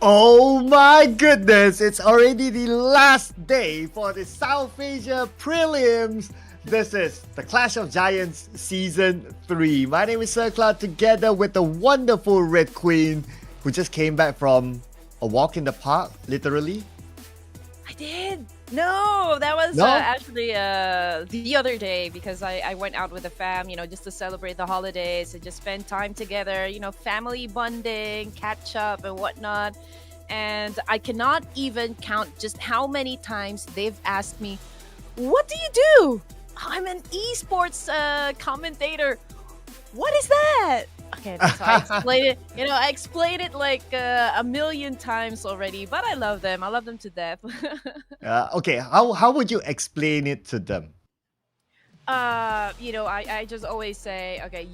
Oh my goodness, it's already the last day for the South Asia Prelims. This is the Clash of Giants Season 3. My name is Sir Cloud, together with the wonderful Red Queen, who just came back from a walk in the park, literally. I did. No, that was No? actually the other day because I went out with the fam, just to celebrate the holidays and just spend time together, family bonding, catch up and whatnot. And I cannot even count just how many times they've asked me, what do you do? I'm an esports commentator. What is that? Okay, so I explained it. I explained it like a million times already, but I love them. I love them to death. Okay, how would you explain it to them? I just always say, okay,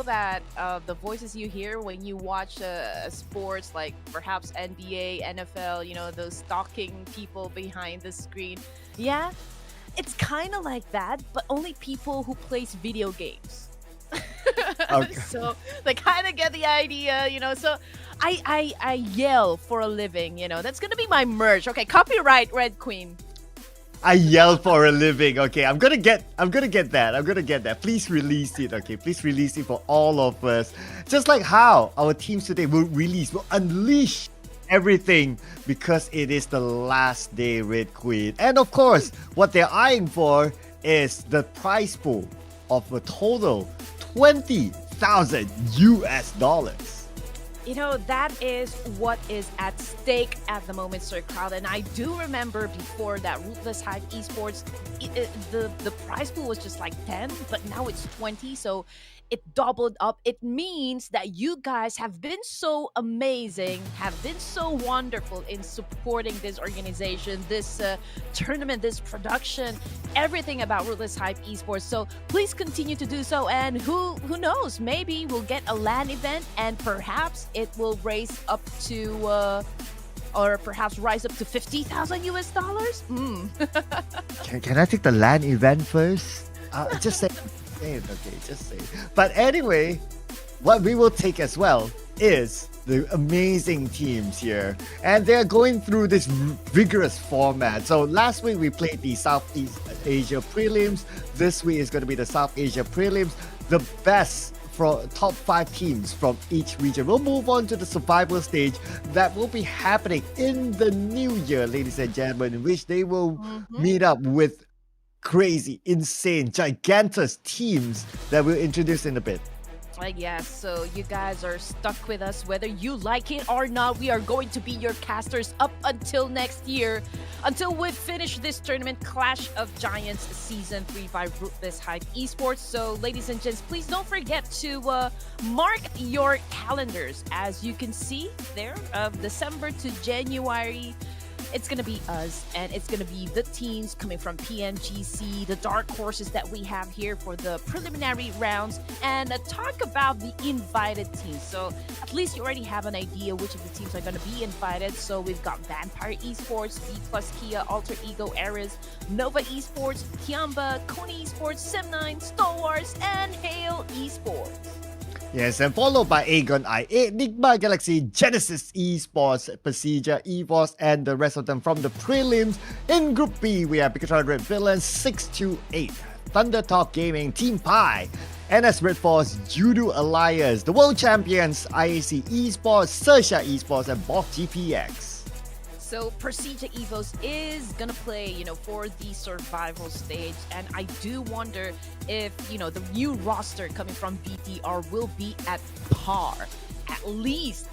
that the voices you hear when you watch sports like perhaps NBA, NFL, those stalking people behind the screen. Yeah, it's kind of like that, but only people who plays video games. Okay. So they kind of get the idea, so I yell for a living, that's gonna be my merch. Okay, copyright Red Queen. I yell for a living. Okay, I'm gonna get that. Please release it. Okay, please release it for all of us. Just like how our teams today will unleash everything, because it is the last day, Red Queen. And of course, what they're eyeing for is the prize pool of a total 20,000 US dollars. That is what is at stake at the moment, Sir Cloud. And I do remember before that Ruthless Hype Esports, the prize pool was just like 10, but now it's 20. So it doubled up. It means that you guys have been so amazing, have been so wonderful in supporting this organization, this tournament, this production, everything about Ruthless Hype Esports. So please continue to do so. And who knows, maybe we'll get a LAN event and perhaps it will raise up to or perhaps rise up to 50,000 US dollars. Can I take the LAN event first? Just say it, okay, just say it. But anyway, what we will take as well is the amazing teams here, and they're going through this vigorous format. So last week we played the Southeast Asia Prelims. This week is going to be the South Asia Prelims. The best from top 5 teams from each region will move on to the survival stage that will be happening in the new year, ladies and gentlemen, in which they will meet up with crazy, insane, gigantic teams that we'll introduce in a bit. Yes, so you guys are stuck with us whether you like it or not. We are going to be your casters up until next year, until we finish this tournament, Clash of Giants Season 3 by Ruthless Hype Esports. So ladies and gents, please don't forget to mark your calendars. As you can see there, of December to January, it's going to be us, and it's going to be the teams coming from PMGC, the dark horses that we have here for the preliminary rounds, and talk about the invited teams. So at least you already have an idea which of the teams are going to be invited. So we've got Vampire Esports, D Plus Kia, Alter Ego Ares, Nova Esports, Tiamba, Kony Esports, Sim9, Star Wars, and Hail Esports. Yes, and followed by Aegon I8, Nigma Galaxy, Genesis Esports, Precision, EVOS, and the rest of them from the prelims. In Group B, we have Pikachu Red Villains, 628, Thundertalk Gaming, Team Pi, NS Red Force, Judo Alliance, the World Champions, IAC Esports, Sersha Esports, and Bob GPX. So Procedure Evos is gonna play, for the survival stage, and I do wonder if, the new roster coming from BTR will be at par, at least,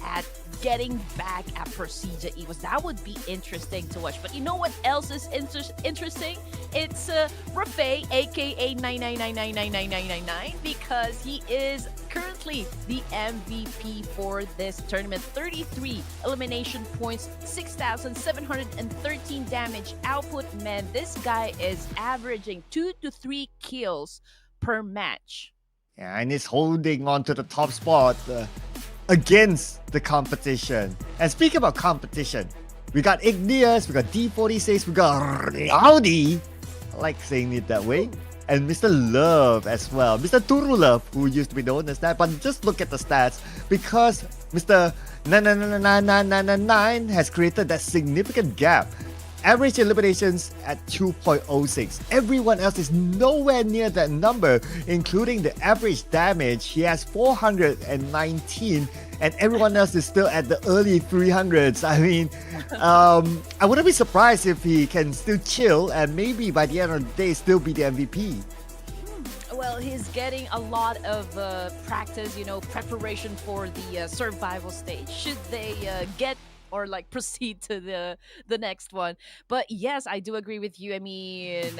at getting back at Procedure Evos. That would be interesting to watch. But you know what else is interesting? It's Rafay, aka 999999999, because he is currently the MVP for this tournament. 33 elimination points, 6,713 damage output. Man, this guy is averaging 2 to 3 kills per match. Yeah, and he's holding on to the top spot against the competition. And speaking about competition, we got Igneous, we got D46, we got Rowdy, I like saying it that way, and Mr. Love as well. Mr. Turu Love, who used to be known as that, but just look at the stats, because Mr. 9999999 has created that significant gap. Average eliminations at 2.06. Everyone else is nowhere near that number, including the average damage. He has 419, and everyone else is still at the early 300s. I mean, I wouldn't be surprised if he can still chill and maybe by the end of the day still be the MVP. Well, he's getting a lot of practice, preparation for the survival stage. Should they get or like proceed to the next one? But yes, I do agree with you. I mean,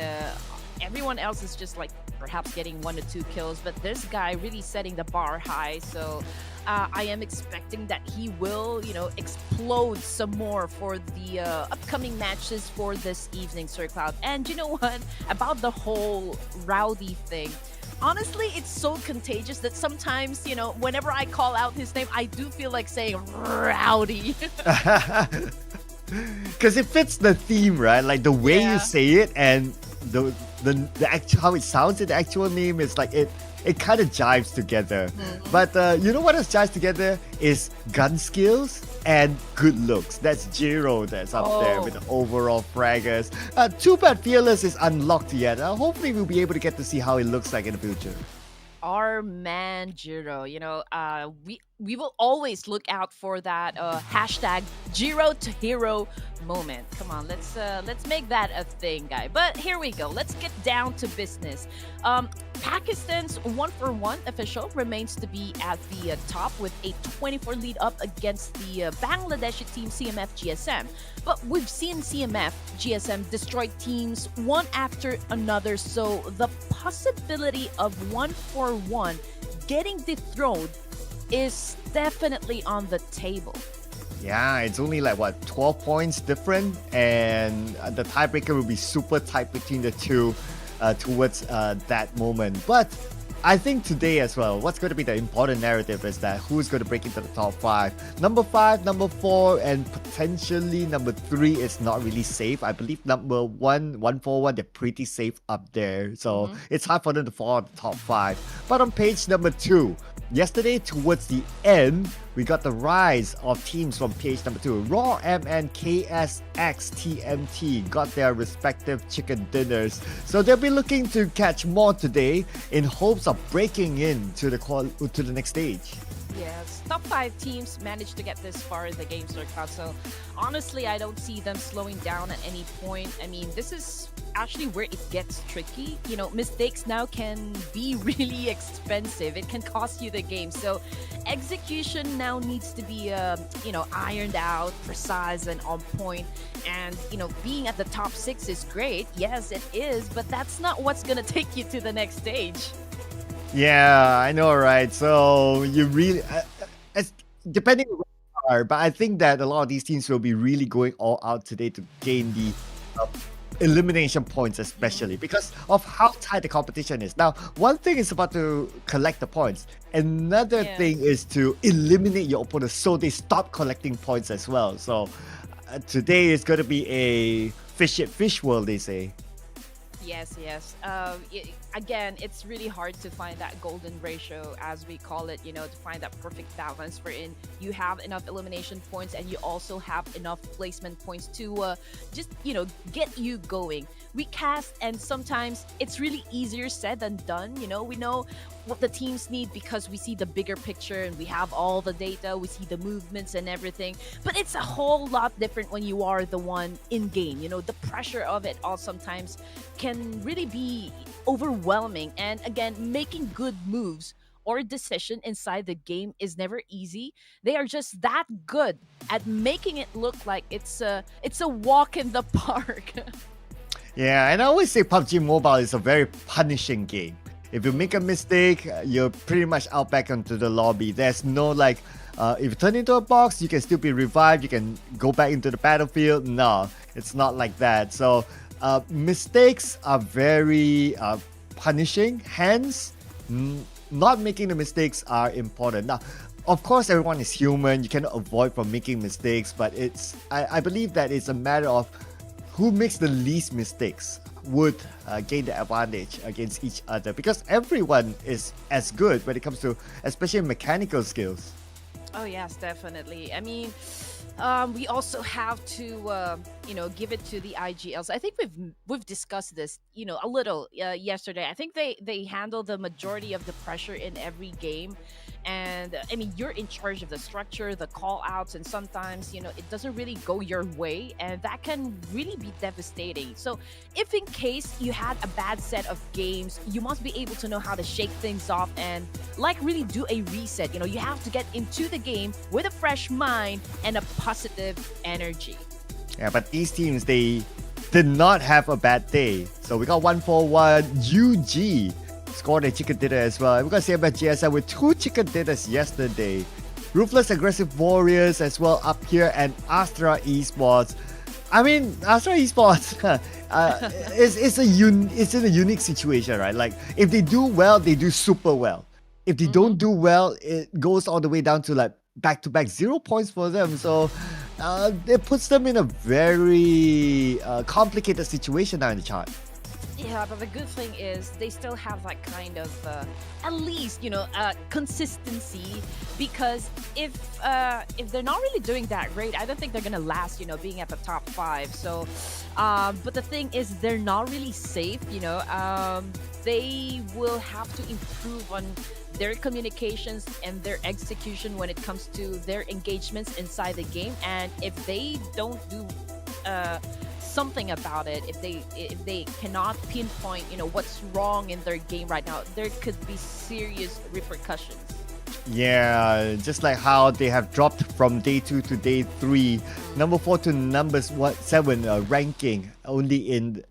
everyone else is just like perhaps getting 1 to 2 kills, but this guy really setting the bar high. So I am expecting that he will, explode some more for the upcoming matches for this evening, Sir Cloud. And you know what? About the whole rowdy thing, honestly, it's so contagious that sometimes, whenever I call out his name, I do feel like saying rowdy. Because it fits the theme, right? Like the way you say it and the actual how it sounds in the actual name is like it kind of jives together. But you know what else jives together is gun skills and good looks. That's Jiro that's up there with the overall fraggers. Too bad Fearless is unlocked yet. Hopefully we'll be able to get to see how it looks like in the future. Our man Jiro, we will always look out for that hashtag Jiro to hero moment. Come on, let's make that a thing, guy. But here we go. Let's get down to business. Pakistan's 1-for-1 official remains to be at the top with a 24 lead up against the Bangladeshi team CMF GSM. But we've seen CMF GSM destroy teams one after another, so the possibility of 1-for-1 getting dethroned is definitely on the table. Yeah, it's only like 12 points different, and the tiebreaker will be super tight between the two towards that moment. But I think today as well, what's going to be the important narrative is that who's going to break into the top 5. Number 5, number 4, and potentially number 3 is not really safe. I believe number 141, they're pretty safe up there. So it's hard for them to fall out the top 5. But on page number 2, yesterday towards the end, we got the rise of teams from page number 2. Raw M and KSX got their respective chicken dinners. So they'll be looking to catch more today in hopes of breaking into to the next stage. Yes, top 5 teams managed to get this far in the game, Sir Cloud. So honestly, I don't see them slowing down at any point. I mean, this is actually where it gets tricky. Mistakes now can be really expensive. It can cost you the game. So execution now needs to be, ironed out, precise, and on point. And, being at the top 6 is great. Yes, it is. But that's not what's going to take you to the next stage. Yeah, I know, right? So you really, depending on where you are, but I think that a lot of these teams will be really going all out today to gain the elimination points, especially because of how tight the competition is. Now, one thing is about to collect the points. Another thing is to eliminate your opponents so they stop collecting points as well. So today is going to be a fish it fish world, they say. Yes. Again, it's really hard to find that golden ratio, as we call it, to find that perfect balance wherein you have enough elimination points and you also have enough placement points to just, get you going. We cast, and sometimes it's really easier said than done. We know what the teams need because we see the bigger picture and we have all the data, we see the movements and everything. But it's a whole lot different when you are the one in game. The pressure of it all sometimes can really be overwhelming. And again, making good moves or decision inside the game is never easy. They are just that good at making it look like it's a walk in the park. Yeah, and I always say PUBG Mobile is a very punishing game. If you make a mistake, you're pretty much out back onto the lobby. There's no if you turn into a box, you can still be revived, you can go back into the battlefield. No, it's not like that. So mistakes are very punishing, hence not making the mistakes are important. Now, of course, everyone is human, you cannot avoid from making mistakes, but I believe that it's a matter of who makes the least mistakes would gain the advantage against each other, because everyone is as good when it comes to especially mechanical skills. Oh yes, definitely. I mean, we also have to, give it to the IGLs. I think we've discussed this, a little yesterday. I think they handle the majority of the pressure in every game, and I mean, you're in charge of the structure, the call outs, and sometimes it doesn't really go your way, and that can really be devastating. So, if in case you had a bad set of games, you must be able to know how to shake things off and like really do a reset. You have to get into the game with a fresh mind and a positive energy. Yeah, but these teams, they did not have a bad day. So we got 141 UG scored a chicken dinner as well. We got CMS GSM with 2 chicken dinners yesterday. Ruthless Aggressive Warriors as well up here, and ASTRA Esports. I mean, ASTRA Esports it's in a unique situation, right? Like, if they do well, they do super well. If they don't do well, it goes all the way down to like back-to-back 0 points for them. So it puts them in a very complicated situation now in the chart. Yeah, but the good thing is they still have that kind of at least consistency, because if they're not really doing that great, I don't think they're gonna last being at the top 5. So but the thing is, they're not really safe. They will have to improve on their communications and their execution when it comes to their engagements inside the game. And if they don't do something about it, if they cannot pinpoint what's wrong in their game right now, there could be serious repercussions. Yeah, just like how they have dropped from day 2 to day 3, number 4 to number 7 ranking only in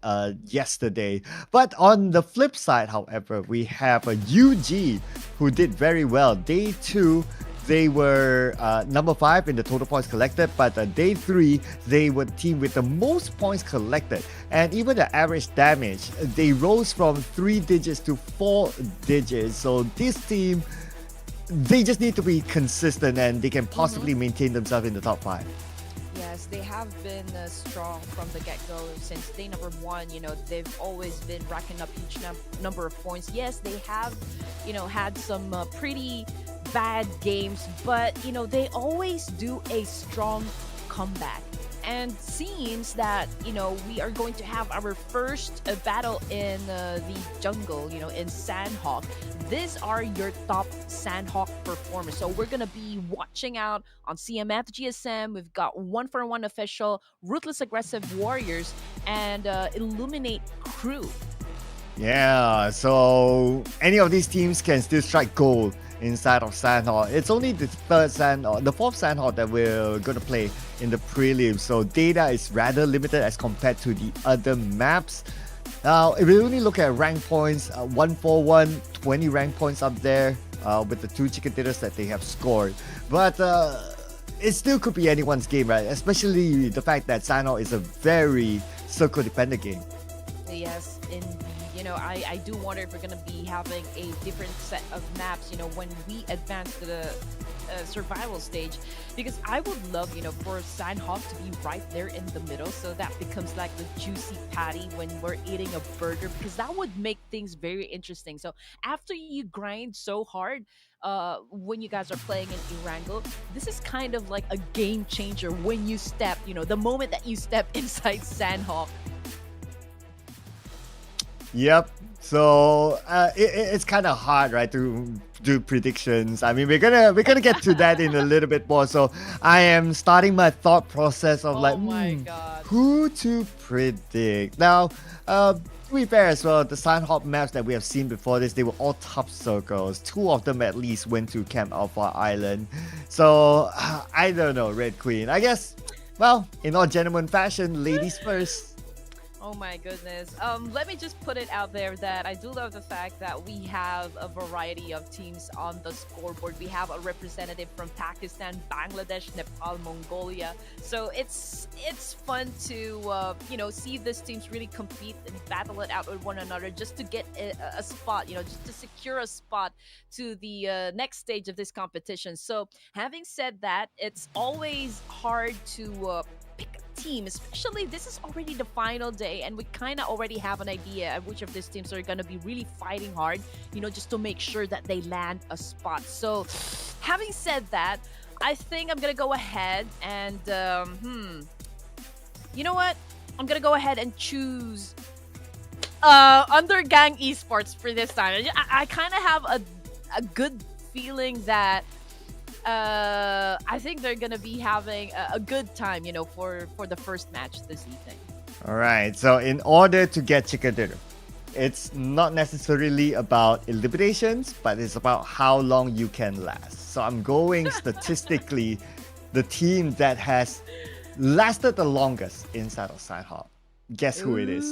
yesterday. But on the flip side, however, we have a UG who did very well. Day 2, they were number 5 in the total points collected, but day 3, they were the team with the most points collected. And even the average damage, they rose from 3 digits to 4 digits. So this team, they just need to be consistent, and they can possibly maintain themselves in the top 5. Yes, they have been strong from the get-go since day number 1. They've always been racking up huge number of points. Yes, they have, had some pretty bad games, but they always do a strong comeback. And seems that we are going to have our first battle in the jungle, in Sanhok. These are your top Sanhok performers, so we're gonna be watching out on CMF GSM. We've got 141 official, Ruthless Aggressive Warriors, and Illuminate Crew. Yeah, so any of these teams can still strike gold inside of Sanhok. It's only the fourth Sanhok that we're going to play in the prelims, so data is rather limited as compared to the other maps. Now, if we only look at rank points, 141, 20 rank points up there with the 2 chicken dinners that they have scored. But it still could be anyone's game, right? Especially the fact that Sanhok is a very circle-dependent game. Yes, indeed. I do wonder if we're going to be having a different set of maps, when we advance to the survival stage, because I would love, for Sanhok to be right there in the middle, so that becomes like the juicy patty when we're eating a burger, because that would make things very interesting. So after you grind so hard, when you guys are playing in Erangel, this is kind of like a game changer when you step, the moment that you step inside Sanhok. Yep. So it's kind of hard, right, to do predictions. I mean, we're gonna get to that in a little bit more. So I am starting my thought process of who to predict. Now, to be fair as well, the Sanhok maps that we have seen before this, they were all top circles. 2 of them at least went to Camp Alpha Island. So I don't know, Red Queen. I guess, well, in all gentleman fashion, ladies first. Oh my goodness. Let me just put it out there that I do love the fact that we have a variety of teams on the scoreboard. We have a representative from Pakistan, Bangladesh, Nepal, Mongolia. So it's fun to see these teams really compete and battle it out with one another just to get a spot, just to secure a spot to the next stage of this competition. So having said that, it's always hard to pick a team, especially this is already the final day and we kind of already have an idea of which of these teams are going to be really fighting hard, just to make sure that they land a spot. So having said that, I think I'm gonna go ahead and you know what? I'm gonna go ahead and choose Undergang Esports for this time. I kind of have a good feeling that I think they're gonna be having a good time, you know, for the first match this evening. All right. So in order to get chicken dinner, it's not necessarily about eliminations, but it's about how long you can last. So I'm going statistically, the team that has lasted the longest inside of Sanhok. Guess who it is?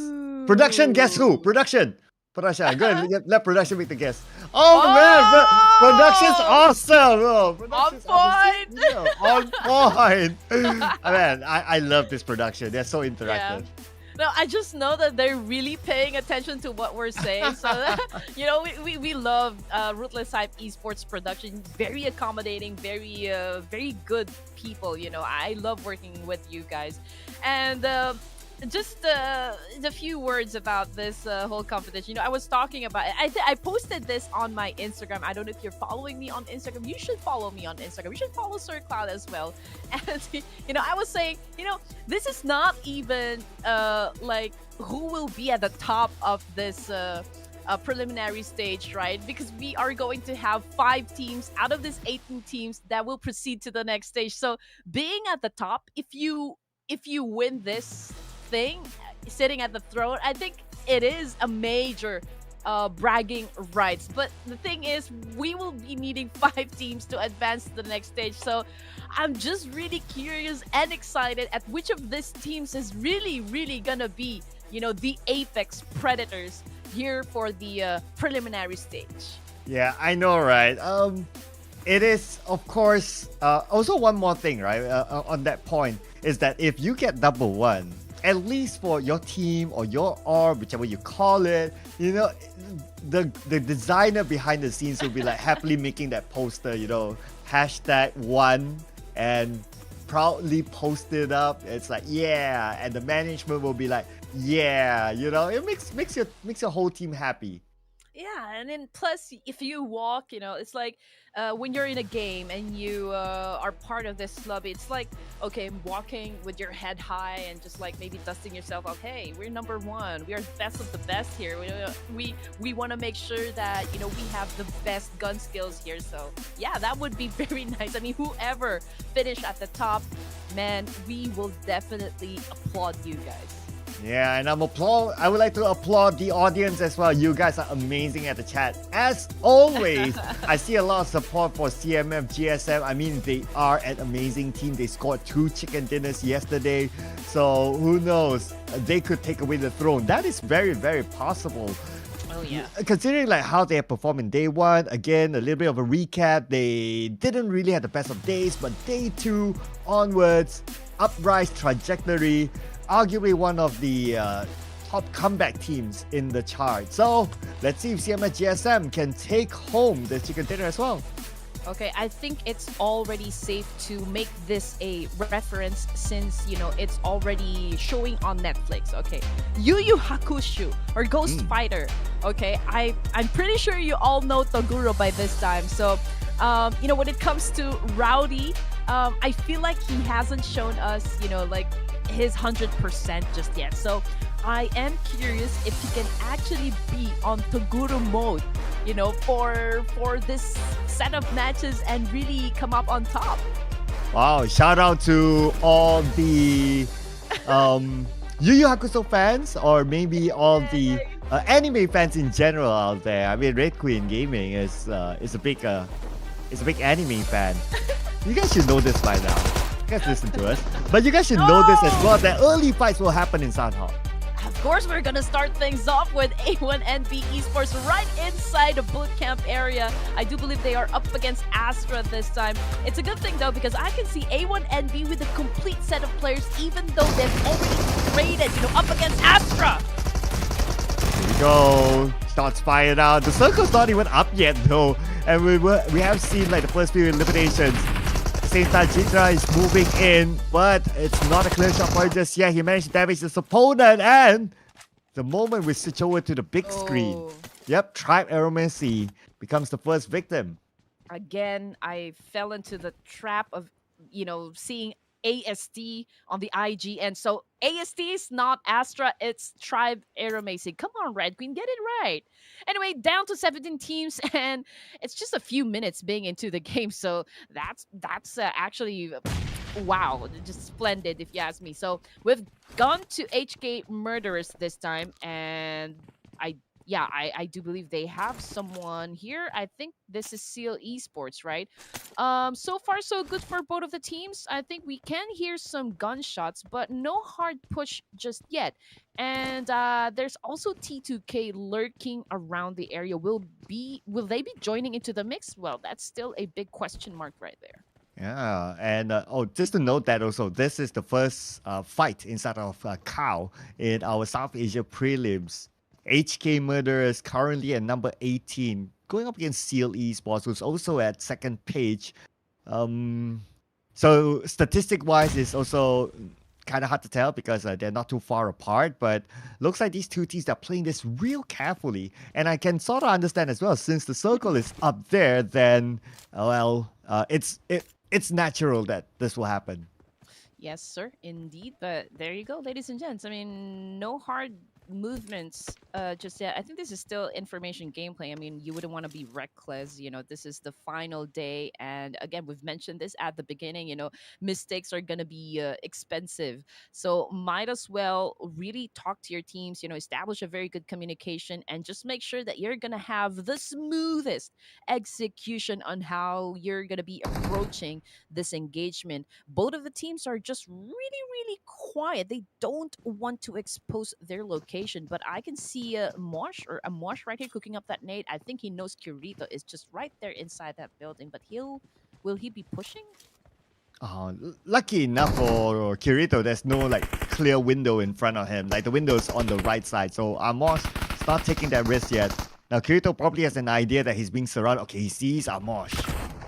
Production, guess who? Production. Production. Go ahead, let production make the guess. Oh, man, production's awesome. Bro. Production's point. Awesome. On point. Man, I love this production. They're so interactive. Yeah. No, I just know that they're really paying attention to what we're saying. So, you know, we love Ruthless Hype Esports production. Very accommodating, very good people. You know, I love working with you guys. And just a few words about this whole competition. You know, I was talking about it. I posted this on my Instagram. I don't know if you're following me on Instagram. You should follow me on Instagram. You should follow Sir Cloud as well. And you know, I was saying, you know, this is not even like who will be at the top of this preliminary stage, right? Because we are going to have 5 teams out of this 18 teams that will proceed to the next stage. So being at the top, if you win this thing, sitting at the throne, I think it is a major bragging rights. But the thing is, we will be needing 5 teams to advance to the next stage. So I'm just really curious and excited at which of these teams is really gonna be, you know, the apex predators here for the preliminary stage. Yeah, I know, right? It is, of course, also one more thing, right? On that point, is that if you get number 1, at least for your team or your orb, whichever you call it, you know, the designer behind the scenes will be like happily making that poster, you know, #1 and proudly post it up. It's like, yeah, and the management will be like, yeah, you know, it makes your whole team happy. Yeah, and then plus, if you walk, you know, it's like when you're in a game and you are part of this lobby, it's like, okay, walking with your head high and just like maybe dusting yourself off. Hey, we're number 1. We are best of the best here. We want to make sure that, you know, we have the best gun skills here. So yeah, that would be very nice. I mean, whoever finish at the top, man, we will definitely applaud you guys. Yeah, and I would like to applaud the audience as well. You guys are amazing at the chat. As always, I see a lot of support for CMF, GSM. I mean, they are an amazing team. They scored 2 chicken dinners yesterday. So who knows? They could take away the throne. That is very possible. Oh yeah. Considering like how they have performed in day 1, again, a little bit of a recap. They didn't really have the best of days, but day 2 onwards, uprise trajectory. Arguably one of the top comeback teams in the chart. So let's see if CMS GSM can take home the chicken dinner as well. Okay, I think it's already safe to make this a reference since, you know, it's already showing on Netflix. Okay, Yu Yu Hakusho or Ghost Fighter. Okay, I'm pretty sure you all know Toguro by this time. So, you know, when it comes to Rowdy, I feel like he hasn't shown us, you know, like his 100% just yet. So I am curious if he can actually be on Toguro mode, you know, for this set of matches and really come up on top. Wow, shout out to all the Yu Yu Hakusho fans, or maybe all the anime fans in general out there. I mean, Red Queen Gaming is a big anime fan. You guys should know this by now. You guys listen to us. But you guys should know this as well, that early fights will happen in Sanhok. Of course, we're gonna start things off with A1NB Esports right inside the bootcamp area. I do believe they are up against ASTRA this time. It's a good thing though, because I can see A1NB with a complete set of players, even though they've already traded, you know, up against ASTRA. Here we go. Shots fired out. The circle's not even up yet though. And we have seen like the first few eliminations. Same time, Chitra is moving in, but it's not a clear shot for him just yet. He managed to damage his opponent, and the moment we switch over to the big screen, yep, Tribe Aromacy becomes the first victim. Again, I fell into the trap of, seeing AST on the IG. And so AST is not Astra, it's Tribe Aeromacing. Come on, Red Queen, get it right. Anyway, down to 17 teams, and it's just a few minutes being into the game. So that's actually wow, just splendid if you ask me. So we've gone to HK Murderers this time, and I I do believe they have someone here. I think this is Seal Esports, right? So far so good for both of the teams. I think we can hear some gunshots, but no hard push just yet. And there's also T2K lurking around the area. Will they be joining into the mix? Well, that's still a big question mark right there. Yeah, and just to note that also, this is the first fight inside of Cow in our South Asia prelims. HK Murderers currently at number 18, going up against Seal Esports, who's also at second page. So statistic-wise, it's also kind of hard to tell because they're not too far apart, but looks like these two teams are playing this real carefully. And I can sort of understand as well, since the circle is up there, then, it's natural that this will happen. Yes, sir, indeed. But there you go, ladies and gents. I mean, no hard movements just yet. I think this is still information gameplay. I mean, you wouldn't want to be reckless. This is the final day. And again, we've mentioned this at the beginning, mistakes are going to be expensive. So might as well really talk to your teams, establish a very good communication and just make sure that you're going to have the smoothest execution on how you're going to be approaching this engagement. Both of the teams are just really, really quiet. They don't want to expose their location, but I can see Mosh right here cooking up that nade. I think he knows Kirito is just right there inside that building, but will he be pushing? Lucky enough for Kirito, there's no clear window in front of him. Like the window's on the right side, so Amos is not taking that risk yet. Now Kirito probably has an idea that he's being surrounded. Okay, he sees Amos,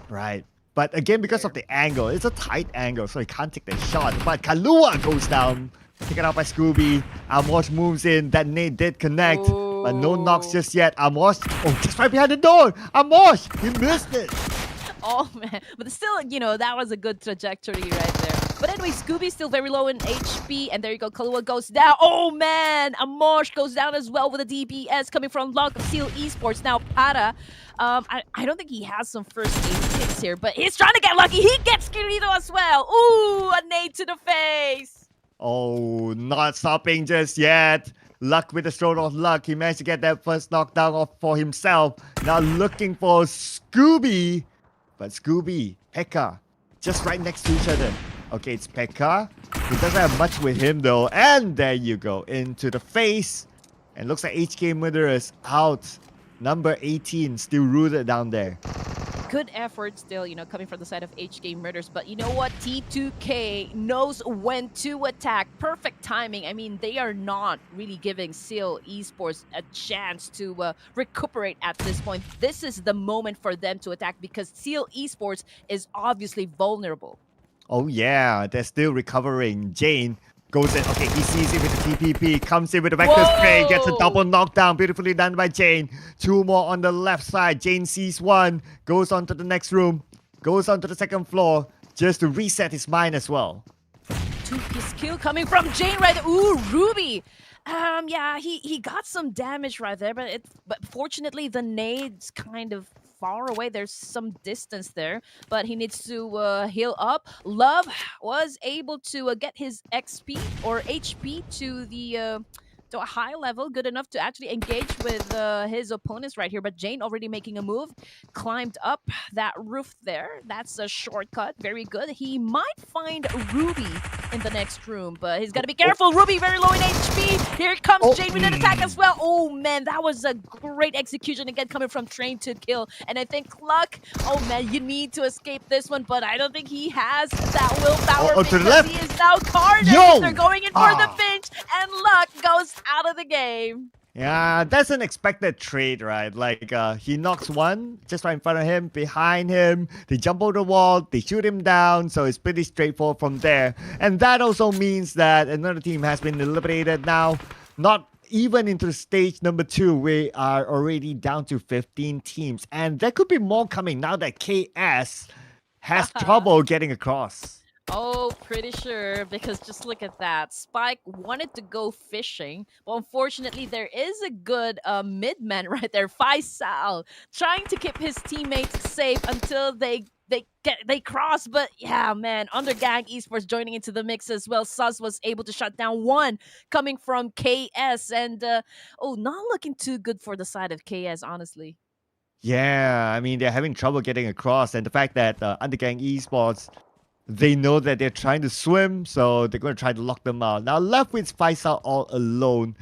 right? But again, because of the angle, it's a tight angle, so he can't take the shot. But Kalua goes down, taken out by Scooby. Amos moves in. That nade did connect, but no knocks just yet. Amos, just right behind the door. Amos, he missed it. Oh man, but still, that was a good trajectory right there. But anyway, Scooby's still very low in HP, and there you go, Kalua goes down. Oh man, Amosh goes down as well with a DPS coming from Lock of Seal Esports. Now, Para, I don't think he has some first aid kits here, but he's trying to get lucky. He gets Kirito as well. Ooh, a nade to the face. Oh, not stopping just yet. Luck with the stroke of luck. He managed to get that first knockdown off for himself. Now looking for Scooby. But Scooby, Pekka, just right next to each other. Okay, it's Pekka. He doesn't have much with him though. And there you go, into the face. And looks like HK Murderers out. Number 18 still rooted down there. Good effort still, coming from the side of HK Murders. But you know what? T2K knows when to attack. Perfect timing. I mean, they are not really giving Seal Esports a chance to recuperate at this point. This is the moment for them to attack because Seal Esports is obviously vulnerable. Oh yeah, they're still recovering. Jane goes in. Okay, he sees it with the TPP. Comes in with the vector spray. Gets a double knockdown. Beautifully done by Jane. Two more on the left side. Jane sees one. Goes on to the next room. Goes on to the second floor. Just to reset his mind as well. Two-piece kill coming from Jane right there. Ooh, Ruby. Yeah, he got some damage right there, but fortunately the nade's kind of far away. There's some distance there, but he needs to heal up. Love was able to get his XP or HP to a high level, good enough to actually engage with his opponents right here. But Jane already making a move, climbed up that roof there. That's a shortcut, very good. He might find Ruby in the next room, but he's got to be careful. Ruby very low in HP. Here comes Jane with an attack as well. Oh man, that was a great execution again coming from Train to Kill. And I think Luck, oh man, you need to escape this one, but I don't think he has that willpower because to the left. he is now cornered. They're going in for the pinch, and Luck goes out of the game. Yeah, that's an expected trade, right? Like, he knocks one just right in front of him, behind him. They jump over the wall, they shoot him down, so it's pretty straightforward from there. And that also means that another team has been eliminated now. Not even into stage number 2, we are already down to 15 teams. And there could be more coming now that KS has trouble getting across. Oh, pretty sure, because just look at that. Spike wanted to go fishing, but unfortunately, there is a good mid-man right there, Faisal, trying to keep his teammates safe until they cross. But yeah, man, Undergang Esports joining into the mix as well. Sus was able to shut down one coming from KS, and not looking too good for the side of KS, honestly. Yeah, I mean, they're having trouble getting across. And the fact that Undergang Esports, they know that they're trying to swim, so they're going to try to lock them out. Now, left with Faisal all alone.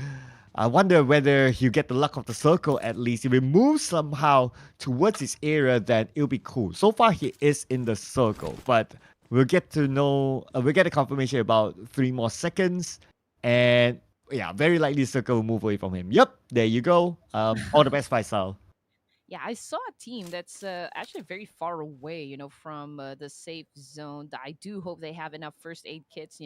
I wonder whether he'll get the luck of the circle at least. If he moves somehow towards his area, then it'll be cool. So far, he is in the circle, but we'll get to know, we'll get a confirmation about 3 more seconds. And yeah, very likely circle will move away from him. Yep, there you go. All the best, Faisal. Yeah, I saw a team that's actually very far away, from the safe zone. I do hope they have enough first aid kits,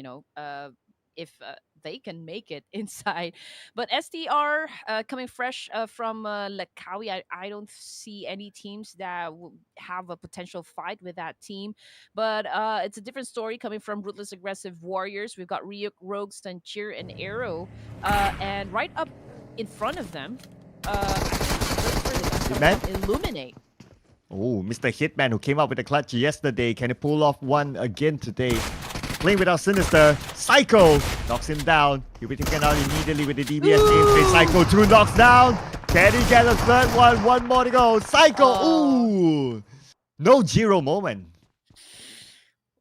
if they can make it inside. But SDR coming fresh from Lakawi, I don't see any teams that will have a potential fight with that team. But it's a different story coming from Ruthless Aggressive Warriors. We've got Ryuk, Rogue, Stuncheer, and Arrow. And right up in front of them, Hitman? Illuminate. Oh, Mr. Hitman who came out with a clutch yesterday. Can he pull off one again today? Playing without Sinister. Psycho knocks him down. He'll be taken out immediately with the DBS nameplate. Psycho 2 knocks down. Can he get a third one? One more to go. Psycho. Ooh. No Jiro moment.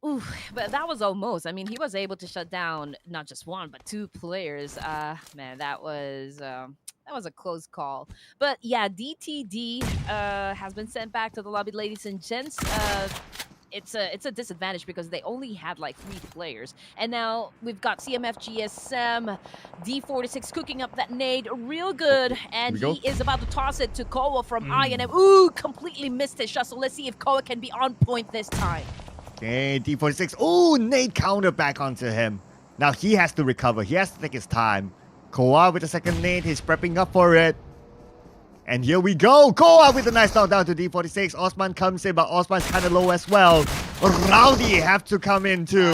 Ooh, but that was almost. I mean, he was able to shut down not just one, but 2 players. Man, that was a close call. But yeah, DTD has been sent back to the lobby, ladies and gents. It's a disadvantage because they only had like 3 players, and now we've got CMF D46 cooking up that nade real good, and he is about to toss it to Koa from INM. Ooh, completely missed his shot. So let's see if Koa can be on point this time. Okay, D46. Ooh, nade counter back onto him. Now he has to recover. He has to take his time. Koa with the second nade. He's prepping up for it. And here we go. Koa with a nice knockdown to D46. Osman comes in, but Osman's kind of low as well. Rowdy have to come in too.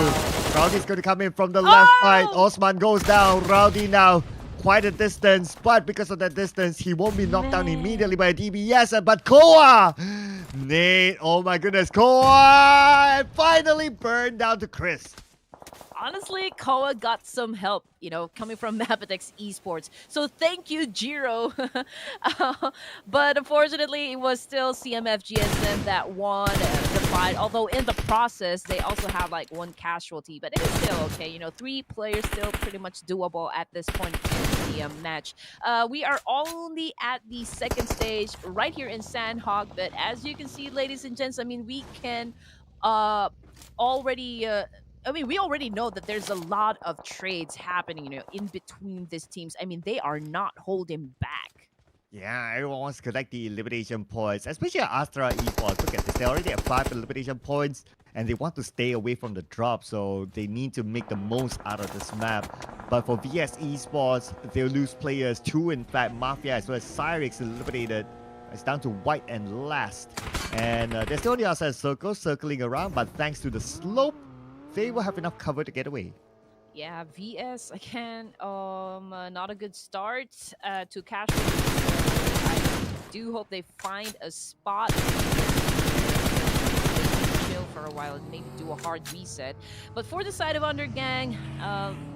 Rowdy's going to come in from the left side. Osman goes down. Rowdy now quite a distance, but because of that distance, he won't be knocked down immediately by a DBS. But Koa! Nate, oh my goodness, Koa! And finally burned down to Chris. Honestly, Koa got some help, coming from MABETEX Esports. So thank you, Jiro. But unfortunately, it was still CMF GSM that won the fight. Although in the process, they also had like 1 casualty. But it is still okay. 3 players still pretty much doable at this point in the match. We are only at the 2nd stage right here in Sanhok. But as you can see, ladies and gents, I mean, we can we already know that there's a lot of trades happening, in between these teams. I mean, they are not holding back. Yeah, everyone wants to collect the elimination points, especially at ASTRA Esports. Look at this, they already have 5 elimination points, and they want to stay away from the drop, so they need to make the most out of this map. But for VS Esports, they'll lose players 2, in fact, Mafia as well as Cyrix eliminated. It's down to White and last. And they're still on the outside circle, circling around, but thanks to the slope, they will have enough cover to get away. Yeah, VS again, not a good start to cash. I do hope they find a spot for a while and maybe do a hard reset. But for the side of Undergang,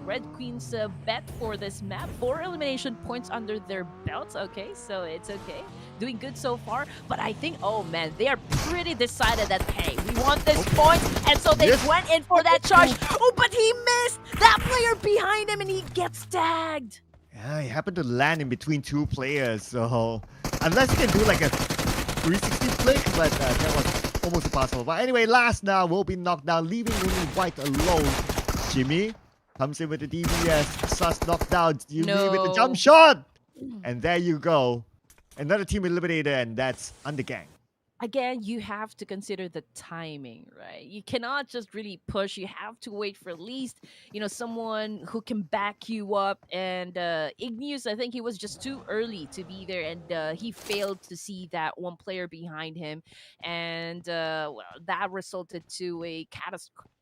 Red Queen's bet for this map, 4 elimination points under their belt. Okay, so it's okay. Doing good so far. But I think, oh man, they are pretty decided that, hey, we want this point. And so they went in for that charge. Oh, but he missed that player behind him and he gets tagged. Yeah, he happened to land in between 2 players. So unless he can do like a 360 flick, but that was almost impossible. But anyway, last now will be knocked down, leaving only White alone. Jimmy comes in with the DBS. Sus knocked down. Jimmy with the jump shot. And there you go. Another team eliminated, and that's Undergang. again, you have to consider the timing, right? You cannot just really push. You have to wait for at least, someone who can back you up. And Igneous, I think he was just too early to be there, and he failed to see that one player behind him, and well, that resulted to a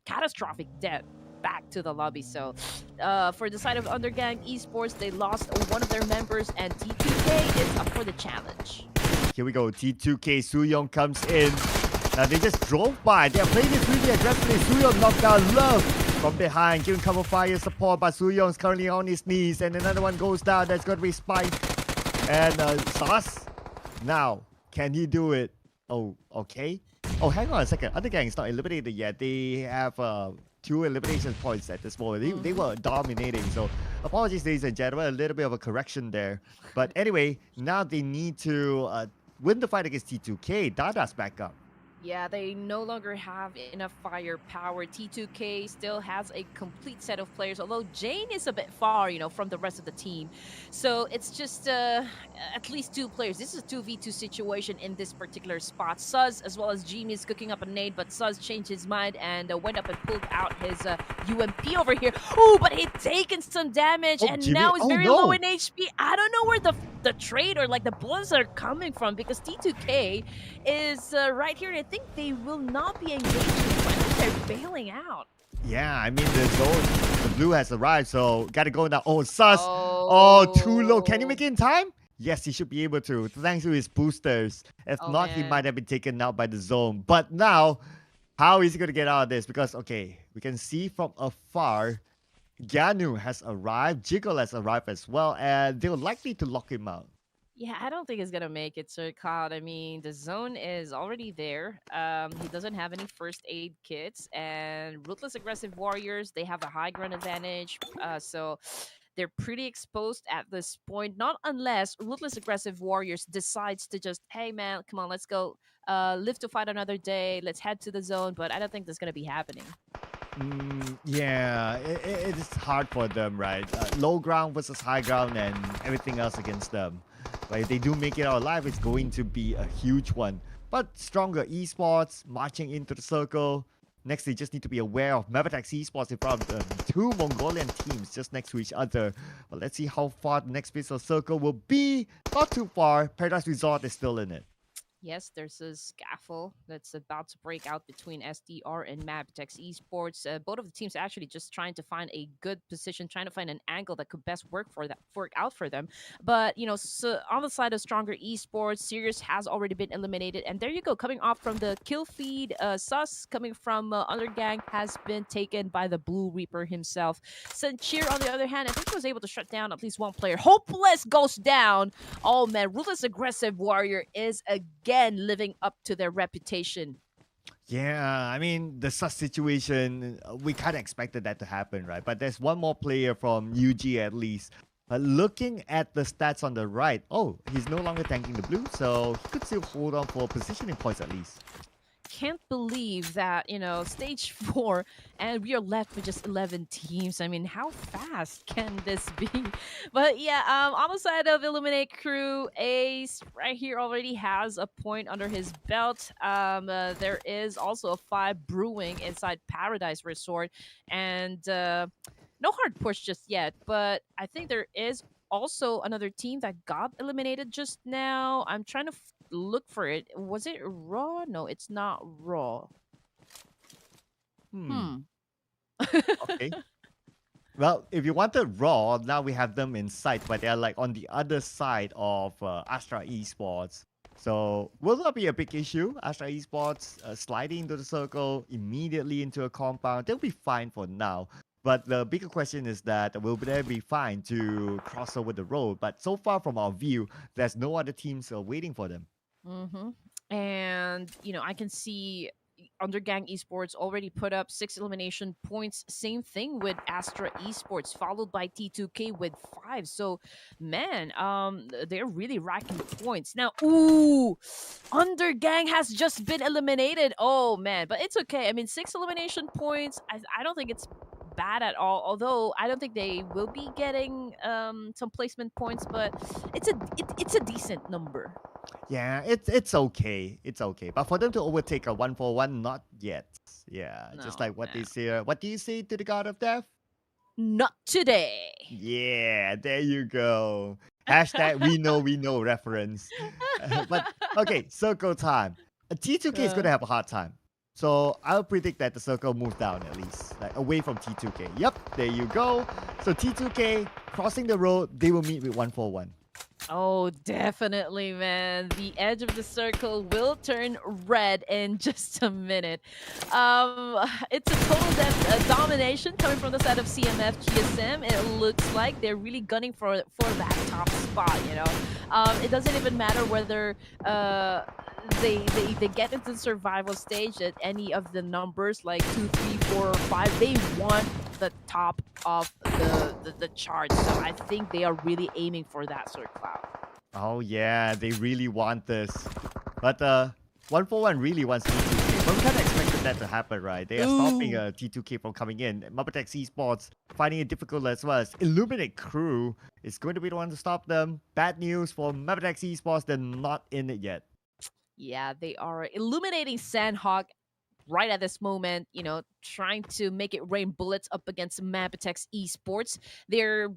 catastrophic death back to the lobby. So, for the side of Undergang Esports, they lost one of their members, and T2K is up for the challenge. Here we go. T2K Suyong comes in. Now they just drove by. They're playing this really aggressively. Suyong knocked down Love from behind, giving cover fire support. But Suyong's currently on his knees, and another one goes down. That's going to be Spike and Sauce. Now, can he do it? Oh, okay. Oh, hang on a second. Other gang is not eliminated yet. They have 2 elimination points at this moment. They were dominating. So apologies, ladies and gentlemen. A little bit of a correction there. But anyway, now they need to win the fight against T2K. Dada's back up. Yeah, they no longer have enough firepower. T2K still has a complete set of players, although Jane is a bit far, from the rest of the team. So it's just at least 2 players. This is a 2v2 situation in this particular spot. Suz as well as Jimmy is cooking up a nade, but Suz changed his mind and went up and pulled out his UMP over here. Oh, but he'd taken some damage, and Jimmy. now he's very No. low in HP. I don't know where the trade or like the bullets are coming from, because T2K is right here. I think they will not be engaging. I think they're bailing out. Yeah, I mean, the blue has arrived, so got to go now. Oh, Sus. Oh, too low. Can you make it in time? Yes, he should be able to, thanks to his boosters. If not, he might have been taken out by the zone. But now, how is he going to get out of this? Because, okay, we can see from afar, Ganu has arrived, Jiggle has arrived as well, and they're likely to lock him out. Yeah, I don't think he's gonna make it, Sir Cloud. I mean, the zone is already there. He doesn't have any first aid kits, and Ruthless Aggressive Warriors, they have a high ground advantage. So they're pretty exposed at this point. Not unless Ruthless Aggressive Warriors decides to just, hey man, come on, let's go. Live to fight another day. Let's head to the zone. But I don't think that's gonna be happening. Yeah, it is hard for them, right? Low ground versus high ground and everything else against them. But if they do make it out alive, it's going to be a huge one. But stronger esports marching into the circle. Next, they just need to be aware of MABETEX Esports in front of them. 2 Mongolian teams just next to each other. But let's see how far the next piece of circle will be. Not too far. Paradise Resort is still in it. Yes, there's a scaffold that's about to break out between SDR and MABETEX Esports. Both of the teams actually just trying to find a good position, trying to find an angle that could best work out for them. But so on the side of stronger Esports, Sirius has already been eliminated, and there you go. Coming off from the kill feed, Sus coming from Undergang has been taken by the Blue Reaper himself. Sancheer, on the other hand, I think he was able to shut down at least one player. Hopeless goes down. Oh man, Ruthless Aggressive Warrior is again living up to their reputation. Yeah, I mean, the Sus situation, we kind of expected that to happen, right? But there's one more player from UG at least. But looking at the stats on the right, oh, he's no longer tanking the blue, so he could still hold on for positioning points at least. Can't believe that, stage 4 and we are left with just 11 teams. I mean, how fast can this be? But yeah, on the side of Eliminate Crew, Ace right here already has a point under his belt. There is also a 5 brewing inside Paradise Resort, and no hard push just yet, but I think there is also another team that got eliminated just now. I'm trying to look for it. Was it Raw? No, it's not Raw. Okay. Well, if you wanted Raw, now we have them in sight, but they're like on the other side of ASTRA Esports. So will that be a big issue? ASTRA Esports sliding into the circle immediately into a compound. They'll be fine for now. But the bigger question is that will they be fine to cross over the road? But so far from our view, there's no other teams waiting for them. And, I can see Undergang Esports already put up 6 elimination points. Same thing with ASTRA Esports, followed by T2K with 5. So, man, they're really racking points. Now, Undergang has just been eliminated. Oh, man, but it's okay. I mean, 6 elimination points, I don't think it's bad at all, although I don't think they will be getting some placement points, but it's a decent number. Yeah, it's okay. It's okay. But for them to overtake a 1-for-1, not yet. Yeah, just No, like what no. they say. What do you say to the God of Death? Not today. Yeah, there you go. Hashtag we know reference. But okay, circle time. A T2K is Uh, gonna have a hard time. So I'll predict that the circle moves down at least, like away from T2K. Yep, there you go. So T2K crossing the road, they will meet with 1-for-1. Oh, definitely, man. The edge of the circle will turn red in just a minute. It's a total domination coming from the side of CMF GSM. It looks like they're really gunning for that top spot. It doesn't even matter whether uh they get into the survival stage at any of the numbers like 2, 3, 4, or 5. They want the top of the chart. So I think they are really aiming for that Sir Cloud. Oh yeah, they really want this. But 1-for-1 really wants T2K. But we kind of expected that to happen, right? They are stopping Ooh. T2K from coming in. MABETEX Esports finding it difficult as well as Illuminate Crew is going to be the one to stop them. Bad news for MABETEX Esports, they're not in it yet. Yeah, they are illuminating Sanhok right at this moment, trying to make it rain bullets up against MABETEX Esports. They're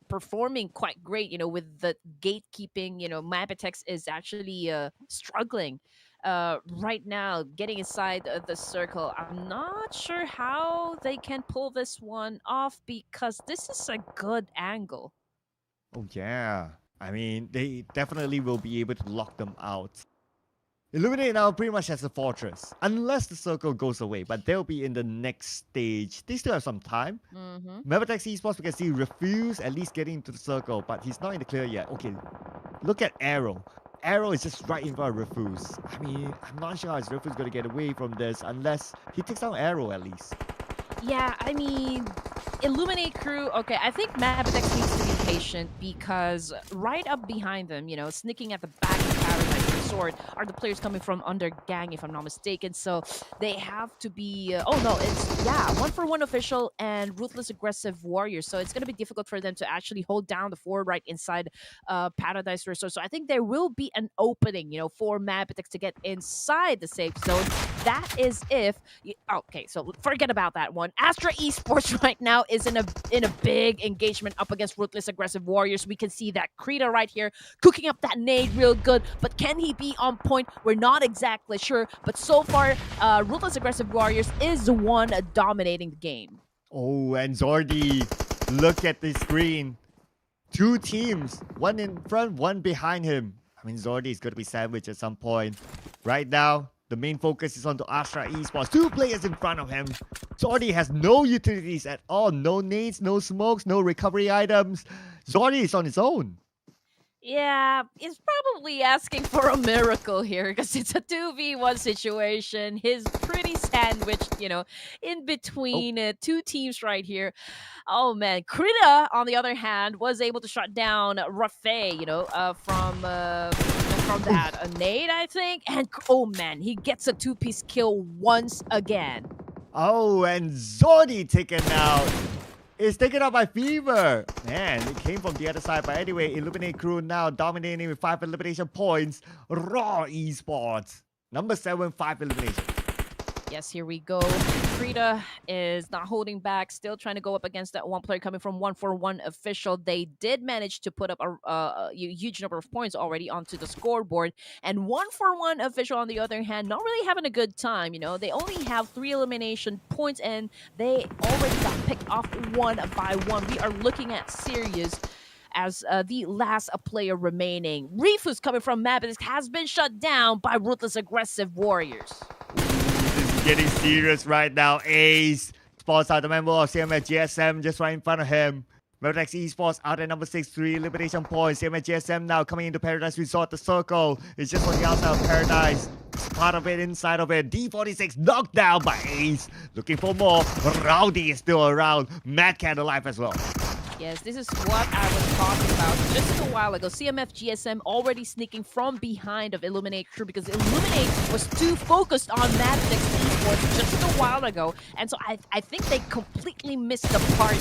performing quite great, with the gatekeeping. MABETEX is actually struggling right now, getting inside the circle. I'm not sure how they can pull this one off because this is a good angle. Oh yeah. I mean, they definitely will be able to lock them out. Illuminate now pretty much has a fortress, unless the circle goes away, but they'll be in the next stage. They still have some time. Mm-hmm. MABETEX Esports, we can see, refuse at least getting into the circle, but he's not in the clear yet. Okay, look at Arrow. Arrow is just right in front of Refuse. I mean, I'm not sure how is Refuse going to get away from this unless he takes down Arrow at least. Yeah, I mean, Illuminate Crew, okay, I think MABETEX needs to be patient because right up behind them, sneaking at the back of Paradise Resort are the players coming from Undergang, if I'm not mistaken. So they have to be, oh no, it's, yeah, 1-for-1 official and Ruthless Aggressive Warriors. So it's going to be difficult for them to actually hold down the forward right inside Paradise Resort. So I think there will be an opening, for MABETEX to get inside the safe zone. That is if, okay, so forget about that one. ASTRA Esports right now is in a big engagement up against Ruthless Aggressive Warriors. We can see that Krita right here cooking up that nade real good, but can he be on point? We're not exactly sure, but so far, Ruthless Aggressive Warriors is the one dominating the game. Oh, and Zordi, look at the screen. Two teams, one in front, one behind him. I mean, Zordi is going to be sandwiched at some point. Right now, the main focus is on to ASTRA Esports. Two players in front of him. Zordi has no utilities at all. No nades, no smokes, no recovery items. Zordi is on his own. Yeah, he's probably asking for a miracle here because it's a 2v1 situation. He's pretty sandwiched, in between two teams right here. Oh man, Krita, on the other hand, was able to shut down Rafay, from that nade, I think. And oh man, he gets a two-piece kill once again. Oh, and Zordi taken out. It's taken out by Fever. Man, it came from the other side. But anyway, Illuminate Crew now dominating with 5 elimination points. Raw Esports. Number 7, 5 elimination. Yes, here we go. Krita is not holding back, still trying to go up against that one player coming from 1-for-1 official. They did manage to put up a huge number of points already onto the scoreboard. And 1-for-1 official, on the other hand, not really having a good time. They only have 3 elimination points, and they already got picked off one by one. We are looking at Sirius as the last player remaining. Refus coming from MABETEX has been shut down by Ruthless Aggressive Warriors. This is getting serious right now. Ace spots out the member of CMF GSM just right in front of him. MABETEX Esports out at number 6, 3 elimination points. CMF GSM now coming into Paradise Resort. The circle is just on the outside of Paradise. It's part of it, inside of it. D46 knocked down by Ace. Looking for more. Rowdy is still around. Mad Cat alive as well. Yes, this is what I was talking about just a while ago. CMF GSM already sneaking from behind of Illuminate Crew because Illuminate was too focused on MABETEX Esports just a while ago. And so I think they completely missed the part,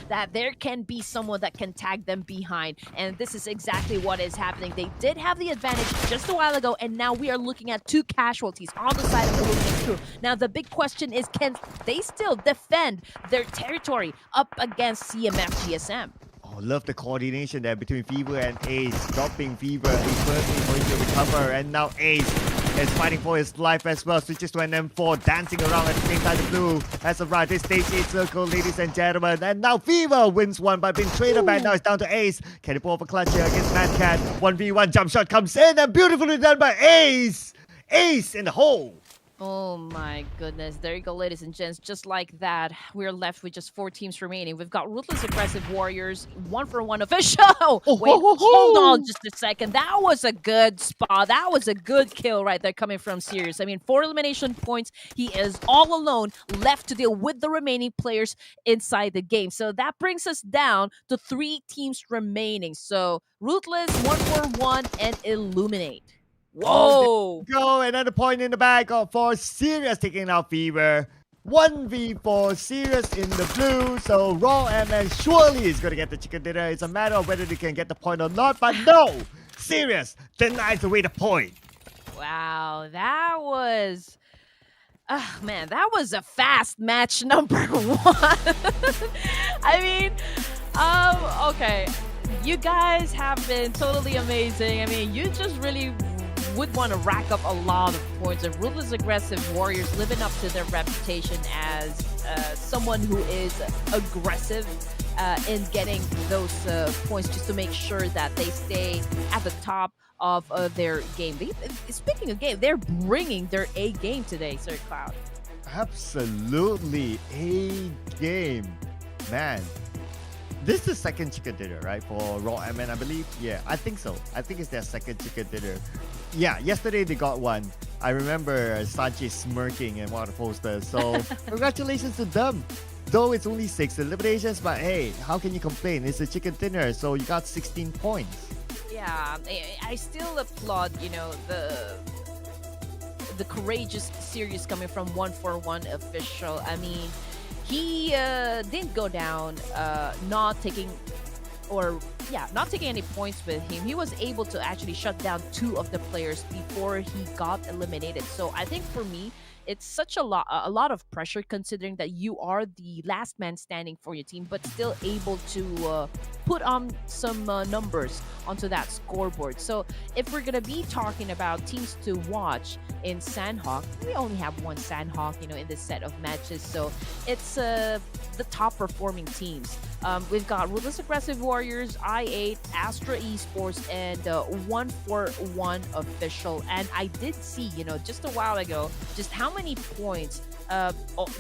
that there can be someone that can tag them behind. And this is exactly what is happening. They did have the advantage just a while ago, and now we are looking at 2 casualties on the side of the Illuminate crew. Now, the big question is, can they still defend their territory up against CMF GSM? Oh, love the coordination there between Fever and Ace. Dropping Fever, he's perfectly going to recover, and now Ace is fighting for his life as well. Switches to an M4, dancing around at the same time. The blue has arrived. This stage 8 circle, ladies and gentlemen. And now Fever wins one by being traded back. Now it's down to Ace. Can he pull off a clutch here against Mad Cat? 1v1 jump shot comes in, and beautifully done by Ace. Ace in the hole. Oh my goodness. There you go, ladies and gents. Just like that, we're left with just 4 teams remaining. We've got Ruthless Aggressive Warriors, 1-for-1 official. Wait, hold on just a second. That was a good spot. That was a good kill right there coming from Sirius. I mean, 4 elimination points. He is all alone, left to deal with the remaining players inside the game. So that brings us down to 3 teams remaining. So Ruthless, 1-for-1, and Illuminate. Whoa! Go, another point in the bag for Sirius taking out Fever. 1v4 Sirius in the blue. So Raw MN surely is going to get the chicken dinner. It's a matter of whether they can get the point or not. But no! Sirius denies away the point. Wow, that was... man, that was a fast match number 1. I mean, okay. You guys have been totally amazing. I mean, you just really would want to rack up a lot of points. And Ruthless Aggressive Warriors living up to their reputation as someone who is aggressive in getting those points, just to make sure that they stay at the top of their game. Speaking of game, they're bringing their A game today, Sir Cloud. Absolutely A game, man. This is the second chicken dinner, right, for Raw MN, I believe? Yeah, I think so. I think it's their second chicken dinner. Yeah, yesterday they got one. I remember Sanchi smirking in one of the posters. So, congratulations to them. Though it's only 6 eliminations, but hey, how can you complain? It's a chicken dinner, so you got 16 points. Yeah, I still applaud, the courageous series coming from 1-for-1 official. I mean, he didn't go down not taking any points with him. He was able to actually shut down 2 of the players before he got eliminated. So I think for me, it's such a lot of pressure, considering that you are the last man standing for your team, but still able to put on some numbers onto that scoreboard. So if we're gonna be talking about teams to watch in Sanhok, we only have one Sanhok, in this set of matches. So it's the top performing teams. We've got Ruthless Aggressive Warriors, I8, ASTRA Esports, and 1-for-1 official. And I did see, just a while ago, just how many points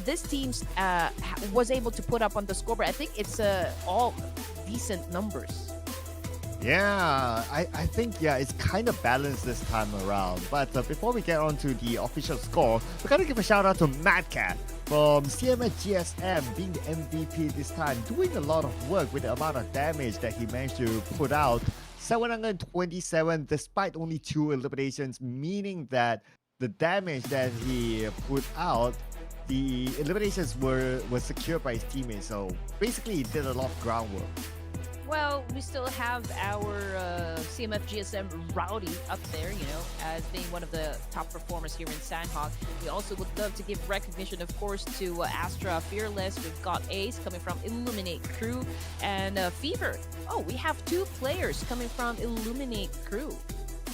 this team was able to put up on the scoreboard. I think it's all decent numbers. Yeah, I think, it's kind of balanced this time around. But before we get on to the official score, we're going to give a shout out to Mad Cat from CMS GSM, being the MVP this time, doing a lot of work with the amount of damage that he managed to put out. 727 despite only 2 eliminations, meaning that the damage that he put out, the eliminations were secured by his teammates. So basically he did a lot of groundwork. Well, we still have our CMF GSM Rowdy up there, as being one of the top performers here in Sanhok. We also would love to give recognition, of course, to Astra Fearless. We've got Ace coming from Illuminate Crew, and Fever. Oh, we have 2 players coming from Illuminate Crew.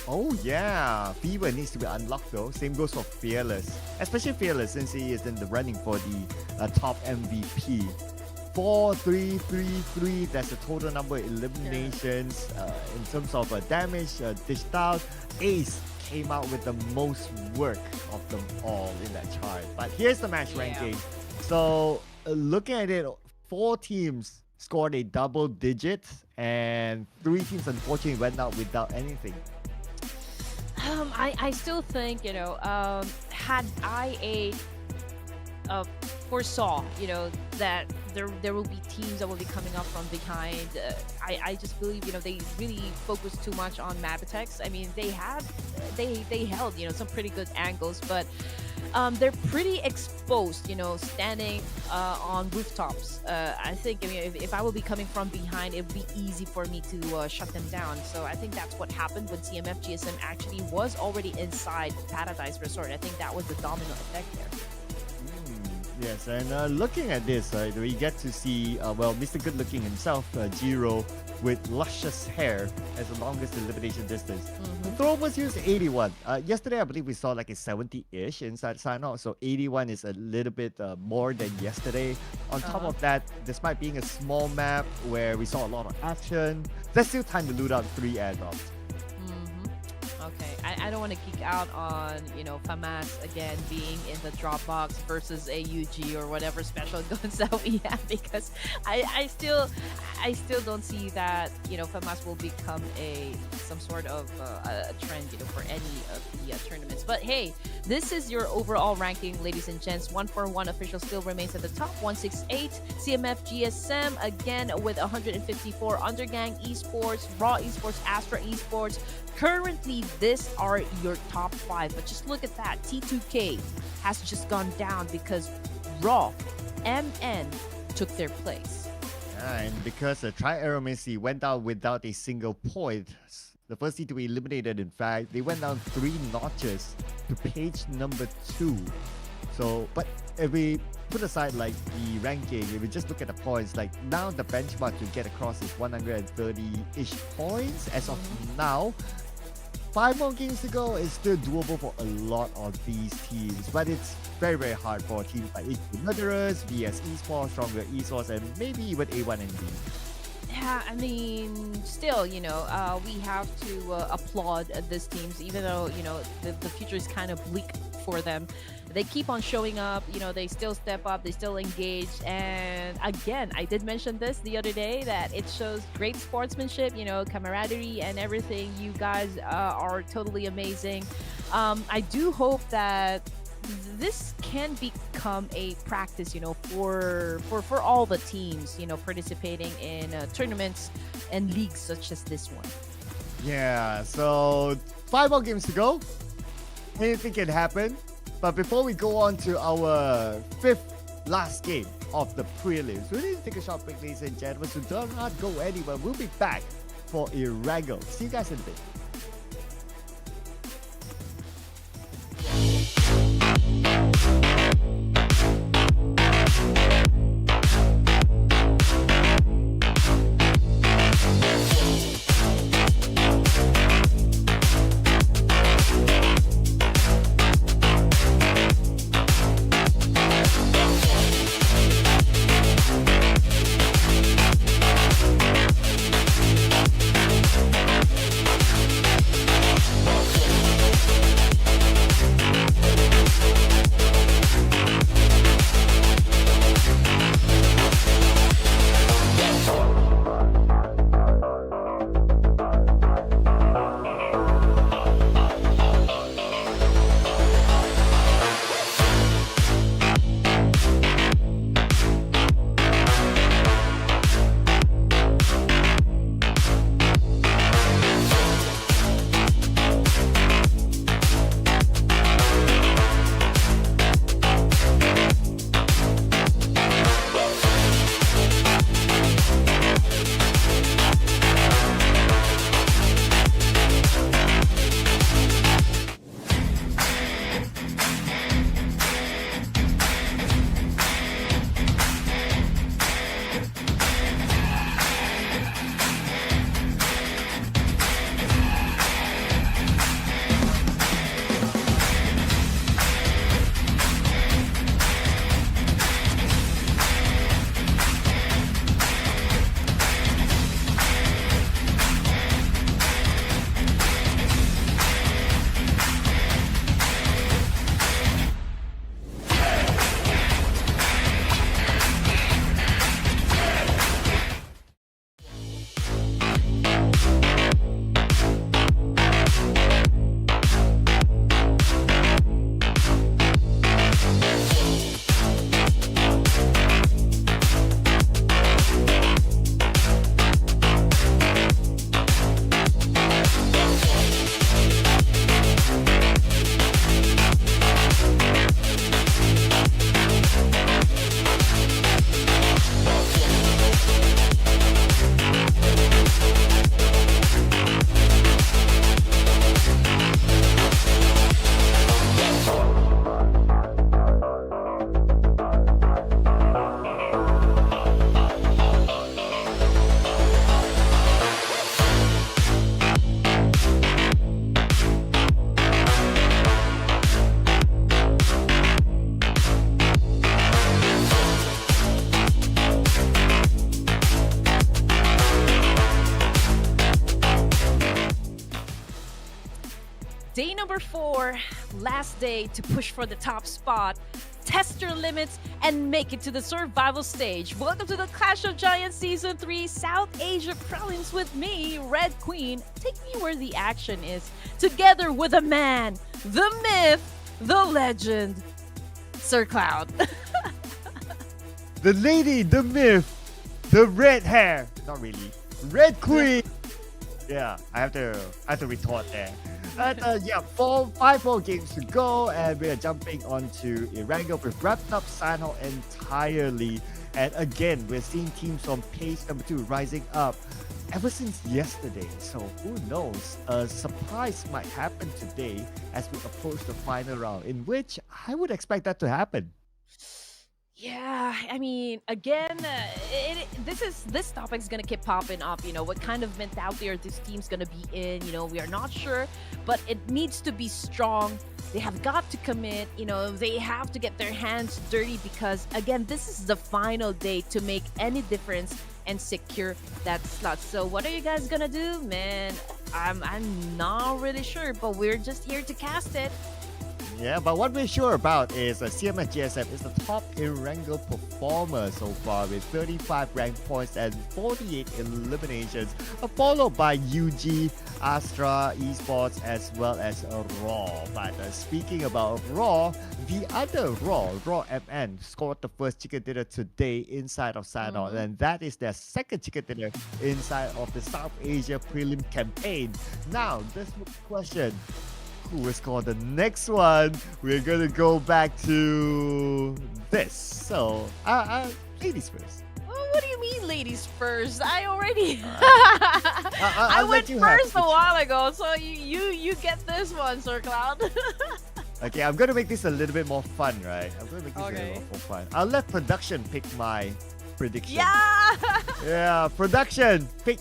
Oh yeah, Fever needs to be unlocked though. Same goes for Fearless, especially Fearless since he is in the running for the top MVP. 4, 3, 3, 3. That's the total number of eliminations. In terms of damage dished out, Ace came out with the most work of them all in that chart. But here's the match ranking. So looking at it, 4 teams scored a double digit, and 3 teams unfortunately went out without anything. I still think, had I foresaw, that there will be teams that will be coming up from behind. I just believe, they really focused too much on MABETEX. I mean, they held, some pretty good angles, but they're pretty exposed, standing on rooftops. I think, if I will be coming from behind, it would be easy for me to shut them down. So I think that's what happened when CMF GSM actually was already inside Paradise Resort. I think that was the domino effect there. Yes, and looking at this, we get to see, Mr. Good Looking himself, Jiro, with luscious hair as the longest elimination distance. The throw was used 81. Yesterday, I believe we saw like a 70-ish inside Sanhok, so 81 is a little bit more than yesterday. On top of that, despite being a small map where we saw a lot of action, there's still time to loot out 3 airdrops. Okay, I don't want to geek out on, FAMAS again being in the Dropbox versus AUG or whatever special guns that we have, because I still don't see that, FAMAS will become some sort of a trend, for any of the tournaments. But hey, this is your overall ranking, ladies and gents. 141 official still remains at the top, 168. CMF GSM again with 154. Undergang Esports, Raw Esports, ASTRA Esports. Currently, these are your top 5, but just look at that. T2K has just gone down because Raw, MN took their place. Yeah, and because Tri-Aeromacy went out without a single point, the first team to be eliminated, in fact, they went down 3 notches to page number 2. So, but if we put aside like the ranking, if we just look at the points, like now the benchmark to get across is 130-ish points as of now. 5 more games to go is still doable for a lot of these teams, but it's very, very hard for teams like HQ Murderers, VS Esports, Stronger Esports, and maybe even A1 and B. Yeah, I mean, still, we have to applaud these teams, even though, the future is kind of bleak for them. They keep on showing up, they still step up, they still engage. And again, I did mention this the other day, that it shows great sportsmanship, camaraderie and everything. You guys are totally amazing. I do hope that this can become a practice, for all the teams, participating in tournaments and leagues such as this one. Yeah, so 5 more games to go. Anything can happen. But before we go on to our 5th last game of the prelims, we need to take a short break, ladies and gentlemen, so do not go anywhere. We'll be back for Erangel. See you guys in a bit. number 4, last day to push for the top spot, test your limits, and make it to the survival stage. Welcome to the Clash of Giants Season 3 South Asia Prelims with me, Red Queen. Take me where the action is, together with the man, the myth, the legend, Sir Cloud. The lady, the myth, the red hair. Not really. Red Queen. Yeah, I have to retort there. But yeah, 5 more games to go, and we are jumping onto Erangel. We've wrapped up Sanhok entirely, and again, we're seeing teams from page number 2 rising up ever since yesterday. So who knows? A surprise might happen today as we approach the final round, in which I would expect that to happen. Yeah, I mean, again, this topic's gonna keep popping up. You know, what kind of mentality are this team's gonna be in? You know, we are not sure, but it needs to be strong. They have got to commit. You know, they have to get their hands dirty because, again, this is the final day to make any difference and secure that slot. So, what are you guys gonna do, man? I'm not really sure, but we're just here to cast it. Yeah, but what we're sure about is CMS GSM is the top Erangel performer so far with 35 rank points and 48 eliminations, followed by UG, ASTRA, Esports, as well as Raw. But speaking about Raw, the other Raw MN, scored the first chicken dinner today inside of Sanhok, and that is their second chicken dinner inside of the South Asia Prelim campaign. Now, this question: who will score the next one? We're gonna go back to this. So, ladies first. What do you mean, ladies first? I already I went first a while ago, so you get this one, Sir Cloud. Okay, I'm gonna make this a little bit more fun, right? I'm gonna make this a little bit more fun. I'll let production pick my prediction. Yeah. Yeah, production, pick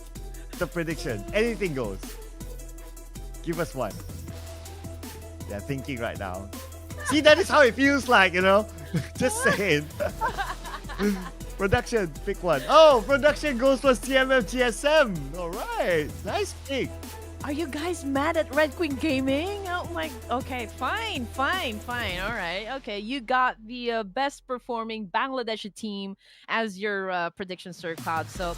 the prediction. Anything goes. Give us one. They're thinking right now. See, that is how it feels like, you know? Just saying. Production, pick one. Oh, production goes for CMF GSM. All right, nice pick. Are you guys mad at Red Queen Gaming? Oh my, okay, fine. All right, okay, you got the best performing Bangladeshi team as your prediction, Sir Cloud. So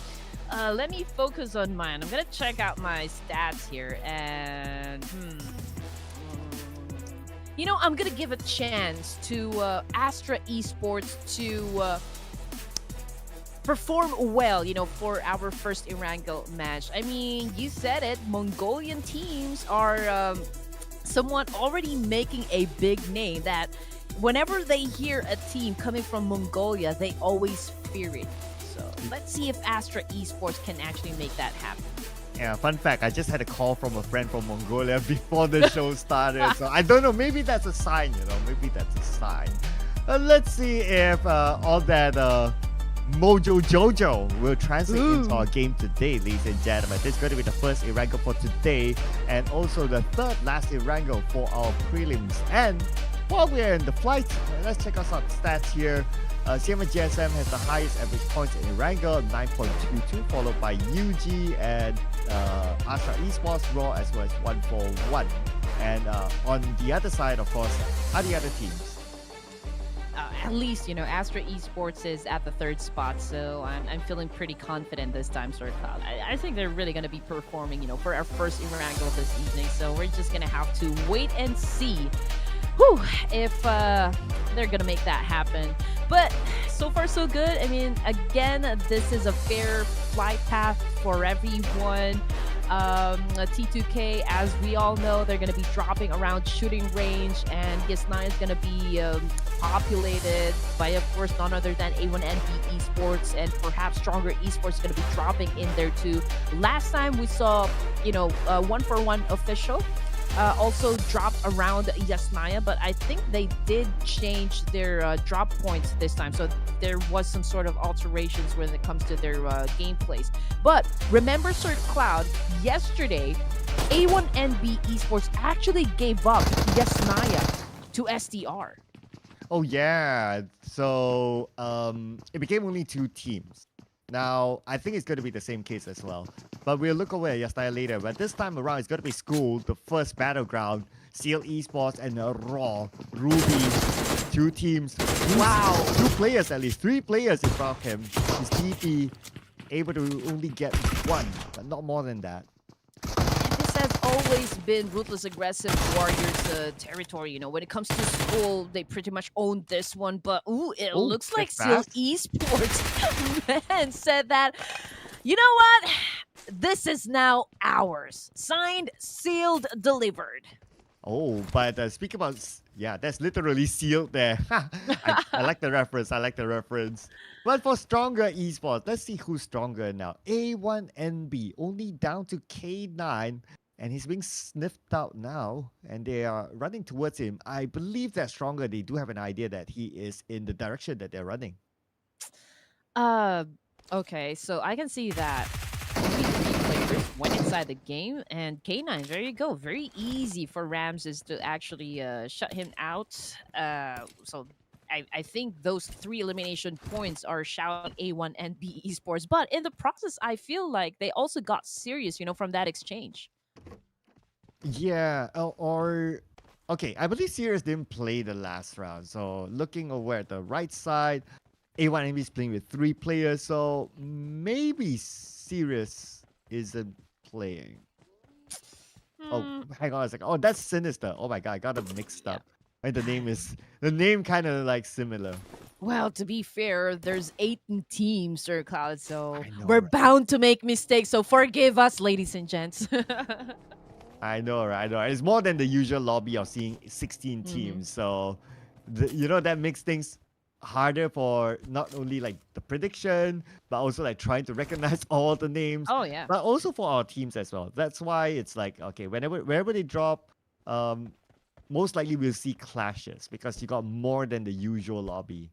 let me focus on mine. I'm gonna check out my stats here, and you know, I'm gonna give a chance to ASTRA Esports to perform well, you know, for our first Erangel match. I mean, you said it, Mongolian teams are somewhat already making a big name that whenever they hear a team coming from Mongolia, they always fear it. So let's see if ASTRA Esports can actually make that happen. Yeah, fun fact, I just had a call from a friend from Mongolia before the show started. So I don't know, maybe that's a sign, you know, maybe that's a sign. Let's see if all that Mojo Jojo will translate into our game today, ladies and gentlemen. This is going to be the first Erangel for today, and also the third last Erangel for our prelims. And while we're in the flight, let's check out some stats here. CMS GSM has the highest average points in Erangel, 9.22, followed by UG and ASTRA Esports, Raw, as well as 141. And on the other side, of course, are the other teams. At least, you know, ASTRA Esports is at the 3rd spot, so I'm feeling pretty confident this time, Sir Cloud. I think they're really going to be performing, you know, for our first Erangel this evening, so we're just going to have to wait and see if they're going to make that happen. But so far, so good. I mean, again, this is a fair flight path for everyone. T2K, as we all know, they're going to be dropping around shooting range, and Yasnaya is going to be populated by, of course, none other than A1NB Esports, and perhaps Stronger Esports is going to be dropping in there too. Last time we saw, you know, 141 official also dropped around Yasnaya, but I think they did change their drop points this time, so there was some sort of alterations when it comes to their gameplays. But remember, Sir Cloud, yesterday A1NB Esports actually gave up Yasnaya to SDR. Oh yeah, so it became only 2 teams. Now, I think it's going to be the same case as well. But we'll look over at Yasnaya later. But this time around, it's going to be School, the first battleground. Seal Esports and Raw, Ruby, two teams, Wow. two players at least, three players in front of him. His TP able to only get one, but not more than that. This has always been Ruthless Aggressive Warriors' territory. You know, when it comes to school, they pretty much own this one. But ooh, it Oh, looks like that's Seal fast. Esports man said that. You know what? This is now ours. Signed, sealed, delivered. Oh, but speaking about, yeah, that's literally sealed there. I like the reference. I like the reference. But for stronger esports, let's see who's stronger now. A1NB only down to K9, and he's being sniffed out now, and they are running towards him. I believe that stronger, they do have an idea that he is in the direction that they're running. Uh, okay, so I can see that only three players went inside the game, and K9, there you go. Very easy for Ramses to actually shut him out. So I think those three elimination points are shouting A1 and B Esports. But in the process, I feel like they also got serious, you know, from that exchange. Yeah, or okay, I believe Sirius didn't play the last round. So looking over at the right side, A1MB is playing with three players, so maybe Sirius isn't playing. Oh, Hmm, hang on a second. Oh, that's Sinister. Oh my god, I got them mixed yeah. up. And the name kind of like similar. Well, to be fair, there's 8 teams, Sir Cloud, so I know, we're right? bound to make mistakes. So forgive us, ladies and gents. I know, right? I know. It's more than the usual lobby of seeing 16 Hmm. teams. So, that makes things harder for not only like the prediction, but also like trying to recognize all the names, Oh yeah. but also for our teams as well. That's why it's like, okay, wherever they drop, um, most likely we'll see clashes because you got more than the usual lobby.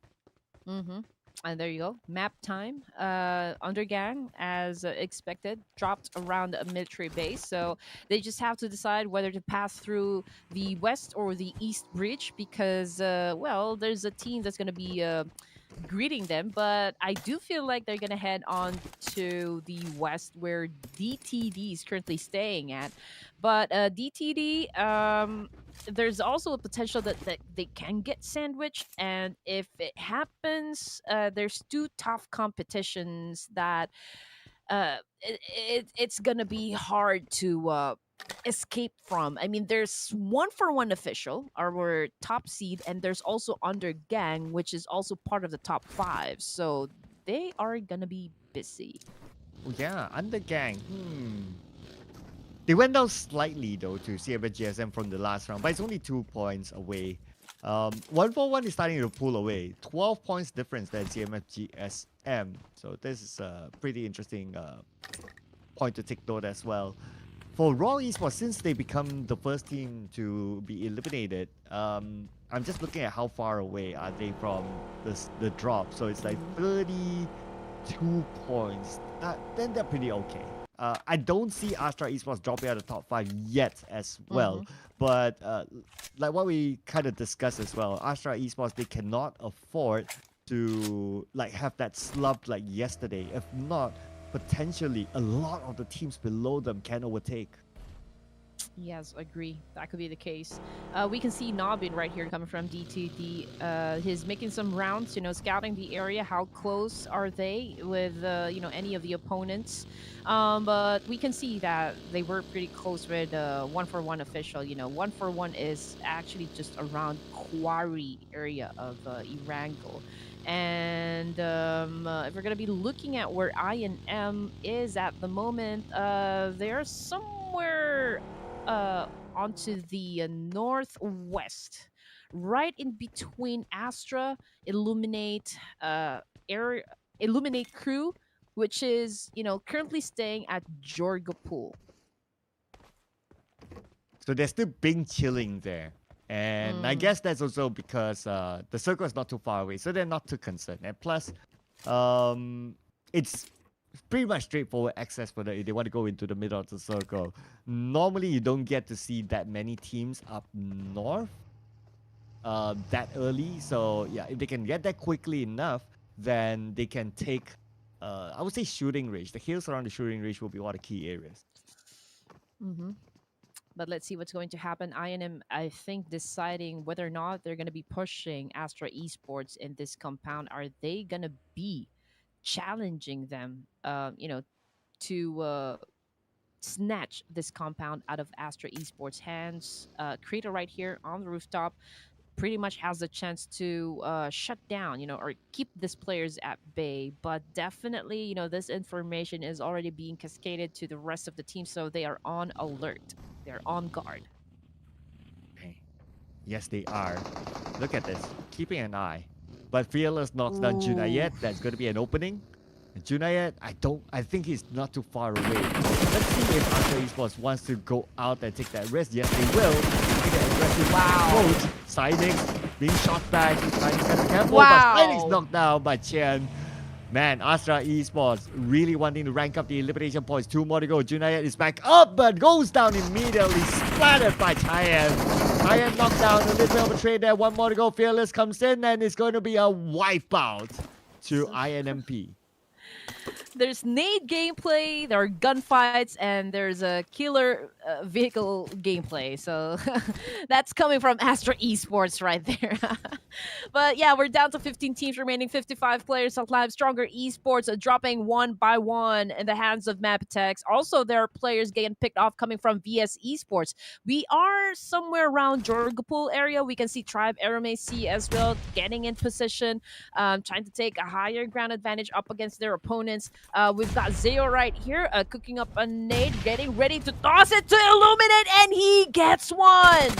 Mm-hmm. And there you go. Map time. Undergang, as expected, dropped around a military base. So they just have to decide whether to pass through the west or the east bridge because, well, there's a team that's going to be greeting them. But I do feel like they're going to head on to the west where DTD is currently staying at. But DTD, there's also a potential that they can get sandwiched, and if it happens, there's two tough competitions that it's gonna be hard to escape from. I mean, there's 141 official, our top seed, and there's also Undergang, which is also part of the top 5. So they are gonna be busy. Oh, yeah, Undergang. They went down slightly though to CFS GSM from the last round, but it's only 2 points away. 141 is starting to pull away. 12 points difference than CMF GSM. So this is a pretty interesting point to take note as well. For Raw Esports, since they become the first team to be eliminated, I'm just looking at how far away are they from the drop. So it's like Mhm. 32 points. Then they're pretty okay. I don't see ASTRA Esports dropping out of the top 5 yet as well. Mhm. But like what we kind of discussed as well, ASTRA Esports, they cannot afford to like have that slump like yesterday. If not, potentially a lot of the teams below them can overtake. Yes, agree. That could be the case. We can see Nobin right here coming from D2D. He's making some rounds, you know, scouting the area. How close are they with, you know, any of the opponents? But we can see that they were pretty close with 141 official. You know, 141 is actually just around Quarry area of Erangel. And if we're gonna be looking at where INM is at the moment, they're somewhere onto the northwest, right in between Astra, Illuminate, Air, Illuminate Crew, which is, you know, currently staying at Jorgapool. So they're still being chilling there. And I Mm, guess that's also because the circle is not too far away, so they're not too concerned. And plus, um, it's pretty much straightforward access for them if they want to go into the middle of the circle. Normally, you don't get to see that many teams up north that early. So yeah, if they can get there quickly enough, then they can take. I would say shooting range. The hills around the shooting range will be one of the key areas. hmm But let's see what's going to happen. INM, I think, deciding whether or not they're going to be pushing Astra Esports in this compound. Are they going to be challenging them, to snatch this compound out of Astra Esports' hands? Creator right here on the rooftop pretty much has the chance to shut down, or keep these players at bay. But definitely, this information is already being cascaded to the rest of the team, so they are on alert. They're on guard. Okay. Yes, they are. Look at this. Keeping an eye. But Fearless knocks down Junayet. That's going to be an opening. Junayet, I think he's not too far away. Let's see if Astra Esports wants to go out and take that risk. Yes, they will. Take an aggressive approach. Cynix being shot back. Cynix has to be careful, but Cynix knocked down by Chen. Man, Astra Esports really wanting to rank up the elimination points. 2 more to go. Junayet is back up, but goes down immediately. Splattered by Cheyenne. Cheyenne knocked down a little bit of a trade there. 1 more to go. Fearless comes in, and it's going to be a wipeout to INMP. There's nade gameplay, there are gunfights, and there's a killer vehicle gameplay. So that's coming from Astra Esports right there. But yeah, we're down to 15 teams remaining, 55 players alive. Stronger Esports are dropping one by one in the hands of MABETEX. Also, there are players getting picked off coming from VS Esports. We are somewhere around Jorgapul area. We can see Tribe Erangel as well getting in position, trying to take a higher ground advantage up against their opponents. We've got Zeo right here, cooking up a nade, getting ready to toss it to Illuminate, and he gets one!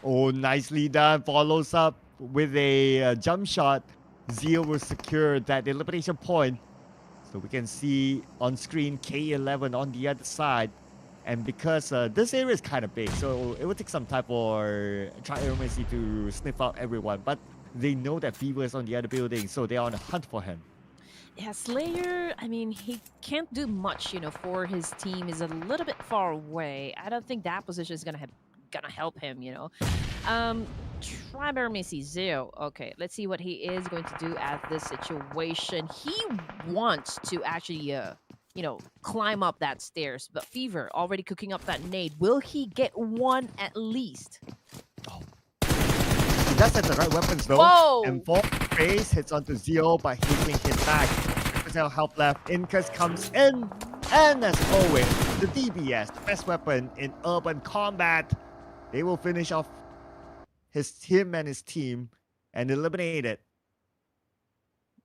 Oh, nicely done. Follows up with a jump shot. Zeo will secure that elimination point. So we can see on screen K11 on the other side. And because this area is kind of big, so it will take some time for Triumph to sniff out everyone. But they know that Fever is on the other building, so they are on a hunt for him. Yeah, Slayer, I mean, he can't do much, for his team. He's a little bit far away. I don't think that position is gonna help him, Tribe Erangel, Zeo. Okay, let's see what he is going to do at this situation. He wants to actually, climb up that stairs. But Fever already cooking up that nade. Will he get one at least? Oh. He does have the right weapons though. Whoa! And for face hits onto Zeo, but he's being hit back. There's no help left. Incas comes in. And as always, the DBS, the best weapon in urban combat. They will finish off him and his team and eliminate it.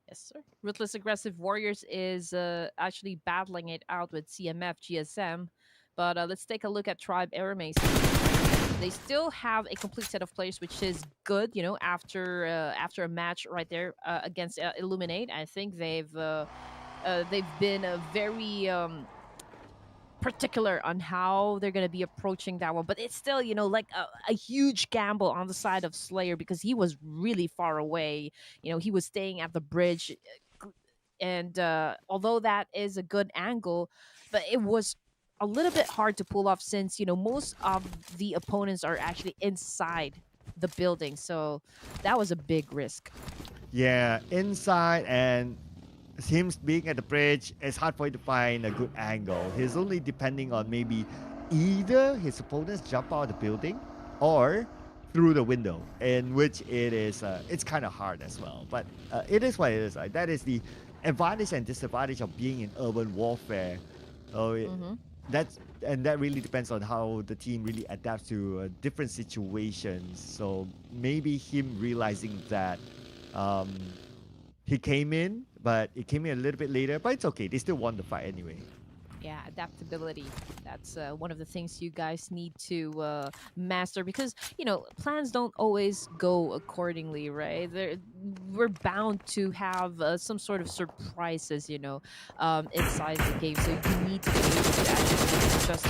Yes, sir. Ruthless Aggressive Warriors is actually battling it out with CMF GSM. But let's take a look at Tribe Erangel. They still have a complete set of players, which is good, after a match right there against Illuminate. I think they've been very particular on how they're going to be approaching that one. But it's still, like a huge gamble on the side of Slayer because he was really far away. He was staying at the bridge. And although that is a good angle, but it was a little bit hard to pull off since, most of the opponents are actually inside the building. So that was a big risk. Yeah, inside and him being at the bridge, it's hard for him to find a good angle. He's only depending on maybe either his opponents jump out of the building or through the window, in which it is, it's kind of hard as well. But it is what it is. That is the advantage and disadvantage of being in urban warfare. So that really depends on how the team really adapts to different situations. So maybe him realizing that he came in, but it came in a little bit later. But it's okay. They still won the fight anyway. Yeah, adaptability. That's one of the things you guys need to master because, plans don't always go accordingly, right? We're bound to have some sort of surprises, inside the game. So you need to be able to actually adjust,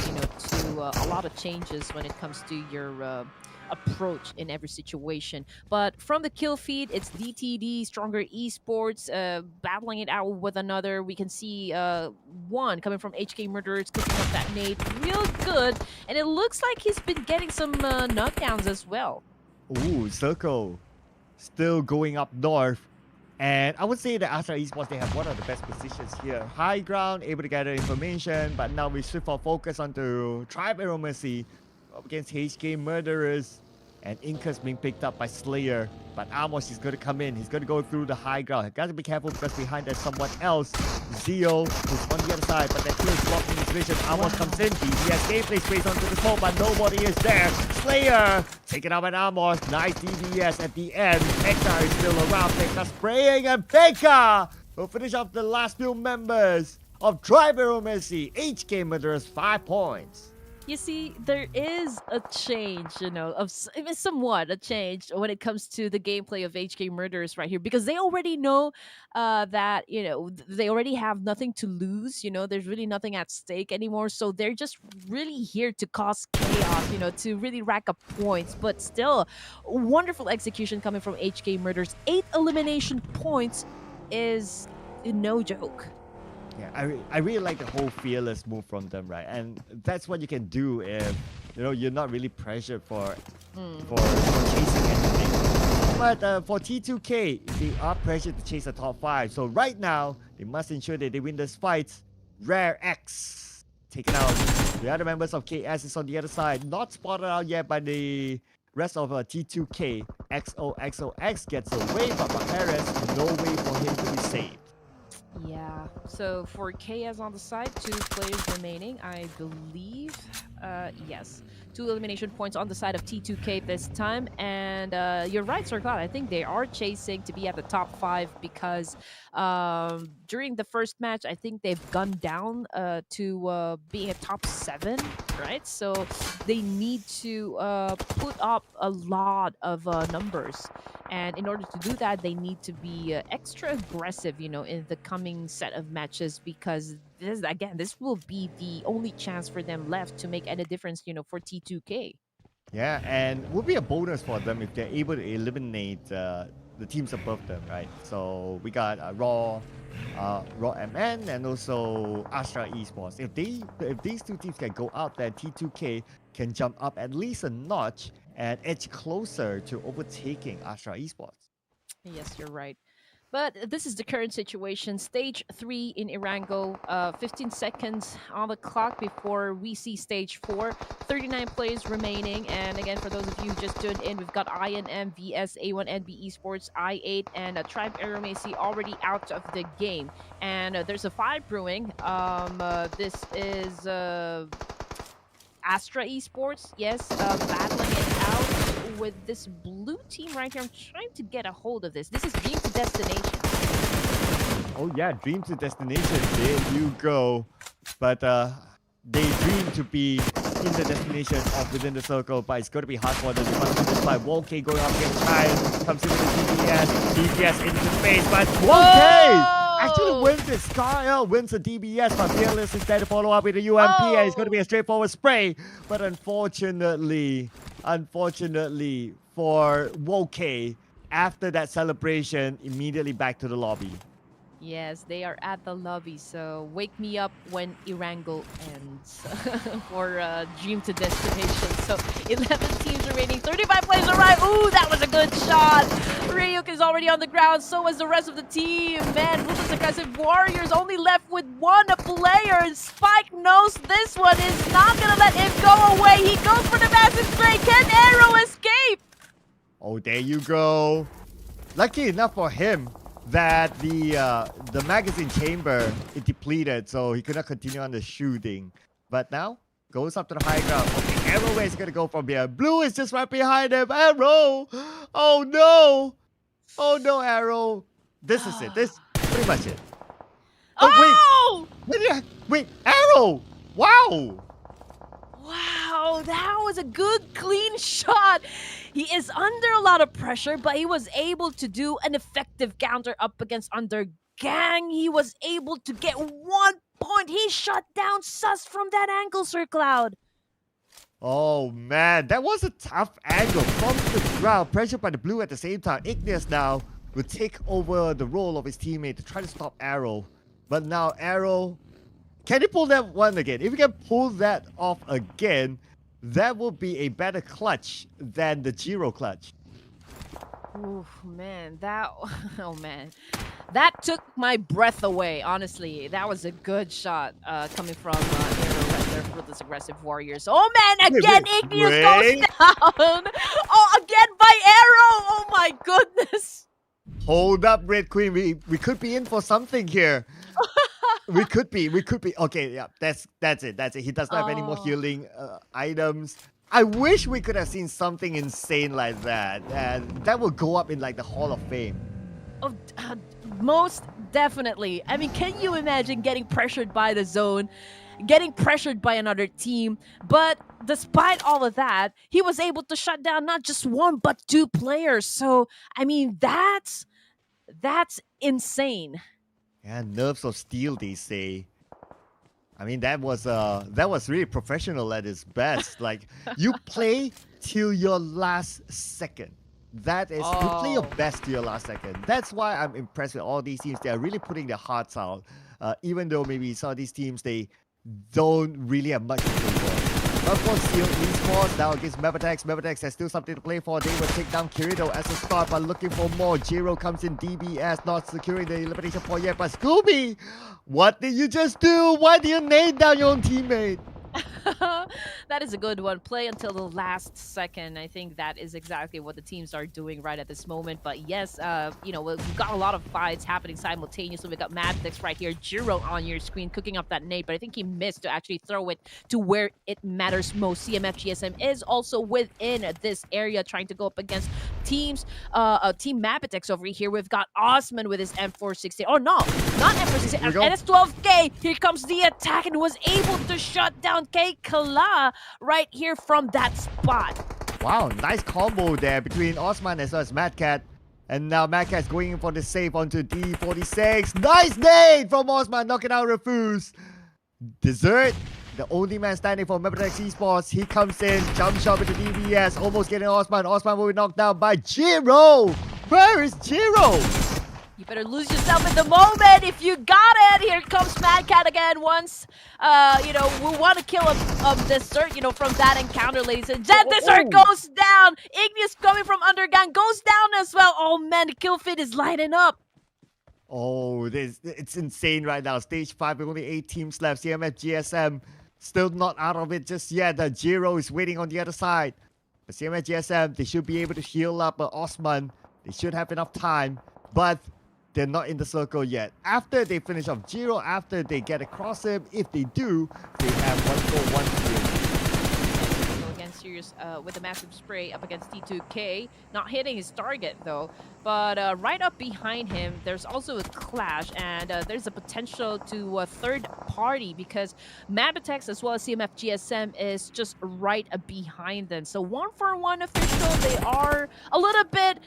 to a lot of changes when it comes to your approach in every situation. But from the kill feed, it's DTD, Stronger Esports, battling it out with another. We can see one coming from HK Murderers cooking up that nade real good. And it looks like he's been getting some knockdowns as well. Ooh, Circle still going up north. And I would say that Astra Esports, they have one of the best positions here. High ground, able to gather information, but now we shift our focus onto Tribe Erangel. up against HK Murderers. And Inca's being picked up by Slayer. But Amos is going to come in. He's going to go through the high ground. Got to be careful because behind there's someone else. Zeo is on the other side, but that kill is blocking his vision. Amos comes in. DBS gameplay space onto the smoke, but nobody is there. Slayer taking out by Amos. Nice DBS at the end. Pekka is still around. Pekka spraying, and Pekka will finish off the last few members of Supremacy. HK Murderers 5 points. You see, there is a change, somewhat a change when it comes to the gameplay of HK Murderers right here, because they already know that, they already have nothing to lose, there's really nothing at stake anymore. So they're just really here to cause chaos, to really rack up points. But still, wonderful execution coming from HK Murderers. 8 elimination points is no joke. Yeah, I really like the whole fearless move from them, right? And that's what you can do if you're not really pressured for chasing anything. But for T2K, they are pressured to chase the top 5. So right now, they must ensure that they win this fight. Rare X taken out. The other members of KS is on the other side, not spotted out yet by the rest of T2K. XOXOX gets away, but Maheres, no way for him to be saved. Yeah, so for KS on the side, 2 players remaining, I believe. Yes, 2 elimination points on the side of T2K this time. And you're right, Sir Cloud. I think they are chasing to be at the top 5 because during the first match, I think they've gone down to being a top 7, right? So they need to put up a lot of numbers. And in order to do that, they need to be extra aggressive, in the coming set of matches, because this will be the only chance for them left to make any difference, for T2K. Yeah, and would be a bonus for them if they're able to eliminate the teams above them, right? So we got Raw MN, and also ASTRA Esports. If these 2 teams can go out there, T2K can jump up at least a notch and edge closer to overtaking ASTRA Esports. Yes, you're right. But this is the current situation. Stage 3 in Erangel. 15 seconds on the clock before we see stage 4. 39 players remaining. And again, for those of you who just tuned in, we've got INM vs A1NB Esports, I8, and Tribe Aeromacy already out of the game. And there's a fight brewing. This is ASTRA Esports, yes, battling it out with this blue team right here. I'm trying to get a hold of this. This is Dream to Destination. Oh yeah, Dream to Destination. There you go. But they dream to be in the destination or within the circle, but it's going to be hard for them. They must do this by Wonk going up against Giant. Comes in with the DBS into space, but Wonk actually wins it. Scarl wins the DBS, but Fearless instead to follow up with the UMP, and it's going to be a straightforward spray. But unfortunately for Wonk, after that celebration, immediately back to the lobby. Yes, they are at the lobby, so wake me up when Erangel ends for Dream to Destination. So 11 teams remaining, 35 players arrive. Ooh, that was a good shot. Ryuk is already on the ground, so is the rest of the team. Man, Ruthless Aggressive Warriors only left with 1 player, and Spike knows this one is not going to let him go away. He goes for the massive spray. Can Arrow escape? Oh, there you go. Lucky enough for him that the magazine chamber is depleted, so he could not continue on the shooting. But now goes up to the high ground. Okay, Arrow is gonna go from here. Blue is just right behind him. Arrow! Oh no! Oh no, Arrow! This is it. This is pretty much it. Oh! Wait, Arrow! Wow! Wow, that was a good, clean shot. He is under a lot of pressure, but he was able to do an effective counter up against Undergang. He was able to get 1 point. He shut down Sus from that angle, Sir Cloud. Oh man, that was a tough angle from the ground. Pressured by the blue at the same time. Ignis now will take over the role of his teammate to try to stop Arrow. But now Arrow, can he pull that one again? If he can pull that off again, that will be a better clutch than the Giro clutch. Oh man, that took my breath away. Honestly, that was a good shot coming from Arrow right their Ruthless Aggressive Warriors. Oh man, Wait, again, wait, Igneous wait. goes down. Oh, again by arrow. Oh my goodness. Hold up, Red Queen. We could be in for something here. We could be. Okay, yeah, that's it. He does not have any more Oh. healing items. I wish we could have seen something insane like that, and that will go up in like the Hall of Fame. Oh, most definitely. I mean, can you imagine getting pressured by the zone, getting pressured by another team? But despite all of that, he was able to shut down not just one but two players. So, I mean, that's insane. Yeah, nerves of steel, they say. I mean, that was really professional at its best. Like, you play till your last second. That is, you play your Oh. best to your last second. That's why I'm impressed with all these teams. They are really putting their hearts out. Even though maybe some of these teams, they don't really have much to play for. But for Seal Esports, now against MABETEX. MABETEX has still something to play for. They will take down Kirito as a start, but looking for more. Jiro comes in DBS, not securing the elimination point yet. But Scooby, what did you just do? Why did you nade down your own teammate? That is a good one. Play until the last second. I think that is exactly what the teams are doing right at this moment. But yes, we've got a lot of fights happening simultaneously. We got MABETEX right here, Jiro on your screen, cooking up that nade, but I think he missed to actually throw it to where it matters most. CMF GSM is also within this area, trying to go up against teams. Team MABETEX over here. We've got Osman with his M460. Oh no, not M460. NS12K. Here comes the attack, and was able to shut down K Kala right here from that spot. Wow, nice combo there between Osman as well as Madcat. And now Madcat's going in for the save onto D46. Nice nade from Osman, knocking out Refuse. Dessert, the only man standing for MABETEX Esports. He comes in, jump shot with the DBS, almost getting Osman. Osman will be knocked down by Jiro. Where is Jiro? You better lose yourself in the moment if you got it. Here comes Madcat again. Once, we want to kill a Dessert, from that encounter, ladies and gentlemen. Dessert goes down. Igneous coming from Undergang goes down as well. Oh man, the kill feed is lighting up. Oh, it's insane right now. Stage 5 with only 8 teams left. CMF GSM still not out of it just yet. The Jiro is waiting on the other side. But CMF GSM, they should be able to heal up Osman. They should have enough time. But they're not in the circle yet. After they finish off Jiro, after they get across him, if they do, they have 1-4-1 kill. Go against Sirius with a massive spray up against T2K. Not hitting his target though. But right up behind him, there's also a clash, and there's a potential to a third party because MABETEX as well as CMF GSM is just right behind them. So 1-for-1 official, they are a little bit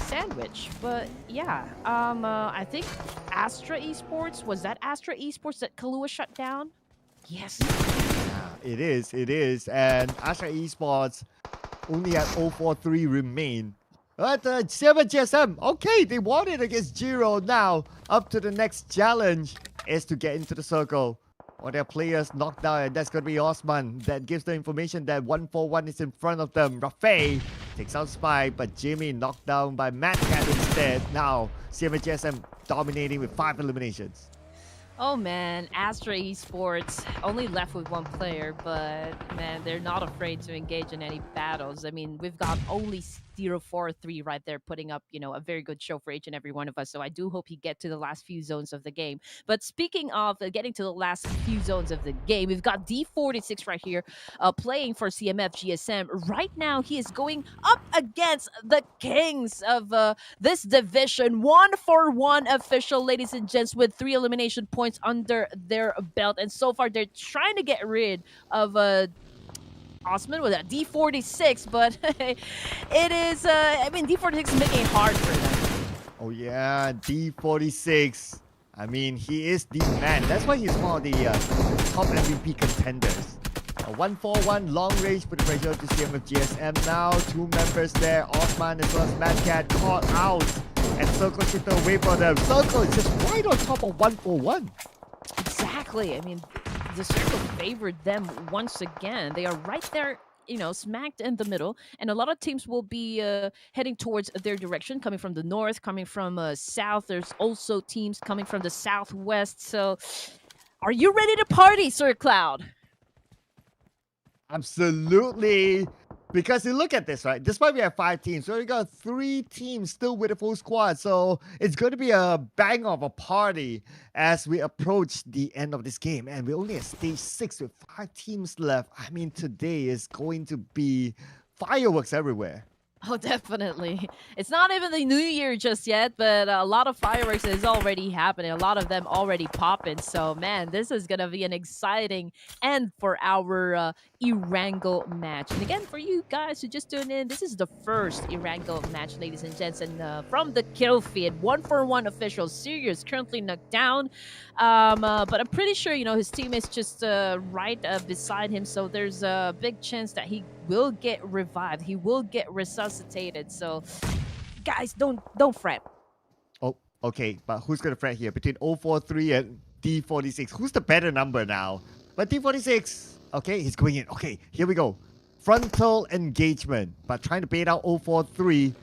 sandwich, but yeah, I think ASTRA Esports, was that ASTRA Esports that Kahlua shut down? Yes. Yeah, it is, and ASTRA Esports only have 0-4-3 remain. But CMF GSM, okay, they won it against Jiro. Now up to the next challenge is to get into the circle. Or their players knocked down, and that's going to be Osman. That gives the information that 1-4-1 is in front of them. Rafay takes out Spy, but Jimmy knocked down by Madcat instead. Now, CMF GSM dominating with 5 eliminations. Oh man, ASTRA Esports only left with one player, but man, they're not afraid to engage in any battles. I mean, we've got only 0-4-3 right there, putting up, a very good show for each and every one of us. So I do hope he get to the last few zones of the game. But speaking of getting to the last few zones of the game, we've got D46 right here playing for CMF GSM. Right now, he is going up against the kings of this division. 1-for-1 official, ladies and gents, with 3 elimination points under their belt. And so far, they're trying to get rid of Osman with a D46, but it is, D46 is making it hard for them. Oh yeah, D46. I mean, he is the man. That's why he's one of the top MVP contenders. A 1-4-1 long range, put the pressure to CMF GSM now. 2 members there, Osman as well as Madcat caught out. And Circle shifted away from them. Circle is just right on top of 1-4-1. Exactly. I mean, the Circle favored them once again. They are right there, smacked in the middle. And a lot of teams will be heading towards their direction, coming from the north, coming from south. There's also teams coming from the southwest. So, are you ready to party, Sir Cloud? Absolutely. Because you look at this, right? Despite we have 5 teams, so we got 3 teams still with a full squad. So it's going to be a bang of a party as we approach the end of this game. And we're only at stage 6 with 5 teams left. I mean, today is going to be fireworks everywhere. Oh, definitely. It's not even the new year just yet, but a lot of fireworks is already happening. A lot of them already popping. So, man, this is going to be an exciting end for our Erangel match. And again, for you guys who just tuned in, this is the first Erangel match, ladies and gents. And from the kill feed, 1-for-1 official. Sirius currently knocked down. But I'm pretty sure, his team is just right beside him. So there's a big chance that he will get revived. He will get resuscitated. So, guys, don't fret. Oh, okay. But who's going to fret here? Between 043 and D46. Who's the better number now? But D46. Okay, he's going in. Okay, here we go. Frontal engagement. But trying to bait out 043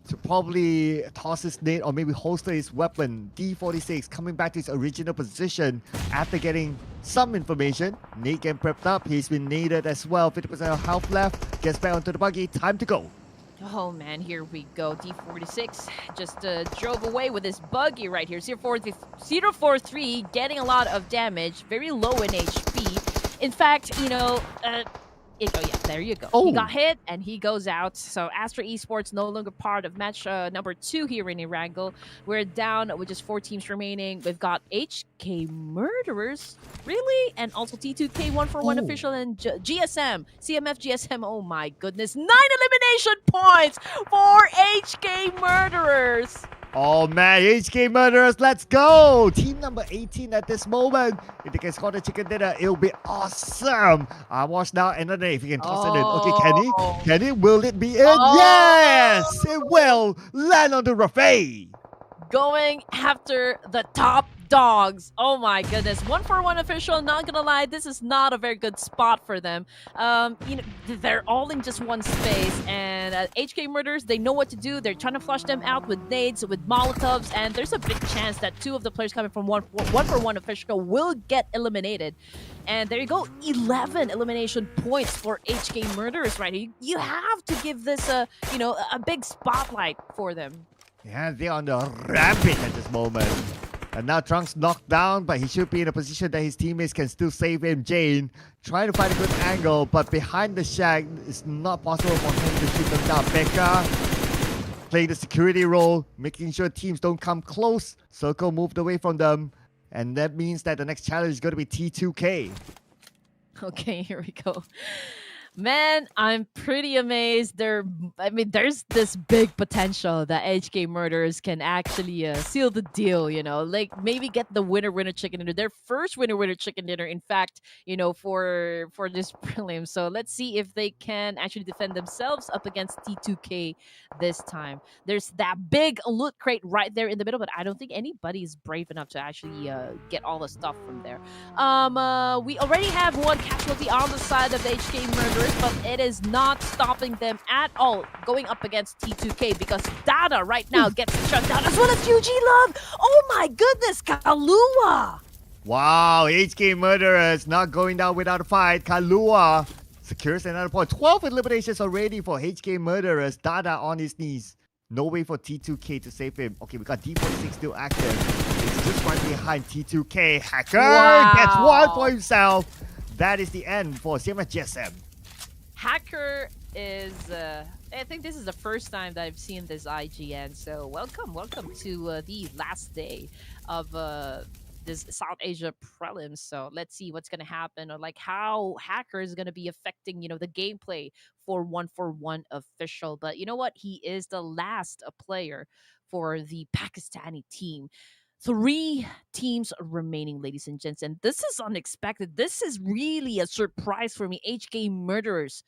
to probably toss his nade or maybe holster his weapon. D46 coming back to his original position after getting some information. Nade getting prepped up. He's been naded as well. 50% of health left. Gets back onto the buggy. Time to go. Oh man, here we go. D46 just drove away with this buggy right here. 043 getting a lot of damage. Very low in HP. In fact, there you go. Oh. He got hit and he goes out. So ASTRA Esports no longer part of match number 2 here in Erangel. We're down with just 4 teams remaining. We've got HK Murderers, really? And also T2K 1-for-1 official and GSM, CMF GSM. Oh my goodness. 9 elimination points for HK Murderers. Oh man, HK Murderers, let's go! Team number 18 at this moment. If they can score the chicken dinner, it'll be awesome. Watch now, another if you can toss it in. Okay, can he? Will it be in? Yes! It will land on the Rafay. Going after the top dogs. Oh my goodness. 1-for-1 official, not gonna lie, this is not a very good spot for them. They're all in just one space, and HK Murders, they know what to do. They're trying to flush them out with nades, with molotovs, and there's a big chance that 2 of the players coming from 1-for-1 official will get eliminated. And there you go, 11 elimination points for HK Murderers right here. You have to give this a big spotlight for them. Yeah, they're on the rampage at this moment. And now Trunks knocked down, but he should be in a position that his teammates can still save him. Jane trying to find a good angle, but behind the shack, it's not possible for him to shoot them down. Becca playing the security role, making sure teams don't come close. Circle moved away from them. And that means that the next challenge is going to be T2K. Okay, here we go. Man, I'm pretty amazed. There's this big potential that HK Murderers can actually seal the deal, like maybe get the winner chicken dinner, their first winner chicken dinner, in fact, for this prelim. So let's see if they can actually defend themselves up against T2K this time. There's that big loot crate right there in the middle, but I don't think anybody is brave enough to actually get all the stuff from there. We already have 1 casualty on the side of HK Murderers, but it is not stopping them at all going up against T2K because Dada right now gets shut down as well as UG Love. Oh my goodness, Kalua. Wow, HK Murderers not going down without a fight. Kalua secures another point. 12 eliminations already for HK Murderers. Dada on his knees. No way for T2K to save him. Okay, we got D46 still active. It's just right behind T2K. Hacker gets 1 for himself. That is the end for CMS GSM. Hacker is, I think this is the first time that I've seen this IGN. So welcome to the last day of this South Asia prelims. So let's see what's gonna happen, or like how Hacker is gonna be affecting, the gameplay for 1-for-1 official. But you know what? He is the last player for the Pakistani team. 3 teams remaining, ladies and gents, and this is unexpected. This is really a surprise for me. HK Murderers,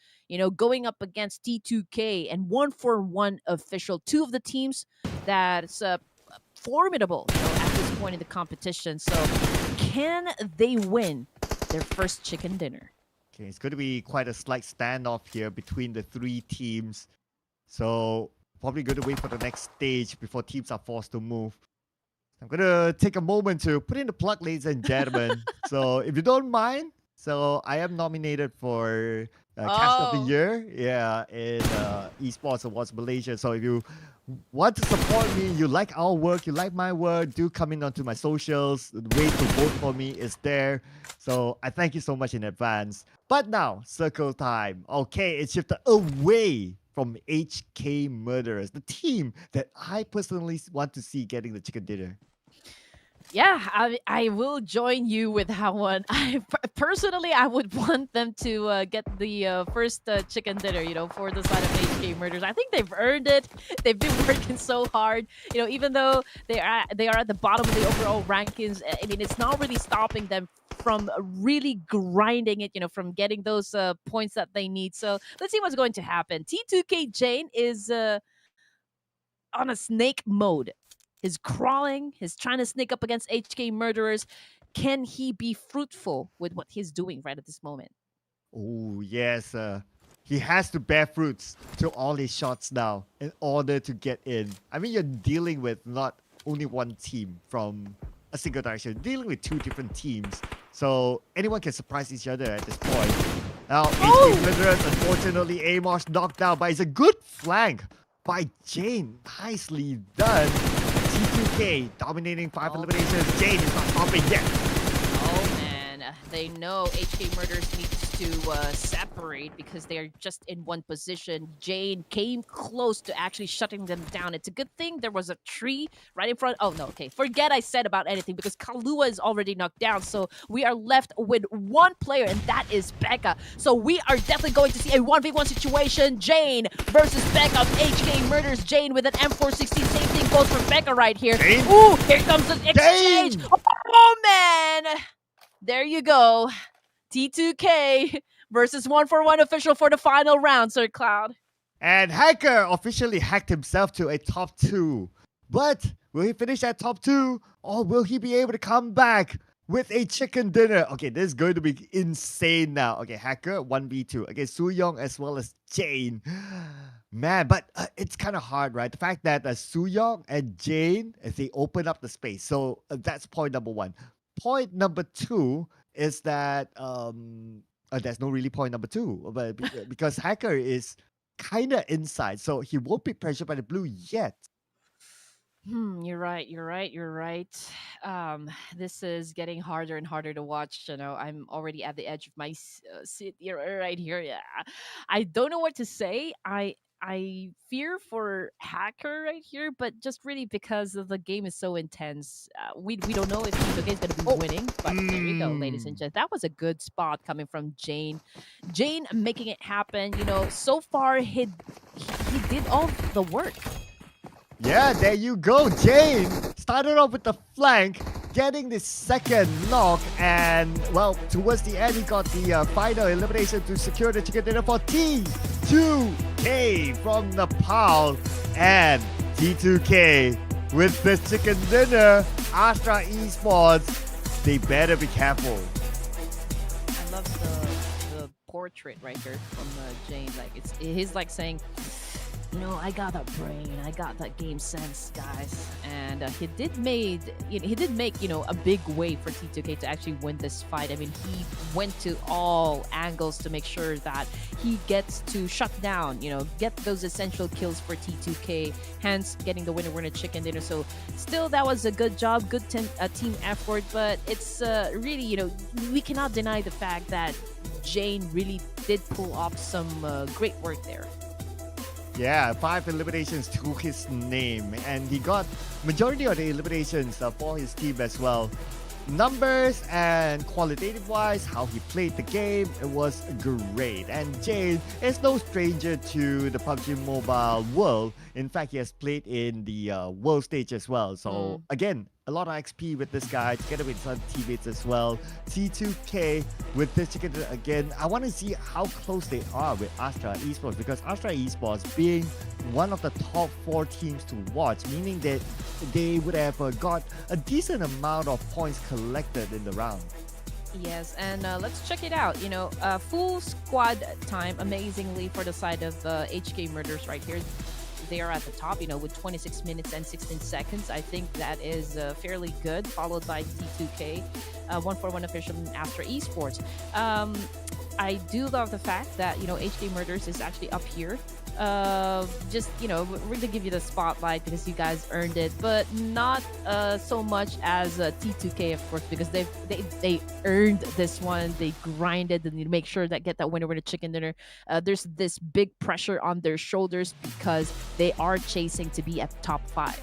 going up against T2K and 1-for-1 official. 2 of the teams that's formidable, at this point in the competition. So, can they win their first chicken dinner? Okay, it's going to be quite a slight standoff here between the 3 teams. So, probably going to wait for the next stage before teams are forced to move. I'm going to take a moment to put in the plug, ladies and gentlemen. So if you don't mind, so I am nominated for Caster of the Oh, Year, yeah, in Esports Awards Malaysia. So if you want to support me, you like our work, you like my work, do come in onto my socials. The way to vote for me is there. So I thank you so much in advance. But now, circle time. Okay, it's shifted away from HK Murderers, the team that I personally want to see getting the chicken dinner. yeah, I will join you with that one. Personally, I would want them to get the first chicken dinner, for the side of HK Murders. I think they've earned it. They've been working so hard, even though they are at the bottom of the overall rankings. I mean, it's not really stopping them from really grinding it, from getting those points that they need. So let's see what's going to happen. T2K Jane is on a snake mode. He's crawling. He's trying to sneak up against HK Murderers. Can he be fruitful with what he's doing right at this moment? Oh, yes. He has to bear fruits to all his shots now in order to get in. I mean, you're dealing with not only one team from a single direction, you're dealing with two different teams. So anyone can surprise each other at this point. Now, HK Murderers, unfortunately, Amos knocked down, but it's a good flank by Jane. Nicely done. T2K dominating 5 eliminations. Jane is not stopping yet. Oh man, they know HK Murders needs to separate because they are just in one position. Jane came close to actually shutting them down. It's a good thing there was a tree right in front. Oh no, okay. Forget I said about anything because Kalua is already knocked down. So we are left with one player, and that is Becca. So we are definitely going to see a 1v1 situation. Jane versus Becca. HK Murders Jane with an M416. Same thing goes for Becca right here. Jane? Ooh, here comes the exchange. Jane! Oh man. There you go. T2K versus 141 official for the final round, Sir Cloud. And Hacker officially hacked himself to a top 2. But will he finish at top 2? Or will he be able to come back with a chicken dinner? Okay, this is going to be insane now. Okay, Hacker 1v2. Okay, Suyong as well as Jane. Man, but it's kind of hard, right? The fact that Suyong and Jane, they open up the space. So that's point number 1. Point number 2 is that there's no really point number 2, but because Hacker is kind of inside, so he won't be pressured by the blue yet. You're right. This is getting harder and harder to watch. I'm already at the edge of my seat here, right here. Yeah, I don't know what to say. I fear for Hacker right here, but just really because the game is so intense. We don't know if T2K is going to be winning, but there you go, ladies and gentlemen. That was a good spot coming from Jane. Jane making it happen. So far he did all the work. Yeah, there you go. Jane started off with the flank, getting the second knock, and well, towards the end, he got the final elimination to secure the chicken dinner for T2K from Nepal. And T2K with the chicken dinner, ASTRA Esports, they better be careful. I love the portrait right here from Jane. Like he's like saying, I got that brain, I got that game sense, guys. And he did make a big way for T2K to actually win this fight. I mean, he went to all angles to make sure that he gets to shut down, get those essential kills for T2K, hence getting the winner chicken dinner. So still, that was a good job, good team effort. But it's really, we cannot deny the fact that Jane really did pull off some great work there. Yeah, 5 eliminations to his name, and he got majority of the eliminations for his team as well. Numbers and qualitative wise, how he played the game, it was great. And Jane is no stranger to the PUBG Mobile world. In fact, he has played in the world stage as well. So again, a lot of XP with this guy, together with some teammates as well. T2K with this chicken again. I want to see how close they are with ASTRA Esports, because ASTRA Esports being one of the top 4 teams to watch, meaning that they would have got a decent amount of points collected in the round. Yes, and let's check it out. Full squad time, amazingly, for the side of HK Murders right here. They are at the top, with 26 minutes and 16 seconds. I think that is fairly good, followed by T2K, 141 official after Esports. I do love the fact that HK Murders is actually up here. Just we're gonna give you the spotlight because you guys earned it, but not so much as T2K, of course, because they earned this one. They grinded and make sure that get that winner chicken dinner. There's this big pressure on their shoulders because they are chasing to be at top 5.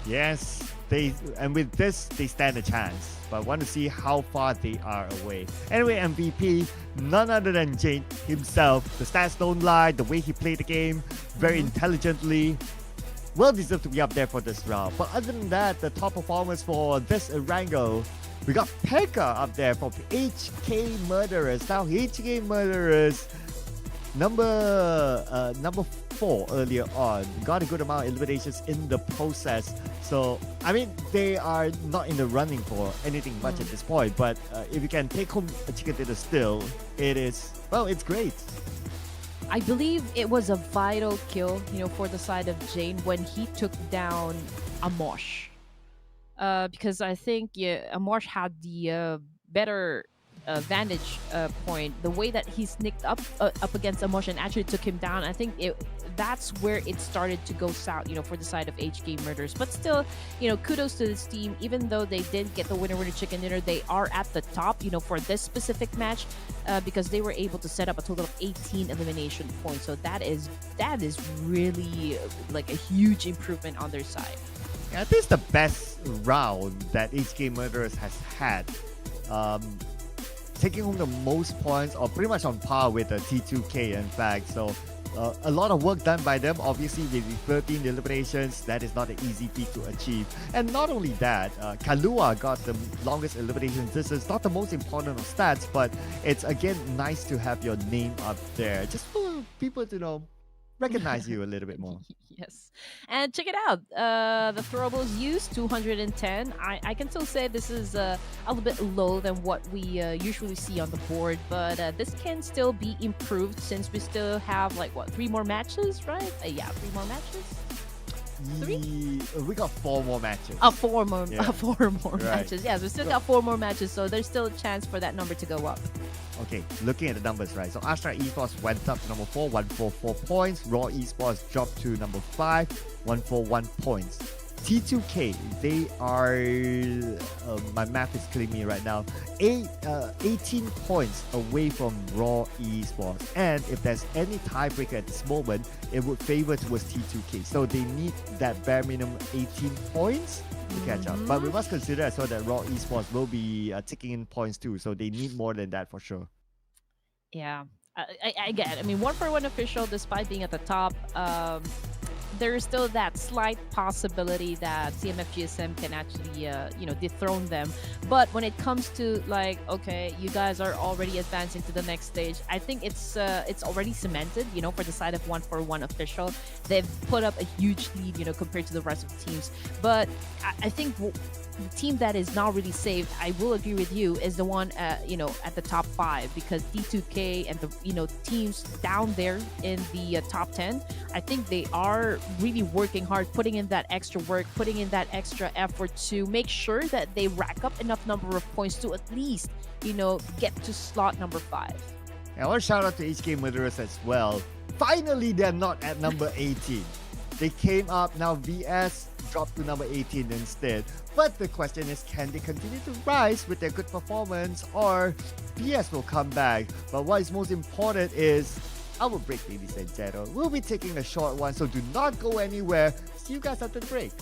Yes, and with this they stand a chance. But want to see how far they are away. Anyway, MVP, none other than Jane himself. The stats don't lie. The way he played the game, very intelligently, well deserved to be up there for this round. But other than that, the top performance for this Erangel, we got Pekka up there for HK Murderers. Now HK Murderers, number 4 earlier on, got a good amount of eliminations in the process. So I mean, they are not in the running for anything much at this point, but if you can take home a chicken dinner still, it's great. I believe it was a vital kill, for the side of Jane when he took down Amosh. Because I think Amosh had the better vantage point. The way that he sneaked up against Amosh and actually took him down, I think that's where it started to go south, for the side of HK Murders. But still, kudos to this team. Even though they didn't get the winner chicken dinner, they are at the top, for this specific match, because they were able to set up a total of 18 elimination points. So that is really like a huge improvement on their side. Yeah, I think it's the best round that HK Murderers has had. Taking home the most points, or pretty much on par with the T2K, in fact. So a lot of work done by them. Obviously, with the 13 eliminations, that is not an easy feat to achieve. And not only that, Kalua got the longest elimination distance. Not the most important of stats, but it's again nice to have your name up there, just for people to recognize you a little bit more. Yes. And check it out. The throwables used, 210. I can still say this is a little bit low than what we usually see on the board, but this can still be improved since we still have 3 more matches, right? 3 more matches. 3? We got 4 more matches. 4 more, Yeah. 4 more matches. Yes, we still got 4 more matches, so there's still a chance for that number to go up. Okay, looking at the numbers, right? So ASTRA Esports went up to number 4, 144 points. Raw Esports dropped to number 5, 141 points. T2K, they are, my math is killing me right now, 18 points away from Raw Esports. And if there's any tiebreaker at this moment, it would favor towards T2K. So they need that bare minimum 18 points to catch up. But we must consider as well that Raw Esports will be ticking in points too. So they need more than that for sure. Yeah, I get it. I mean, 1-for-1 official, despite being at the top, there is still that slight possibility that CMF GSM can actually, dethrone them. But when it comes to okay, you guys are already advancing to the next stage, I think it's already cemented, for the side of 1-for-1 official. They've put up a huge lead, compared to the rest of the teams. But I think the team that is now really safe, I will agree with you, is the one at the top 5, because D2K and the teams down there in the top 10, I think they are really working hard, putting in that extra work, putting in that extra effort to make sure that they rack up enough number of points to at least get to slot number 5. I want to shout out to HK Murderers as well. Finally, they're not at number 18. They came up, now VS dropped to number 18 instead. But the question is, can they continue to rise with their good performance, or PS will come back? But what is most important is our break, ladies and gentlemen. We'll be taking a short one, so do not go anywhere. See you guys after the break.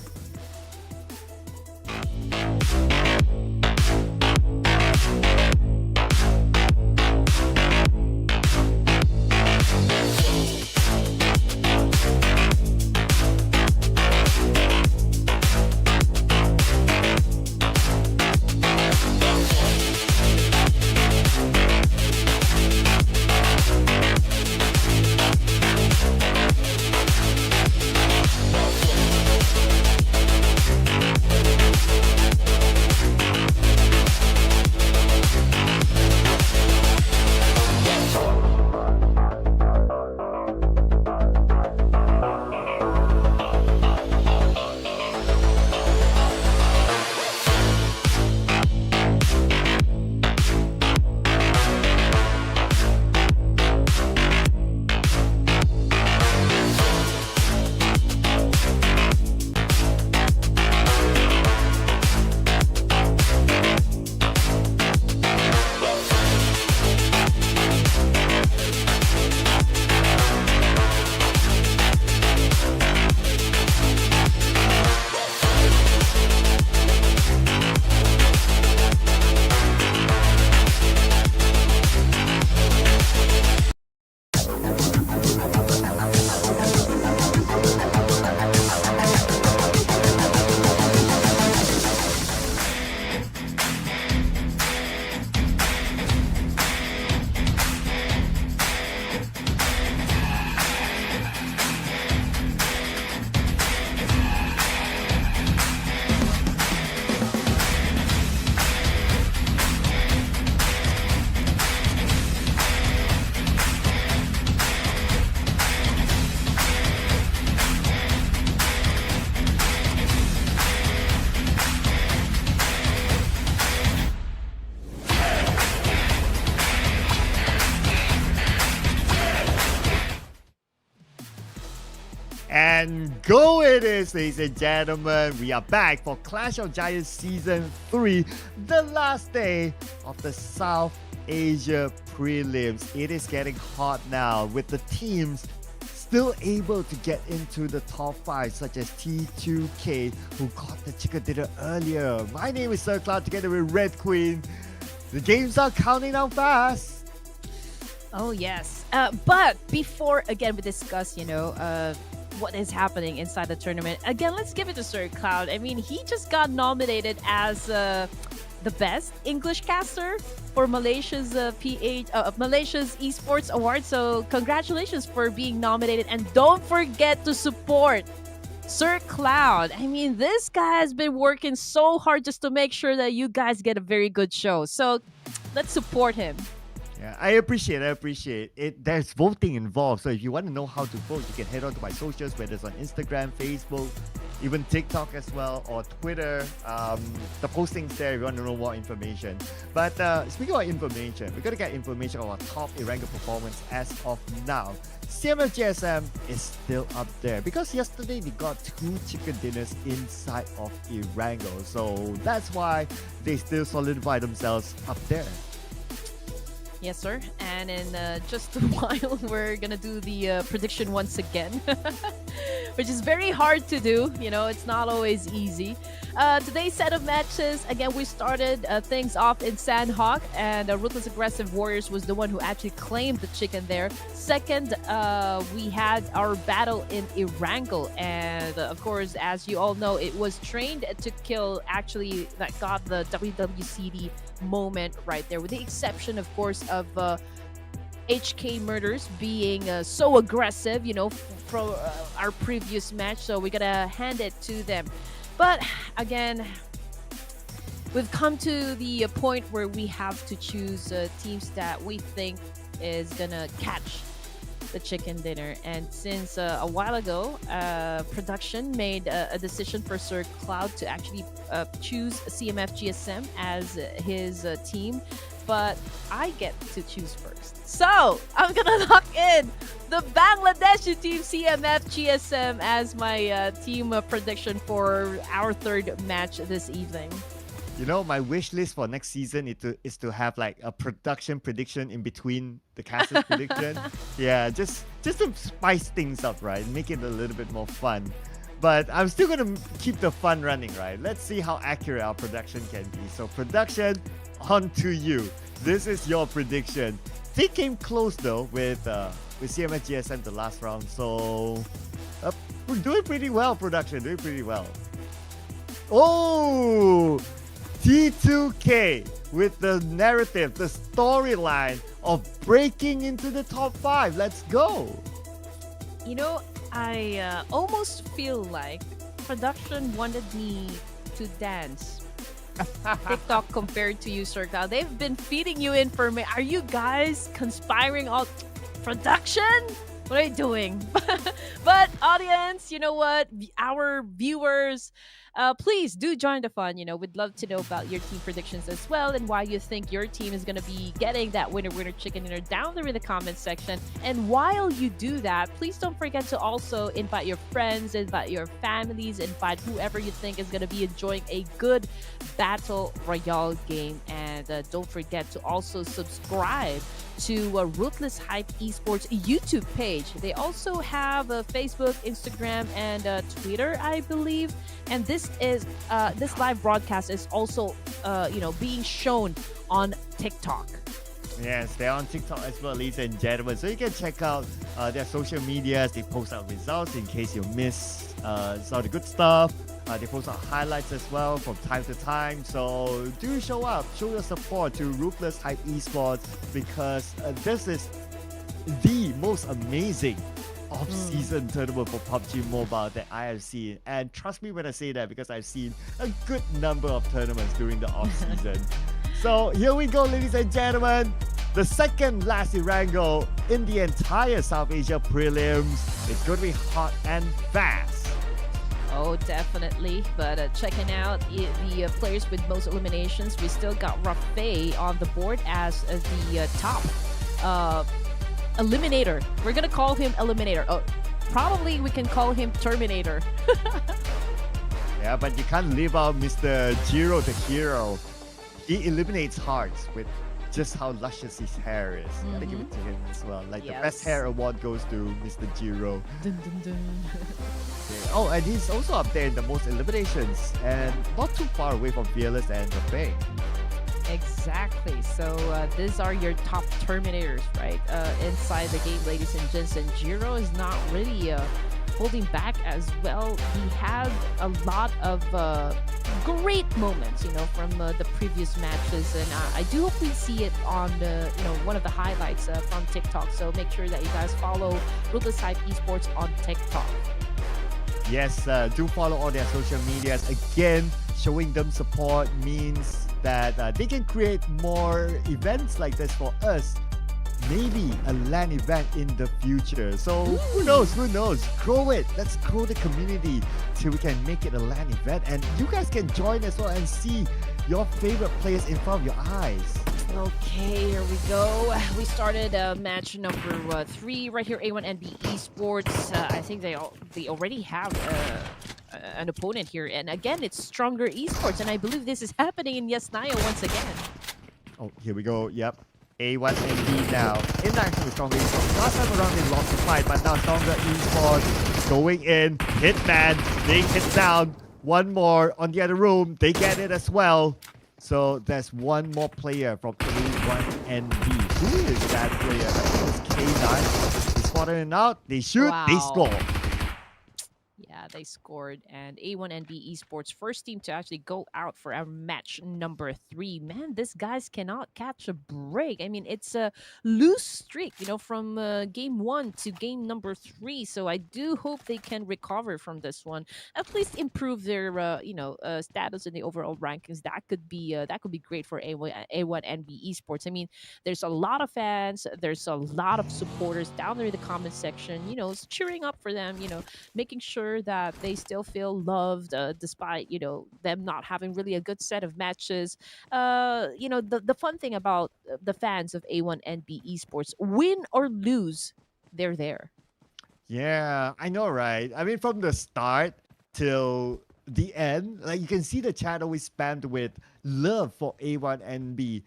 And go it is, ladies and gentlemen. We are back for Clash of Giants Season 3, the last day of the South Asia Prelims. It is getting hot now with the teams still able to get into the top 5, such as T2K, who got the chicken dinner earlier. My name is Sir Cloud together with Red Queen. The games are counting down fast. Oh, yes. But before, again, we discuss, what is happening inside the tournament. Again, let's give it to Sir Cloud. I mean, he just got nominated as the best English caster for Malaysia's Malaysia's Esports Award. So congratulations for being nominated, and don't forget to support Sir Cloud. I mean, this guy has been working so hard just to make sure that you guys get a very good show. So let's support him. Yeah, I appreciate it. There's voting involved. So if you want to know how to vote, you can head on to my socials, whether it's on Instagram, Facebook, even TikTok as well, or Twitter. The postings there if you want to know more information. But speaking of information, we're going to get information on our top Erangel performance as of now. CMFGSM is still up there because yesterday they got 2 chicken dinners inside of Erangel. So that's why they still solidify themselves up there. Yes, sir. And in just a while, we're going to do the prediction once again, which is very hard to do. It's not always easy. Today's set of matches, again, we started things off in Sanhok, and Ruthless Aggressive Warriors was the one who actually claimed the chicken there. Second, we had our battle in Erangel, and of course, as you all know, it was trained to kill, actually, that got the WWCD moment right there, with the exception, of course, of HK Murders being so aggressive, from our previous match. So we gotta hand it to them. But again, we've come to the point where we have to choose teams that we think is gonna catch the chicken dinner. And since a while ago, production made a decision for Sir Cloud to actually choose CMF GSM as his team, but I get to choose first. So I'm gonna lock in the Bangladeshi team CMF GSM as my team prediction for our third match this evening. My wish list for next season is to have like a production prediction in between the caster's prediction. Yeah, just to spice things up, right? Make it a little bit more fun. But I'm still going to keep the fun running, right? Let's see how accurate our production can be. So production, on to you. This is your prediction. They came close though with CMS GSM the last round. So we're doing pretty well, production. Doing pretty well. Oh! T2K with the narrative, the storyline of breaking into the top 5. Let's go. I almost feel like production wanted me to dance TikTok compared to you, Sir Cloud. They've been feeding you information. Are you guys conspiring all production? What are you doing? But audience, you know what? Our viewers, please do join the fun. We'd love to know about your team predictions as well, and why you think your team is going to be getting that winner chicken dinner down there in the comments section. And while you do that, please don't forget to also invite your friends, invite your families, invite whoever you think is going to be enjoying a good battle royale game. And don't forget to also subscribe to Ruthless Hype Esports YouTube page. They also have Facebook, Instagram, and Twitter, I believe. And this live broadcast is also being shown on TikTok. Yes, they're on TikTok as well, ladies and gentlemen. So you can check out their social medias. They post out results in case you miss some of the good stuff. They post out highlights as well from time to time. So do show up, show your support to Ruthless Hype Esports, because this is the most amazing off-season tournament for PUBG Mobile that I have seen. And trust me when I say that, because I've seen a good number of tournaments during the off-season. So here we go, ladies and gentlemen. The second last Erangel in the entire South Asia Prelims. It's going to be hot and fast. Oh, definitely. But checking out the players with most eliminations, we still got Rafay on the board as the top eliminator. We're going to call him eliminator. Oh, Probably we can call him Terminator. Yeah, but you can't leave out Mr. Jiro the hero. He eliminates hearts with just how luscious his hair is. Gotta give it to him as well. Like the best hair award goes to Mr. Jiro. Dun, dun, dun. Okay. Oh, and he's also up there in the most eliminations and not too far away from Fearless and Buffet. Exactly. So these are your top Terminators, right? Inside the game, ladies and gents. And Jiro is not really holding back as well. He had a lot of great moments, from the previous matches, and I do hope we see it on one of the highlights from TikTok. So make sure that you guys follow Ruthless Hype Esports on TikTok. Yes, do follow all their social medias. Again, showing them support means that they can create more events like this for us. Maybe a LAN event in the future. So who knows? Grow it. Let's grow the community till we can make it a LAN event. And you guys can join as well and see your favorite players in front of your eyes. Okay, here we go. We started match number 3 right here. A1NB Esports. I think they already have an opponent here, and again, it's Stronger Esports, and I believe this is happening in Yasnaya once again. Oh, here we go. Yep. A1NB now in action with Stronger Esports. Last time around they lost the fight, but now Stronger Esports going in. Hitman being hit down. One more on the other room. They get it as well. So there's one more player from A1NB. Who is that player? I think it's K9. They spotted it out. They shoot. They score. Yeah, they scored, and A1NB Esports, first team to actually go out for our match number 3. Man, these guys cannot catch a break. I mean, it's a loose streak, from game 1 to game number 3. So I do hope they can recover from this one, at least improve their, status in the overall rankings. That could be great for A1NB Esports. I mean, there's a lot of fans, there's a lot of supporters down there in the comment section, cheering up for them, making sure that they still feel loved despite them not having really a good set of matches. The fun thing about the fans of A1NB Esports, win or lose, they're there. Yeah, I know, right? I mean, from the start till the end, like you can see the chat always spammed with love for A1NB,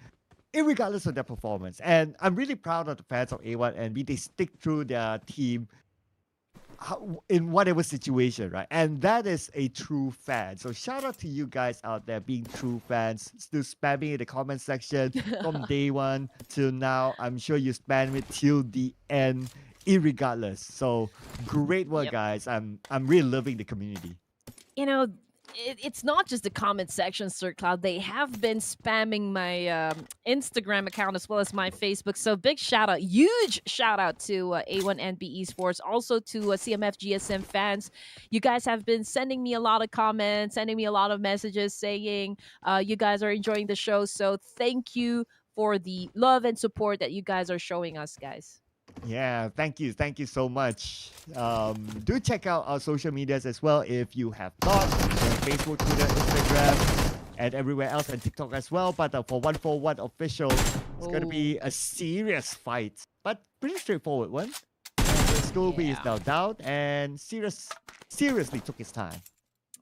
irregardless of their performance. And I'm really proud of the fans of A1NB. They stick through their team in whatever situation, right? And that is a true fan. So shout out to you guys out there being true fans, still spamming in the comment section from day one till now. I'm sure you spam it till the end, irregardless. So great work, guys. I'm really loving the community. It's not just the comment section, Sir Cloud. They have been spamming my Instagram account as well as my Facebook. So big shout out, huge shout out to A1NB Esports, also to CMF GSM fans. You guys have been sending me a lot of comments, sending me a lot of messages saying you guys are enjoying the show. So thank you for the love and support that you guys are showing us, guys. Yeah, thank you so much. Do check out our social medias as well if you have not. Facebook, Twitter, Instagram, and everywhere else, and TikTok as well. But for 141 official, it's going to be a serious fight, but pretty straightforward one. Scooby is now down, and seriously took his time.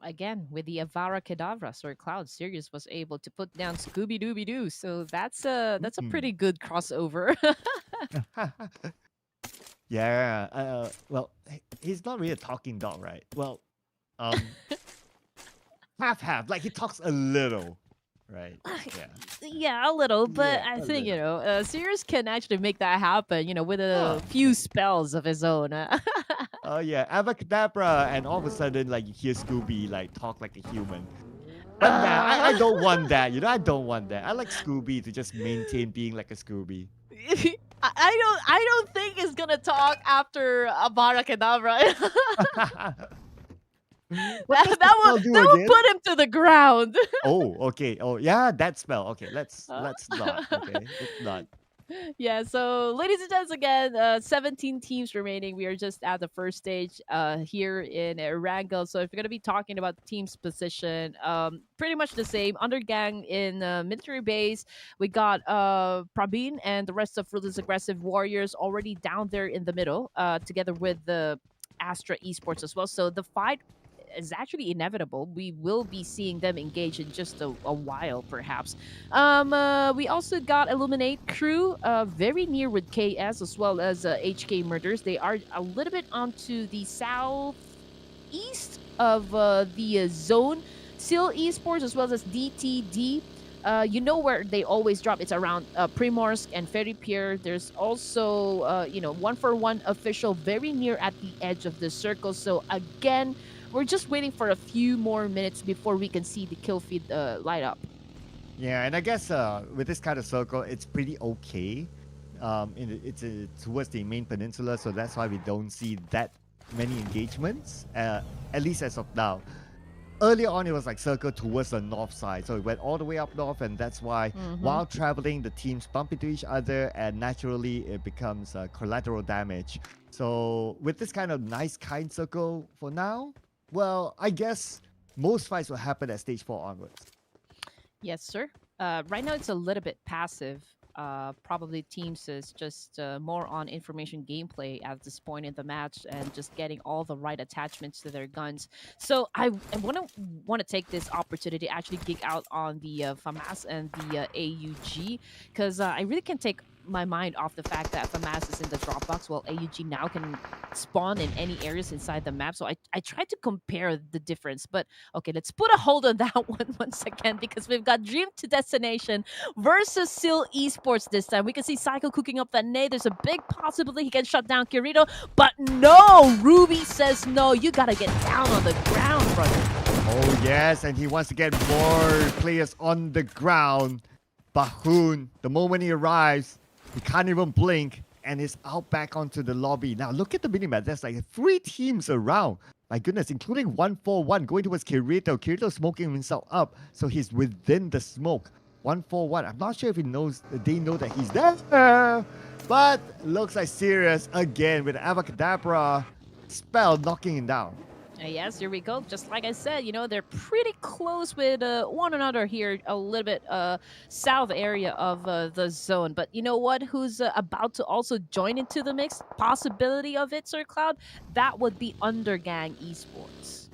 Again, with the Avara Kedavra, Sir Cloud, Sirius was able to put down Scooby Dooby Doo. So that's a pretty good crossover. Yeah. Well, he's not really a talking dog, right? Well, half. Like he talks a little, right? Yeah. Yeah, a little, but I think Sirius can actually make that happen. With a few spells of his own. Oh yeah, Avacadabra, and all of a sudden, like you hear Scooby like talk like a human. But nah, I don't want that. I don't want that. I like Scooby to just maintain being like a Scooby. I don't think he's gonna talk after Avara Kedavra. that will put him to the ground. Oh, okay. Oh, yeah, that spell. Okay, let's not. Okay, let's not. Yeah, so ladies and gents, again, 17 teams remaining. We are just at the first stage here in Erangel. So if you're going to be talking about the team's position, pretty much the same. Undergang in military base. We got Prabin and the rest of Ruthless Aggressive Warriors already down there in the middle, together with the ASTRA Esports as well. So the fight is actually inevitable. We will be seeing them engage in just a while, perhaps. We also got Illuminate Crew very near with KS as well as HK Murders. They are a little bit onto the southeast of the zone. Seal Esports as well as DTD. You know where they always drop. It's around Primorsk and Ferry Pier. There's also, 1-for-1 official very near at the edge of the circle. So again, we're just waiting for a few more minutes before we can see the kill feed light up. Yeah, and I guess with this kind of circle, it's pretty okay. It's towards the main peninsula, so that's why we don't see that many engagements, at least as of now. Earlier on, it was like circle towards the north side, so it went all the way up north, and that's why while traveling, the teams bump into each other, and naturally it becomes collateral damage. So with this kind of nice kind circle for now, well, I guess most fights will happen at stage 4 onwards. Yes, sir. Right now, it's a little bit passive. Probably teams is just more on information gameplay at this point in the match and just getting all the right attachments to their guns. So I want to take this opportunity to actually geek out on the FAMAS and the AUG, because I really can take my mind off the fact that FAMAS is in the Dropbox while AUG now can spawn in any areas inside the map. So I tried to compare the difference, but okay, let's put a hold on that one once again, because we've got Dream to Destination versus Seal Esports this time. We can see Psycho cooking up that nade. There's a big possibility he can shut down Kirito, but no! Ruby says no. You gotta get down on the ground, brother. Oh yes, and he wants to get more players on the ground. Bahun, the moment he arrives, he can't even blink and is out back onto the lobby. Now look at the minimap. There's like 3 teams around. My goodness, including 1-4-1 going towards Kirito. Kirito smoking himself up, so he's within the smoke. 1-4-1. I'm not sure if they know that he's there, but looks like serious again with Avacadabra spell knocking him down. Yes, here we go. Just like I said, they're pretty close with one another here, a little bit south area of the zone. But you know what? Who's about to also join into the mix? Possibility of it, Sir Cloud? That would be Undergang Esports.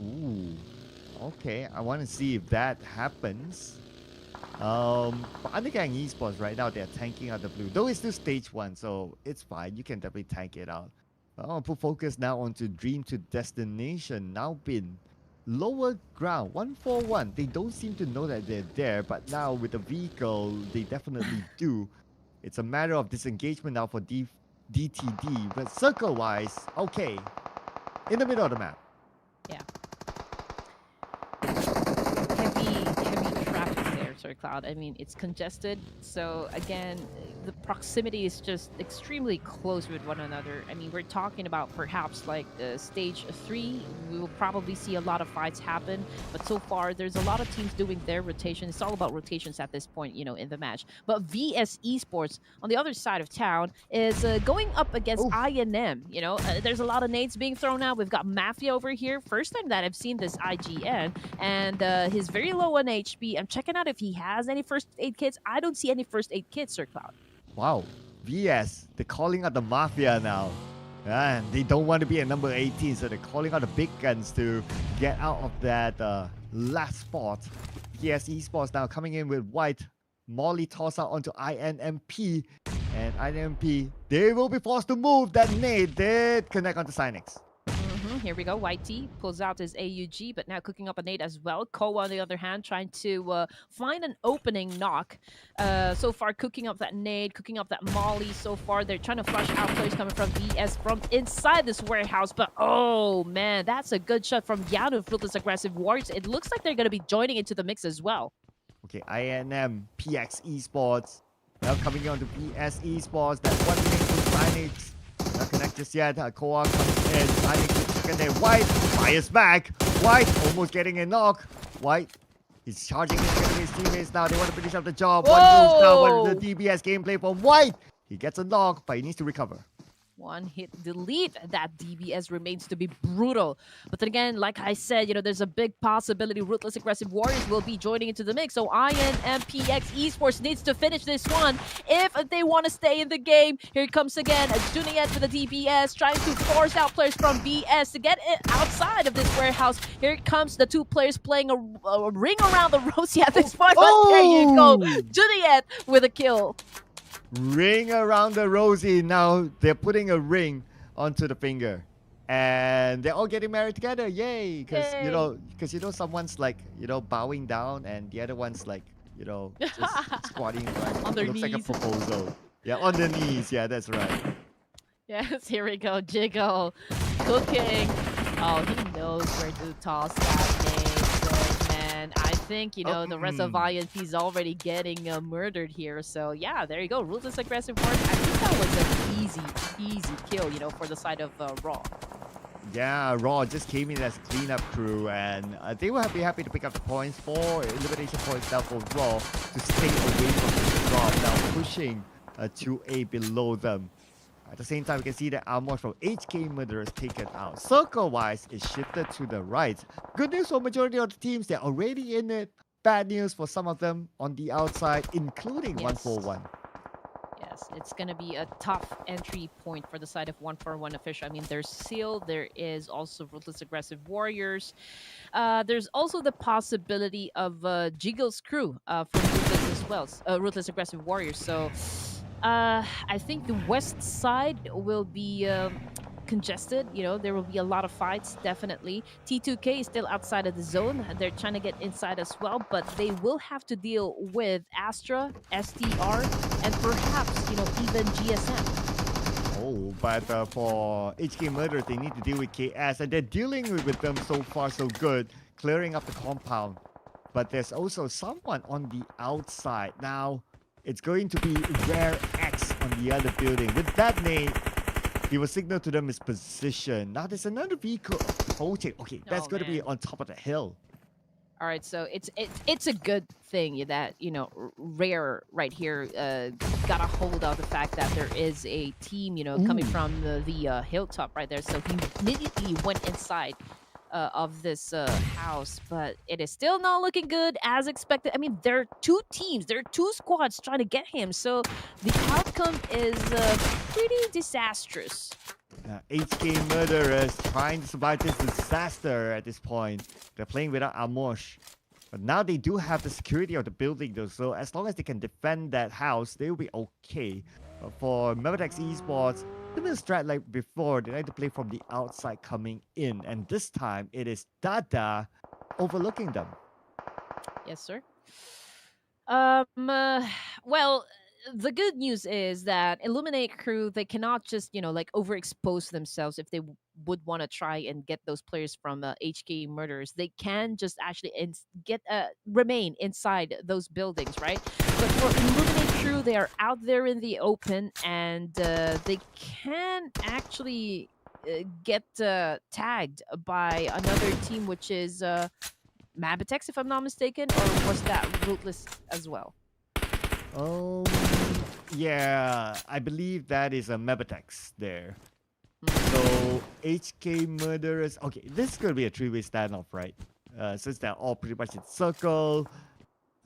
Ooh, okay. I want to see if that happens. But Undergang Esports right now, they're tanking out the blue. Though it's still stage 1, so it's fine. You can definitely tank it out. I want to put focus now onto Dream to Destination. Now been lower ground, 1-4-1. They don't seem to know that they're there, but now with the vehicle, they definitely do. It's a matter of disengagement now for DTD, but circle-wise, okay. In the middle of the map. Yeah. Heavy traffic there, Sir Cloud. I mean, it's congested. So again, the proximity is just extremely close with one another. I mean, we're talking about perhaps like stage 3. We will probably see a lot of fights happen, but so far there's a lot of teams doing their rotation. It's all about rotations at this point, in the match. But VS Esports on the other side of town is going up against INM. There's a lot of nades being thrown out. We've got Mafia over here. First time that I've seen this IGN, and he's very low on HP. I'm checking out if he has any first aid kits. I don't see any first aid kits, Sir Cloud. Wow, VS, they're calling out the Mafia now. And they don't want to be at number 18, so they're calling out the big guns to get out of that last spot. VS Esports now coming in with white. Molly toss out onto INMP. And INMP, they will be forced to move. That nade did connect onto Synix. Here we go. YT pulls out his AUG, but now cooking up a nade as well. Koa, on the other hand, trying to find an opening knock. So far, cooking up that nade, cooking up that molly. So far, they're trying to flush out players coming from VS from inside this warehouse. But, oh, man, that's a good shot from Yanu of Ruthless Aggressive Warriors. It looks like they're going to be joining into the mix as well. Okay, INM, PX Esports. Now coming on to PS Esports. That one link to Synix. Not connect just yet. Koa comes in. Synix second there. White fires back. White almost getting a knock. White, he's charging his teammates now. They want to finish up the job. Whoa! One moves now. What is the DBS gameplay from White? He gets a knock, but he needs to recover. one-hit delete. That DBS remains to be brutal. But then again, like I said, there's a big possibility Ruthless Aggressive Warriors will be joining into the mix. So INMPX Esports needs to finish this one if they want to stay in the game. Here comes again Juliet with the DBS, trying to force out players from BS to get it outside of this warehouse. Here comes the two players playing a ring around the Rosie at this point. But there you go, Juliet with a kill. Ring around the Rosie. Now they're putting a ring onto the finger. And they're all getting married together. Yay! Because someone's like, bowing down and the other one's like, just squatting like on their looks knees. like a proposal. Yeah, on the knees. Yeah, that's right. Yes, here we go. Jiggle. Cooking. Oh, he knows where to toss that name. So, man, I think, the rest of INP is already getting murdered here. So, yeah, there you go. Ruthless Aggressive Warriors. I think that was an easy kill, for the side of Raw. Yeah, Raw just came in as cleanup crew, and they will be happy to pick up the points for elimination points now for Raw to stay away from the drop, now pushing 2A below them. At the same time, we can see that Armor from HK Murderers taken out. Circle-wise, it shifted to the right. Good news for majority of the teams, they're already in it. Bad news for some of them on the outside, including 141. Yes, it's going to be a tough entry point for the side of 141 official. I mean, there's Seal, there is also Ruthless Aggressive Warriors. There's also the possibility of Jiggle's crew from Ruthless as well, Ruthless Aggressive Warriors. So I think the west side will be congested. There will be a lot of fights, definitely. T2K is still outside of the zone. They're trying to get inside as well, but they will have to deal with ASTRA, STR, and perhaps, even GSM. Oh, but for HK Murderers, they need to deal with KS, and they're dealing with them so far so good, clearing up the compound. But there's also someone on the outside. Now, it's going to be Rare X on the other building. With that name, he will signal to them his position. Now there's another vehicle approaching. Okay, that's going to be on top of the hill. All right, so it's a good thing that Rare right here got a hold of the fact that there is a team coming from the hilltop right there. So he immediately went inside of this house, but it is still not looking good as expected. I mean, there are two teams, there are two squads trying to get him, so the outcome is pretty disastrous. HK Murderers trying to survive this disaster at this point. They're playing without Amosh. But now they do have the security of the building though, so as long as they can defend that house, they will be okay. But for MABETEX Esports, similar strat like before, they like to play from the outside coming in. And this time, it is Dada overlooking them. Yes, sir. Well, the good news is that Illuminate crew, they cannot just, overexpose themselves if they would want to try and get those players from HK Murderers. They can just actually remain inside those buildings, right? But for Illuminate crew, they are out there in the open, and they can actually get tagged by another team, which is MABETEX, if I'm not mistaken, or was that Ruthless as well? Yeah, I believe that is a MABETEX there. So HK Murderers. Okay, this is gonna be a three-way standoff, right? Since they're all pretty much in circle,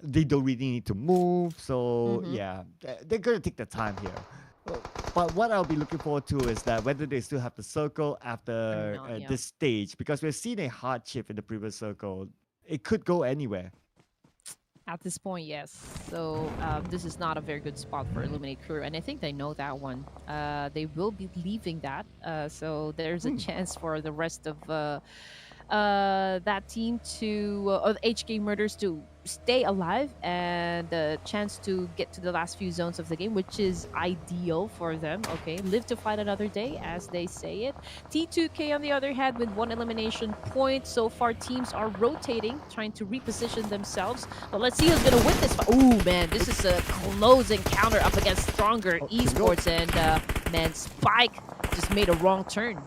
they don't really need to move. So yeah, they're gonna take the time here. But what I'll be looking forward to is that whether they still have the circle after this stage, because we've seen a hard chip in the previous circle. It could go anywhere. At this point, yes. So this is not a very good spot for Illuminate crew, and I think they know that one. They will be leaving that, so there's a chance for the rest of that team to, HK Murders to stay alive, and a chance to get to the last few zones of the game, which is ideal for them. Okay, live to fight another day, as they say it. T2K, on the other hand, with one elimination point. So far, teams are rotating, trying to reposition themselves. But let's see who's going to win this fight. Oh, man, this is a close encounter up against stronger Esports. And, man, Spike just made a wrong turn.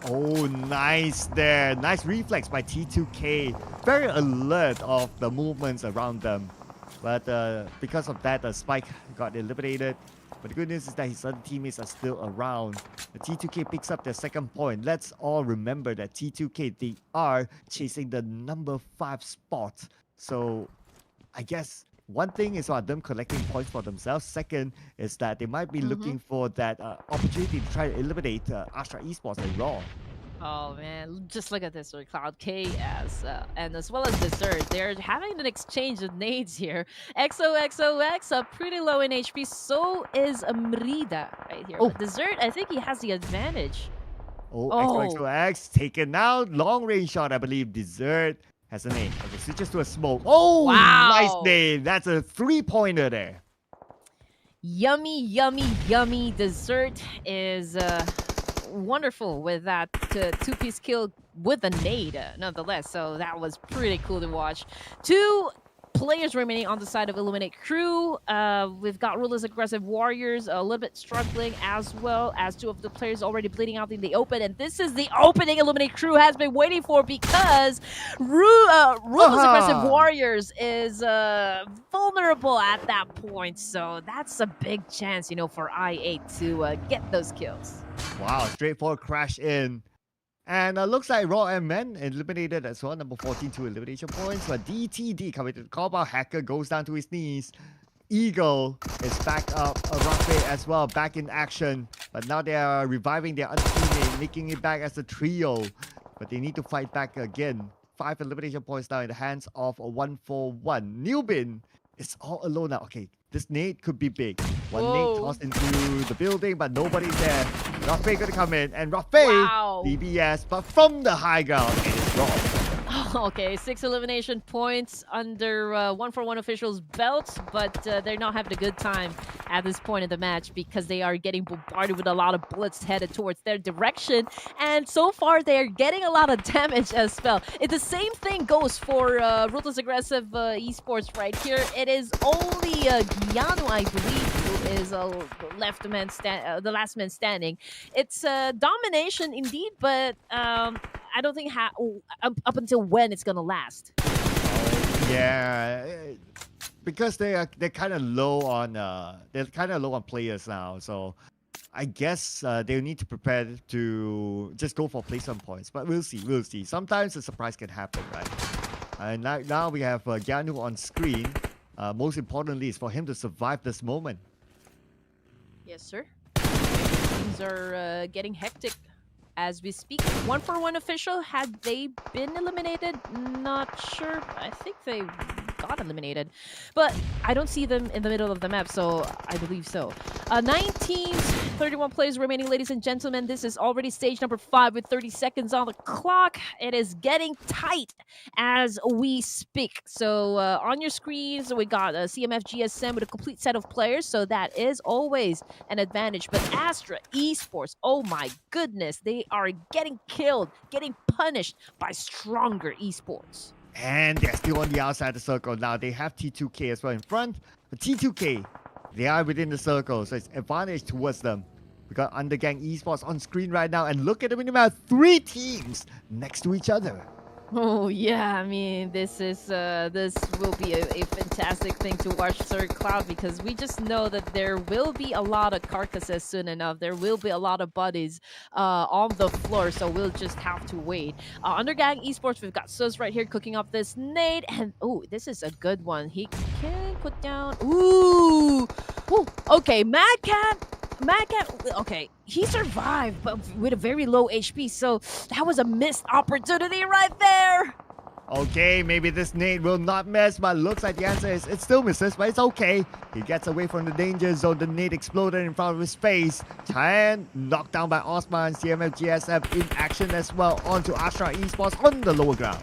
Oh, nice there. Nice reflex by T2K. Very alert of the movements around them. But because of that, Spike got eliminated. But the good news is that his other teammates are still around. The T2K picks up their second point. Let's all remember that T2K, they are chasing the number 5 spot. So I guess one thing is about them collecting points for themselves. Second is that they might be looking for that opportunity to try to eliminate ASTRA Esports and Raw. Oh man, just look at this, or Cloud Chaos, and as well as Dessert. They're having an exchange of nades here. XOXOX pretty low in HP. So is Mrida right here. Oh. But Dessert, I think he has the advantage. Oh, Oh. XOXOX taken out. Long range shot, I believe. Dessert has a nade. Okay, switches to a smoke. Oh, Wow. nice nade. That's a 3-pointer there. Yummy, yummy, yummy. Dessert is wonderful with that two-piece kill with a nade, nonetheless. So that was pretty cool to watch. 2 players remaining on the side of Eliminate Crew. We've got Ruthless Aggressive Warriors a little bit struggling, as well as 2 of the players already bleeding out in the open. And this is the opening Eliminate Crew has been waiting for, because Ruthless Aggressive Warriors is vulnerable at that point. So that's a big chance, for I8 to get those kills. Wow, straightforward crash in. And looks like Raw and Men eliminated as well. Number 14, 2 elimination points. But DTD coming to the call out. Hacker goes down to his knees. Eagle is back up. Rafe as well, back in action. But now they are reviving their other teammate, making it back as a trio. But they need to fight back again. 5 elimination points now in the hands of a 141. Newbin is all alone now. Okay, this nade could be big. One nade tossed into the building, but nobody's there. Rafe gonna come in, and Rafe, DBS, but from the high ground, it is wrong. Okay, 6 elimination points under 141 officials' belts, but they're not having a good time at this point in the match, because they are getting bombarded with a lot of bullets headed towards their direction, and so far they're getting a lot of damage as well. The same thing goes for Ruthless Aggressive Esports right here. It is only Gianu, I believe, who is the last man standing. It's domination indeed, but I don't think up until when it's gonna last. Yeah, because they're kind of low on players now, so I guess they'll need to prepare to just go for placement points. But we'll see. Sometimes a surprise can happen, right? And now we have Gianu on screen. Most importantly is for him to survive this moment. Yes, sir. Things are getting hectic as we speak. 141 official, had they been eliminated? Not sure. I think they got eliminated, but I don't see them in the middle of the map, so I believe so. 9 teams, 31 players remaining, ladies and gentlemen. This is already stage number 5 with 30 seconds on the clock. It is getting tight as we speak. So on your screens, we got CMF GSM with a complete set of players, so that is always an advantage. But ASTRA Esports, oh my goodness, they are getting killed, getting punished by stronger esports. And they're still on the outside of the circle now. They have T2K as well in front. But T2K, they are within the circle, so it's advantage towards them. We got Undergang Esports on screen right now, and look at the minimap, 3 teams next to each other. Oh yeah, I mean, this will be a fantastic thing to watch, Sir Cloud, because we just know that there will be a lot of carcasses soon enough. There will be a lot of bodies on the floor, so we'll just have to wait. Undergang Esports, we've got Sus right here cooking up this nade, and oh, this is a good one. He can put down. Ooh, okay, Mad Cat, okay, he survived, but with a very low HP, so that was a missed opportunity right there. Okay, maybe this nade will not miss, but looks like the answer is it still misses, but it's okay. He gets away from the danger zone. The nade exploded in front of his face. And knocked down by Osman. CMF GSM in action as well onto ASTRA Esports on the lower ground.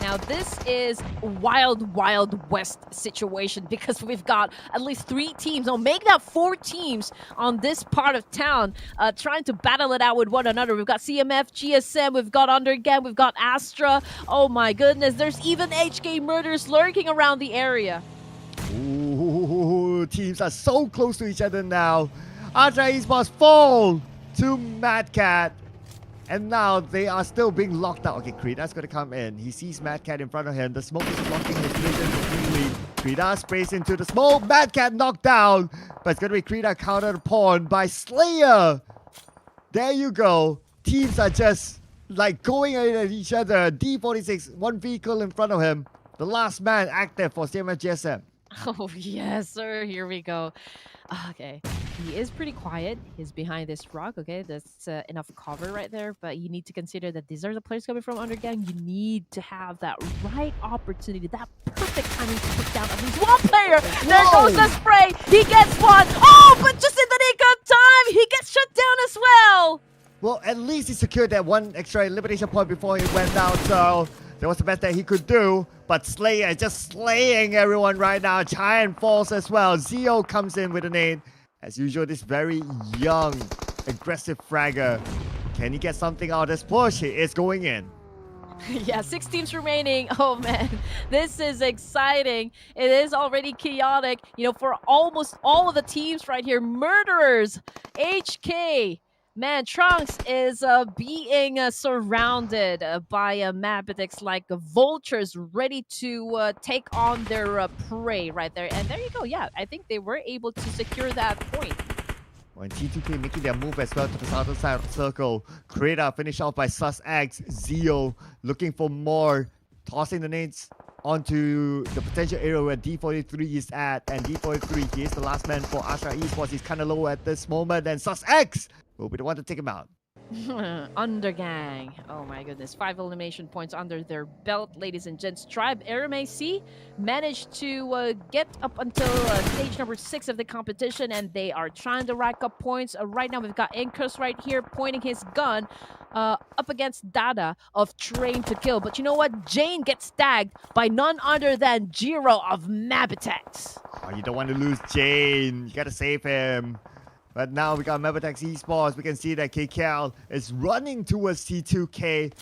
Now, this is wild, wild west situation, because we've got at least 3 teams, no, make that 4 teams on this part of town trying to battle it out with one another. We've got CMF, GSM, we've got Undergang, we've got ASTRA. Oh my goodness, there's even HK Murders lurking around the area. Ooh, teams are so close to each other now. ASTRA Esports fall to Mad Cat. And now they are still being locked out. Okay, Creed, that's going to come in. He sees Mad Cat in front of him. The smoke is blocking his vision completely. Krita sprays into the smoke. Mad Cat knocked down. But it's going to be Krita countered upon by Slayer. There you go. Teams are just like going at each other. D46, one vehicle in front of him. The last man active for CMFGSM. Oh, yes, sir. Here we go. Okay. He is pretty quiet. He's behind this rock. Okay. That's enough cover right there. But you need to consider that these are the players coming from Undergang. You need to have that right opportunity, that perfect timing to put down at least one player. There goes the spray. He gets one. Oh, but just in the nick of time, he gets shut down as well. Well, at least he secured that one extra elimination point before he went down. So that was the best that he could do. But Slayer just slaying everyone right now. Giant falls as well. Zio comes in with a nade. As usual, this very young, aggressive fragger. Can he get something out of this push? He is going in. Yeah, 6 teams remaining. Oh man, this is exciting. It is already chaotic, you know, for almost all of the teams right here. Murderers, HK. Man, Trunks is being surrounded by MABETEX like vultures ready to take on their prey right there. And there you go. Yeah, I think they were able to secure that point. When T2K making their move as well to the southern side of the circle. Krita finished off by Sus X. Zio looking for more. Tossing the nades onto the potential area where D43 is at. And D43, he is the last man for ASTRA Esports. He's kind of low at this moment. And Sus X will be the one to take him out. Undergang. Oh my goodness. 5 elimination points under their belt, ladies and gents. Tribe RMAC managed to get up until stage number 6 of the competition, and they are trying to rack up points. Right now, we've got Incus right here pointing his gun up against Dada of Train to Kill. But you know what? Jane gets tagged by none other than Jiro of MABETEX. Oh, you don't want to lose Jane. You got to save him. But now we got MABETEX Esports. We can see that KKL is running towards T2K.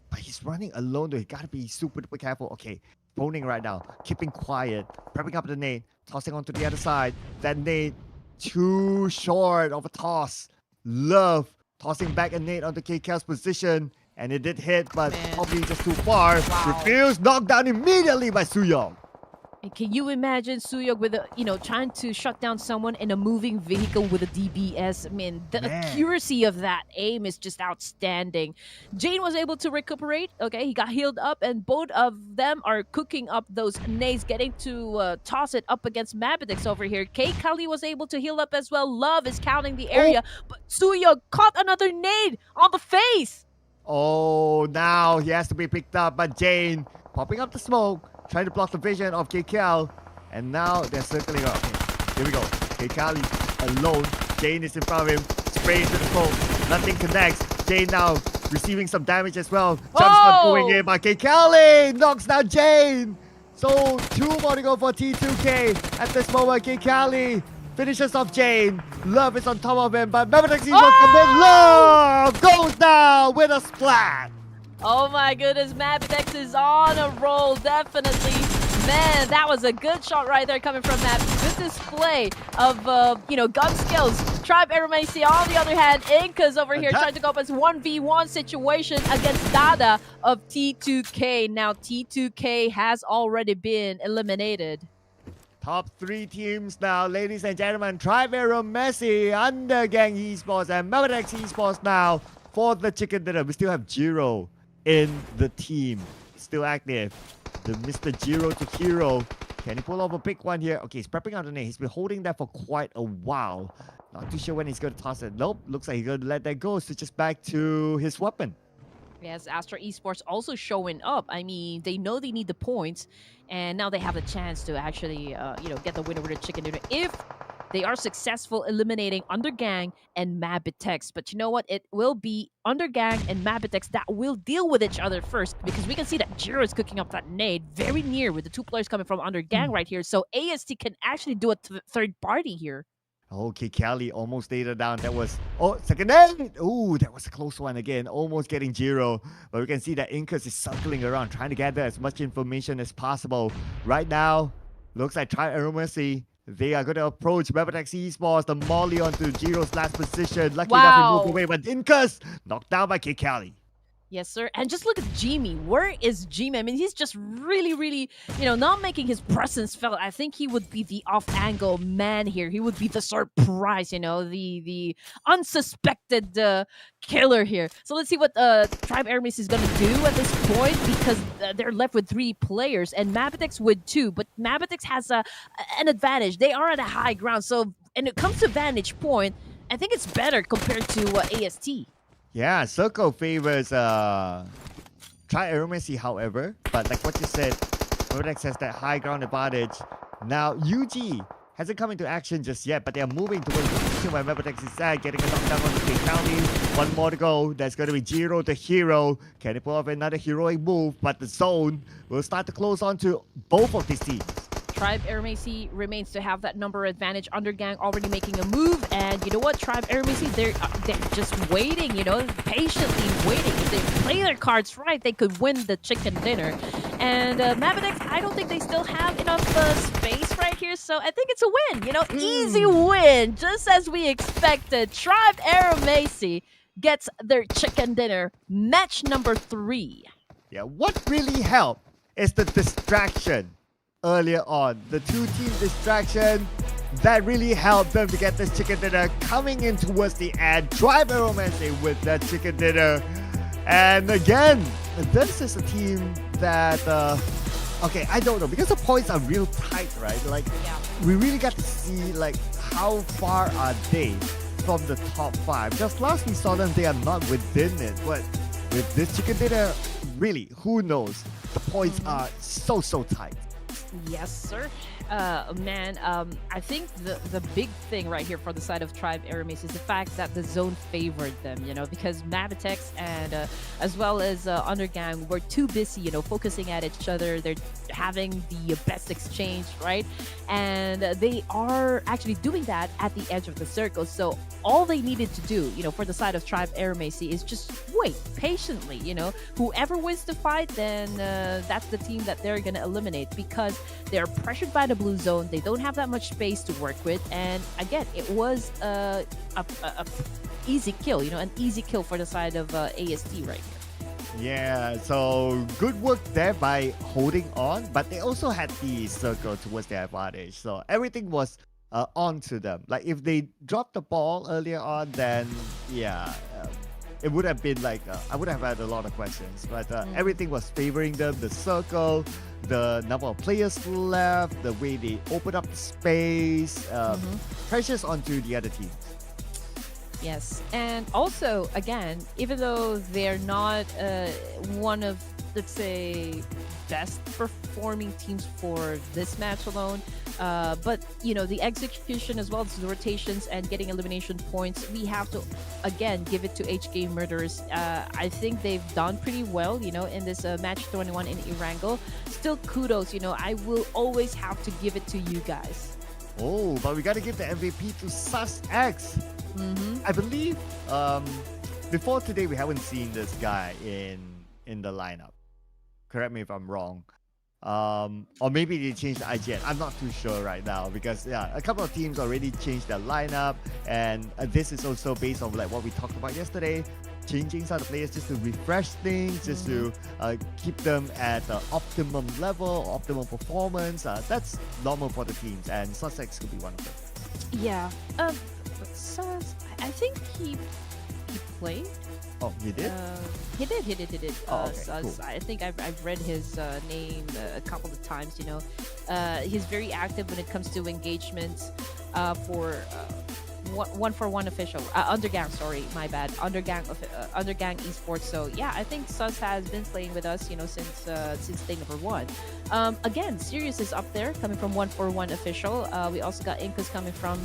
But he's running alone though. He gotta be super duper careful. Okay, phoning right now. Keeping quiet. Prepping up the nade. Tossing onto the other side. That nade too short of a toss. Love tossing back a nade onto KKL's position. And it did hit, but probably just too far. Wow. Refused. Knocked down immediately by Suyong. Can you imagine Suyok with a, trying to shut down someone in a moving vehicle with a DBS? I mean, the accuracy of that aim is just outstanding. Jane was able to recuperate. Okay, he got healed up, and both of them are cooking up those nades, getting to toss it up against MABETEX over here. K. Kali was able to heal up as well. Love is counting the area, but Suyok caught another nade on the face. Oh, now he has to be picked up, but Jane popping up the smoke. Trying to block the vision of KKL. And now they're circling up. Okay, here we go. KKL alone. Jane is in front of him. Spray into the smoke. Nothing connects. Jane now receiving some damage as well. Jump start going in, but KKL knocks down Jane. So 2 more to go for T2K. At this moment, KKL finishes off Jane. Love is on top of him, but MABETEX will come in. Love goes down with a splat. Oh my goodness, MABETEX is on a roll, definitely. Man, that was a good shot right there coming from that. Good display of, gun skills. Tribe RMAC, on the other hand, Incas over here trying to go up as 1v1 situation against Dada of T2K. Now, T2K has already been eliminated. Top 3 teams now, ladies and gentlemen. Tribe RMAC, Undergang Esports, and MABETEX Esports now for the chicken dinner. We still have Jiro in the team, still active. The Mr. Jiro to Hero. Can he pull off a big one here? Okay, he's prepping out the nade. He's been holding that for quite a while. Not too sure when he's going to toss it. Nope, looks like he's going to let that go. Switches back to his weapon. Yes, ASTRA Esports also showing up. I mean, they know they need the points, and now they have a chance to actually, get the winner with a chicken dinner if they are successful eliminating Undergang and MABETEX. But you know what? It will be Undergang and MABETEX that will deal with each other first, because we can see that Jiro is cooking up that nade very near with the 2 players coming from Undergang right here. So AST can actually do a third party here. Okay, Kelly almost laid it down. That was, second nade. Ooh, that was a close one again. Almost getting Jiro. But we can see that Incus is circling around, trying to gather as much information as possible. Right now, looks like Tribe RMAC. They are going to approach MABETEX Esports, the molly onto Jiro's last position. Lucky enough he moved away, but Incus knocked down by KKL. Yes, sir. And just look at Jimmy. Where is Jimmy? I mean, he's just really, really, not making his presence felt. I think he would be the off-angle man here. He would be the surprise, the unsuspected killer here. So let's see what Tribe Aramis is gonna do at this point, because they're left with 3 players and MABETEX with 2. But MABETEX has an advantage. They are at a high ground. So, and it comes to vantage point, I think it's better compared to AST. Yeah, Circle favors Triaromacy, however. But like what you said, MABETEX has that high ground advantage. Now, UG hasn't come into action just yet, but they are moving towards the position where MABETEX is at, getting a knockdown on the fatality. 1 more to go. That's going to be Jiro the hero. Can they pull off another heroic move? But the zone will start to close on to both of these teams. Tribe Eramacy remains to have that number advantage. Undergang already making a move, and you know what? Tribe Eramacy, they're just waiting, patiently waiting. If they play their cards right, they could win the chicken dinner. And MABETEX, I don't think they still have enough space right here, so I think it's a win. Easy win, just as we expected. Tribe Eramacy gets their chicken dinner. Match number 3. Yeah, what really helped is the distraction earlier on. The 2-team distraction that really helped them to get this chicken dinner coming in towards the end. Tribe Aromancy with that chicken dinner. And again, this is a team that, okay, I don't know, because the points are real tight, right? Like, Yeah. we really got to see, like, how far are they from the top 5. Just last we saw them, they are not within it. But with this chicken dinner, really, who knows? The points are so tight. Yes, sir. Man, I think the big thing right here for the side of Tribe Aramis is the fact that the zone favored them, because MABETEX and as well as Undergang were too busy, focusing at each other. They're having the best exchange, right? And they are actually doing that at the edge of the circle. So all they needed to do, for the side of Tribe Aramacy is just wait patiently, Whoever wins the fight, then that's the team that they're going to eliminate, because they're pressured by the blue zone. They don't have that much space to work with. And again, it was a easy kill, an easy kill for the side of AST right here. Yeah, so good work there by holding on, but they also had the circle towards their advantage. So everything was on to them. Like if they dropped the ball earlier on, then yeah, it would have been like, I would have had a lot of questions. But everything was favoring them. The circle, the number of players left, the way they open up the space, pressures onto the other teams. Yes, and also, again, even though they're not one of, let's say, best performing teams for this match alone, but, the execution as well as the rotations and getting elimination points, we have to, again, give it to HK Murderers. I think they've done pretty well, in this match 21 in Erangel. Still kudos, I will always have to give it to you guys. Oh, but we got to give the MVP to SusX. I believe before today we haven't seen this guy in the lineup. Correct me if I'm wrong. Or maybe they changed the IGN. I'm not too sure right now, because a couple of teams already changed their lineup, and this is also based on like what we talked about yesterday, changing some of the players just to refresh things, just to keep them at the optimum level, optimum performance. That's normal for the teams, and Sussex could be one of them. Yeah. I think he played. Oh, he did? He did. Oh, okay, cool. I think I've read his name a couple of times, He's very active when it comes to engagements for one for one official. Undergang, sorry, my bad. Undergang Esports. So yeah, I think Sus has been playing with us, since day number 1. Again, Sirius is up there, coming from 141 official. We also got Incas coming from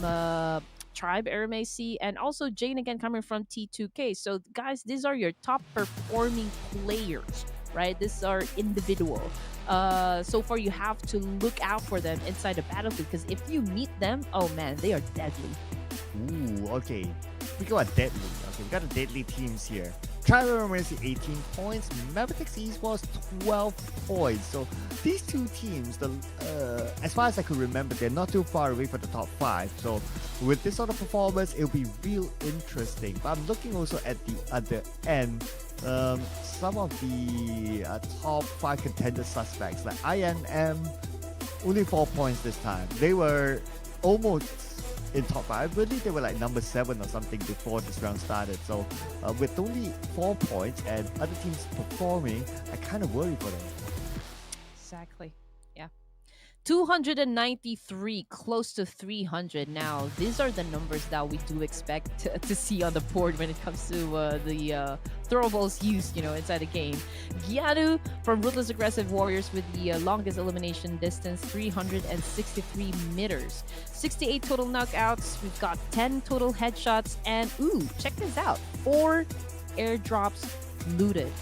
Tribe Aramacy, and also Jane again coming from T2K. So guys, these are your top performing players, right? These are individual. So far you have to look out for them inside the battlefield, because if you meet them, oh man, they are deadly. Ooh, okay. We got deadly. Okay, we got the deadly teams here. Supremacy 18 points, MABETEX Esports 12 points. So these two teams, as far as I could remember, they're not too far away from the top 5. So with this sort of performance, it'll be real interesting. But I'm looking also at the other end. Some of the top 5 contender suspects, like INM, only 4 points this time. They were almost in top 5. I believe they were like number 7 or something before this round started. So with only 4 points and other teams performing, I kind of worry for them. Exactly. Yeah. 293, close to 300 now. These are the numbers that we do expect to see on the board when it comes to the throwables used, inside the game. Gyaru from Ruthless Aggressive Warriors with the longest elimination distance, 363 meters. 68 total knockouts. We've got 10 total headshots. And, ooh, check this out. 4 airdrops looted.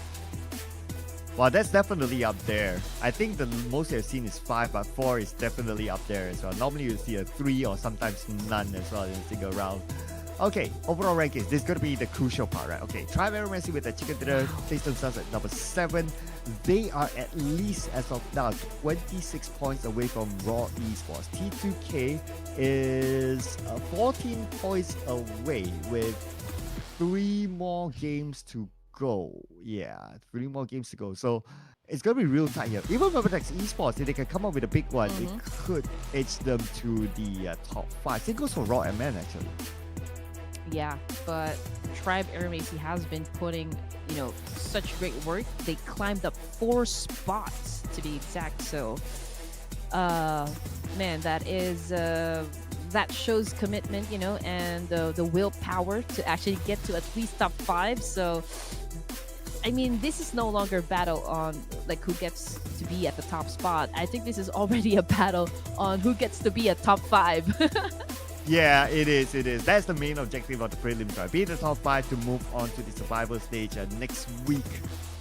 Well, that's definitely up there. I think the most I've seen is 5, but 4 is definitely up there as well. Normally you see a 3 or sometimes none as well in a single round. Okay, overall rankings. This is going to be the crucial part, right? Okay, Miramar with the chicken dinner place themselves at number 7. They are at least, as of now, 26 points away from Raw Esports. T2K is 14 points away with 3 more games to go. Yeah, 3 more games to go. So it's going to be real tight here. Even MABETEX Esports, if they can come up with a big one, it could edge them to the top 5. Same goes for Raw MN actually. Yeah, but Tribe Erangel has been putting, such great work. They climbed up 4 spots to be exact. So, man, that is that shows commitment, and the willpower to actually get to at least top 5. So, I mean, this is no longer a battle on like who gets to be at the top spot. I think this is already a battle on who gets to be at top 5. Yeah, it is. That's the main objective of the prelims, right? Be the top 5 to move on to the survival stage next week.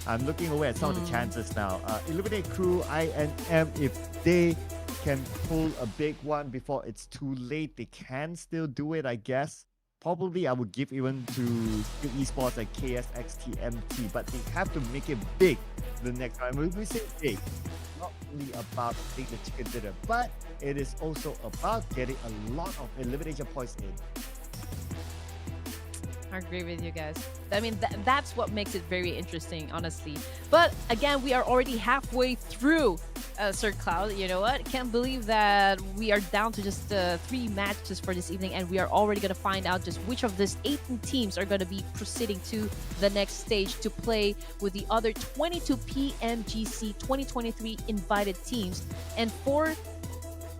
I'm looking away at some of the chances now. Eliminate Crew, INM, if they can pull a big one before it's too late, they can still do it, I guess. Probably I would give even to Esports like KSXTMT, but they have to make it big the next time. When we say big, not only about taking the chicken dinner, but it is also about getting a lot of elimination points in. I agree with you guys. I mean, that's what makes it very interesting, honestly. But again, we are already halfway through Sir Cloud. You know what? Can't believe that we are down to just 3 matches for this evening, and we are already going to find out just which of these 18 teams are going to be proceeding to the next stage to play with the other 22 PMGC 2023 invited teams and 4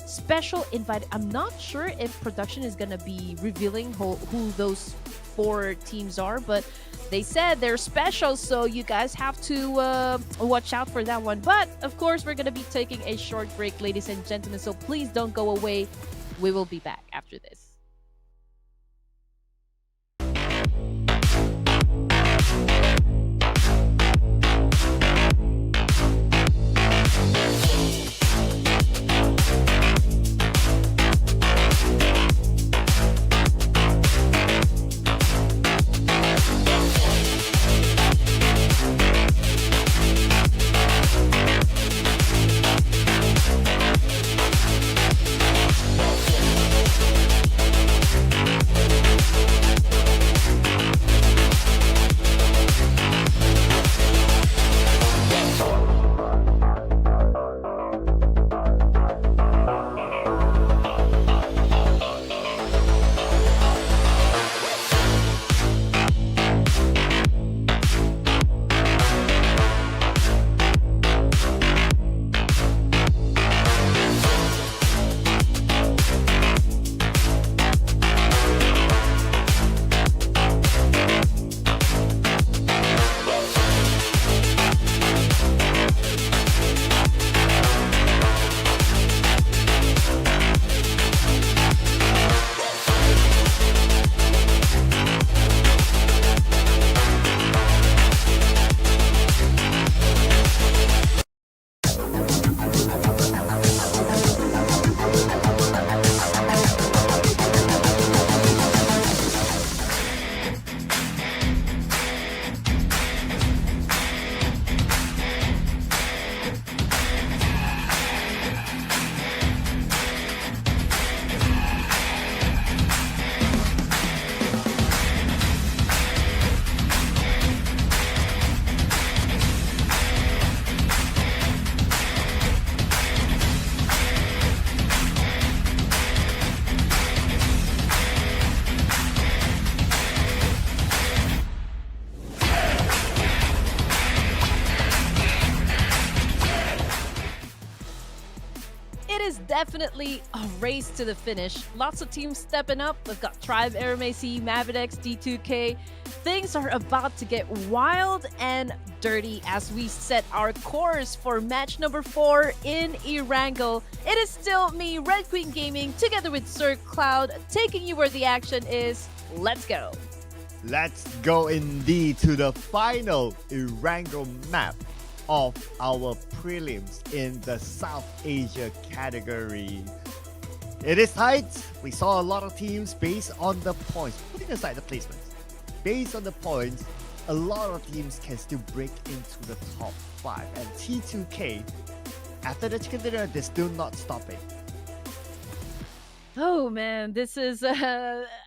special invited. I'm not sure if production is going to be revealing who those 4 teams are, but they said they're special, so you guys have to watch out for that one. But of course, we're going to be taking a short break, ladies and gentlemen, so please don't go away. We will be back after this. definitely a race to the finish. Lots of teams stepping up. We've got Tribe, Eramacy, MABETEX, D2K. Things are about to get wild and dirty as we set our course for match number 4 in Erangel. It is still me, Red Queen Gaming, together with Sir Cloud, taking you where the action is. Let's go. Let's go indeed to the final Erangel map of our prelims in the South Asia category. It is tight. We saw a lot of teams based on the points, putting aside the placements. Based on the points, a lot of teams can still break into the top 5. And T2K, after the chicken dinner, they're still not stopping. Oh man, this is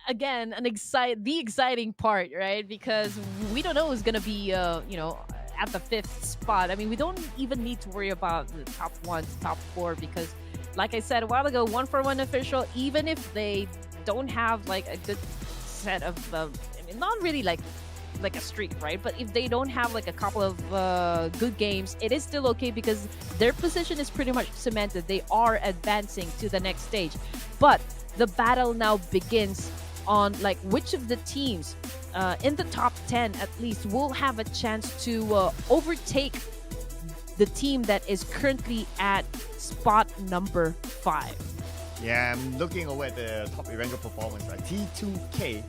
again the exciting part, right? Because we don't know who's gonna be at the 5th spot. I mean, we don't even need to worry about the top 1 to top 4 because, like I said a while ago, 141 official, even if they don't have like a good set of, I mean, not really like a streak, right? But if they don't have like a couple of good games, it is still okay because their position is pretty much cemented. They are advancing to the next stage. But the battle now begins on like which of the teams in the top 10 at least will have a chance to overtake the team that is currently at spot number 5. Yeah, I'm looking over at the top Erangel performance, right? T2K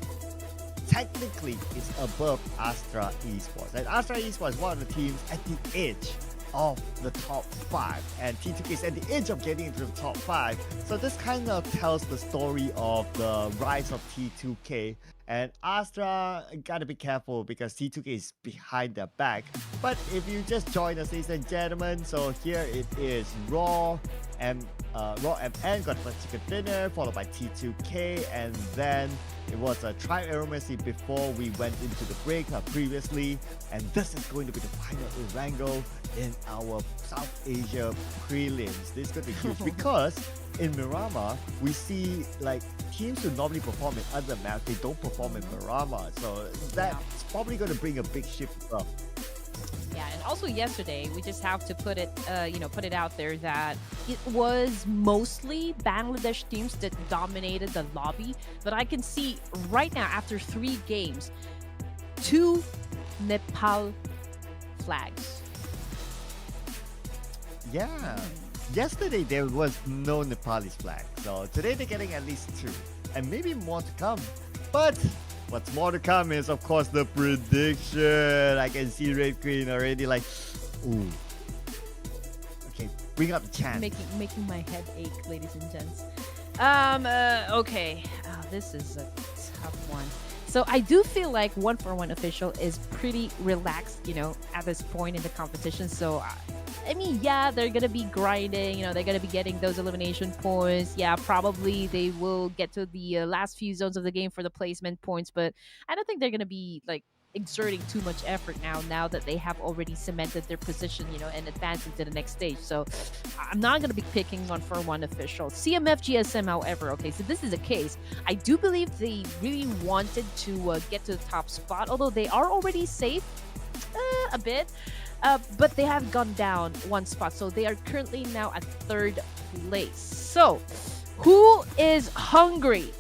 technically is above ASTRA Esports. And ASTRA Esports is one of the teams at the edge of the top 5. And T2K is at the edge of getting into the top 5. So this kind of tells the story of the rise of T2K. And ASTRA, gotta be careful because T2K is behind their back. But if you just join us, ladies and gentlemen, so here it is Raw and MN got the chicken dinner, followed by T2K, and then it was a Tribe Aromacy before we went into the break previously, and this is going to be the final Erangel in our South Asia prelims. This is going to be huge because in Miramar, we see like teams who normally perform in other maps, they don't perform in Miramar, so that's probably going to bring a big shift up. Yeah, and also yesterday, we just have to put it out there that it was mostly Bangladesh teams that dominated the lobby. But I can see right now, after 3 games, 2 Nepal flags. Yeah, yesterday there was no Nepalese flag, so today they're getting at least 2, and maybe more to come. But what's more to come is, of course, the prediction. I can see Red Queen already like, ooh. Okay, bring up the chance. Making my head ache, ladies and gents. Okay. Oh, this is a tough one. So I do feel like 141 official is pretty relaxed, at this point in the competition. So I mean, yeah, they're gonna be grinding. They're gonna be getting those elimination points. Yeah, probably they will get to the last few zones of the game for the placement points. But I don't think they're gonna be like exerting too much effort now that they have already cemented their position, and advancing to the next stage. So I'm not gonna be picking 141 official. CMF GSM, however, okay, so this is a case. I do believe they really wanted to get to the top spot, although they are already safe a bit. But they have gone down 1 spot, so they are currently now at 3rd place. So, who is hungry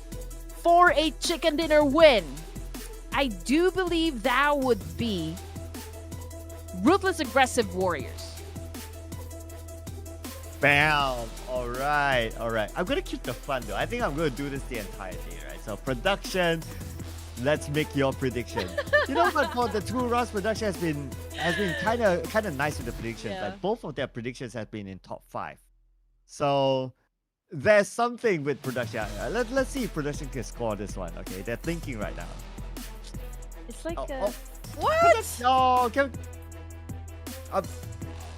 for a chicken dinner win? I do believe that would be Ruthless Aggressive Warriors. Bam! Alright. I'm gonna keep the fun though. I think I'm gonna do this the entire day, right? So production, let's make your prediction. You know what, for the 2 rounds, production has been kind of nice with the predictions. Yeah. Like both of their predictions have been in top 5. So there's something with production. Let's see if production can score this one. Okay, they're thinking right now. It's like what? No, okay.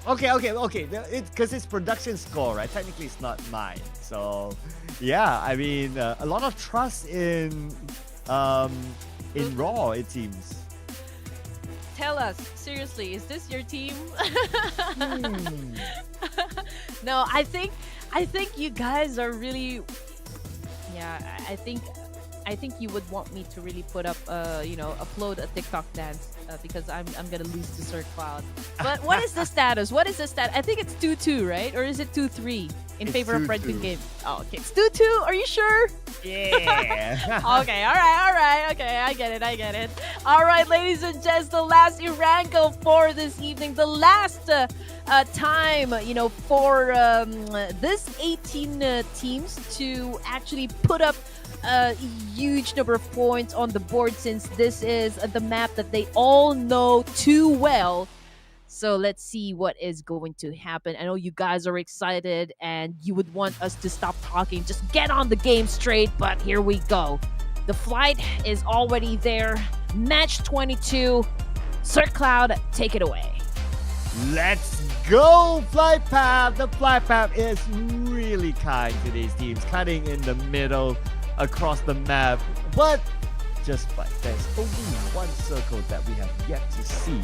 It's because it's production score, right? Technically, it's not mine. So yeah, I mean, a lot of trust in Raw, it seems. Tell us, seriously, is this your team? No, I think you guys are really. Yeah, I think you would want me to really put up, upload a TikTok dance because I'm gonna lose to Sir Cloud. But what is the status? I think it's 2-2, right? Or is it 2-3? in It's favor of Red Queen 2-2. game. Oh, okay. It's 2-2. Are you sure? Yeah. Okay, all right. Okay, I get it. All right, ladies and gents, the last Erangel for this evening, the last time, for this 18 teams to actually put up a huge number of points on the board, since this is the map that they all know too well. So let's see what is going to happen. I know you guys are excited and you would want us to stop talking. Just get on the game straight, but here we go. The flight is already there. Match 22. Sir Cloud, take it away. Let's go, Flight Path! The Flight Path is really kind to these teams, cutting in the middle across the map. But just like there's only one circle that we have yet to see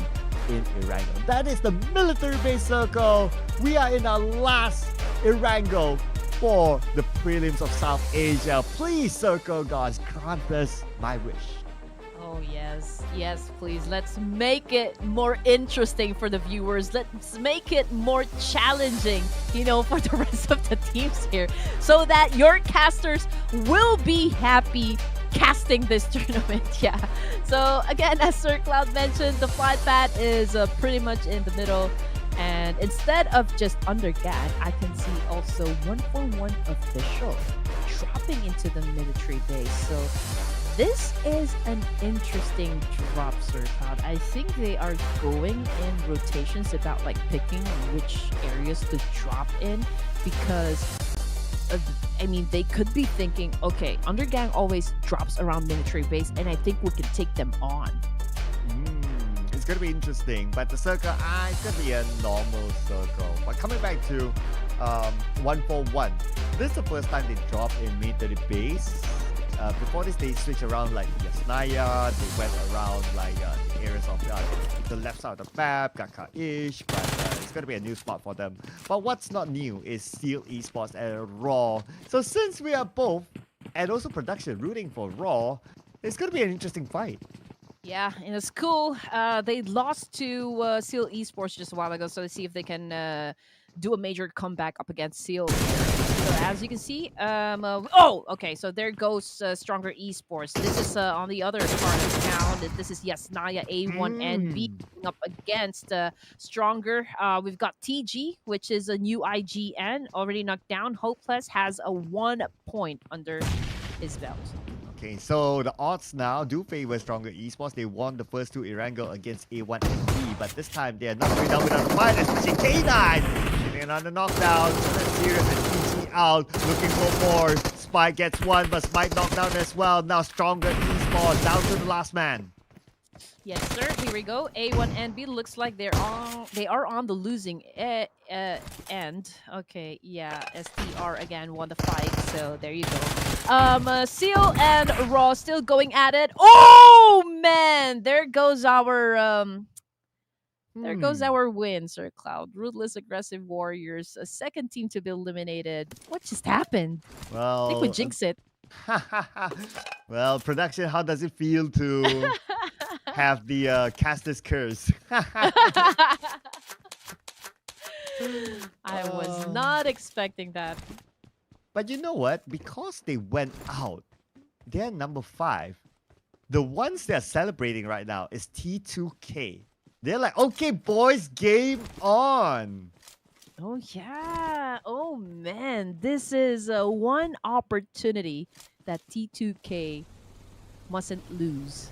in Erangel. That is the military base circle. We are in our last Erangel for the prelims of South Asia. Please, circle gods, grant us my wish. Oh, yes, please. Let's make it more interesting for the viewers. Let's make it more challenging, for the rest of the teams here, so that your casters will be happy casting this tournament. Yeah. So again, as Sir Cloud mentioned, the flight path is pretty much in the middle. And instead of just Undergang, I can see also 141 official dropping into the military base. So this is an interesting drop, Sir Cloud. I think they are going in rotations about like picking which areas to drop in, because they could be thinking, okay, Undergang always drops around military base, and I think we can take them on. It's gonna be interesting, but the circle, it's gonna be a normal circle. But coming back to 141, this is the first time they drop in military base. Before this, they switch around like Yasnaya, they went around like the areas of the left side of the map, Gaka-ish, but it's going to be a new spot for them. But what's not new is Seal Esports and Raw. So since we are both, and also production, rooting for Raw, it's going to be an interesting fight. Yeah, in the school, they lost to Seal Esports just a while ago, so let's see if they can do a major comeback up against Seal. So as you can see, okay, so there goes Stronger Esports. This is on the other part of town. This is Yasnaya A1 and B up against Stronger. We've got TG, which is a new IGN, already knocked down. Hopeless has a 1 point under his belt. Okay, so the odds now do favor Stronger Esports. They won the first 2 Erangel against A1 and B, but this time they are not going down without a fight, especially K9 getting another knockdown. So that's serious, and TG out, looking for more. Spike gets 1, but Spike knocked down as well. Now Stronger Esports down to the last man. Yes, sir. Here we go. A1 and B looks like they are on the losing end. Okay, yeah. STR again won the fight, so there you go. Seal and Raw still going at it. Oh man, there goes our win, Sir Cloud. Ruthless aggressive warriors, a second team to be eliminated. What just happened? Well, I think we jinxed it. Well, production, how does it feel to have the caster's curse? I was not expecting that. But you know what? Because they went out, they're number 5. The ones they're celebrating right now is T2K. They're like, okay, boys, game on. Oh, yeah. Oh, man. This is one opportunity that T2K mustn't lose.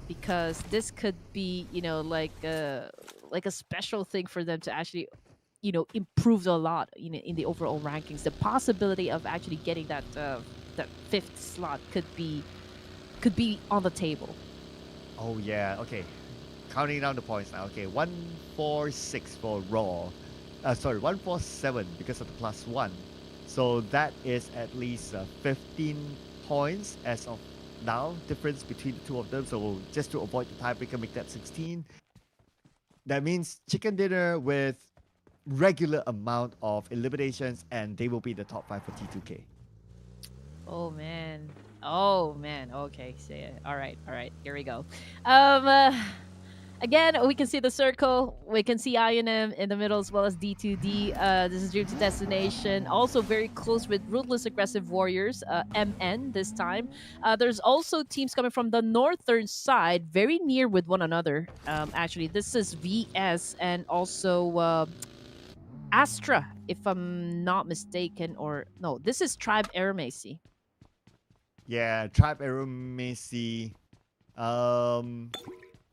Because this could be, like a special thing for them to actually, improve a lot in the overall rankings. The possibility of actually getting that 5th slot could be on the table. Oh, yeah. Okay. Counting down the points now. Okay, 146 for Raw. 147 because of the +1. So that is at least 15 points as of now, difference between the two of them. So just to avoid the tiebreaker, make that 16. That means chicken dinner with regular amount of eliminations, and they will be the top 5 for T2K. Oh man. Okay. So, all right. Here we go. Again, we can see the circle. We can see INM in the middle as well as D2D. This is Dream to Destination. Also very close with Ruthless Aggressive Warriors, MN this time. There's also teams coming from the northern side, very near with one another. Actually, this is VS and also ASTRA, if I'm not mistaken. Or no, this is Tribe Aeramacy. Yeah, Tribe Aeramacy. Um,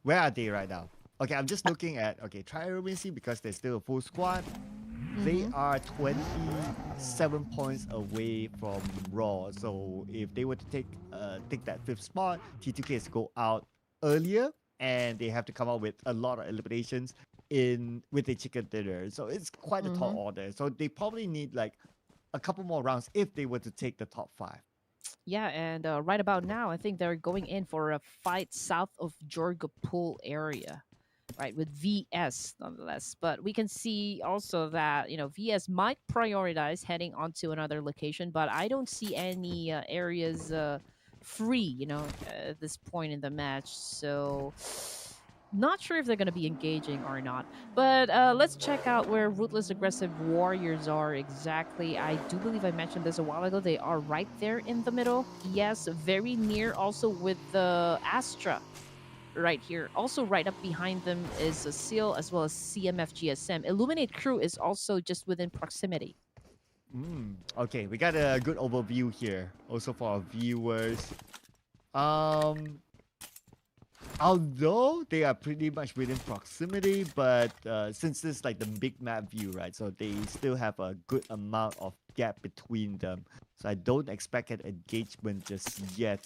where are they right now? Okay, I'm just looking at Tribe Aeramacy because they're still a full squad. They are 27 points away from Raw. So if they were to take that fifth spot, T2K has to go out earlier, and they have to come out with a lot of eliminations with the chicken dinner. So it's quite a tall order. So they probably need like a couple more rounds if they were to take the top 5. Yeah, and right about now, I think they're going in for a fight south of Jorgapul area, right, with VS nonetheless. But we can see also that, VS might prioritize heading onto another location, but I don't see any areas free, at this point in the match. So not sure if they're going to be engaging or not. But let's check out where Ruthless Aggressive Warriors are exactly. I do believe I mentioned this a while ago. They are right there in the middle. Yes, very near also with the Astra right here. Also right up behind them is a Seal as well as CMF GSM. Illuminate Crew is also just within proximity. Okay, we got a good overview here also for our viewers. Although they are pretty much within proximity, but since this is like the big map view, right? So they still have a good amount of gap between them. So I don't expect an engagement just yet.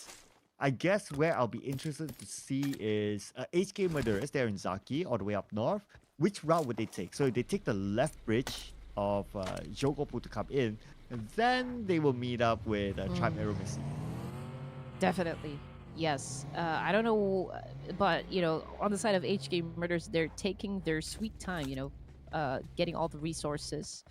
I guess where I'll be interested to see is HK Murderers. They're in Zaki, all the way up north. Which route would they take? So if they take the left bridge of Jogopu to come in, and then they will meet up with Tribe Aeramacy. Definitely. Yes. I don't know, but, on the side of HK Murders, they're taking their sweet time, getting all the resources.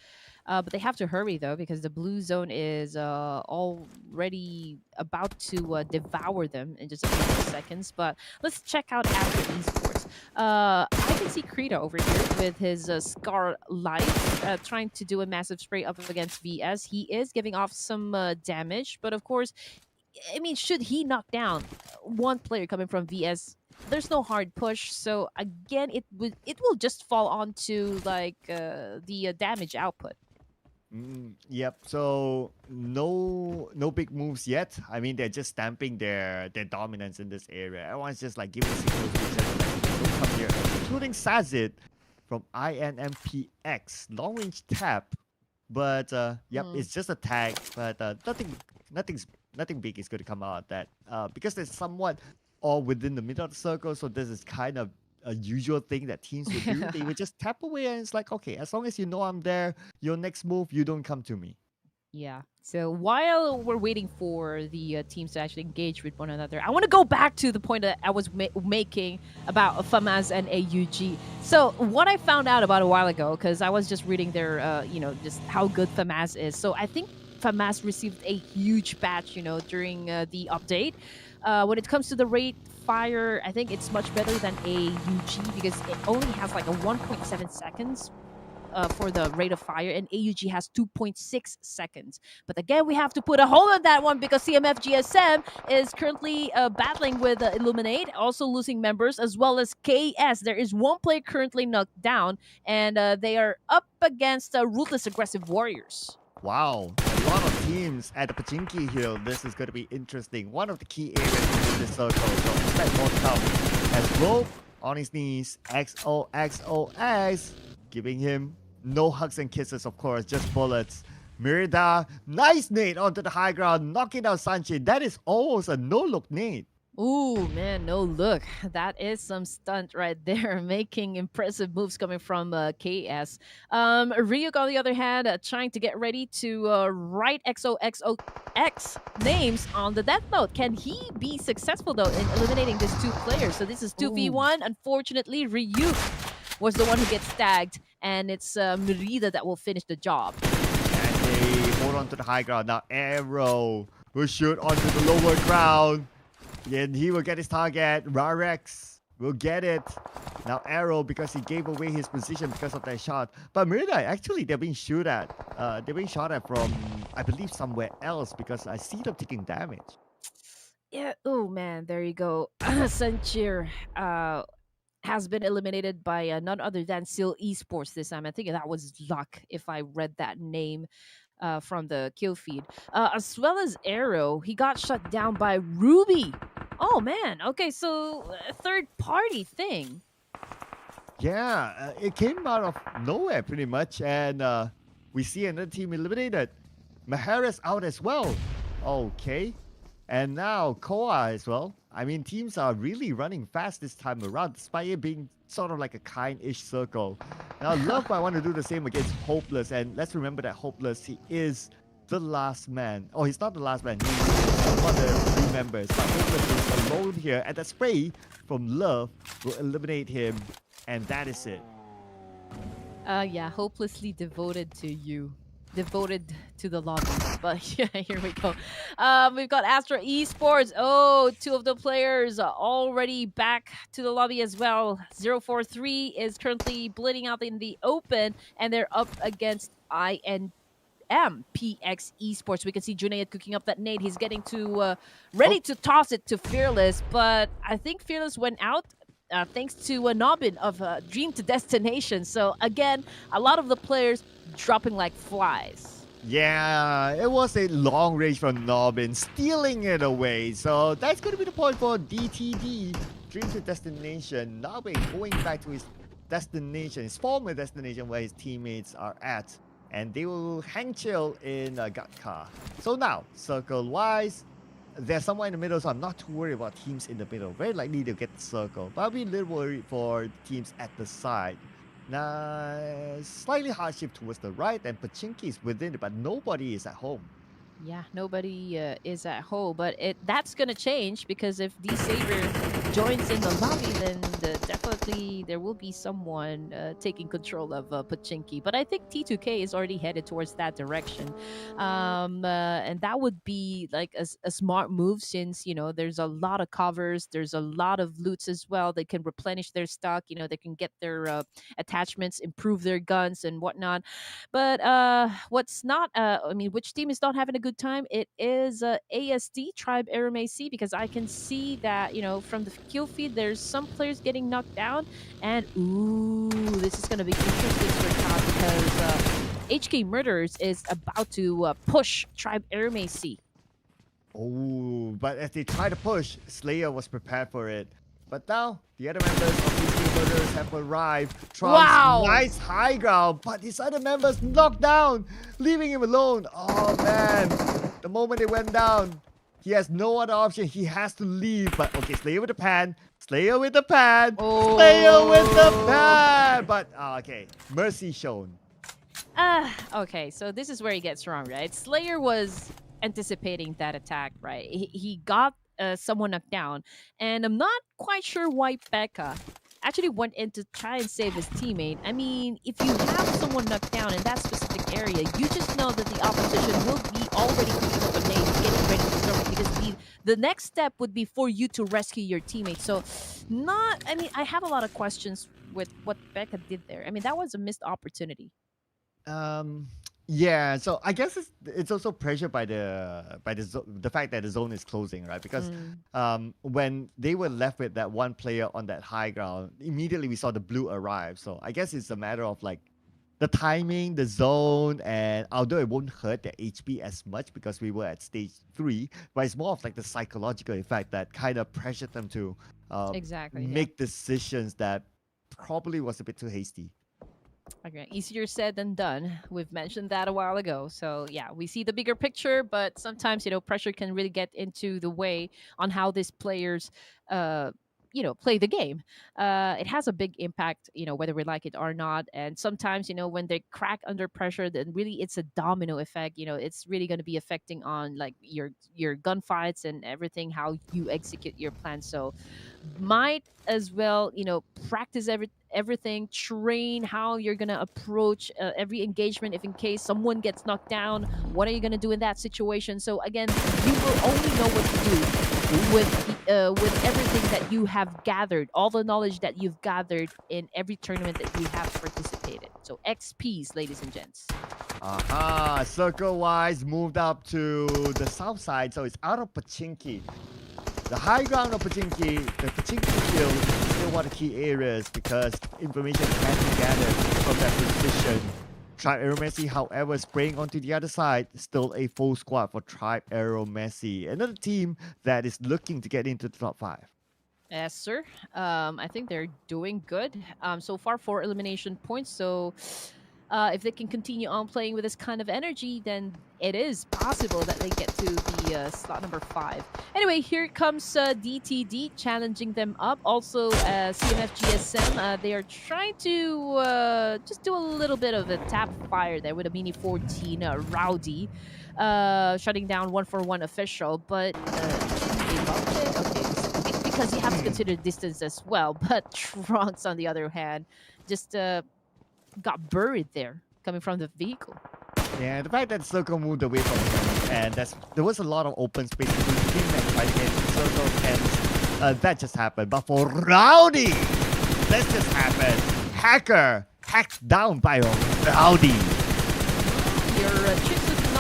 But they have to hurry, though, because the blue zone is already about to devour them in just a few more seconds. But let's check out ASTRA Esports. I can see Krita over here with his Scar Light trying to do a massive spray up against VS. He is giving off some damage, but of course, I mean, should he knock down one player coming from VS, there's no hard push. So again, it will just fall onto like the damage output. Yep. So no big moves yet. I mean, they're just stamping their dominance in this area. Everyone's just like giving signals to each other like, don't come here, including Sazit from INMPX long range tap. But yep, it's just a tag. But nothing big is going to come out of that. Because there's somewhat all within the middle of the circle. So this is kind of a usual thing that teams would do. They would just tap away, and it's like, okay, as long as you know I'm there, your next move, you don't come to me. Yeah. So while we're waiting for the teams to actually engage with one another, I want to go back to the point that I was making about FAMAS and AUG. So what I found out about a while ago, because I was just reading their, just how good FAMAS is. So I think FAMAS received a huge patch, during the update. When it comes to the rate fire, I think it's much better than AUG because it only has like a 1.7 seconds for the rate of fire, and AUG has 2.6 seconds. But again, we have to put a hold on that one because CMF GSM is currently battling with Illuminate, also losing members, as well as KS. There is one player currently knocked down, and they are up against Ruthless Aggressive Warriors. Wow, a lot of teams at the Pachinki Hill. This is going to be interesting. One of the key areas in this circle. So expect more to come. As Rope on his knees, XOXOX, giving him no hugs and kisses, of course, just bullets. Mirida, nice nade onto the high ground, knocking down Sanchi. That is almost a no-look nade. Ooh, man, no look. That is some stunt right there, making impressive moves coming from KS. Ryuk, on the other hand, trying to get ready to write XOXOX names on the death note. Can he be successful, though, in eliminating these two players? So this is 2v1. Unfortunately, Ryuk was the one who gets tagged, and it's Merida that will finish the job. And they hold on to the high ground. Now Arrow will shoot onto the lower ground. Then he will get his target. Rarex will get it. Now Arrow, because he gave away his position because of that shot. But Marina, actually, they're being shot at. They're being shot at from, I believe, somewhere else because I see them taking damage. Yeah. Oh man, there you go. Sanchir has been eliminated by none other than Seal Esports this time. I think that was luck if I read that name from the kill feed. As well as Arrow, he got shut down by Ruby. Oh man. Okay, so a third party thing. Yeah, it came out of nowhere pretty much, and we see another team eliminated. Mahara's out as well. Okay, and now Koa as well. I mean, teams are really running fast this time around, despite it being sort of like a kind-ish circle. Now, Love might want to do the same against Hopeless, and let's remember that Hopeless, he is the last man. Oh, he's not the last man. He's one of the three members. But Hopeless is alone here, and that spray from Love will eliminate him, and that is it. Yeah, hopelessly devoted to you. Devoted to the lobby. But yeah, here we go. We've got Astra Esports. Oh, two of the players are already back to the lobby as well. 043 is currently bleeding out in the open, and they're up against MPX Esports. We can see Junaid cooking up that nade. He's getting to ready to toss it to Fearless, but I think Fearless went out thanks to Nobin of Dream to Destination. So again, a lot of the players dropping like flies. Yeah, it was a long range from Nobbin, stealing it away. So that's going to be the point for DTD, Dream to Destination. Nobbin going back to his destination, his former destination where his teammates are at. And they will hang chill in Gatka. So now, circle-wise, there's someone in the middle, so I'm not too worried about teams in the middle. Very likely they'll get the circle. But I'll be a little worried for teams at the side. Now, slightly hardship towards the right, and Pachinki is within it, but nobody is at home. Yeah, nobody is at home, but that's gonna change because if D Saber joins in the lobby, then definitely there will be someone taking control of Pachinki. But I think T2K is already headed towards that direction, and that would be like a smart move since there's a lot of covers, there's a lot of loots as well. They can replenish their stock. They can get their attachments, improve their guns and whatnot. But what's not? I mean, which team is not having a good time? It is ASD Tribe Eramac because I can see that from the kill feed, there's some players getting knocked down, and ooh, this is gonna be interesting for top because HK Murderers is about to push Tribe Eramac. Oh, but as they try to push, Slayer was prepared for it. But now, the other members of these two murderers have arrived. Trump's Wow. nice high ground, but his other members knocked down, leaving him alone. Oh man, the moment they went down, he has no other option. He has to leave. But okay, Slayer with the pan. Slayer with the pan. Oh. Slayer with the pan. But okay, mercy shown. Okay, so this is where he gets wrong, right? Slayer was anticipating that attack, right? He got someone knocked down, and I'm not quite sure why Becca actually went in to try and save his teammate. I mean, if you have someone knocked down in that specific area, you just know that the opposition will be already cooking up a nade, getting ready to throw it, because the next step would be for you to rescue your teammate. So, I mean, I have a lot of questions with what Becca did there. I mean, that was a missed opportunity. Yeah, so I guess it's also pressured by the fact that the zone is closing, right? Because when they were left with that one player on that high ground, immediately we saw the blue arrive. So I guess it's a matter of like the timing, the zone, and although it won't hurt their HP as much because we were at stage 3, but it's more of like the psychological effect that kind of pressured them to Exactly. make decisions that probably was a bit too hasty. Okay, easier said than done. We've mentioned that a while ago. So yeah, we see the bigger picture, but sometimes pressure can really get into the way on how these players, play the game. It has a big impact, whether we like it or not. And sometimes, when they crack under pressure, then really it's a domino effect. It's really going to be affecting on like your gunfights and everything, how you execute your plan. So might as well, practice everything, train how you're gonna approach every engagement. If in case someone gets knocked down, what are you gonna do in that situation? So again, you will only know what to do with everything that you have gathered, all the knowledge that you've gathered in every tournament that you have participated. So XPs, ladies and gents. Aha, circle-wise moved up to the south side, so it's out of Pachinki. The high ground of Pachinki, the Pachinki field is still one of the key areas because information can be gathered from that position. Tribe Arrow Messi, however, spraying onto the other side, still a full squad for Tribe Arrow Messi. Another team that is looking to get into the top 5. Yes, sir. I think they're doing good. So far, 4 elimination points. So, if they can continue on playing with this kind of energy, then it is possible that they get to the slot number 5. Anyway, here comes DTD challenging them up. Also, CMF GSM, they are trying to just do a little bit of a tap fire there with a Mini 14 Rowdy, shutting down 141 official, but they loved it. Okay, because you have to consider distance as well. But Trunks, on the other hand, just got buried there coming from the vehicle. Yeah, the fact that Circle moved away from him, and there was a lot of open space between him and fighting against Circle, and that just happened. But for Rowdy, this just happened. Hacker hacked down by Rowdy. Your chips is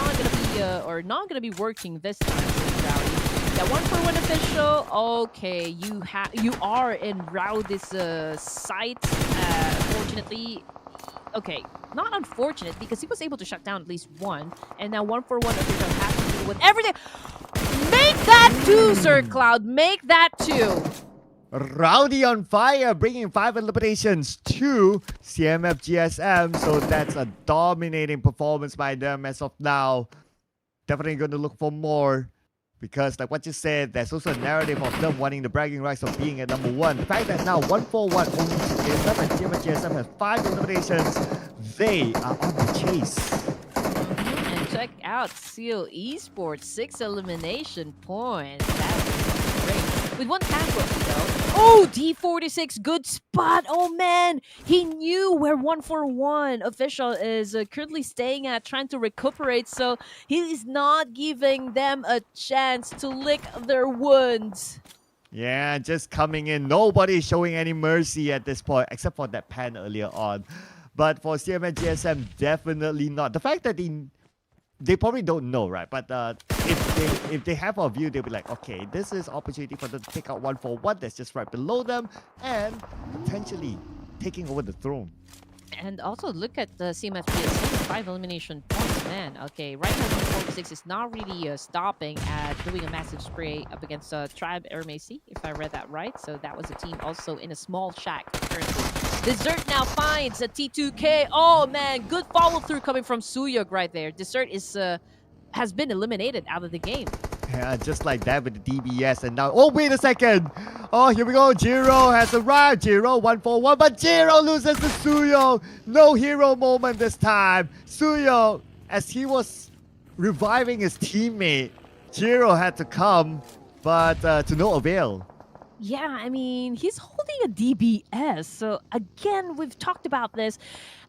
not gonna be working this time, Rowdy. That 141 official. Okay, you are in Rowdy's sight. Unfortunately. Okay, not unfortunate because he was able to shut down at least one, and now 141 official has to deal with everything. Make that 2, Sir Cloud. Make that 2. Rowdy on fire, bringing 5 eliminations to CMF GSM. So that's a dominating performance by them as of now. Definitely going to look for more. Because like what you said, there's also a narrative of them wanting the bragging rights of being at number 1. The fact that now 141 only GSM and CMF GSM has 5 eliminations, they are on the chase. And check out Seal Esports, 6 elimination points. That's great. With 1 tackle though. Oh, D46, good spot. Oh man, he knew where 141 official is currently staying at, trying to recuperate. So he is not giving them a chance to lick their wounds. Yeah, just coming in. Nobody showing any mercy at this point, except for that pan earlier on. But for CMF GSM, definitely not. The fact that they probably don't know, right? But if they have a view, they'll be like, okay, this is opportunity for them to take out 141 that's just right below them and potentially taking over the throne. And also look at the CMF GSM, 5 elimination points, man. Okay, right now 146 is not really stopping at doing a massive spray up against Tribe Ermasi, if I read that right. So that was a team also in a small shack currently. Dessert now finds a T2K. Oh man, good follow through coming from Suyuk right there. Dessert is has been eliminated out of the game. Yeah, just like that with the DBS. And now, oh, wait a second. Oh, here we go. Jiro has arrived. Jiro 141, but Jiro loses to Suyo. No hero moment this time. Suyo, as he was reviving his teammate, Jiro had to come, but to no avail. Yeah, I mean, he's holding a DBS. So again, we've talked about this.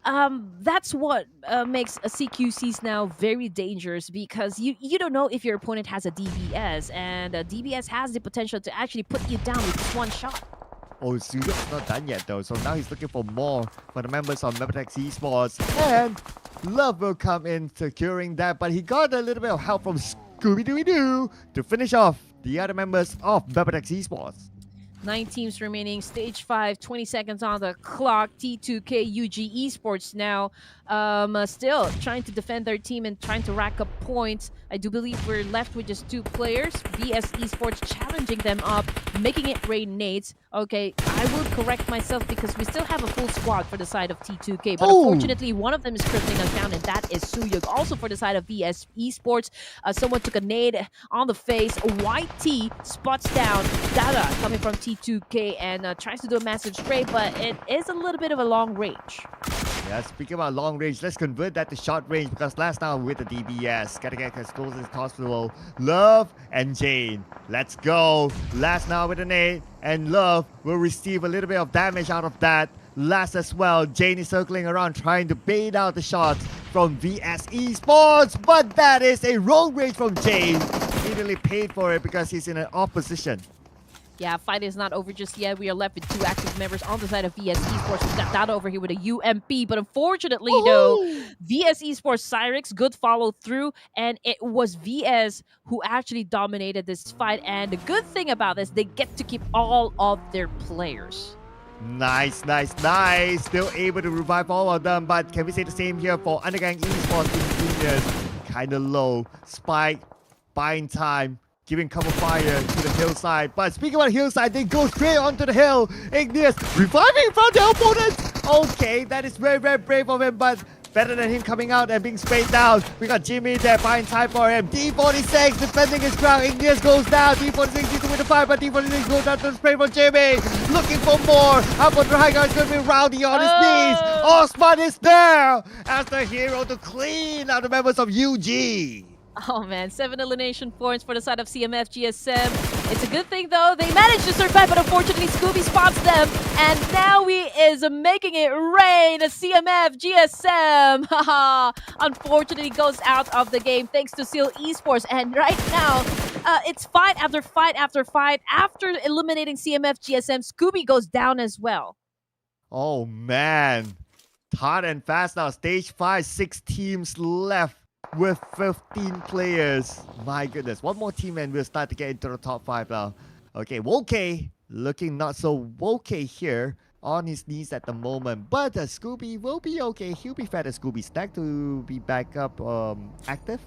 That's what makes a CQCs now very dangerous because you don't know if your opponent has a DBS, and a DBS has the potential to actually put you down with just 1 shot. Oh, Suyuk's not done yet though, so now he's looking for more for the members of MABETEX Esports, and Love will come in securing that, but he got a little bit of help from Scooby-Doo to finish off the other members of MABETEX Esports. 9 teams remaining. Stage 5, 20 seconds on the clock. T2K UG Esports now still trying to defend their team and trying to rack up points. I do believe we're left with just 2 players. VS Esports challenging them up, making it rain nades. Okay, I will correct myself because we still have a full squad for the side of T2K. But unfortunately, one of them is crippling us down, and that is Suyuk. Also for the side of VS Esports, someone took a nade on the face. YT spots down Dada coming from T2K and tries to do a massive spray, but it is a little bit of a long range. Yeah, speaking about long range, let's convert that to short range because last time with the DBS, gotta get as close as possible. Love and Jane, let's go. Last now with an 8, and Love will receive a little bit of damage out of that. last as well. Jane is circling around trying to bait out the shots from VS Esports, but that is a road rage from Jane. Immediately paid for it because he's in an opposition. Yeah, fight is not over just yet. We are left with 2 active members on the side of VS Esports. We've got Dada over here with a UMP, but unfortunately, though, VS Esports Cyrix, good follow through, and it was VS who actually dominated this fight. And the good thing about this, they get to keep all of their players. Nice, nice, nice. Still able to revive all of them, but can we say the same here for Undergang Esports in juniors? Kind of low. Spike, buying time. Giving cover fire to the hillside. But speaking about hillside, they go straight onto the hill. Igneous reviving from the opponents. Okay, that is very, very brave of him, but better than him coming out and being sprayed down. We got Jimmy there buying time for him. D46 defending his ground. Igneous goes down. D46 needs to win the fight, but D46 goes down to the spray from Jimmy. Looking for more. Up on the high guard is going to be Rowdy on his knees. Osman is there as the hero to clean out the members of UG. Oh man, 7 elimination points for the side of CMF GSM. It's a good thing though, they managed to survive, but unfortunately Scooby spots them. And now he is making it rain. CMF GSM, haha, unfortunately goes out of the game thanks to Seal Esports. And right now, it's fight after fight after fight. After eliminating CMF GSM, Scooby goes down as well. Oh man, hard and fast now. Stage 5, 6 teams left with 15 players. My goodness, one more team and we'll start to get into the top 5 now. Okay, Woke looking not so woke here on his knees at the moment, but Scooby will be okay. He'll be fed a Scooby stack to be back up active.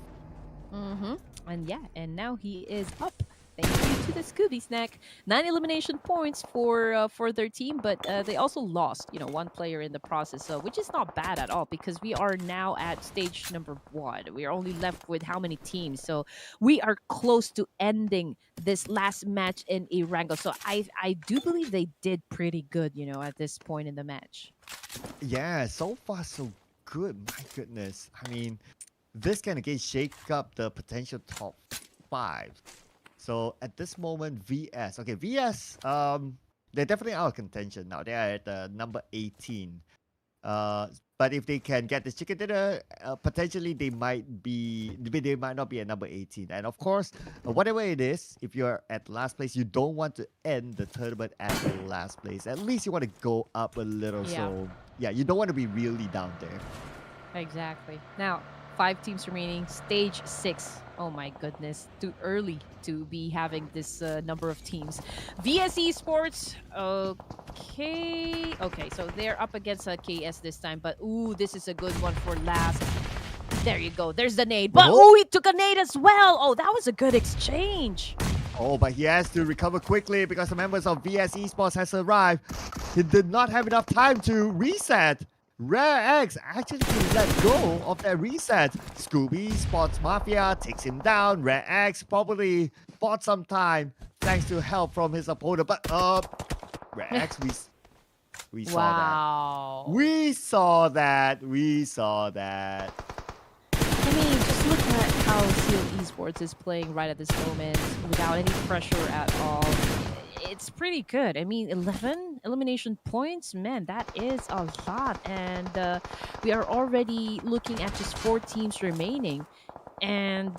And yeah, and now he is up. Thank you to the Scooby snack. 9 elimination points for their team, but they also lost, 1 player in the process, so which is not bad at all because we are now at stage number 1. We are only left with how many teams? So we are close to ending this last match in Erangel. So I do believe they did pretty good, at this point in the match. Yeah, so far so good. My goodness. I mean, this kind of game shake up the potential top 5. So at this moment, VS. Okay, VS, they're definitely out of contention now. They are at number 18. But if they can get this chicken dinner, potentially they might not be at number 18. And of course, whatever it is, if you're at last place, you don't want to end the tournament at the last place. At least you want to go up a little. Yeah. So yeah, you don't want to be really down there. Exactly. Now, 5 teams remaining, stage 6. Oh my goodness, too early to be having this number of teams. VS Esports, okay, so they're up against KS this time, but ooh, this is a good one for last. There you go, there's the nade, but ooh, he took a nade as well. Oh, that was a good exchange. Oh, but he has to recover quickly because the members of VS Esports has arrived. He did not have enough time to reset. Rare X actually let go of that reset. Scooby spots Mafia, takes him down. Rare X probably bought some time thanks to help from his opponent. But Rare X, we saw that. We saw that. We saw that. I mean, just look at how Seal Esports is playing right at this moment without any pressure at all. It's pretty good. I mean, 11 elimination points, man, that is a lot. And we are already looking at just 4 teams remaining. And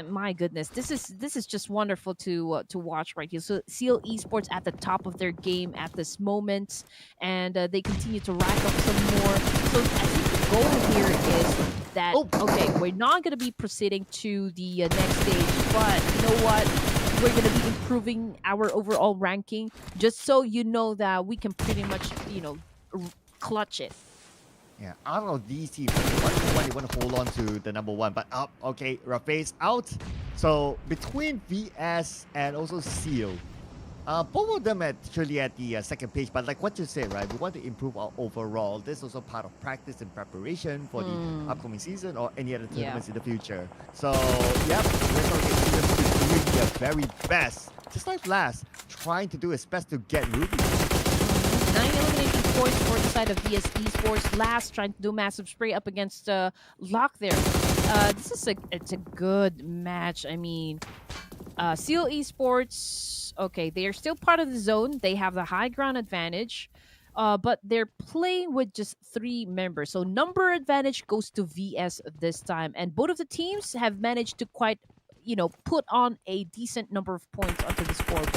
my goodness, this is just wonderful to watch right here. So Seal Esports at the top of their game at this moment, and they continue to rack up some more. So I think the goal here is that okay, we're not going to be proceeding to the next stage, but you know what? We're going to be improving our overall ranking just so you know that we can pretty much, clutch it. Yeah, out of these teams, one you want to hold on to the number 1, but okay, Rafa's out. So between VS and also Seal, both of them actually at the second page, but like what you said, right? We want to improve our overall. This is also part of practice and preparation for the upcoming season or any other tournaments in the future. So, yep, we're going to get doing their very best, just like last, trying to do his best to get Ruby. 9 elimination points for the side of VS Esports. Last trying to do massive spray up against Lock there. It's a good match. I mean, Seal Esports, okay, they are still part of the zone. They have the high ground advantage. but they're playing with just 3 members. So number advantage goes to VS this time, and both of the teams have managed to quite, put on a decent number of points onto the scoreboard.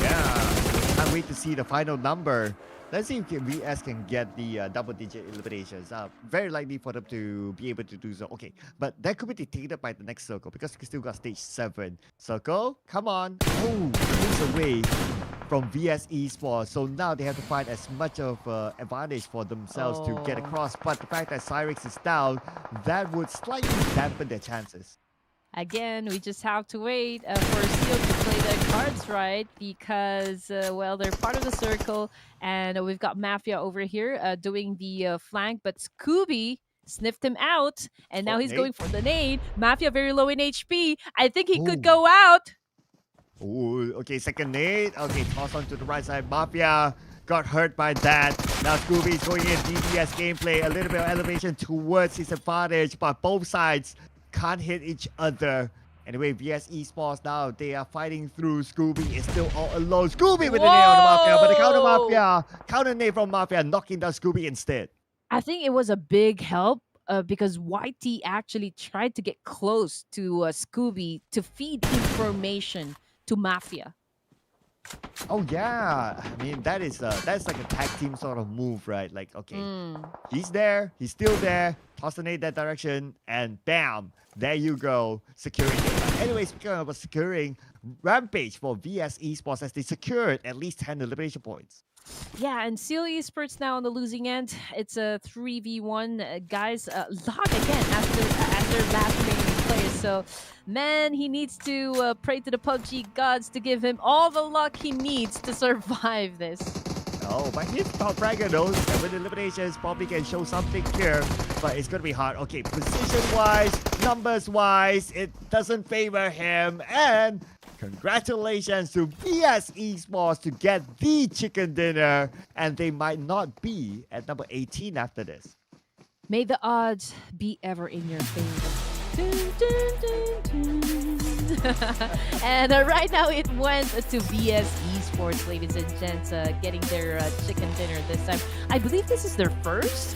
Yeah, can't wait to see the final number. Let's see if VS can get the double-digit eliminations. Very likely for them to be able to do so. Okay, but that could be dictated by the next circle because we still got stage 7. Circle, come on. Oh, moves away from VS Esports. So now they have to find as much of advantage for themselves to get Oh. across. But the fact that Cyrix is down, that would slightly dampen their chances. Again, we just have to wait for Seal to play the cards right because, they're part of the circle, and we've got Mafia over here doing the flank, but Scooby sniffed him out, and now Oh, he's nade. going for the nade. Mafia very low in HP. I think he could Ooh. go out. Ooh, okay, second nade. Okay, toss on to the right side. Mafia got hurt by that. Now Scooby is going in DPS gameplay. A little bit of elevation towards his advantage, but both sides can't hit each other. Anyway, VS Esports now, they are fighting through. Scooby is still all alone. Scooby with the nade on the Mafia, but the counter nade from Mafia, knocking down Scooby instead. I think it was a big help because YT actually tried to get close to Scooby to feed information to Mafia. Oh yeah, I mean that's like a tag team sort of move, right? Like okay, he's there, he's still there. Toss the nade that direction, and bam, there you go, securing it. But anyway, speaking of securing, Rampage for VS Esports as they secured at least 10 elimination points. Yeah, and Seal Esports now on the losing end. It's a 3v1. Guys, Lock again as their last remaining players. So, man, he needs to pray to the PUBG gods to give him all the luck he needs to survive this. Oh, but he's top fragger though. 7 eliminations probably can show something here, but it's gonna be hard. Okay, position-wise, numbers-wise, it doesn't favor him. And congratulations to VS Esports to get the chicken dinner, and they might not be at number 18 after this. May the odds be ever in your favor. Dun, dun, dun, dun. And right now it went to VS Esports, ladies and gents, getting their chicken dinner this time. I believe this is their first.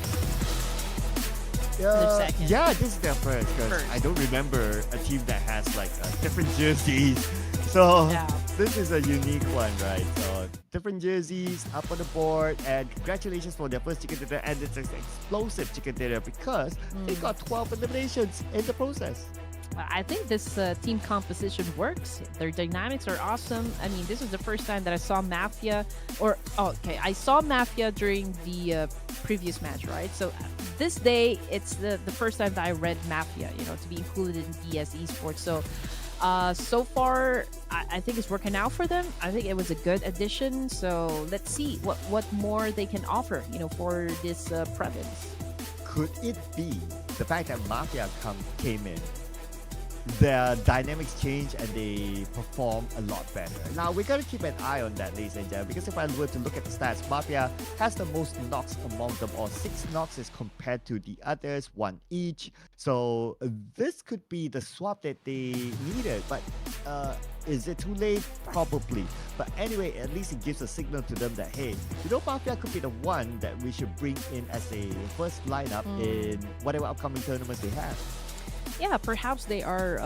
Second. Yeah, this is their first because I don't remember a team that has like different jerseys. So Yeah. this is a unique one, right? So different jerseys up on the board, and congratulations for their first chicken dinner, and it's an explosive chicken dinner because they got 12 eliminations in the process. I think this team composition works. Their dynamics are awesome. I mean, this is the first time that I saw Mafia, I saw Mafia during the previous match, right? So this day, it's the first time that I read Mafia, to be included in VS Esports. So, so far, I think it's working out for them. I think it was a good addition. So let's see what more they can offer, for this Prelims. Could it be the fact that Mafia came in? Their dynamics change and they perform a lot better. Now, we got to keep an eye on that, ladies and gentlemen, because if I were to look at the stats, Mafia has the most knocks among them all. 6 knocks as compared to the others, 1 each. So this could be the swap that they needed, but is it too late? Probably. But anyway, at least it gives a signal to them that, hey, Mafia could be the one that we should bring in as a first lineup in whatever upcoming tournaments they have. Yeah, perhaps they are,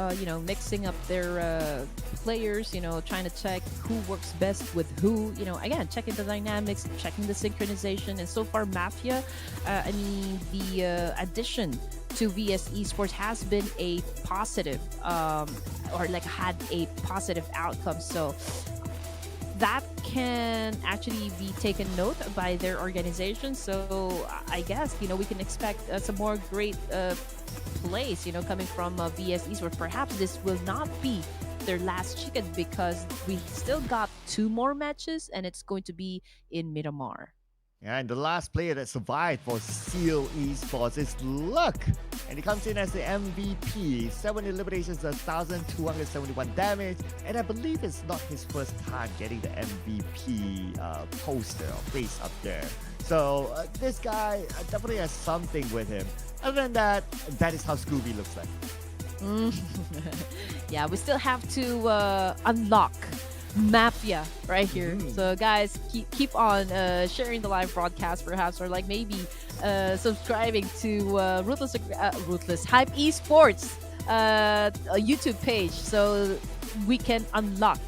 mixing up their players, trying to check who works best with who, again, checking the dynamics, checking the synchronization. And so far, Mafia, the addition to VS Esports has been a positive, had a positive outcome. So that can actually be taken note by their organization. So I guess, we can expect some more great plays, coming from VS Esports. Perhaps this will not be their last chicken because we still got 2 more matches and it's going to be in Miramar. Yeah, and the last player that survived for Seal Esports is Luck. And he comes in as the MVP. 7 eliminations, 1,271 damage. And I believe it's not his first time getting the MVP poster or face up there. So this guy definitely has something with him. Other than that, that is how Scooby looks like. Yeah, we still have to unlock Mafia right here. Mhm. So guys, keep on sharing the live broadcast perhaps, or like maybe subscribing to Ruthless Hype Esports a YouTube page, so we can unlock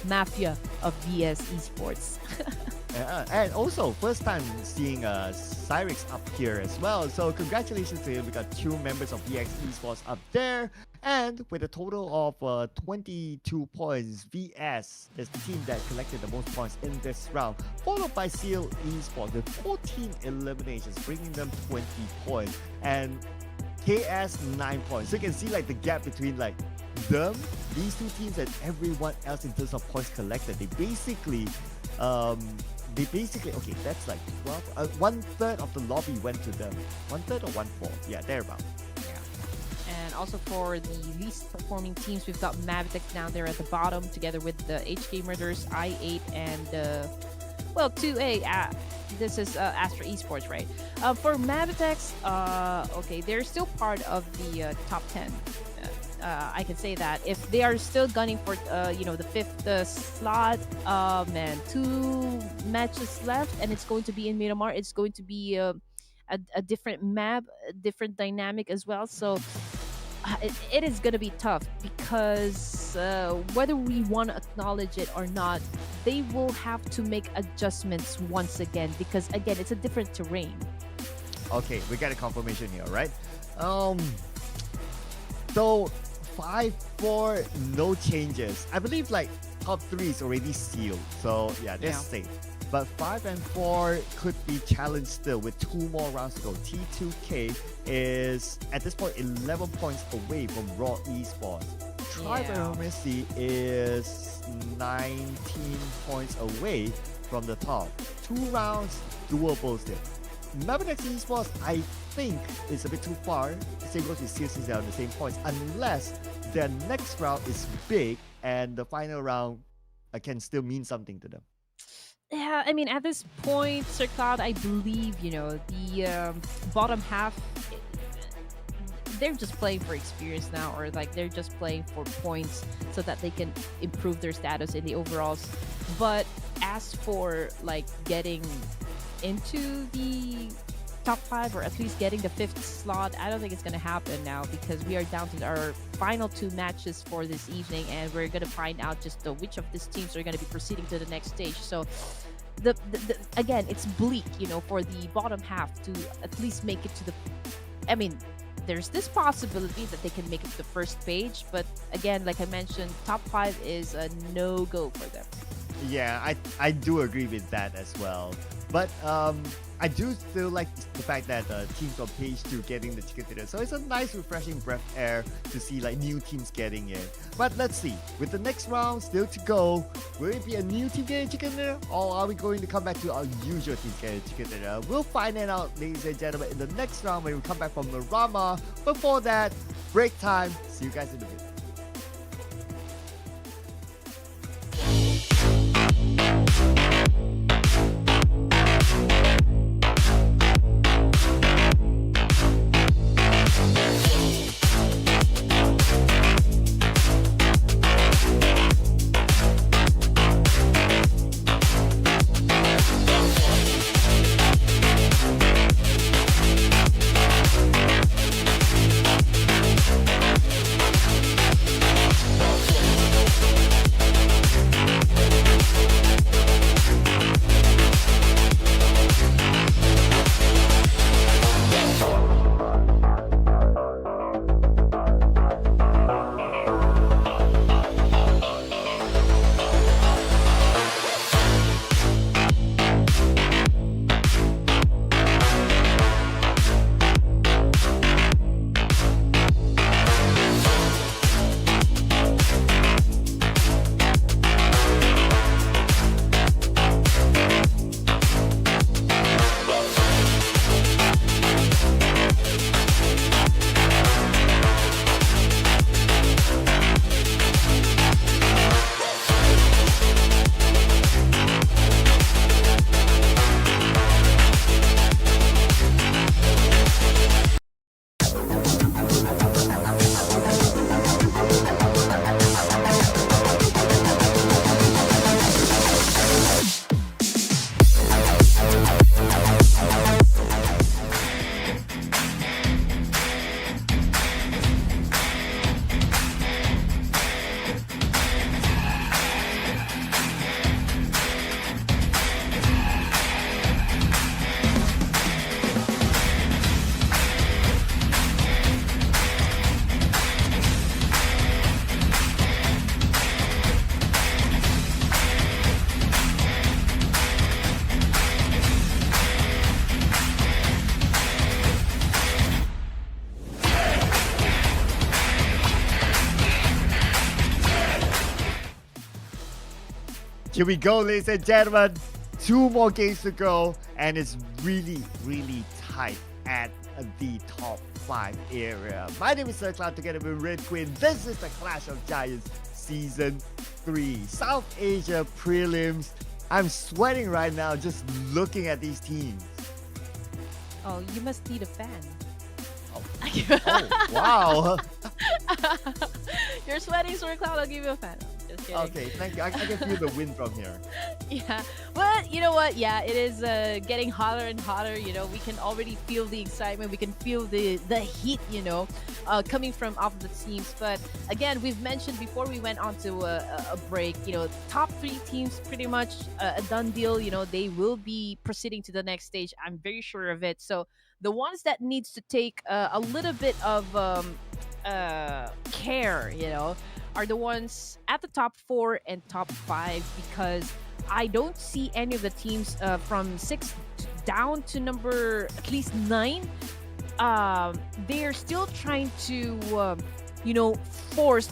Mafia of VS Esports. Yeah, and also first time seeing Cyrix up here as well. So congratulations to him. We got 2 members of VX Esports up there, and with a total of 22 points, VS is the team that collected the most points in this round, followed by Seal Esports with 14 eliminations, bringing them 20 points, and KS 9 points. So you can see like the gap between like them, these 2 teams, and everyone else in terms of points collected. Okay, that's like 12. 1/3 of the lobby went to them. 1/3 or 1/4? Yeah, thereabout. And also for the least performing teams, we've got MABETEX down there at the bottom, together with the HK Murders, I8, and 2A. This is ASTRA Esports, right? For MABETEX, okay, they're still part of the top 10. I can say that if they are still gunning for the 5th slot, man, 2 matches left, and it's going to be in Miramar. It's going to be a different map, a different dynamic as well. So it is going to be tough, because whether we want to acknowledge it or not, they will have to make adjustments once again, because again, it's a different terrain. Okay, we got a confirmation here, right? So 5-4, no changes. I believe like top 3 is already sealed. So yeah, that's safe. But 5 and 4 could be challenged still with 2 more rounds to go. T2K is at this point 11 points away from Raw Esports. Supremacy is 19 points away from the top. 2 rounds doable still. MABETEX Esports, I think, is a bit too far. Same goes with CSC, they're on the same points, unless their next round is big and the final round can still mean something to them. Yeah, I mean, at this point, Sir Cloud, I believe, the bottom half, they're just playing for experience now, or like they're just playing for points so that they can improve their status in the overalls. But as for like getting into the top 5, or at least getting the 5th slot, I don't think it's going to happen now, because we are down to our final 2 matches for this evening, and we're going to find out just which of these teams are going to be proceeding to the next stage. So the again, it's bleak, for the bottom half to at least make it to the, I mean, there's this possibility that they can make it to the first page, but again, like I mentioned, top 5 is a no-go for them. Yeah, I do agree with that as well. But I do still like the fact that teams from page 2 getting the chicken dinner. So it's a nice refreshing breath air to see like new teams getting in. But let's see, with the next round still to go, will it be a new team getting chicken dinner, or are we going to come back to our usual teams getting chicken dinner? We'll find it out, ladies and gentlemen, in the next round when we come back from Miramar. Before that, break time. See you guys in a bit. Here we go, ladies and gentlemen. 2 more games to go, and it's really, really tight at the top 5 area. My name is Sir Cloud together with Red Queen. This is the Clash of Giants Season 3. South Asia Prelims. I'm sweating right now just looking at these teams. Oh, you must need a fan. Oh, wow. You're sweating, Sir Cloud. I'll give you a fan. Just kidding. Okay, thank you. I can feel the wind from here. Yeah, but you know what? Yeah, it is getting hotter and hotter. You know, we can already feel the excitement. We can feel the heat. You know, coming from off the teams. But again, we've mentioned before we went on to a break. You know, top 3 teams pretty much a done deal. You know, they will be proceeding to the next stage. I'm very sure of it. So the ones that needs to take a little bit of care, you know, are the ones at the top 4 and top 5, because I don't see any of the teams from 6 down to number at least 9. They're still trying to, you know, force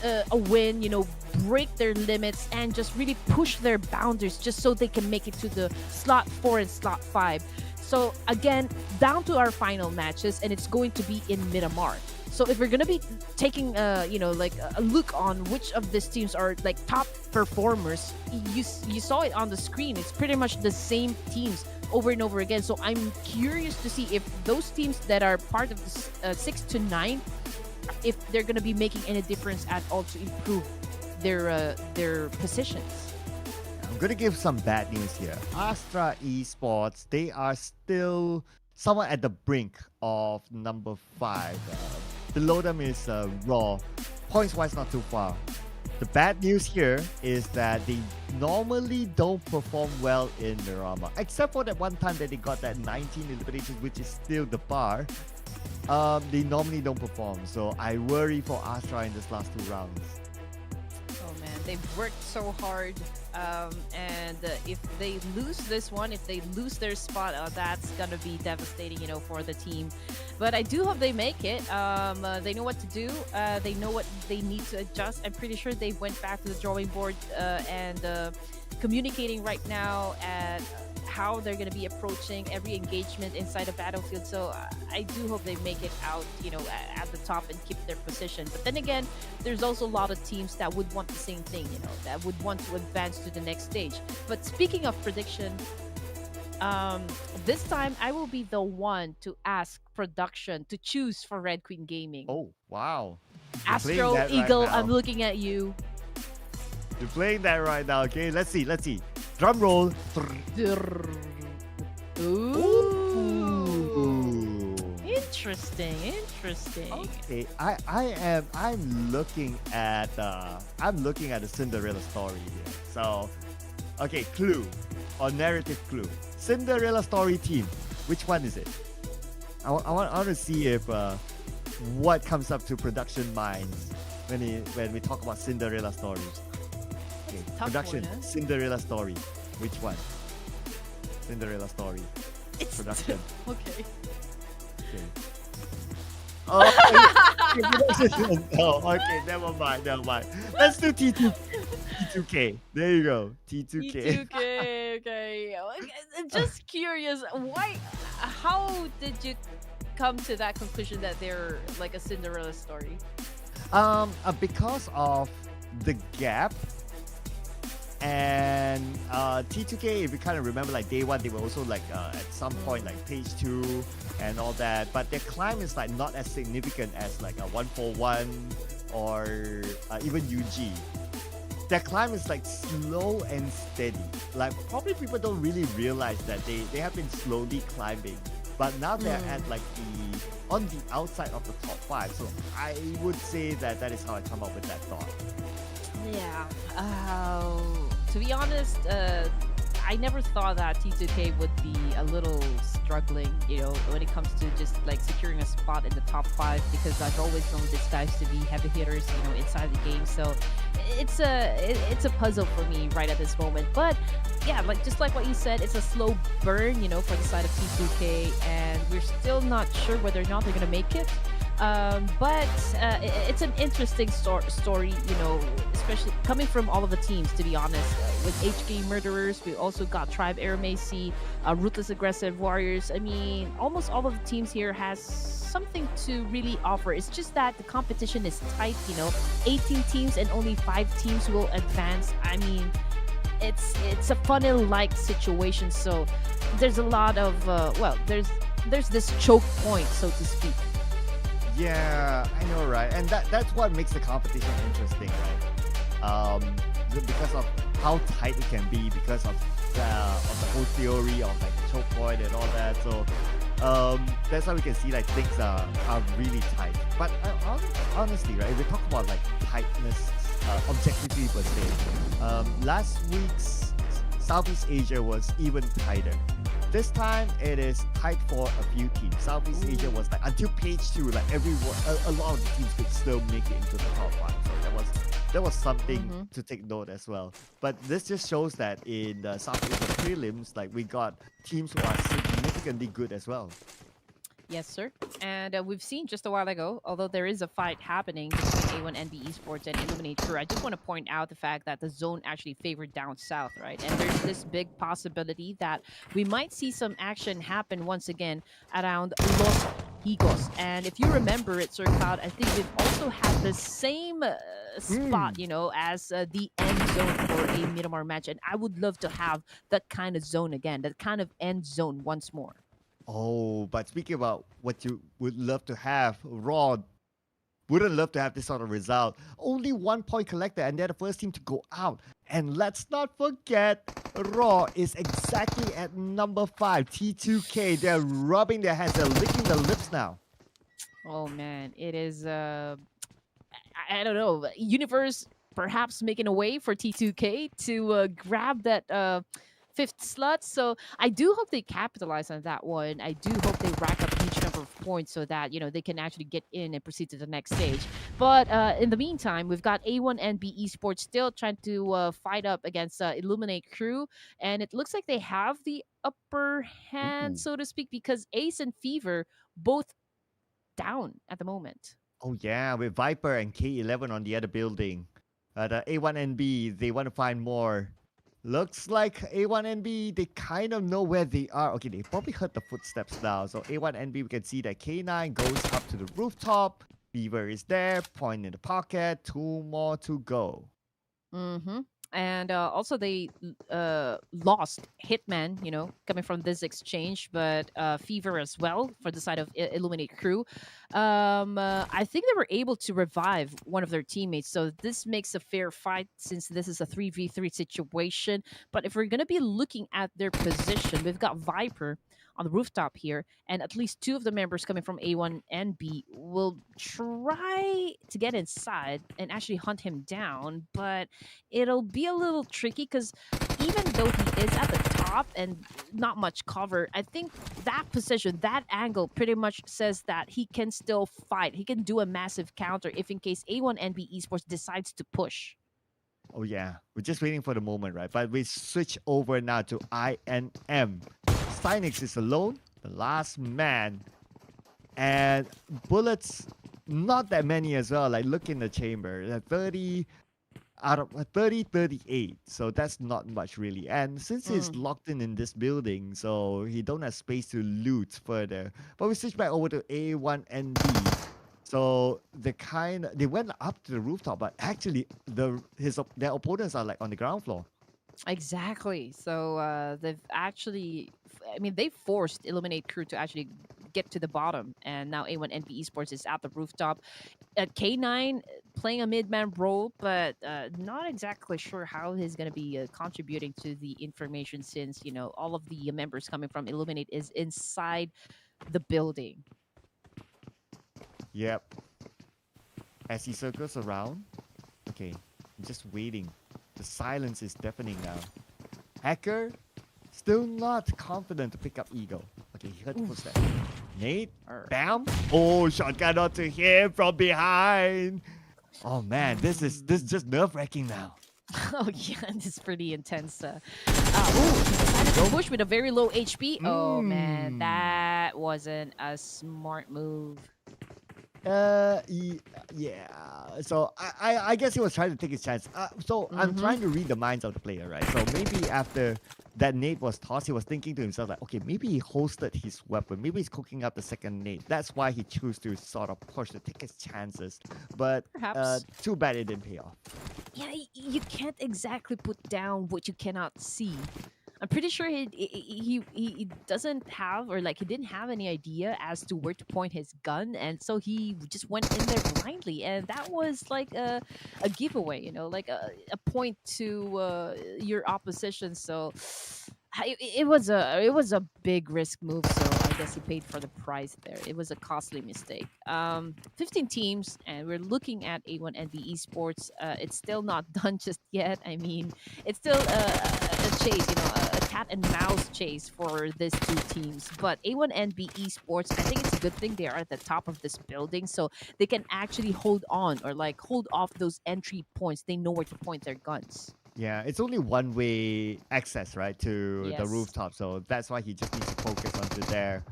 a win, you know, break their limits and just really push their boundaries just so they can make it to the slot 4 and slot 5. So again, down to our final matches, and it's going to be in Miramar. So if we're gonna be taking, you know, like a look on which of these teams are like top performers, you saw it on the screen. It's pretty much the same teams over and over again. So I'm curious to see if those teams that are part of the 6 to 9, if they're gonna be making any difference at all to improve their positions. I'm going to give some bad news here. ASTRA Esports, they are still somewhat at the brink of number 5. Below them is Raw. Points-wise, not too far. The bad news here is that they normally don't perform well in Miramar. Except for that one time that they got that 19 eliminations, which is still the bar. They normally don't perform. So I worry for ASTRA in this last 2 rounds. Oh man, they've worked so hard. And if they lose this one, if they lose their spot, that's gonna be devastating, you know, for the team. But I do hope they make it. They know what to do. They know what they need to adjust. I'm pretty sure they went back to the drawing board and communicating right now at how they're going to be approaching every engagement inside the battlefield. So I do hope they make it out, you know, at the top and keep their position. But then again, there's also a lot of teams that would want the same thing, you know, that would want to advance to the next stage. But speaking of prediction, this time I will be the one to ask production to choose for Red Queen Gaming. Oh, wow. Astro, Eagle, right, I'm looking at you. You're playing that right now, okay? Let's see. Drum roll. Ooh. Interesting. Okay, I'm looking at a Cinderella story here. So, okay, clue or narrative clue. Cinderella story team. Which one is it? I want to see if what comes up to production minds when we talk about Cinderella stories. Okay, production, one, huh? Cinderella story. Which one? Cinderella story. It's Production. Okay. Oh, oh, okay, never mind. Let's do T2K. There you go. T2K. Okay. Just curious, how did you come to that conclusion that they're like a Cinderella story? Because of the gap. And T2K, if you kind of remember, like day 1, they were also like at some point like page 2 and all that, but their climb is like not as significant as like a 141 or even UG. Their climb is like slow and steady. Like probably people don't really realize that they have been slowly climbing, but now they're at like on the outside of the top 5. So I would say that is how I come up with that thought. Yeah. To be honest, I never thought that T2K would be a little struggling, you know, when it comes to just like securing a spot in the top 5, because I've always known these guys to be heavy hitters, you know, inside the game. So it's a puzzle for me right at this moment. But yeah, like just like what you said, it's a slow burn, you know, for the side of T2K, and we're still not sure whether or not they're gonna make it. But it's an interesting story, you know, especially coming from all of the teams, to be honest. With HK Murderers, we also got Tribe Aramasi, Ruthless Aggressive Warriors. I mean, almost all of the teams here has something to really offer. It's just that the competition is tight, 18 teams and only 5 teams will advance. I mean, it's a funnel-like situation, so there's a lot of there's this choke point, so to speak. Yeah, I know, right? And that's what makes the competition interesting, right? Because of how tight it can be, because of the whole theory of like the choke point and all that. So that's how we can see like things are really tight. But honestly, right? If we talk about like tightness, objectively per se, last week's Southeast Asia was even tighter. This time it is tight for a few teams. Southeast Asia was like until page 2, like a lot of the teams could still make it into the top 1. So that was something to take note as well. But this just shows that in the Southeast Asia prelims, like we got teams who are significantly good as well. Yes, sir. And we've seen just a while ago, although there is a fight happening between A1NB Esports and Illuminate Crew, I just want to point out the fact that the zone actually favored down south, right? And there's this big possibility that we might see some action happen once again around Los Higos. And if you remember it, Sir Cloud, I think we've also had the same spot, as the end zone for a Miramar match. And I would love to have that kind of zone again, that kind of end zone once more. Oh, but speaking about what you would love to have, Raw wouldn't love to have this sort of result. Only 1 point collected, and they're the first team to go out. And let's not forget, Raw is exactly at number 5, T2K. They're rubbing their hands, they're licking their lips now. Oh man, it is I don't know, universe perhaps making a way for T2K to grab that 5th slot. So I do hope they capitalize on that one. I do hope they rack up huge number of points so that they can actually get in and proceed to the next stage. But in the meantime, we've got A1NB Esports still trying to fight up against Illuminate Crew, and it looks like they have the upper hand, so to speak, because Ace and Fever both down at the moment. Oh yeah, with Viper and K11 on the other building. The A1NB, they want to find more. Looks like A1NB, they kind of know where they are. Okay, they probably heard the footsteps now. So A1NB, we can see that K9 goes up to the rooftop. Fever is there, point in the pocket. 2 more to go. And also they lost Hitman, coming from this exchange, but Fever as well for the side of Illuminate Crew. I think they were able to revive one of their teammates, so this makes a fair fight since this is a 3v3 situation. But if we're going to be looking at their position, we've got Viper on the rooftop here, and at least 2 of the members coming from A1 and B will try to get inside and actually hunt him down, but it'll be a little tricky because even though he is at the top and not much cover, I think that position, that angle pretty much says that he can still fight. He can do a massive counter if in case A1NB Esports decides to push. Oh yeah, we're just waiting for the moment, right? But we switch over now to INM. Cynix is alone, the last man. And bullets, not that many as well. Like, look in the chamber. 30 out of 38. So that's not much, really. And since he's locked in this building, so he don't have space to loot further. But we switch back over to A1 and B. So they went up to the rooftop, but actually their opponents are like on the ground floor. Exactly. So they've actually, they forced Illuminate Crew to actually get to the bottom, and now A1NB Esports is at the rooftop. K9 playing a mid-man role, but not exactly sure how he's going to be contributing to the information since, all of the members coming from Illuminate is inside the building. Yep. As he circles around, okay, I'm just waiting. The silence is deafening now. Hacker, still not confident to pick up Eagle. Okay, he heard the footsteps. Nate, bam! Oh, shotgun onto him from behind. Oh man, this is just nerve-wracking now. Oh yeah, this is pretty intense. He decided to push with a very low HP. Oh man, that wasn't a smart move. Yeah. So I guess he was trying to take his chance. So I'm Mm-hmm. trying to read the minds of the player, right? So maybe after that nade was tossed, he was thinking to himself like, okay, maybe he holstered his weapon. Maybe he's cooking up the second nade. That's why he chose to sort of push to take his chances. But Perhaps. too bad it didn't pay off. Yeah, you can't exactly put down what you cannot see. I'm pretty sure he doesn't have, or like he didn't have any idea as to where to point his gun, and so he just went in there blindly, and that was like a giveaway, like a point to your opposition. So it was a big risk move. So I guess he paid for the price there. It was a costly mistake. 15 teams, and we're looking at A1NB Esports. It's still not done just yet. I mean, it's still a chase, a cat and mouse chase for these two teams. But A1NB Esports, I think it's a good thing they are at the top of this building, so they can actually hold on or like hold off those entry points. They know where to point their guns. Yeah, it's only one way access, right, to the Yes. rooftop. So that's why he just needs to focus onto there.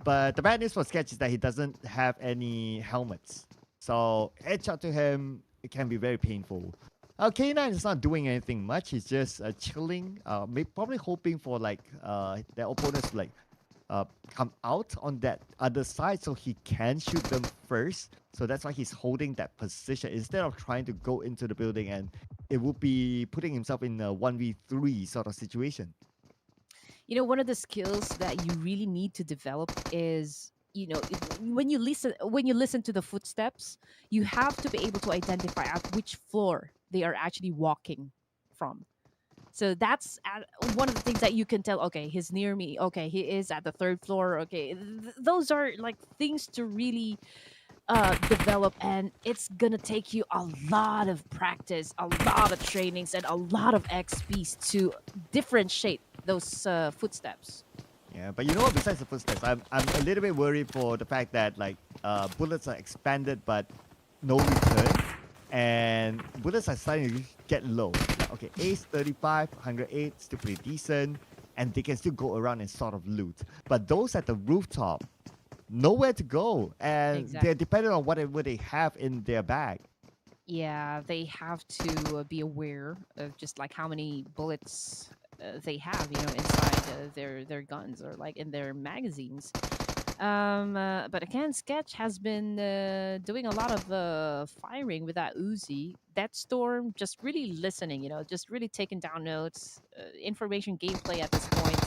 But the bad news for Sketch is that he doesn't have any helmets. So headshot to him, it can be very painful. K9 is not doing anything much. He's just chilling, probably hoping for like their opponents to like come out on that other side so he can shoot them first. So that's why he's holding that position instead of trying to go into the building, and it would be putting himself in a 1v3 sort of situation. One of the skills that you really need to develop is, when you listen to the footsteps, you have to be able to identify at which floor they are actually walking from. So that's one of the things that you can tell. Okay, he's near me. Okay, he is at the third floor. Okay, those are like things to really develop, and it's gonna take you a lot of practice, a lot of trainings, and a lot of XPs to differentiate those footsteps. Yeah, but you know what? Besides the footsteps, I'm a little bit worried for the fact that like bullets are expanded but no return, and bullets are starting to get low. Like, okay, Ace 35, 108, still pretty decent, and they can still go around and sort of loot. But those at the rooftop, nowhere to go, and Exactly. they're dependent on whatever they have in their bag. Yeah, they have to be aware of just like how many bullets they have, inside their guns or like in their magazines. But again, Sketch has been doing a lot of firing with that Uzi. That Storm just really listening, just really taking down notes, information gameplay at this point.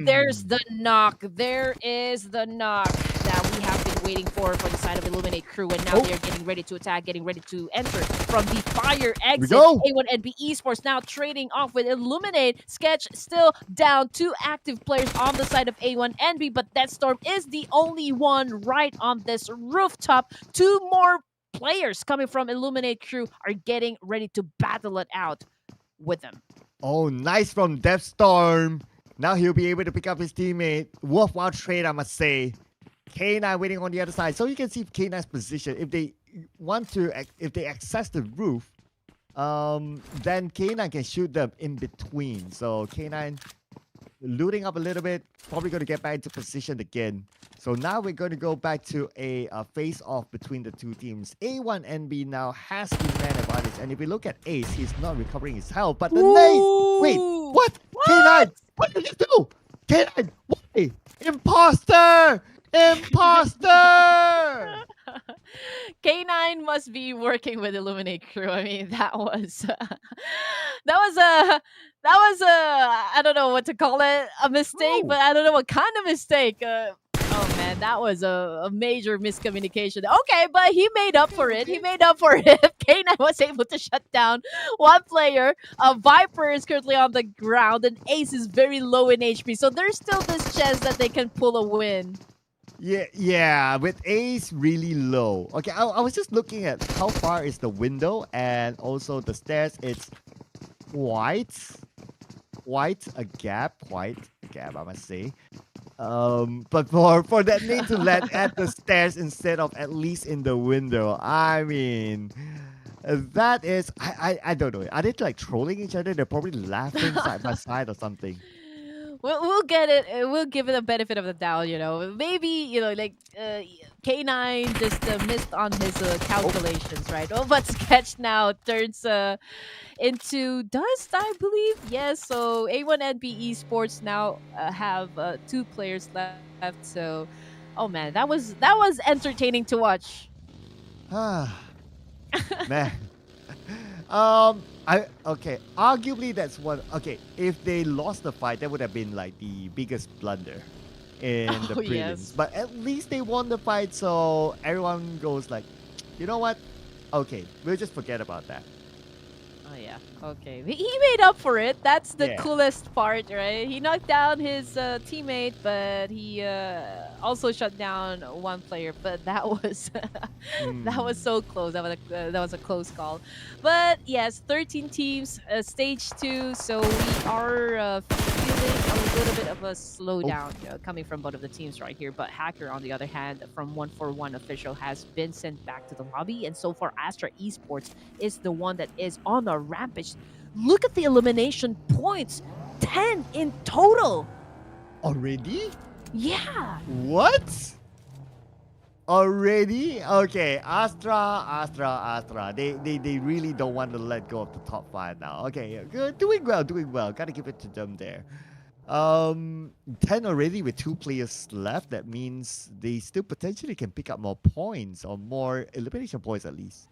There's Mm. the knock. There is the knock that we have been waiting for the side of Illuminate crew, and now Oh, they're getting ready to attack, getting ready to enter from the fire here we exit. go. A1NB Esports now trading off with Illuminate. Sketch still down 2 active players on the side of A1NB, but that Storm is the only one right on this rooftop. 2 more players coming from Illuminate crew are getting ready to battle it out with them. Oh, nice from Deathstorm. Now he'll be able to pick up his teammate. Worthwhile trade, I must say. K9 waiting on the other side. So you can see K9's position. If they access the roof, then K9 can shoot them in between. So K9 looting up a little bit, probably going to get back into position again. So now we're going to go back to a face-off between the two teams. A1NB now has the man advantage, and if we look at Ace, he's not recovering his health, but the nade... Wait, what? K9, what did you do? K9, why? Imposter! Imposter! K9 must be working with Illuminate crew. I mean, that was I don't know what to call it, a mistake, Oh. but I don't know what kind of mistake. Oh man, that was a major miscommunication. Okay, but he made up for it. He made up for it. K9 was able to shut down one player. Viper is currently on the ground, and Ace is very low in HP. So there's still this chance that they can pull a win. Yeah, with Ace really low. Okay, I was just looking at how far is the window and also the stairs. It's quite a gap, I must say. But for that name to land at the stairs instead of at least in the window, I mean, that is I don't know. Are they like trolling each other? They're probably laughing side by side or something. we'll get it. We'll give it a benefit of the doubt. Maybe like K9 just missed on his calculations, right? Oh, but Sketch now turns into dust, I believe. Yes. So A1NB Esports now have 2 players left. So, oh man, that was entertaining to watch. Ah, man. I okay. Arguably, that's one. Okay, if they lost the fight, that would have been like the biggest blunder in the Oh prelims. yes. But at least they won the fight, so everyone goes like, you know what? Okay, we'll just forget about that. Oh yeah. Okay. He made up for it. That's the Yeah. coolest part, right? He knocked down his teammate, but he also shut down one player. But that was that was Hmm. so close. That was a close call. But yes, 13 teams, stage 2. So we are feeling a little bit of a Oh, slowdown coming from both of the teams right here. But Hacker, on the other hand, from 141 official, has been sent back to the lobby, and so far Astra Esports is the one that is on a rampage. Look at the elimination points, 10 in total. already? Yeah. What? Already? Okay, Astra. They really don't want to let go of the top five now. Okay, good. Doing well, doing well. Gotta give it to them there. 10 already with 2 players left. That means they still potentially can pick up more points or more elimination points at least.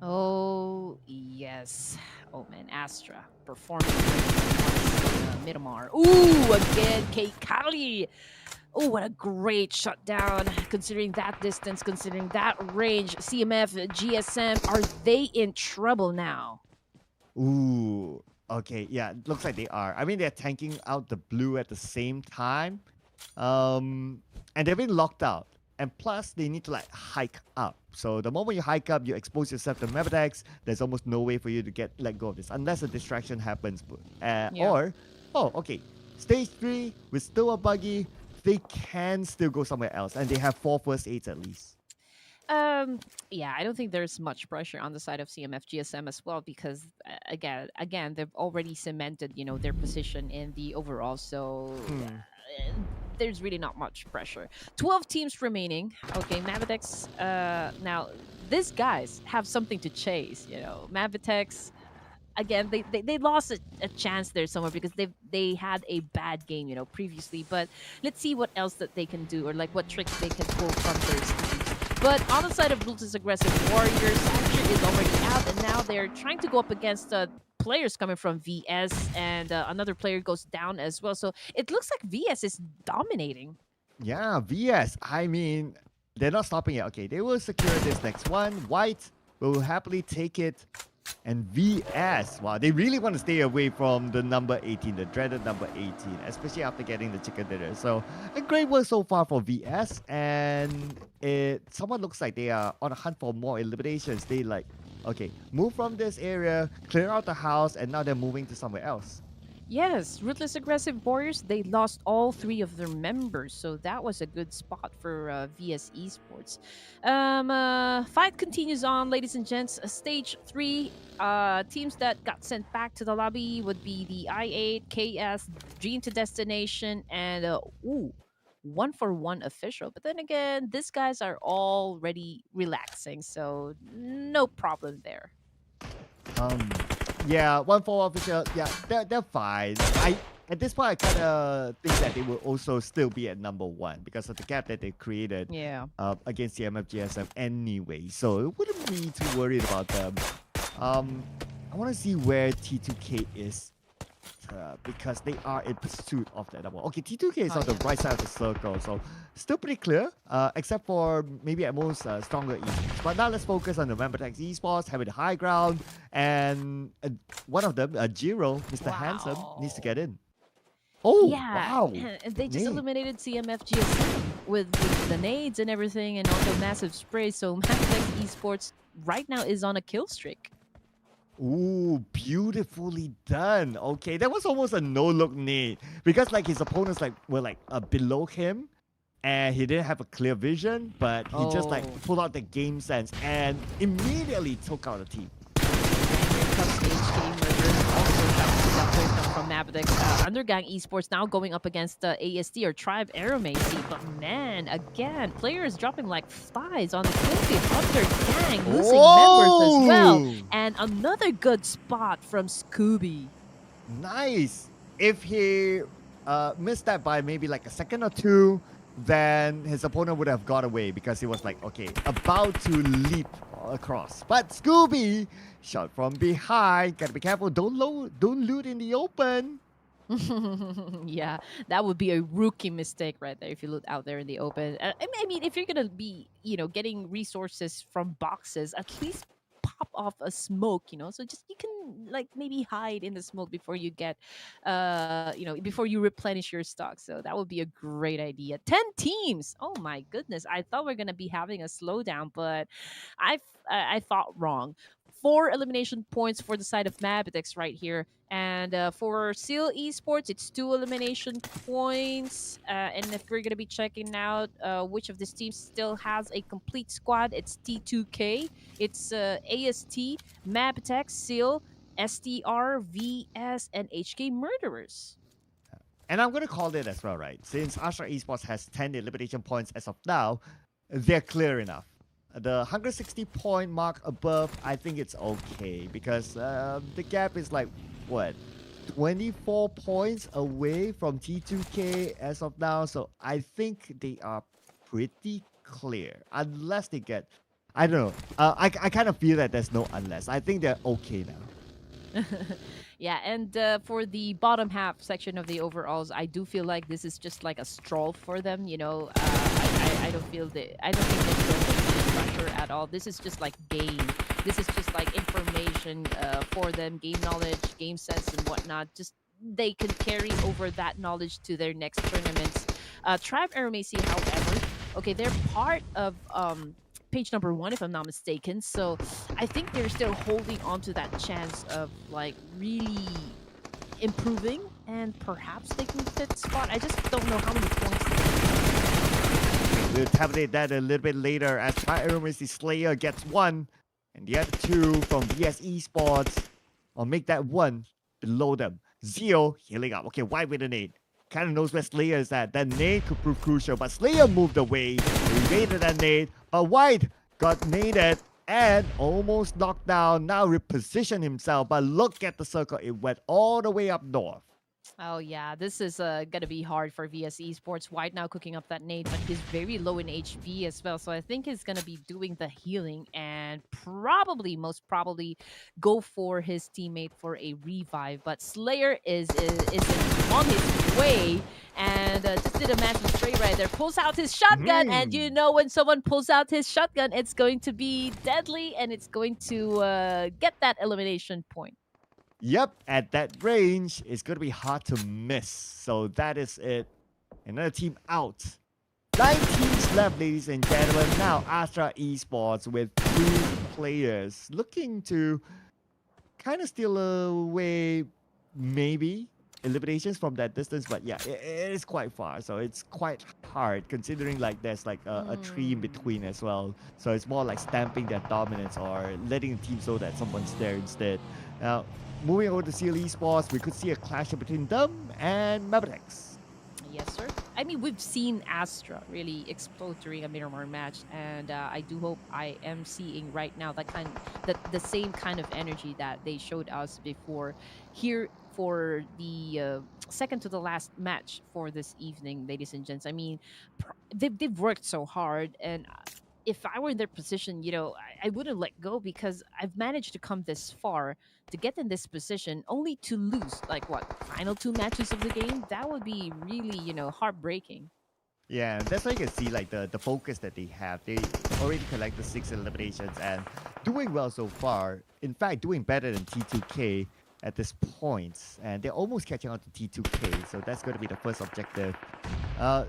Oh, yes. Oh, man. Astra performing against Miramar. Ooh, again, Kate Kali. Oh, what a great shutdown. Considering that distance, considering that range. CMF, GSM, are they in trouble now? Ooh, okay, yeah, looks like they are. I mean, they're tanking out the blue at the same time. Um, and they've been locked out. And plus, they need to like hike up. So the moment you hike up, you expose yourself to MABETEX. There's almost no way for you to get let go of this unless a distraction happens. Yeah. Or, oh, okay, stage 3 with still a buggy, they can still go somewhere else, and they have 4 first aids at least. Um, yeah, I don't think there's much pressure on the side of CMF GSM as well because again, they've already cemented, their position in the overall. So Hmm. there's really not much pressure. 12 teams remaining. Okay, Mavetex. Now these guys have something to chase. Mavetex. Again, they lost a chance there somewhere because they had a bad game, previously. But let's see what else that they can do or like what tricks they can pull from their schemes. But on the side of Ruthless Aggressive Warriors, Satcher is already out, and now they're trying to go up against players coming from VS, and another player goes down as well. So it looks like VS is dominating. Yeah, VS. I mean, they're not stopping it. Okay, they will secure this next one. White will happily take it. And VS, wow, they really want to stay away from the number 18, the dreaded number 18, especially after getting the chicken dinner. So, a great work so far for VS. And someone looks like they are on a hunt for more eliminations. They like, okay, move from this area, clear out the house, and now they're moving to somewhere else. Yes, Ruthless Aggressive Warriors, they lost all 3 of their members, so that was a good spot for VS Esports. Fight continues on, ladies and gents. Stage 3, teams that got sent back to the lobby would be the I8, KS, Dream to Destination, and, 141 official. But then again, these guys are already relaxing, so no problem there. Um, yeah, 1-4 official. Yeah, they're fine. I At this point, I kind of think that they will also still be at number 1 because of the gap that they created Yeah. against the MFGSM anyway. So it wouldn't be too worried about them. I want to see where T2K is. Because they are in pursuit of that number. Okay, T2K is Oh, on the yeah. right side of the circle, so still pretty clear, except for maybe at most stronger esports. But now let's focus on the MABETEX esports, having the high ground, and one of them, Jiro, Mr. Handsome, needs to Wow. get in. Oh, Yeah, wow. and they just Nate. eliminated CMF GSM with the nades and everything, and also massive sprays. So MABETEX Esports right now is on a kill streak. Ooh, beautifully done. Okay, that was almost a no-look nade because like his opponents were below him, and he didn't have a clear vision, but he just Oh, pulled out the game sense and immediately took out the team. and here comes HK Murders, also bouncing up there from MABETEX. Undergang Esports now going up against AST or Tribe Aeromacy. But man, again, players dropping like flies on the kill field. Undergang losing members as well. Oh! And another good spot from Scooby. Nice. If he missed that by maybe like a second or two, then his opponent would have got away because he was like, okay, about to leap across. But Scooby shot from behind. Gotta be careful. Don't loot in the open. Yeah, that would be a rookie mistake right there if you loot out there in the open. I mean, if you're gonna be, getting resources from boxes, at least pop off a smoke, so just you can like maybe hide in the smoke before you get, before you replenish your stock. So that would be a great idea. 10 teams. Oh my goodness! I thought we are gonna be having a slowdown, but I thought wrong. 4 elimination points for the side of MABETEX right here. And for Seal Esports, it's 2 elimination points. And if we're going to be checking out which of these teams still has a complete squad, it's T2K, it's AST, MABETEX, Seal, STR, VS, and HK Murderers. And I'm going to call it as well, right? Since ASTRA Esports has 10 elimination points as of now, they're clear enough. The 160 point mark above, I think it's okay because the gap is like, what, 24 points away from T2K as of now. So I think they are pretty clear unless they get, I don't know. I kind of feel that there's no unless. I think they're okay now. Yeah, and for the bottom half section of the overalls, I do feel like this is just like a stroll for them. I don't feel I don't think there's pressure at all. This is just like game. This is just like information for them, game knowledge, game sense, and whatnot. Just they can carry over that knowledge to their next tournaments. Tribe Aeromacy, however, okay, they're part of page number 1, if I'm not mistaken. So I think they're still holding on to that chance of like really improving and perhaps taking the 5th spot. I just don't know how many points. We'll tabulate that a little bit later as Aeromacy Slayer gets 1 and the other 2 from VS Esports will make that 1 below them. Zio healing up. Okay, wide with a nade. Kind of knows where Slayer is at. That nade could prove crucial, but Slayer moved away. He evaded that nade, but White got naded and almost knocked down. Now repositioned himself, but look at the circle. It went all the way up north. Oh yeah, this is gonna be hard for VS Esports. White now cooking up that nade, but he's very low in HP as well. So I think he's gonna be doing the healing and most probably, go for his teammate for a revive. But Slayer is on his way and just did a massive trade right there. Pulls out his shotgun, and when someone pulls out his shotgun, it's going to be deadly and it's going to get that elimination point. Yep, at that range, it's going to be hard to miss. So that is it. Another team out. 9 teams left, ladies and gentlemen. Now, ASTRA Esports with 2 players looking to kind of steal away, maybe, eliminations from that distance. But yeah, it is quite far. So it's quite hard considering like there's like a tree in between as well. So it's more like stamping their dominance or letting the team know that someone's there instead. Now, moving over to Seal Esports, we could see a clash between them and MABETEX. Yes, sir. I mean, we've seen ASTRA really explode during a Miramar match, and I do hope I am seeing right now the same kind of energy that they showed us before here for the second to the last match for this evening, ladies and gents. I mean, they've worked so hard, and if I were in their position, I wouldn't let go because I've managed to come this far to get in this position only to lose, like what, final 2 matches of the game? That would be really, heartbreaking. Yeah, that's why you can see like the focus that they have. They already collected 6 eliminations and doing well so far. In fact, doing better than T2K at this point. And they're almost catching on to T2K. So that's going to be the first objective.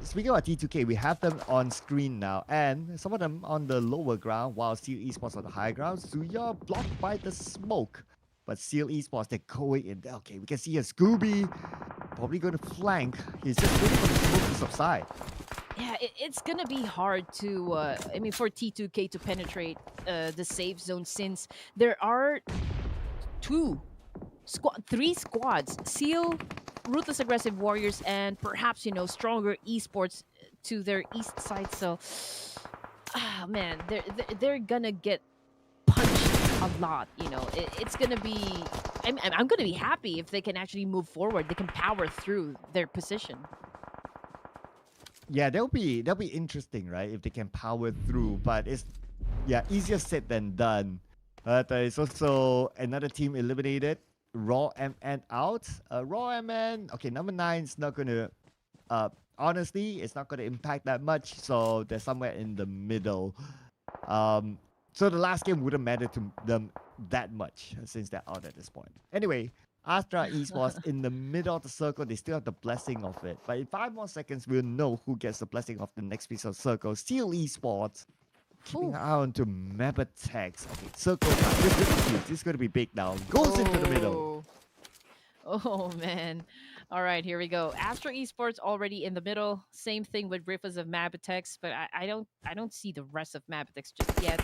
Speaking about T2K, we have them on screen now. And some of them on the lower ground while Seal Esports on the high ground. Suya blocked by the smoke. But Seal Esports, they're going in there. Okay, we can see a Scooby probably going to flank. He's just waiting for the smoke to subside. Yeah, it's gonna be hard to, for T2K to penetrate the safe zone since there are 3 squads. Seal, Ruthless Aggressive Warriors and perhaps, stronger esports to their east side. So, man, they're gonna get punched a lot. It's gonna be. I'm gonna be happy if they can actually move forward. They can power through their position. Yeah, that'll be interesting, right? If they can power through, but it's easier said than done. There is also another team eliminated. Raw MN out. Raw MN. Okay, number 9 is not gonna. Honestly, it's not gonna impact that much. So they're somewhere in the middle. Um, so the last game wouldn't matter to them that much since they're out at this point. Anyway, Astra Esports in the middle of the circle, they still have the blessing of it. But in 5 more seconds, we'll know who gets the blessing of the next piece of circle. Steel Esports keeping Ooh. on to MABETEX. Okay, circle time. This is going to be huge. This is going to be big now. Goes into the middle. Oh man. All right, here we go. Astra Esports already in the middle. Same thing with Rifas of MABETEX, but I don't see the rest of MABETEX just yet.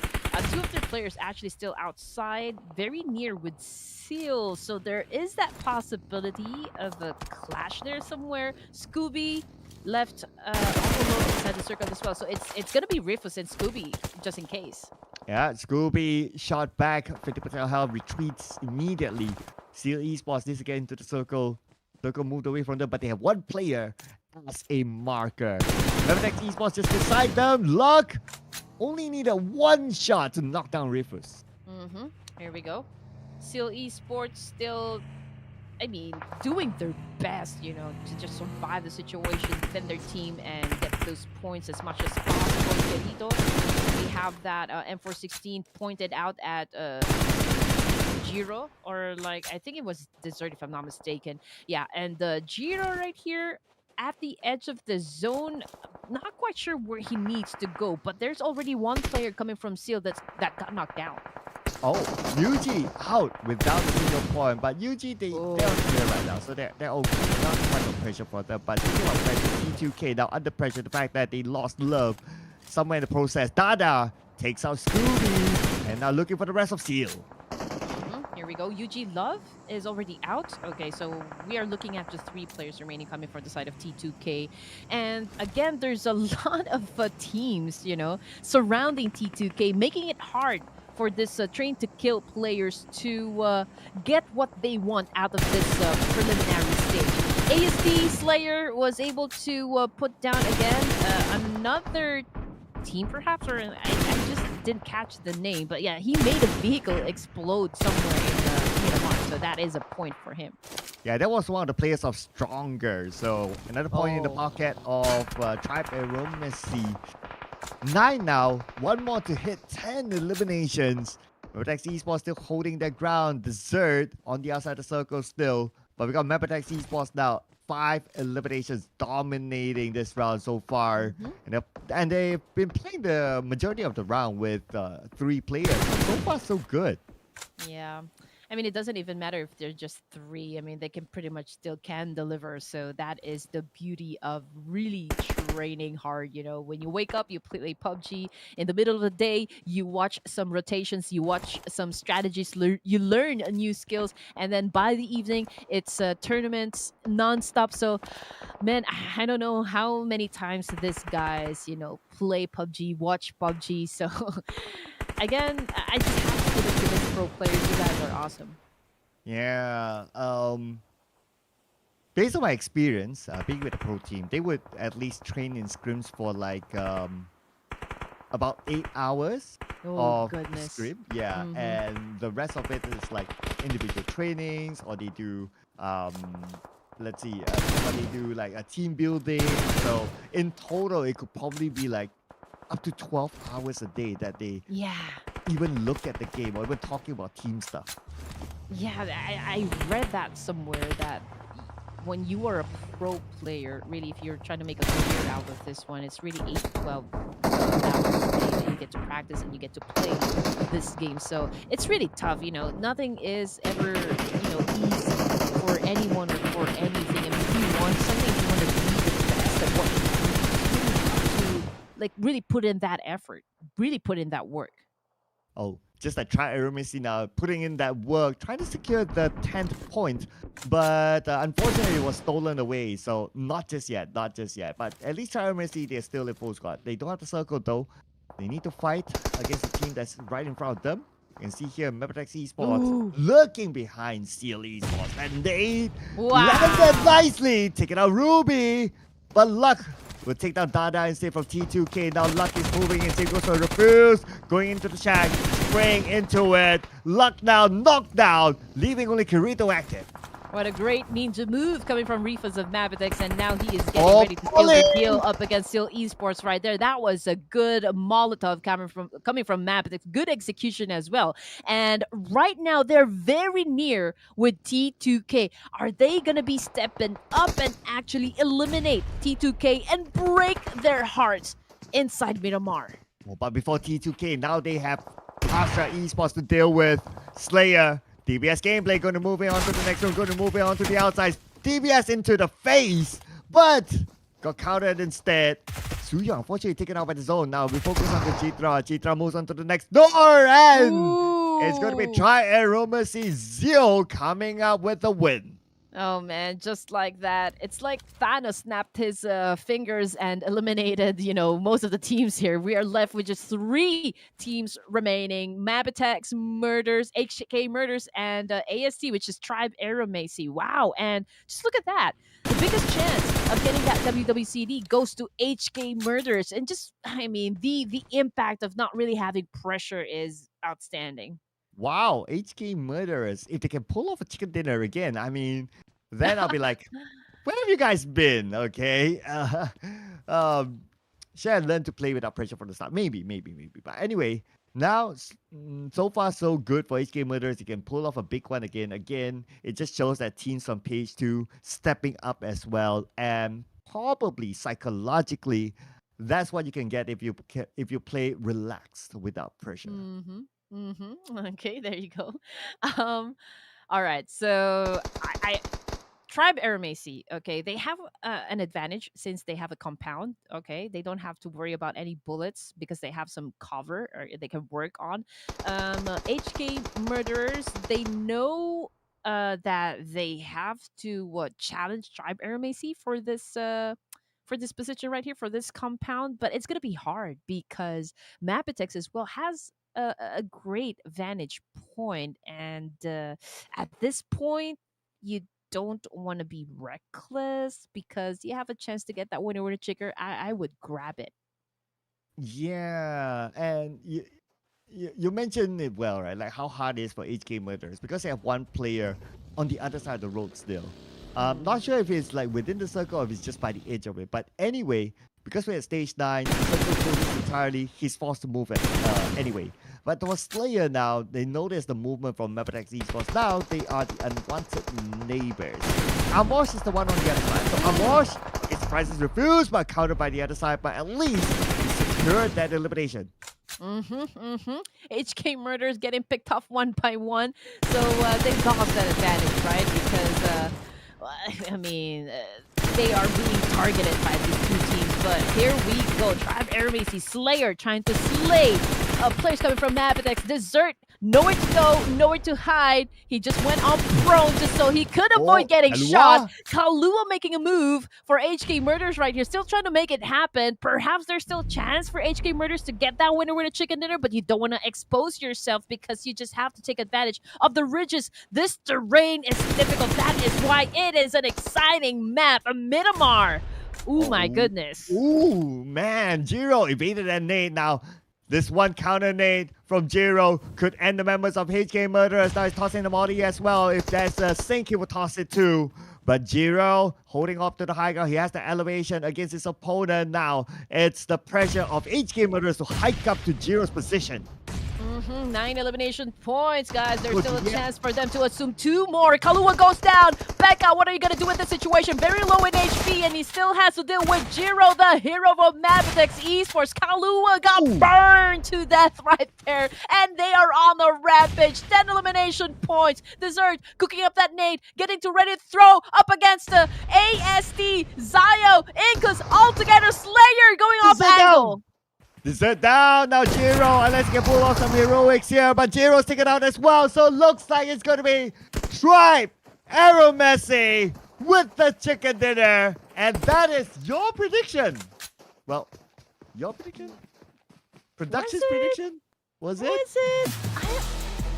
Two of their players actually still outside, very near with Seal. So there is that possibility of a clash there somewhere. Scooby left almost inside the circle as well. So it's gonna be Rifas and Scooby just in case. Yeah, Scooby shot back, 50% health, retreats immediately. Steel Esports needs to get into the circle. Circle moved away from them, but they have one player as a marker. MABETEX Esports just beside them. Luck! Only needed one shot to knock down Rifus. Here we go. Seal Esports still, doing their best, to just survive the situation, defend their team, and get those points as much as possible. Querido, we have that M416 pointed out at Giro, or I think it was Desert if I'm not mistaken. Yeah, and the Giro right here at the edge of the zone, not quite sure where he needs to go, but there's already one player coming from Seal that got knocked down. Oh, UG out without a single point, but UG they're clear right now, so they're okay. Not too much of pressure for them, but speaking of pressure, T2K now under pressure. The fact that they lost love somewhere in the process. Dada takes out Scooby, and now looking for the rest of Seal. Here we go. UG Love is already out. Okay, so we are looking at just 3 players remaining coming from the side of T2K. And again, there's a lot of teams, surrounding T2K, making it hard for this train-to-kill players to get what they want out of this preliminary stage. ASD Slayer was able to put down again another team, perhaps, or I just didn't catch the name, but yeah, he made a vehicle explode somewhere in Miramar, so that is a point for him. Yeah, that was one of the players of Stronger, so another point in the pocket of Tribe Aromacy. 9 now, one more to hit 10 eliminations. MABETEX Esports still holding their ground. Desert on the outside of the circle still, but we got MABETEX Esports now. 5 eliminations dominating this round so far. And they've been playing the majority of the round with 3 players. So far, so good. Yeah. It doesn't even matter if they're just 3. They can pretty much still can deliver. So that is the beauty of really training hard. When you wake up, you play PUBG. In the middle of the day, you watch some rotations, you watch some strategies, you learn new skills. And then by the evening, it's tournaments nonstop. So, man, I don't know how many times these guys, play PUBG, watch PUBG. So... Again, I just have to give it to these pro players. You guys are awesome. Yeah. Based on my experience, being with the pro team, they would at least train in scrims for about 8 hours of scrim. Yeah, and the rest of it is individual trainings, or they do let's see, or they do a team building. So in total, it could probably be up to 12 hours a day that they even look at the game or even talking about team stuff. Yeah, I read that somewhere that when you are a pro player, really, if you're trying to make a career out of this one, it's really 8 to 12 hours a day that you get to practice and you get to play this game. So it's really tough. Nothing is ever, easy for anyone or for anything. If you want something, if you want to be the best at what you do, really put in that effort, really put in that work. Oh, just like try Erangel now, putting in that work, trying to secure the 10th point. But unfortunately, it was stolen away. So not just yet, not just yet. But at least Erangel, they're still in full squad. They don't have the circle though. They need to fight against a team that's right in front of them. You can see here MABETEX Esports Ooh. lurking behind Steel Esports. And they landed Wow. nicely, taking out Ruby. But Luck will take down Dada instead from T2K. Now Luck is moving in. Goes for a refuse. Going into the shack. Spraying into it. Luck now knocked down. Leaving only Kirito active. What a great ninja move coming from Ruthless of MABETEX, and now he is getting ready to seal the deal up against Steel Esports right there. That was a good Molotov coming from MABETEX. Good execution as well. And right now, they're very near with T2K. Are they going to be stepping up and actually eliminate T2K and break their hearts inside Miramar? Oh, but before T2K, now they have ASTRA Esports to deal with. Slayer. DBS gameplay going to move on to the next one, going to move on to the outside. DBS into the face, but got countered instead. Suya unfortunately taken out by the zone. Now we focus on the Chitra. Chitra moves on to the next door, and it's going to be Try Aromacy Zio coming out with the win. Oh man, just like that. It's like Thanos snapped his fingers and eliminated, most of the teams here. We are left with just 3 teams remaining. MABETEX, Murders, HK Murders, and AST, which is Tribe Aromacy. Wow, and just look at that. The biggest chance of getting that WWCD goes to HK Murders. And just, the impact of not really having pressure is outstanding. Wow, HK Murderers. If they can pull off a chicken dinner again, then I'll be like, where have you guys been? Okay. Should I learn to play without pressure from the start? Maybe. But anyway, now, so far so good for HK Murderers. You can pull off a big one again. Again, it just shows that teams on page 2 stepping up as well. And probably psychologically, that's what you can get if you play relaxed without pressure. Okay, there you go. All right, so I Tribe Aromacy, okay, they have an advantage since they have a compound, okay? They don't have to worry about any bullets because they have some cover or they can work on. HK Murderers, they know that they have to challenge Tribe Aromacy for this position right here, for this compound, but it's gonna be hard because MABETEX as well has a great vantage point, and at this point, you don't want to be reckless because you have a chance to get that winner chicken. I would grab it. Yeah, and you mentioned it well, right? Like how hard it is for HK Murderers because they have one player on the other side of the road still. Not sure if it's like within the circle or if it's just by the edge of it. But anyway, because we're at stage 9, the circle closes entirely, he's forced to move it anyway. But there was Slayer now, they noticed the movement from MABETEX Esports. Now they are the unwanted neighbors. Amosh is the one on the other side. So Amosh, his price is refused but countered by the other side, but at least he secured that elimination. HK Murders getting picked off one by one. So they've lost that advantage, right? Because they are being targeted by these 2 teams. But here we go. Tribe Aromacy, Slayer trying to slay players coming from MABETEX. Desert, nowhere to go, nowhere to hide. He just went on prone just so he could avoid getting shot. Kalua making a move for HK Murders right here. Still trying to make it happen. Perhaps there's still a chance for HK Murders to get that winner with a chicken dinner, but you don't want to expose yourself because you just have to take advantage of the ridges. This terrain is difficult. That is why it is an exciting map. A Miramar. Ooh, my goodness. Ooh, man. Jiro evaded that nade. Now, this one counter nade from Jiro could end the members of HK Murderers. Now he's tossing the molly as well. If there's a sink, he will toss it too. But Jiro holding up to the high ground. He has the elevation against his opponent now. It's the pressure of HK Murderers to hike up to Jiro's position. 9 elimination points, guys. There's still a chance for them to assume 2 more. Kalua goes down. Becca, what are you going to do with this situation? Very low in HP, and he still has to deal with Jiro, the hero of MABETEX Esports. Kalua got burned to death right there, and they are on the rampage. 10 elimination points. Desert cooking up that nade, getting to ready to throw up against the AST, Zio, Incas, all together. Slayer going off angle. Desert down now, Jiro, and let's get pull off some heroics here. But Jiro's taken out as well, so looks like it's going to be Tribe Arrow Messi with the chicken dinner, and that is your prediction. Well, your prediction, production's prediction, was it? Was it?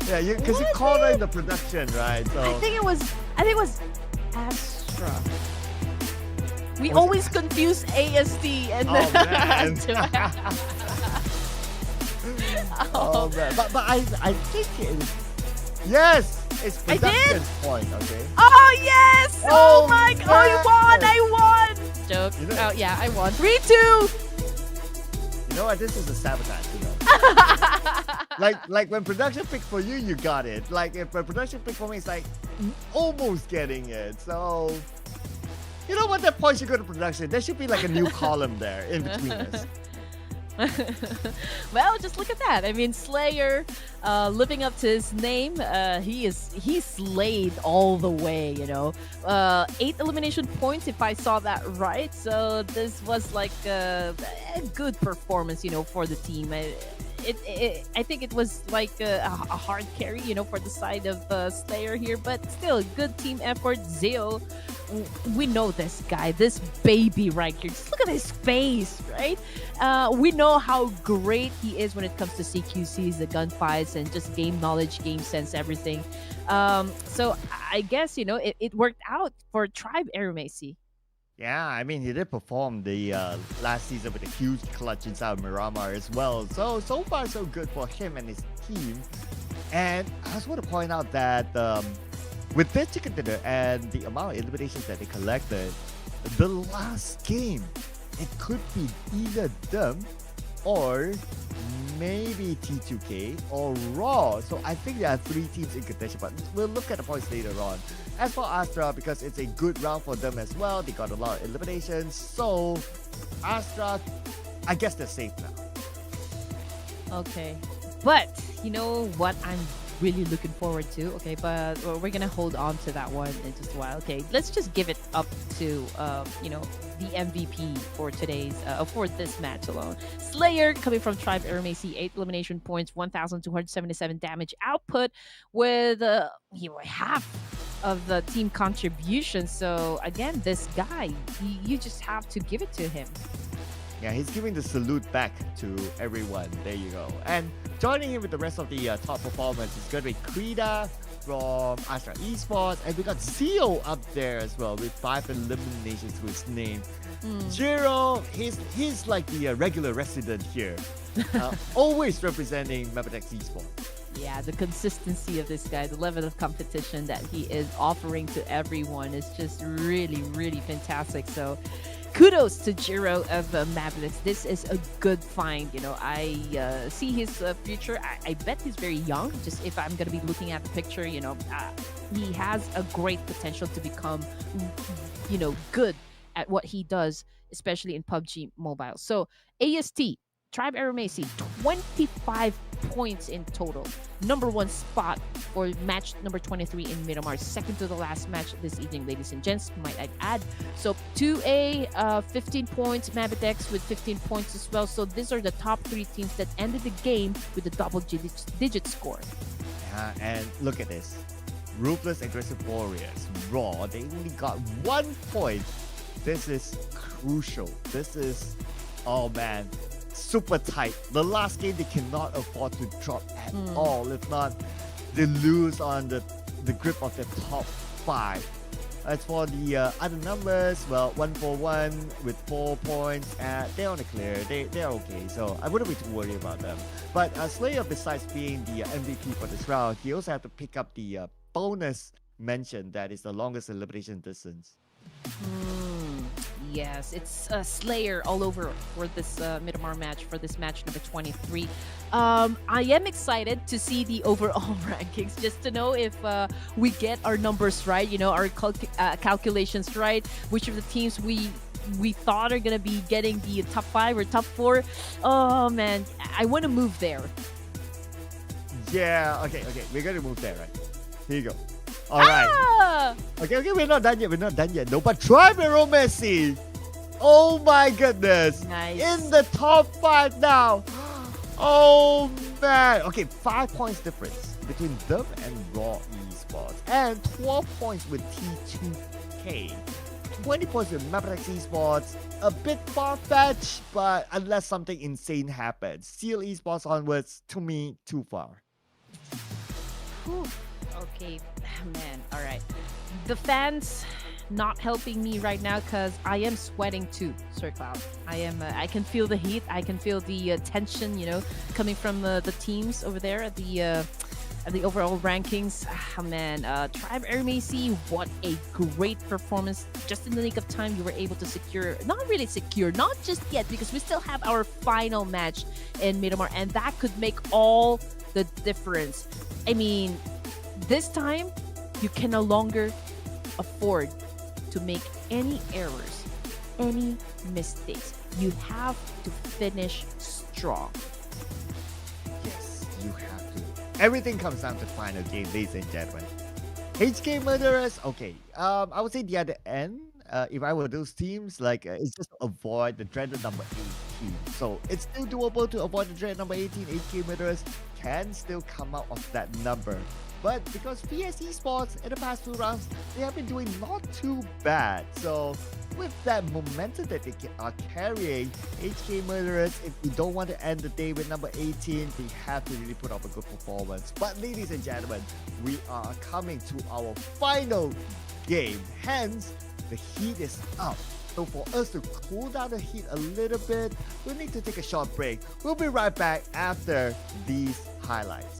Yeah, because you called it in the production, right? So I think it was Astra. We always confuse AST and oh man. Oh man, but I think yes, it's production point, okay? Oh yes! Oh my man. God! I won! Joke. You know- Oh yeah, I won. 3-2. You know what? This is a sabotage, you know. like when production picked for you, you got it. Like if a production picked for me, it's like almost getting it. So you know what? That point should go to production. There should be like a new column there in between us. Well, just look at that. I mean, Slayer, living up to his name, he slayed all the way. 8 elimination points, if I saw that right. So this was like a good performance, for the team. I think it was like a hard carry, for the side of Slayer here, but still good team effort. Zeo, we know this guy, this baby right here. Just look at his face, right? We know how great he is when it comes to CQCs, the gunfights, and just game knowledge, game sense, everything. So I guess it worked out for Tribe Arumacy. Yeah, I mean, he did perform the last season with a huge clutch inside of Miramar as well. So far, so good for him and his team. And I just want to point out that with their chicken dinner and the amount of eliminations that they collected, the last game, it could be either them or maybe T2K or Raw. So I think there are 3 teams in contention, but we'll look at the points later on. As for Astra, because it's a good round for them as well, they got a lot of eliminations. So Astra, I guess they're safe now. Okay. But you know what I'm really looking forward to? Okay, but we're gonna hold on to that one in just a while. Okay, let's just give it up to the MVP for today's for this match alone. Slayer coming from Tribe Arumacy, 8 elimination points, 1,277 damage output with half of the team contribution. So again, this guy, you just have to give it to him. Yeah, he's giving the salute back to everyone. There you go. And joining him with the rest of the top performers is going to be Krida from ASTRA Esports. And we got Zeo up there as well with 5 eliminations to his name. Jiro, he's like the regular resident here. Always representing MABETEX Esports. Yeah, the consistency of this guy, the level of competition that he is offering to everyone is just really, really fantastic. So kudos to Jiro of MABETEX. This is a good find. I see his future. I bet he's very young. Just if I'm going to be looking at the picture, he has a great potential to become, good at what he does, especially in PUBG Mobile. So AST, Tribe Arumacy, 25 points in total. Number 1 spot for match number 23 in Miramar. Second to the last match this evening, ladies and gents, might I add. So 2A, 15 points. MABETEX with 15 points as well. So these are the top 3 teams that ended the game with a double-digit score. Yeah, and look at this. Ruthless Aggressive Warriors, Raw, they only got 1 point. This is crucial. This is, oh man, super tight. The last game they cannot afford to drop at all. If not, they lose on the grip of the top 5. As for the other numbers, well, 141 with 4 points. They're on the clear. They're okay. So I wouldn't be too worried about them. But Slayer, besides being the MVP for this round, he also have to pick up the bonus mention that is the longest elimination distance. Yes, it's Slayer all over for this Miramar match, for this match number 23. I am excited to see the overall rankings, just to know if we get our numbers right, our calculations right, which of the teams we thought are going to be getting the top 5 or top 4. Oh man, I want to move there. Yeah, okay, we're going to move there, right? Here you go. All right. Okay, we're not done yet. No, but Tribe Arumacy. Oh my goodness. Nice. In the top 5 now. Oh man. Okay, 5 points difference between them and Raw Esports. And 12 points with T2K. 20 points with MABETEX Esports. A bit far-fetched, but unless something insane happens. Seal Esports onwards, to me, too far. Whew. Okay, man. All right. The fans not helping me right now because I am sweating too, Sir Cloud. I can feel the heat. I can feel the tension, coming from the teams over there at the overall rankings. Man, Tribe Air Macy, what a great performance. Just in the nick of time, you were able to secure, not really secure, not just yet, because we still have our final match in Miramar, and that could make all the difference. I mean, this time, you can no longer afford to make any errors, any mistakes. You have to finish strong. Yes, you have to. Everything comes down to final game, ladies and gentlemen. HK Murderers, okay. I would say the other end, if I were those teams, it's just to avoid the dreaded number 18. So it's still doable to avoid the dreaded number 18. HK Murderers can still come out of that number. But because PS Esports in the past 2 rounds, they have been doing not too bad. So with that momentum that they are carrying, HK Murderers, if you don't want to end the day with number 18, they have to really put up a good performance. But ladies and gentlemen, we are coming to our final game. Hence, the heat is up. So for us to cool down the heat a little bit, we'll need to take a short break. We'll be right back after these highlights.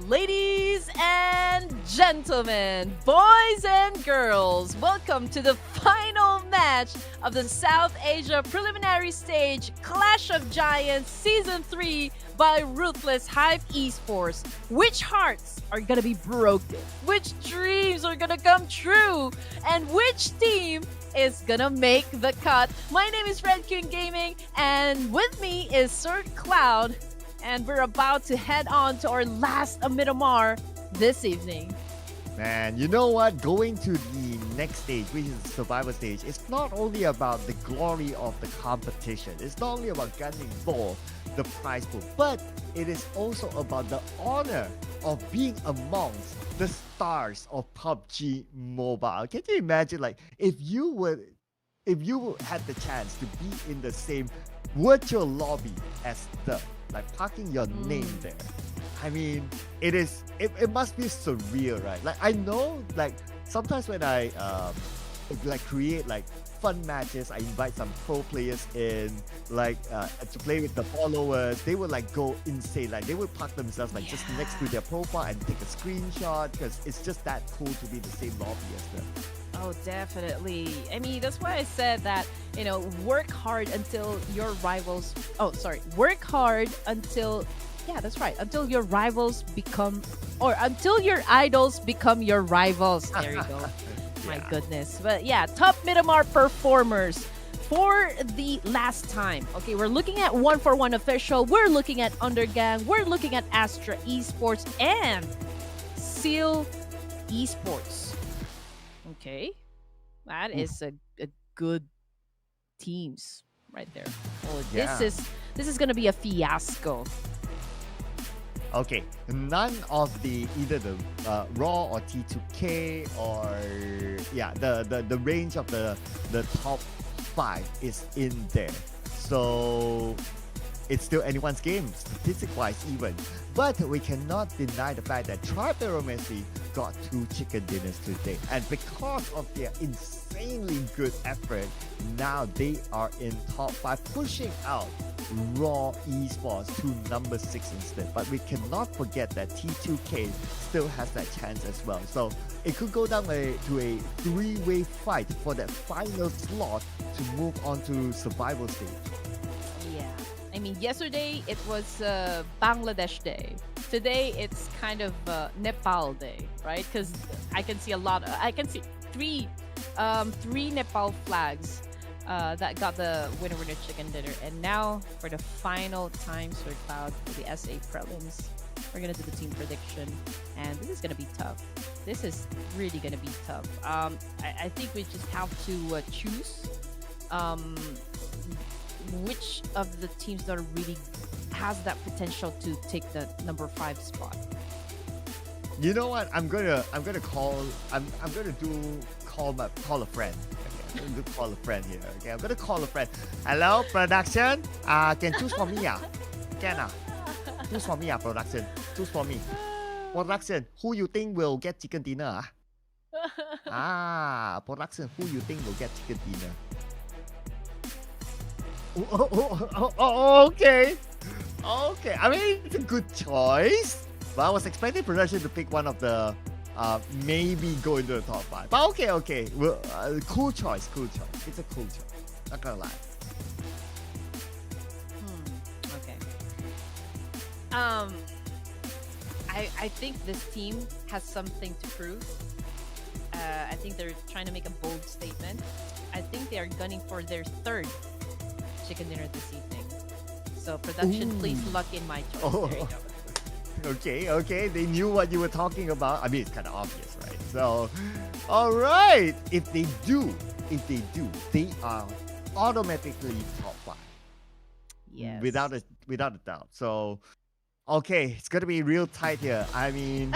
Ladies and gentlemen, boys and girls, welcome to the final match of the South Asia Preliminary Stage Clash of Giants Season 3 by Ruthless Hype Esports. Which hearts are gonna be broken? Which dreams are gonna come true? And which team is gonna make the cut? My name is Red King Gaming, and with me is Sir Cloud, and we're about to head on to our last Miramar this evening. Man, you know what? Going to the next stage, which is the survivor stage, it's not only about the glory of the competition. It's not only about gunning for the prize pool, but it is also about the honor of being amongst the stars of PUBG Mobile. Can you imagine, like, if you had the chance to be in the same virtual lobby as the, like, parking your name there? I mean, it must be surreal, right? Like, I know, like, sometimes when I like create like fun matches, I invite some pro players in, like, to play with the followers. They would like go insane, like they would park themselves like just next to their profile and take a screenshot, because it's just that cool to be in the same lobby as them. Oh, definitely. I mean, that's why I said that, work hard until your rivals. Oh, sorry. Work hard until. Yeah, that's right. Until your rivals become. Or until your idols become your rivals. There you go. My goodness. But yeah, top Miramar performers for the last time. Okay, we're looking at 141 official. We're looking at Undergang. We're looking at ASTRA Esports and Seal Esports. Okay, that is a good teams right there. Oh, this is gonna be a fiasco. Okay, none of either the Raw or T2K or the range of the top 5 is in there. So it's still anyone's game, statistic-wise even. But we cannot deny the fact that Supremacy got 2 chicken dinners today. And because of their insanely good effort, now they are in top 5, pushing out Raw Esports to number 6 instead. But we cannot forget that T2K still has that chance as well. So it could go down to a 3-way fight for that final slot to move on to survival stage. Yeah. I mean, yesterday it was Bangladesh Day. Today it's kind of Nepal Day, right? Because I can see I can see three Nepal flags that got the winner chicken dinner. And now for the final time, Sir Cloud, for the SA Prelims, we're gonna do the team prediction, and this is gonna be tough. This is really gonna be tough. I think we just have to choose which of the teams that really has that potential to take the number 5 spot. You know what? I'm gonna call a friend. Okay, I'm gonna call a friend here. Okay, I'm gonna call a friend. Hello, production. Can choose for me? Can choose for me? Production. Choose for me. Production. Who you think will get chicken dinner? Production. Who you think will get chicken dinner? Okay. I mean, it's a good choice, but I was expecting production to pick one of the maybe go into the top 5. But okay. Well, cool choice. It's a cool choice. Not gonna lie. Okay. I think this team has something to prove. I think they're trying to make a bold statement. I think they are gunning for their 3rd chicken dinner this evening. So production, please lock in my choice. There you go. Okay. They knew what you were talking about. I mean, it's kind of obvious, right? So, all right. If they do, they are automatically top 5. Yes. Without a doubt. So, okay, it's gonna be real tight here. I mean,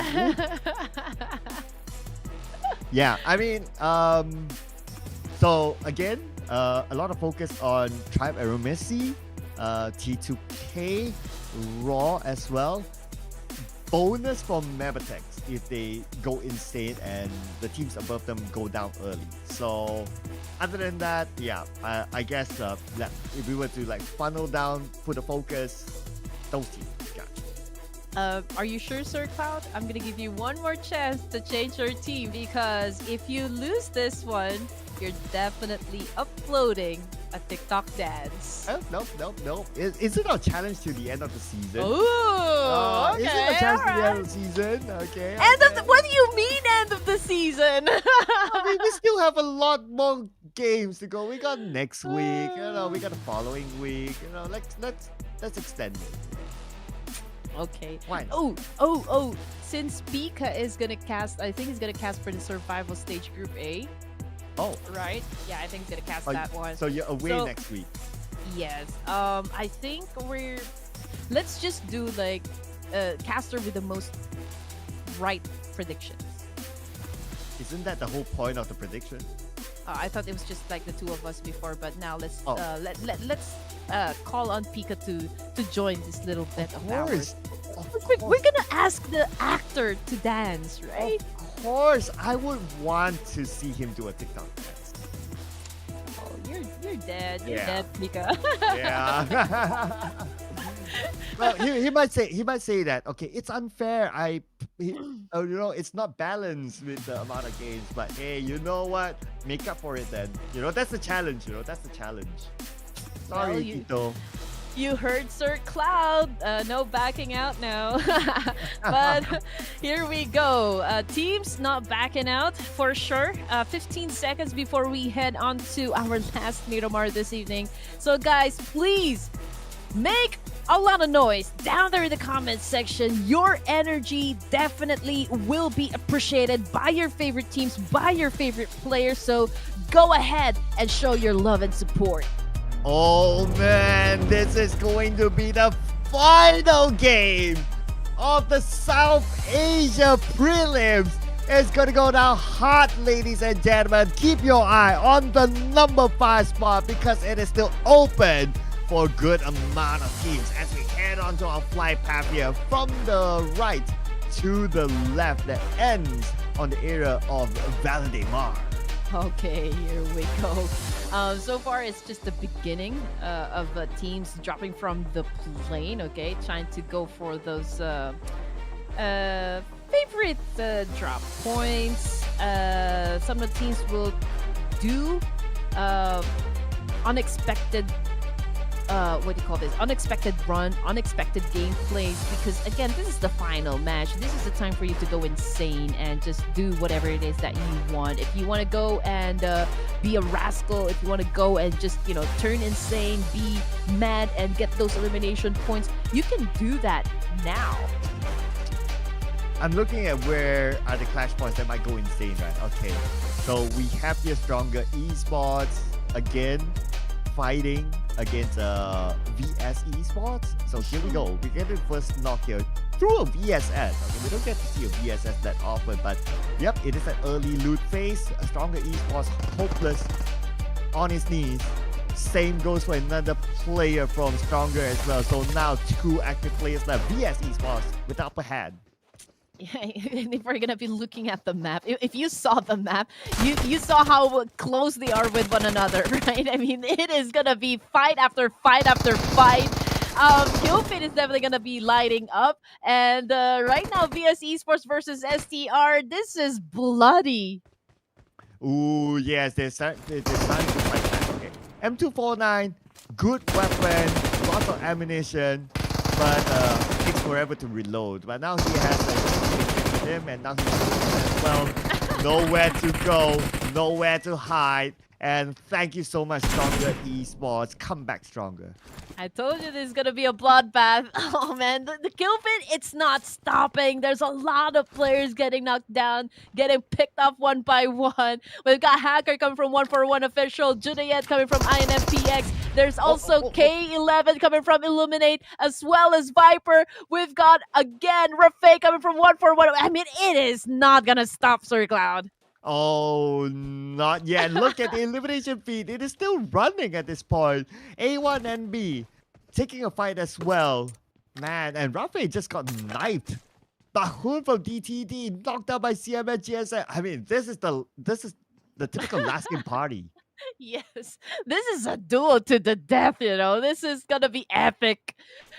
yeah. I mean, so again, a lot of focus on Tribe Aeromessi, T2K, Raw as well. Bonus from MABETEX if they go insane and the teams above them go down early. So other than that, yeah, I guess if we were to like funnel down, put a focus, those teams. Are you sure, Sir Cloud? I'm gonna give you one more chance to change your team, because if you lose this one, you're definitely uploading a TikTok dance. Nope. Is it our challenge to the end of the season? Ooh, okay, is it a challenge to the end of the season? Okay. What do you mean end of the season? I mean, we still have a lot more games to go. We got next week, we got the following week. Let's extend it. Okay. Why? Oh. Since Pika is gonna cast, I think he's gonna cast for the survival stage group A. Oh. Right? Yeah, I think he's gonna cast that one. So you're away next week. Yes. I think let's just do like caster with the most right predictions. Isn't that the whole point of the prediction? I thought it was just like the two of us before, but now let's Oh. let's call on Pika to join this little bet of ours. We're gonna ask the actor to dance, right? Of course, I would want to see him do a TikTok dance. Oh, you're dead. You're Yeah. dead, Pika. Yeah. Well, he might say that. Okay, it's unfair. It's not balanced with the amount of games. But hey, you know what? Make up for it then. That's the challenge. That's the challenge. Sorry, Well, Tito. You heard Sir Cloud. No backing out now. But here we go. Teams not backing out for sure. 15 seconds before we head on to our last Miramar this evening. So guys, please make a lot of noise down there in the comments section. Your energy definitely will be appreciated by your favorite teams, by your favorite players. So go ahead and show your love and support. Oh man, this is going to be the final game of the South Asia Prelims. It's going to go down hot, ladies and gentlemen. Keep your eye on the number 5 spot because it is still open for a good amount of teams as we head onto our flight path here from the right to the left that ends on the area of Valdemar. Okay, here we go. So far, it's just the beginning of teams dropping from the plane, okay? Trying to go for those favorite drop points. Some of the teams will do unexpected unexpected run, unexpected gameplays, because again, this is the final match. This is the time for you to go insane and just do whatever it is that you want. If you want to go and be a rascal, if you want to go and just turn insane, be mad and get those elimination points, you can do that now. I'm looking at where are the clash points that might go insane, right? Okay, so we have here stronger esports again fighting against VS Esports. So here we go. We get the first knock here through a VSS. Okay, we don't get to see a VSS that often, but yep, it is an early loot phase. A stronger Esports hopeless on his knees. Same goes for another player from Stronger as well. So now 2 active players left. VS Esports with the upper hand. Yeah, if we're gonna be looking at the map, if you saw the map, you saw how close they are with one another, right? I mean, it is gonna be fight after fight after fight. Killfit is definitely gonna be lighting up, and right now, VS Esports versus STR. This is bloody. Ooh, yes, they're starting to fight back. Okay, M249, good weapon, lots of ammunition, but takes forever to reload. But now he has him, and now he's as well. Nowhere to go, nowhere to hide. And thank you so much, Stronger Esports. Come back stronger. I told you this is gonna be a bloodbath. Oh man, the kill fit, it's not stopping. There's a lot of players getting knocked down, getting picked off one by one. We've got Hacker coming from 141 Official, Juliet coming from INFTX. There's also K11 coming from Illuminate, as well as Viper. We've got, again, Rafay coming from 141. I mean, it is not gonna stop, Sir Cloud. Oh, not yet. Look at the elimination feed. It is still running at this point. A1 and B taking a fight as well. Man, and Rafe just got knifed. Bahun from DTD knocked out by CMS GSM. I mean, this is the typical last game party. Yes, this is a duel to the death, This is gonna be epic.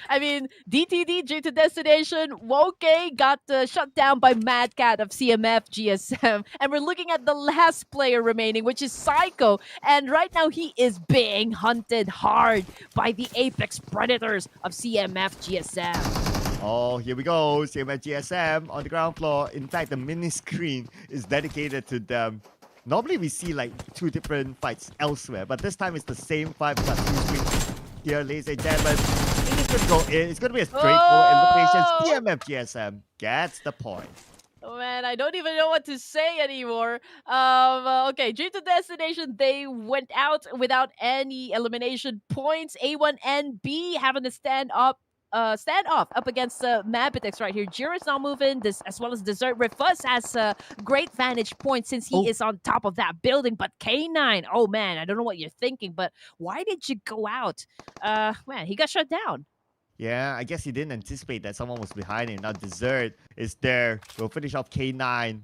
I mean, DTD due to destination, Woke got shut down by Mad Cat of CMF GSM. And we're looking at the last player remaining, which is Psycho. And right now, he is being hunted hard by the Apex Predators of CMF GSM. Oh, here we go. CMF GSM on the ground floor. In fact, the mini screen is dedicated to them. Normally we see like 2 different fights elsewhere, but this time it's the same fight plus 2 screens here, ladies and gentlemen. It is going to go in. It's going to be a straightforward elimination. CMF GSM gets the point. Oh man, I don't even know what to say anymore. Okay, due to destination, they went out without any elimination points. A1 and B having to stand up standoff up against MABETEX right here. Jiro's not moving, this as well as Desert. Ruthless has a great vantage point since he Oh, is on top of that building. But K9, oh man, I don't know what you're thinking, but why did you go out? Man, he got shut down. yeah, I guess he didn't anticipate that someone was behind him. Now Dessert is there. We'll finish off K9.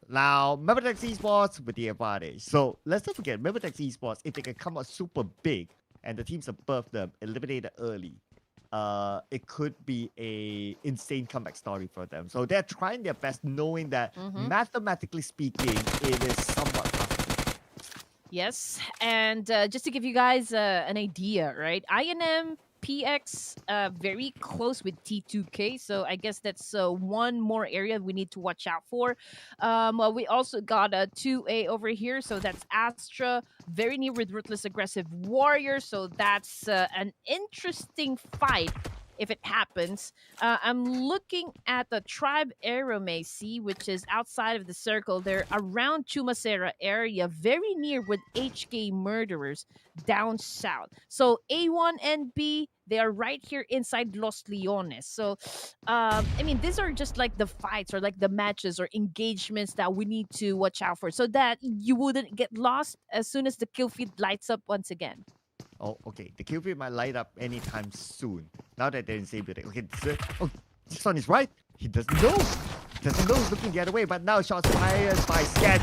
Now, MABETEX Esports with the advantage. So let's not forget, MABETEX Esports, if they can come out super big and the teams above them eliminated early, it could be a insane comeback story for them. So they're trying their best, knowing that mathematically speaking, it is somewhat possible. Yes, and just to give you guys an idea, right? INM PX very close with T2K, so I guess that's one more area we need to watch out for. Well, we also got a 2A over here, so that's Astra, very near with Ruthless Aggressive Warrior, so that's an interesting fight if it happens. I'm looking at the Tribe Aeromacy, which is outside of the circle. They're around Chumacera area, very near with HK Murderers down south. So A1 and B, they are right here inside Los Leones. So, I mean, these are just like the fights or like the matches or engagements that we need to watch out for so that you wouldn't get lost as soon as the kill feed lights up once again. Oh, okay. The kill feed might light up anytime soon. Now that they're in same building. Okay, oh, this one is right. He doesn't know. He doesn't know he's looking the other way, but now shots fired by Sketch.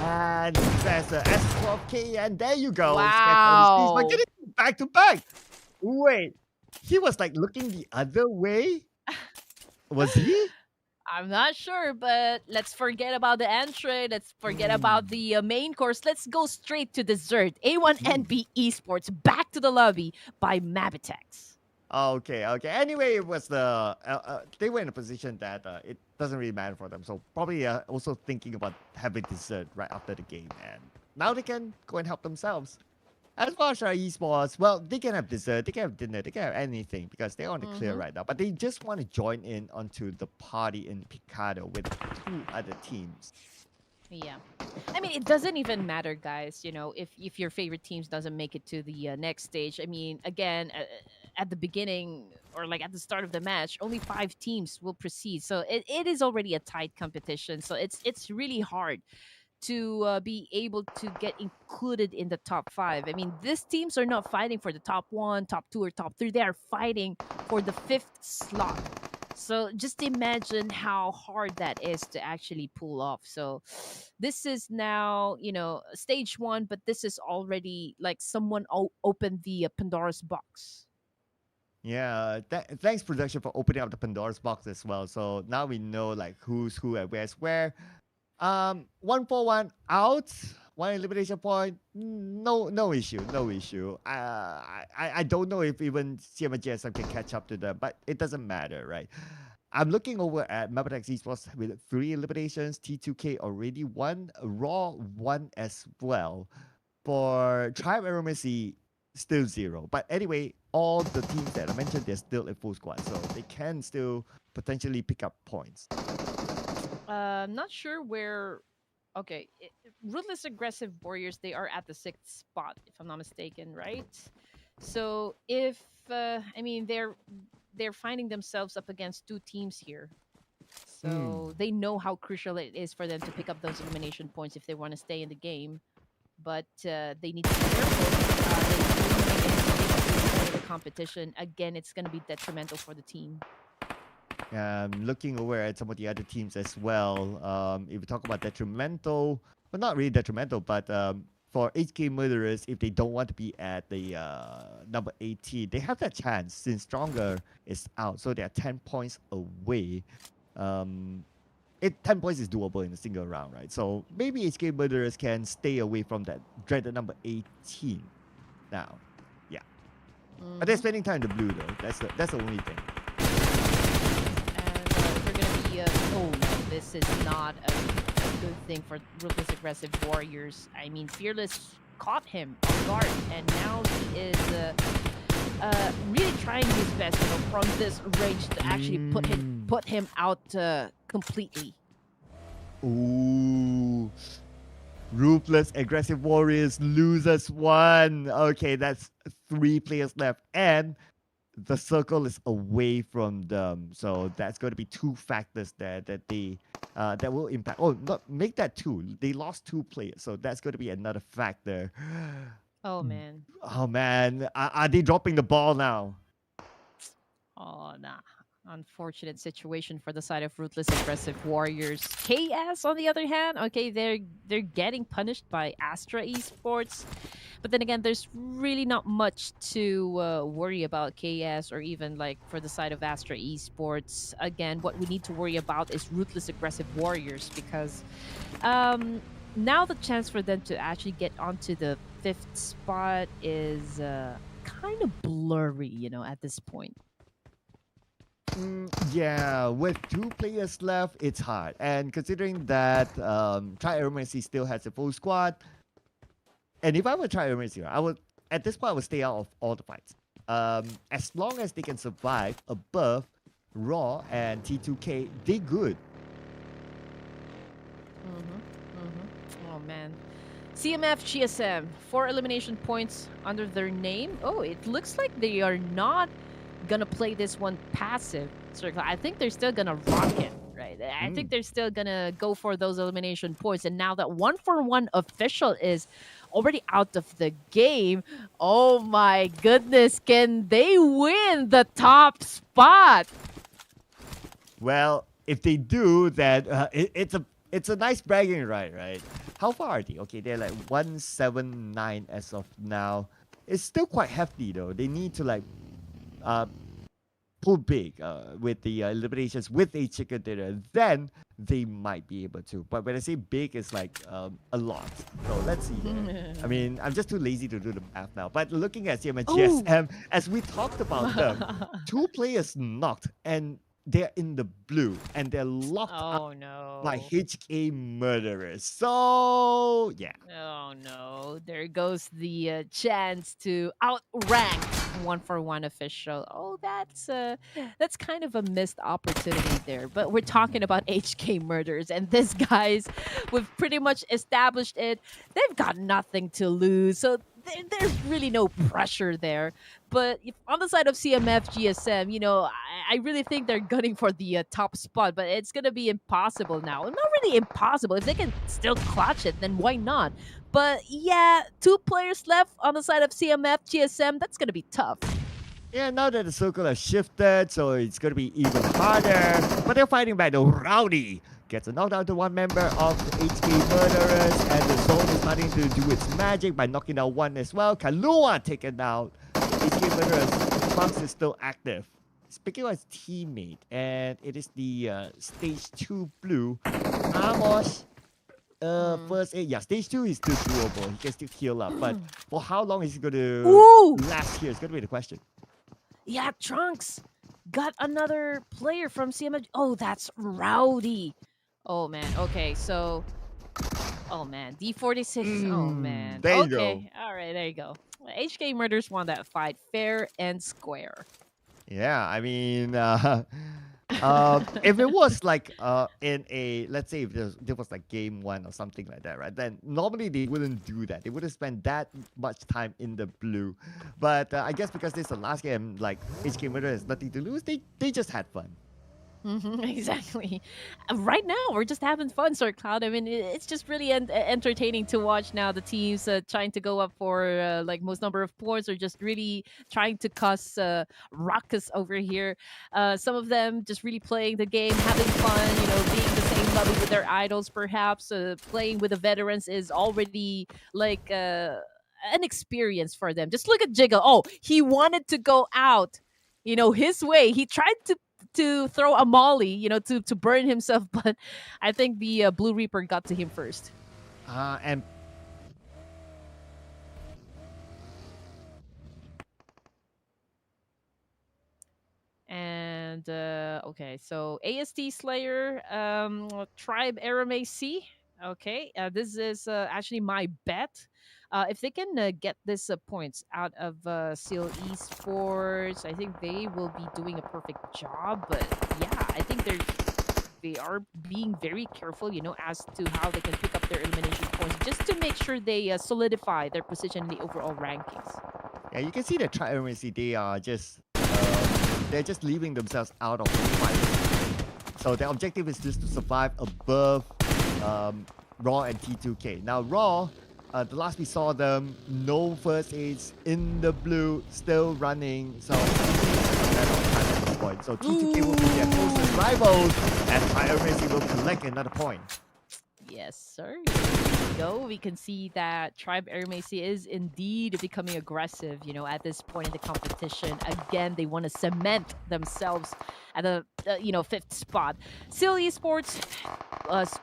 And there's a S12K, and there you go. Wow. Sketch getting back to back. Wait, he was like looking the other way? Was he? I'm not sure, but let's forget about the entree. Let's forget about the main course. Let's go straight to dessert. A1NB Esports back to the lobby by MABETEX. Okay, okay. Anyway, it was the they were in a position that it doesn't really matter for them. So probably also thinking about having dessert right after the game, and now they can go and help themselves. As far as our esports, well, they can have dessert, they can have dinner, they can have anything because they're on the clear right now. But they just want to join in onto the party in Picado with 2 other teams. Yeah. I mean, it doesn't even matter, guys, you know, if your favorite teams doesn't make it to the next stage. I mean, again, at the beginning or like at the start of the match, only 5 teams will proceed. So it is already a tight competition. So it's really hard to be able to get included in the top 5. I mean, these teams are not fighting for the top 1, top 2, or top 3. They are fighting for the 5th slot. So just imagine how hard that is to actually pull off. So this is now, you know, stage 1, but this is already like someone opened the Pandora's box. Yeah, thanks production for opening up the Pandora's box as well. So now we know like who's who and where's where. 1-4-1 out, 1 elimination point. No issue, no issue. I don't know if even CMGSM can catch up to them, but it doesn't matter, right? I'm looking over at MABETEX Esports with 3 eliminations. T2K already won, Raw 1 as well. For Tribe Aeromacy, still 0. But anyway, all the teams that I mentioned, they're still a full squad, so they can still potentially pick up points. Not sure where. Okay, Ruthless Aggressive Warriors, they are at the 6th spot, if I'm not mistaken, right? So if I mean they're finding themselves up against 2 teams here, so they know how crucial it is for them to pick up those elimination points if they want to stay in the game. But they need to be careful. The competition again, it's going to be detrimental for the team. Looking over at some of the other teams as well. If we talk about detrimental, well, not really detrimental, but for HK Murderers, if they don't want to be at the number 18, they have that chance since Stronger is out. So they're 10 points away. 10 points is doable in a single round, right? So maybe HK Murderers can stay away from that dreaded number 18 now. Yeah. But they're spending time in the blue, though. That's the only thing. Oh, no, this is not a good thing for Ruthless Aggressive Warriors. I mean, Fearless caught him off guard, and now he is really trying his best, you know, from this range to actually put him out completely. Ooh. Ruthless Aggressive Warriors loses 1. Okay, that's 3 players left. And the circle is away from them. So that's going to be two factors there that they that will impact. Oh, not make that two. They lost two players, so that's going to be another factor. Oh man. Oh man, are they dropping the ball now? Oh nah. Unfortunate situation for the side of Ruthless Aggressive Warriors. KS on the other hand, okay, they're getting punished by ASTRA Esports. But then again, there's really not much to worry about KS or even like for the side of Astra Esports. Again, what we need to worry about is Ruthless Aggressive Warriors because now the chance for them to actually get onto the fifth spot is kind of blurry, at this point. Yeah, with two players left, it's hard. And considering that Tri-Errancy still has a full squad, and if I were Tri-Errancy, I would at this point I would stay out of all the fights. As long as they can survive above Raw and T2K, they good. Oh man. CMF GSM, 4 elimination points under their name. Oh, it looks like they are not gonna play this one passive. So I think they're still gonna rock it, right? I think they're still gonna go for those elimination points. And now that 1-for-1 official is already out of the game, oh my goodness, can they win the top spot? Well, if they do, then it's a nice bragging right? How far are they? Okay, they're like 179 as of now. It's still quite hefty though. They need to like pull big with the eliminations with a chicken dinner. Then they might be able to. But when I say big, it's like a lot. So let's see. I mean, I'm just too lazy to do the math now. But looking at CM and GSM, as we talked about them, two players knocked and they're in the blue and they're locked up by HK murderers. So yeah. Oh no, there goes the chance to outrank 1-for-1 official. Oh, that's kind of a missed opportunity there. But we're talking about HK murders, and these guys, we've pretty much established it. They've got nothing to lose, so there's really no pressure there. But on the side of CMF GSM, I really think they're gunning for the top spot, but it's gonna be impossible now. Not really impossible. If they can still clutch it, then why not? But yeah, 2 players left on the side of CMF GSM. That's gonna be tough. Yeah, now that the circle has shifted, so it's going to be even harder. But they're fighting back. The Rowdy gets a knockdown to one member of the HK Murderers, and the Zone is starting to do its magic by knocking down one as well. Kalua taken out. HK Murderers. Trunks is still active. Speaking of his teammate, and it is the stage 2 blue. Amos. First aid, yeah, stage 2 is still doable. He can still heal up, but for how long is he going to last here? It's going to be the question. Yeah, Trunks got another player from CMF. Oh, that's Rowdy. Oh man. Okay, so. Oh man, D46. Oh man. There you go. All right, there you go. HK Murders won that fight fair and square. Yeah, I mean, if it was like in a, let's say if there was like game 1 or something like that, right? Then normally they wouldn't do that. They wouldn't spend that much time in the blue. But I guess because this is the last game, like HK Murder has nothing to lose, they just had fun. Exactly. Right now, we're just having fun, Sir Cloud. I mean, it's just really entertaining to watch now. The teams trying to go up for like most number of points, or just really trying to cause ruckus over here. Some of them just really playing the game, having fun. Being the same level with their idols, perhaps. Playing with the veterans is already like an experience for them. Just look at Jiggle. Oh, he wanted to go out. His way. He tried to throw a molly, to burn himself, but I think the Blue Reaper got to him first. And okay, so AST Slayer, Tribe RMAC. Okay, this is actually my bet. If they can get this points out of Seal Esports, I think they will be doing a perfect job. But yeah, I think they are being very careful, as to how they can pick up their elimination points, just to make sure they solidify their position in the overall rankings. Yeah, you can see the Tri-RMC, they are just they're just leaving themselves out of the fight. So their objective is just to survive above Raw and T2K. Now Raw, the last we saw them, no first aids in the blue, still running. So at this point. So T2K will be their closest rivals, and Supremacy will collect another point. Yes, sir. Here we go. We can see that Tribe Erangel is indeed becoming aggressive, at this point in the competition. Again, they want to cement themselves at the, 5th spot. Seal Esports,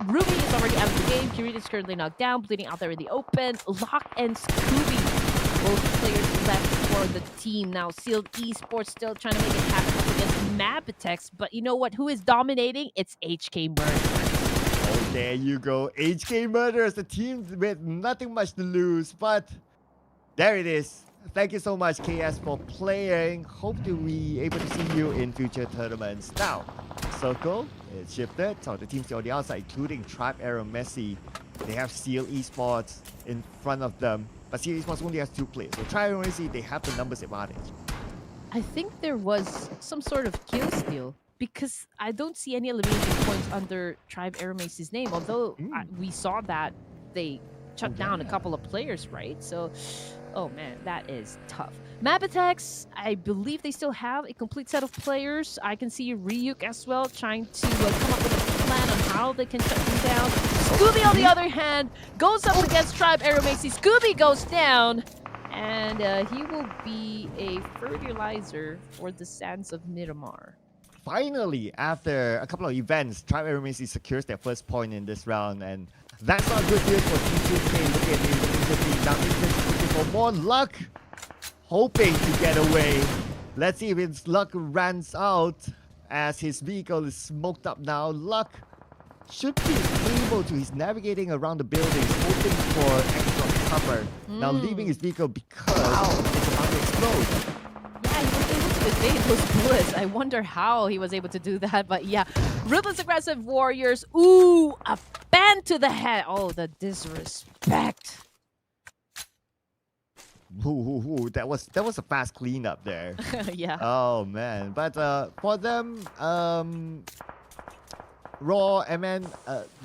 Ruby is already out of the game. Kirit is currently knocked down, bleeding out there in the open. Locke and Scooby, both players left for the team. Now, Seal Esports still trying to make it happen up against MABETEX, but you know what? Who is dominating? It's HK Murder. Oh, there you go. HK Murderers, the team with nothing much to lose. But there it is. Thank you so much, KS, for playing. Hope to be able to see you in future tournaments. Now, Circle is shifted. So the teams on the outside, including Tribe Erangel. They have Seal Esports in front of them. But Seal Esports only has 2 players. So Tribe Erangel, they have the numbers advantage. I think there was some sort of kill steal, because I don't see any elimination points under Tribe Eramel's name, although we saw that they shut down a couple of players, right? So, oh man, that is tough. MABETEX, I believe they still have a complete set of players. I can see Ryuk as well trying to come up with a plan on how they can shut them down. Scooby, on the other hand, goes up against Tribe Erangel. Scooby goes down, and he will be a fertilizer for the Sands of Miramar. Finally, after a couple of events, Tribe Erangel secures their first point in this round, and that's not good news for T2K. Look at me, now he's looking for more luck, hoping to get away. Let's see if his luck runs out as his vehicle is smoked up now. Luck should be able to, he's navigating around the buildings, hoping for extra cover. Now leaving his vehicle because it's about to explode. Evade those bullets. I wonder how he was able to do that, but yeah. Ruthless aggressive warriors. Ooh, a ban to the head. Oh, the disrespect. Ooh, that was a fast cleanup there. Yeah. Oh man, but for them, Raw and then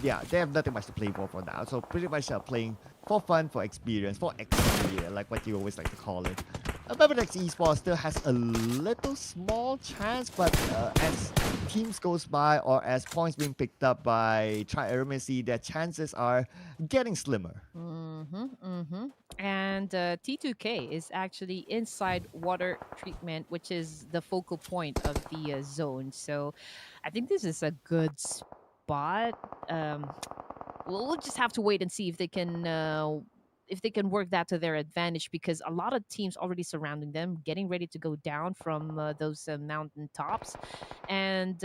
yeah, they have nothing much to play for now. So pretty much playing for fun, for experience, for XP, like what you always like to call it. MABETEX Esports still has a little small chance, but as teams goes by or as points being picked up by Tribe Erangel, their chances are getting slimmer. And T2K is actually inside water treatment, which is the focal point of the zone. So I think this is a good spot. We'll just have to wait and see if they can work that to their advantage, because a lot of teams already surrounding them, getting ready to go down from those mountain tops, and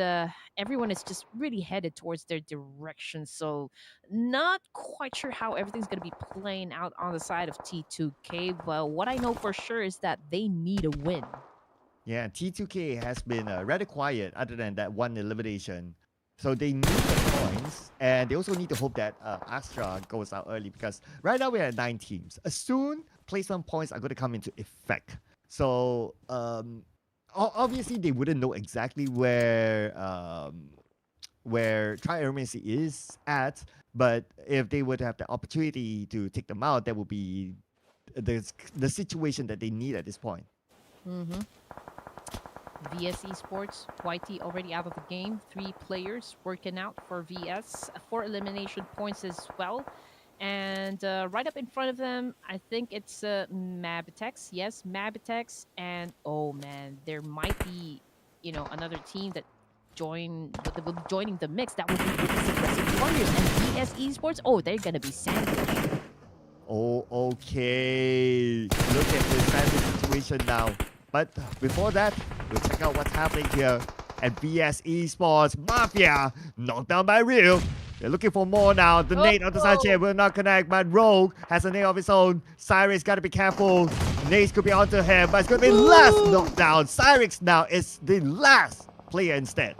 everyone is just really headed towards their direction. So not quite sure how everything's going to be playing out on the side of T2K, but what I know for sure is that they need a win. Yeah, T2K has been rather quiet other than that one elimination. So they need the points, and they also need to hope that ASTRA goes out early, because right now we're at 9 teams. Soon, placement points are going to come into effect. So obviously they wouldn't know exactly where Tribe Erangel is at, but if they would have the opportunity to take them out, that would be the situation that they need at this point. VS Esports, YT already out of the game. 3 players working out for VS. 4 elimination points as well. And right up in front of them, I think it's MABETEX. Yes, MABETEX. And oh man, there might be, another team that will be joining the mix. That would be Ruthless aggressive warriors. And VS Esports, oh, they're gonna be sandwiched. Oh, okay. Look at the sandwich situation now. But before that, we'll check out what's happening here at VS Esports. Mafia knocked down by Real. They're looking for more now. The nade of the Sanchez will not connect, but Rogue has a nade of his own. Cyrix got to be careful. Nades could be onto him, but it's going to be last knockdown. Cyrix now is the last player instead.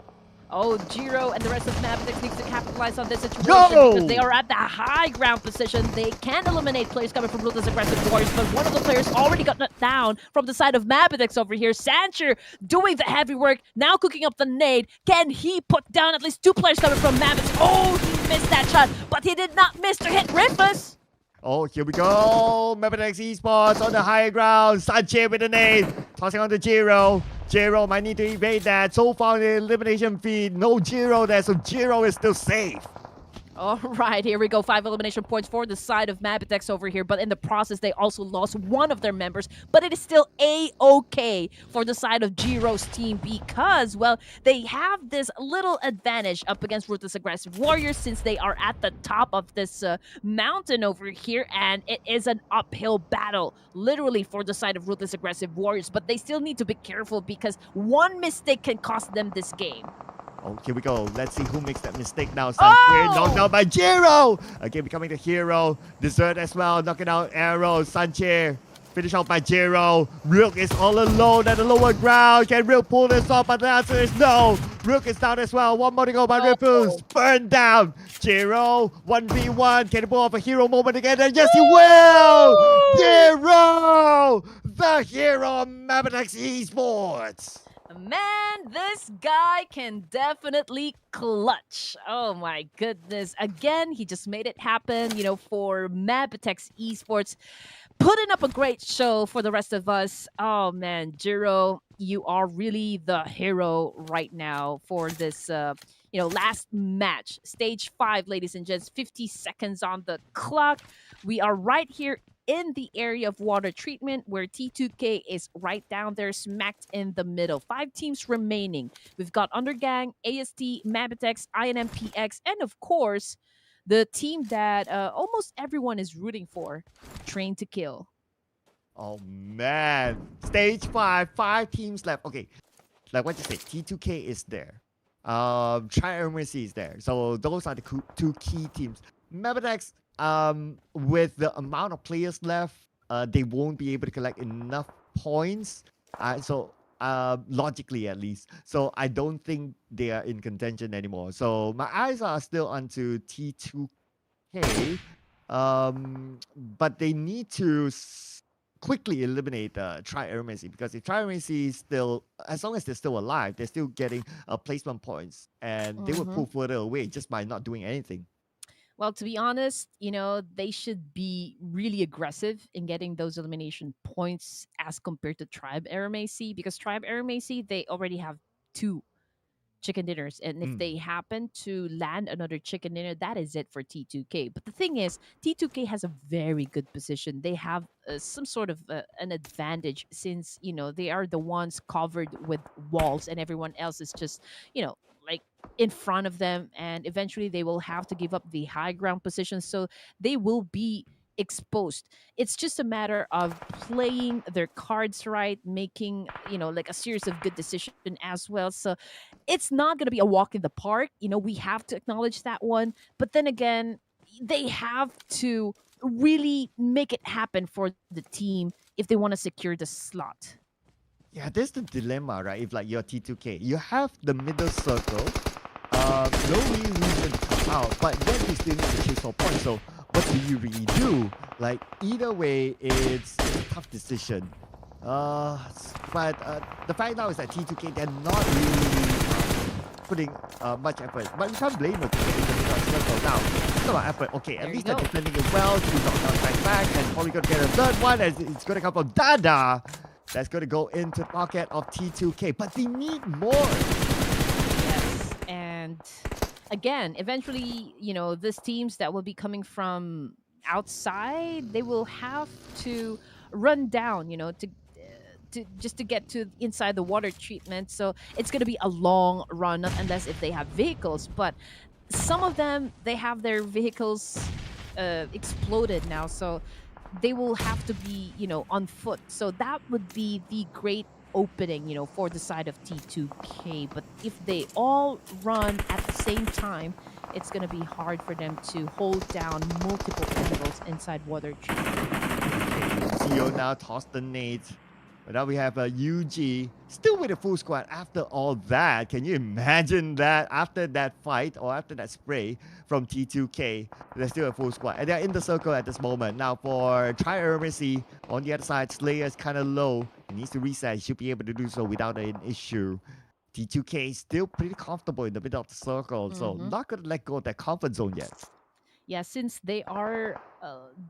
Oh, Jiro and the rest of MABETEX needs to capitalize on this situation because they are at the high ground position. They can eliminate players coming from Ruthless aggressive Warriors, but one of the players already got knocked down from the side of MABETEX over here. Sancher doing the heavy work, now cooking up the nade. Can he put down at least 2 players coming from MABETEX? Oh, he missed that shot, but he did not miss to hit Ruthless. Oh, here we go. MABETEX Esports on the high ground. Sanche with the nade. Tossing on to Jiro. Jiro might need to evade that. So far in the elimination feed, no Jiro there, so Jiro is still safe. All right, here we go. 5 elimination points for the side of MABETEX over here. But in the process, they also lost one of their members. But it is still A-okay for the side of Jiro's team because, well, they have this little advantage up against Ruthless Aggressive Warriors since they are at the top of this mountain over here. And it is an uphill battle, literally, for the side of Ruthless Aggressive Warriors. But they still need to be careful because one mistake can cost them this game. Oh, here we go. Let's see who makes that mistake now. Sanche knocked out by Jiro. Again, becoming the hero. Dessert as well, knocking out Arrow. Sanche finished off by Jiro. Rook is all alone at the lower ground. Can Rook pull this off? But the answer is no. Rook is down as well. One more to go by Ruthless. Burned down. Jiro, 1v1. Can he pull off a hero moment again? And yes, he will! Jiro! The hero of MABETEX Esports! Man, this guy can definitely clutch. Oh my goodness. Again, he just made it happen, you know, for MABETEX Esports. Putting up a great show for the rest of us. Oh man, Jiro, you are really the hero right now for this, last match. Stage 5, ladies and gents. 50 seconds on the clock. We are right here in the area of water treatment where T2K is right down there smacked in the middle. 5 teams remaining. We've got Undergang, AST, MABETEX, INMPX, and of course, the team that almost everyone is rooting for, Train to Kill. Oh man. Stage 5, 5 teams left. Okay, like what you say, T2K is there. Supremacy is there. So those are the 2 key teams. MABETEX, with the amount of players left, they won't be able to collect enough points. Logically at least. So I don't think they are in contention anymore. So my eyes are still onto T2K. But they need to quickly eliminate Tri-Ermacy, because if Tri-Ermacy is still, as long as they're still alive, they're still getting placement points, and they will pull further away just by not doing anything. Well, to be honest, they should be really aggressive in getting those elimination points as compared to Tribe Eramacy, because Tribe Eramacy, they already have 2 chicken dinners, and if they happen to land another chicken dinner, that is it for T2K. But the thing is, T2K has a very good position. They have some sort of an advantage since they are the ones covered with walls, and everyone else is just like in front of them, and eventually they will have to give up the high ground position, so they will be exposed. It's just a matter of playing their cards right, making like a series of good decisions as well. So it's not going to be a walk in the park, we have to acknowledge that one, but then again, they have to really make it happen for the team if they want to secure the slot. Yeah, there's the dilemma, right? If like you're T2K, you have the middle circle, no real reason to come out, but then you still need to chase for points. So what do you really do? Like either way, it's a tough decision. But the fact now is that T2K, they're not really putting much effort. But you can't blame them to get in the middle circle now. It's not effort. Okay, at least they're defending it well. 2 knockdowns back, and probably going to get a third one, as it's going to come from Dada. That's going to go into the pocket of T2K, but they need more. Yes, and again, eventually, these teams that will be coming from outside, they will have to run down, to get to inside the water treatment. So it's going to be a long run, unless if they have vehicles. But some of them, they have their vehicles exploded now, so they will have to be, on foot. So that would be the great opening, for the side of T2K. But if they all run at the same time, it's going to be hard for them to hold down multiple angles inside water treatment. CEO now tossed the nades. But now we have UG still with a full squad after all that. Can you imagine that after that fight or after that spray from T2K, there's still a full squad. And they're in the circle at this moment. Now for Triarmacy on the other side, Slayer is kind of low. He needs to reset. He should be able to do so without an issue. T2K is still pretty comfortable in the middle of the circle. So not going to let go of that comfort zone yet. Yeah, since they are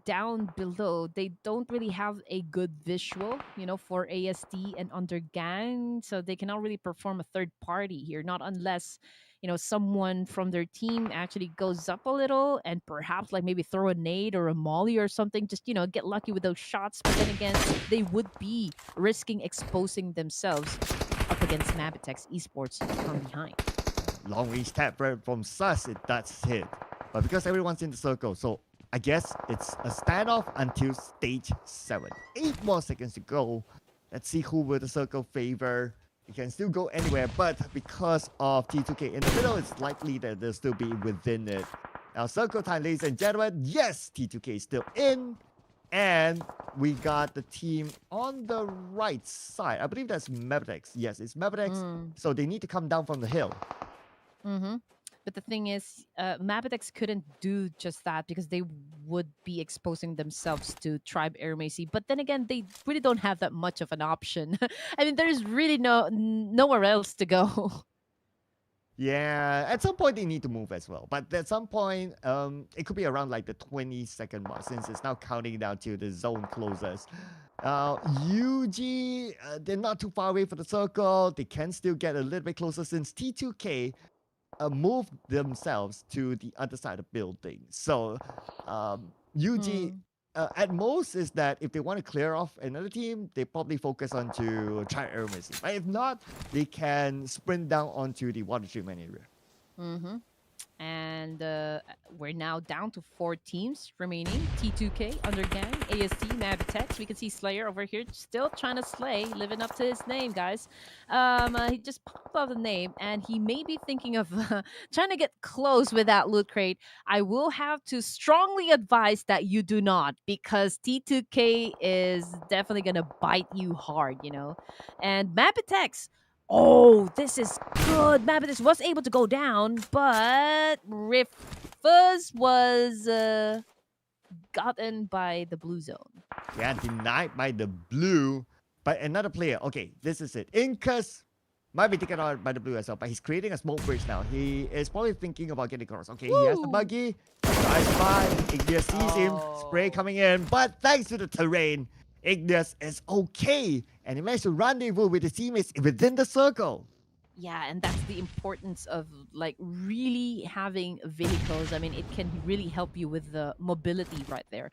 down below, they don't really have a good visual, for AST and Undergang. So they cannot really perform a third party here, not unless, someone from their team actually goes up a little and perhaps like maybe throw a nade or a molly or something, just, get lucky with those shots. But then again, they would be risking exposing themselves up against MABETEX Esports from behind. Long range tap from Sus, it does hit. But because everyone's in the circle, so I guess it's a standoff until stage 7. 8 more seconds to go. Let's see who will the circle favor. It can still go anywhere, but because of T2K in the middle, it's likely that they'll still be within it. Now, circle time, ladies and gentlemen. Yes, T2K is still in. And we got the team on the right side. I believe that's MABETEX. Yes, it's MABETEX. So they need to come down from the hill. But the thing is, MABETEX couldn't do just that because they would be exposing themselves to Tribe Eramacy. But then again, they really don't have that much of an option. I mean, there's really nowhere else to go. Yeah, at some point they need to move as well. But at some point, it could be around like the 20-second mark since it's now counting down to the zone closes. UG, they're not too far away from the circle. They can still get a little bit closer since T2K moved themselves to the other side of the building. So UG, at most, is that if they want to clear off another team, they probably focus on to try Eramacy. But if not, they can sprint down onto the water treatment area. And we're now down to 4 teams remaining. T2K, Undergang, AST, MABETEX. We can see Slayer over here still trying to slay, living up to his name, guys. He just popped out the name, and he may be thinking of trying to get close with that loot crate. I will have to strongly advise that you do not, because T2K is definitely going to bite you hard, And MABETEX, oh, this is good. MABETEX was able to go down, but Ruthless was gotten by the blue zone. Yeah, denied by the blue. But another player, okay, this is it. Incas might be taken out by the blue as well, but he's creating a smoke bridge now. He is probably thinking about getting across. Okay, he has the buggy. Nice spot. Igneous sees him. Spray coming in. But thanks to the terrain, Igneous is okay. And he managed to rendezvous with his teammates within the circle. Yeah, and that's the importance of like really having vehicles. I mean, it can really help you with the mobility right there.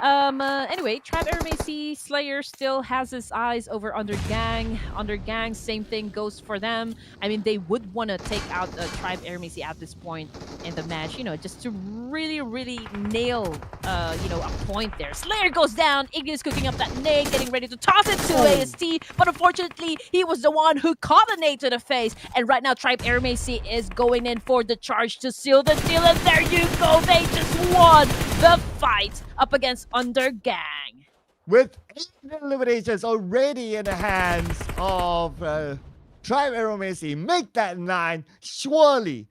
Anyway, Tribe Eramacy, Slayer still has his eyes over Undergang. Undergang, same thing goes for them. I mean, they would want to take out Tribe Eramacy at this point in the match, just to really, really nail, a point there. Slayer goes down. Iggy is cooking up that nade, getting ready to toss it to AST, but unfortunately, he was the one who caught the nade to the face. And right now, Tribe Eramacy is going in for the charge to seal the deal. And there you go. They just won the fight up against Undergang. With 8 eliminations already in the hands of Tribe Eramacy, make that 9. Surely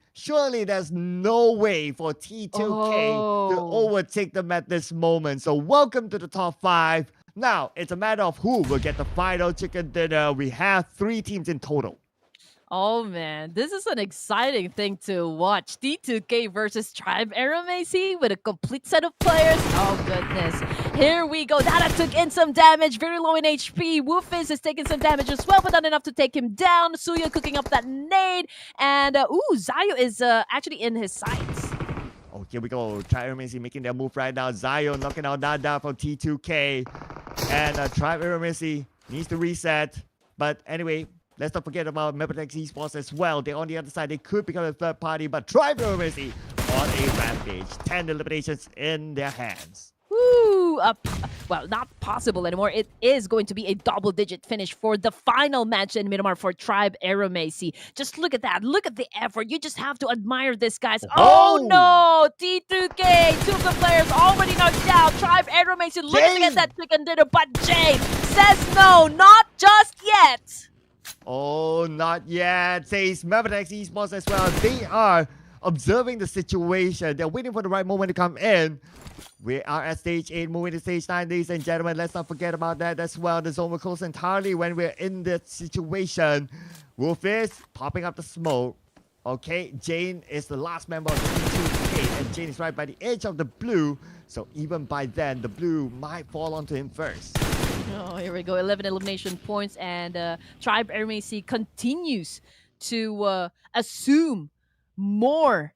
there's no way for T2K to overtake them at this moment. So welcome to the top 5. Now, it's a matter of who will get the final chicken dinner. We have 3 teams in total. Oh man, this is an exciting thing to watch. T2K versus Tribe Eramacy with a complete set of players. Oh goodness. Here we go. Dada took in some damage, very low in HP. Woofus is taking some damage as well, but not enough to take him down. Suya cooking up that nade. And Zayo is actually in his sights. Oh, here we go. Tribe Eramacy making their move right now. Zayo knocking out Dada from T2K. And Tribe Eramacy needs to reset. But anyway, let's not forget about MABETEX Esports as well. They're on the other side. They could become a third party, but Tribe Eramacy on a rampage. 10 eliminations in their hands. Woo! well, not possible anymore. It is going to be a double-digit finish for the final match in Miramar for Tribe Aeromacy. Just look at that. Look at the effort. You just have to admire this, guys. Oh no! T2K, two of the players already knocked out. Tribe Aeromacy looking to get that chicken dinner, but Jane says no, not just yet. Oh, not yet, says MABETEX Esports as well. They are observing the situation. They're waiting for the right moment to come in. We are at stage 8, moving to stage 9, ladies and gentlemen. Let's not forget about that as well. The zone will close entirely when we're in that situation. Wolf is popping up the smoke. Okay, Jane is the last member of the T2K, and Jane is right by the edge of the blue. So even by then, the blue might fall onto him first. Oh, here we go. 11 elimination points, and Tribe Aeromacy continues to assume more.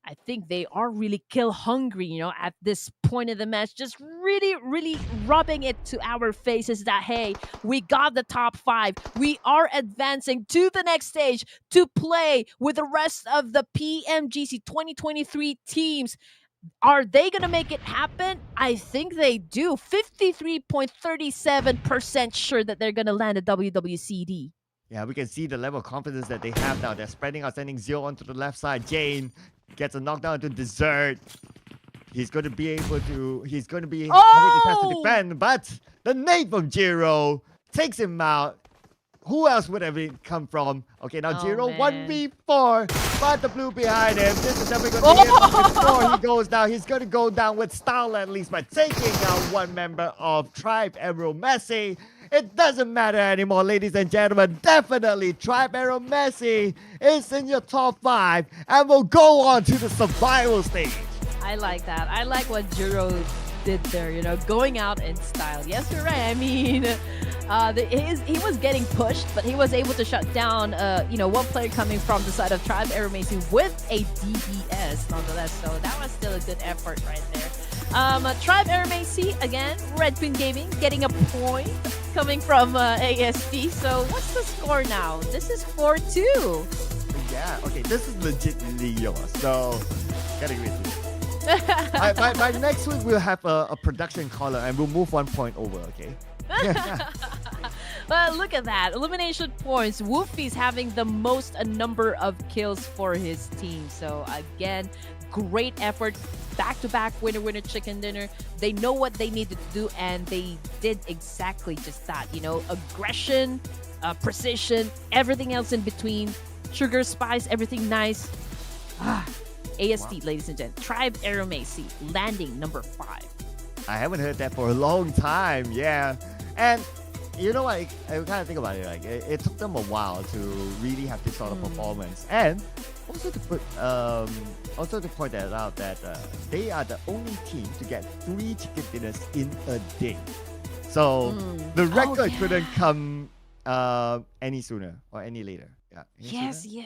I think they are really kill hungry, you know, at this point in the match. Just really rubbing it to our faces that, hey, we got the top 5. We are advancing to the next stage to play with the rest of the PMGC 2023 teams. Are they going to make it happen? I think they do. 53.37% sure that they're going to land a WWCD. Yeah, we can see the level of confidence that they have now. They're spreading out, sending Zero onto the left side. Jane gets a knockdown to Dessert. He's going to be able to... He's going to be having the chance to defend, but the nade from Jiro takes him out. Who else would have it come from? Okay, now Jiro 1v4, but the blue behind him. This is definitely going to be it. Before he goes down, he's going to go down with style at least by taking out one member of Tribe Aeromacy. It doesn't matter anymore, ladies and gentlemen. Definitely, Tribe Aeromacy is in your top 5 and will go on to the survival stage. I like that. I like what Jiro did there, you know, going out in style. Yes, you're right. I mean, he was getting pushed, but he was able to shut down, you know, one player coming from the side of Tribe Aeromacy with a DBS, nonetheless. So that was still a good effort right there. Tribe Aeromacy, again, Red Queen Gaming getting a point coming from ASP. So what's the score now? This is 4-2. Yeah, okay, this is legitimately yours. So, gotta agree with you. by next week, we'll have a production column and we'll move 1 point over, okay? Well, look at that. Elimination points. Wolfie's having the most number of kills for his team. So, again, great effort. Back-to-back winner chicken dinner. They know what they needed to do, and they did exactly just that. You know, aggression, precision, everything else in between. Sugar, spice, everything nice. AST, ladies and gentlemen. Tribe Aeromacy landing number 5. I haven't heard that for a long time, yeah. And you know what, I kind of think about it, like it took them a while to really have this sort of performance. And also to put, to point that out that they are the only team to get 3 chicken dinners in a day. So the record couldn't come any sooner or any later. Yeah. Yes. Yeah.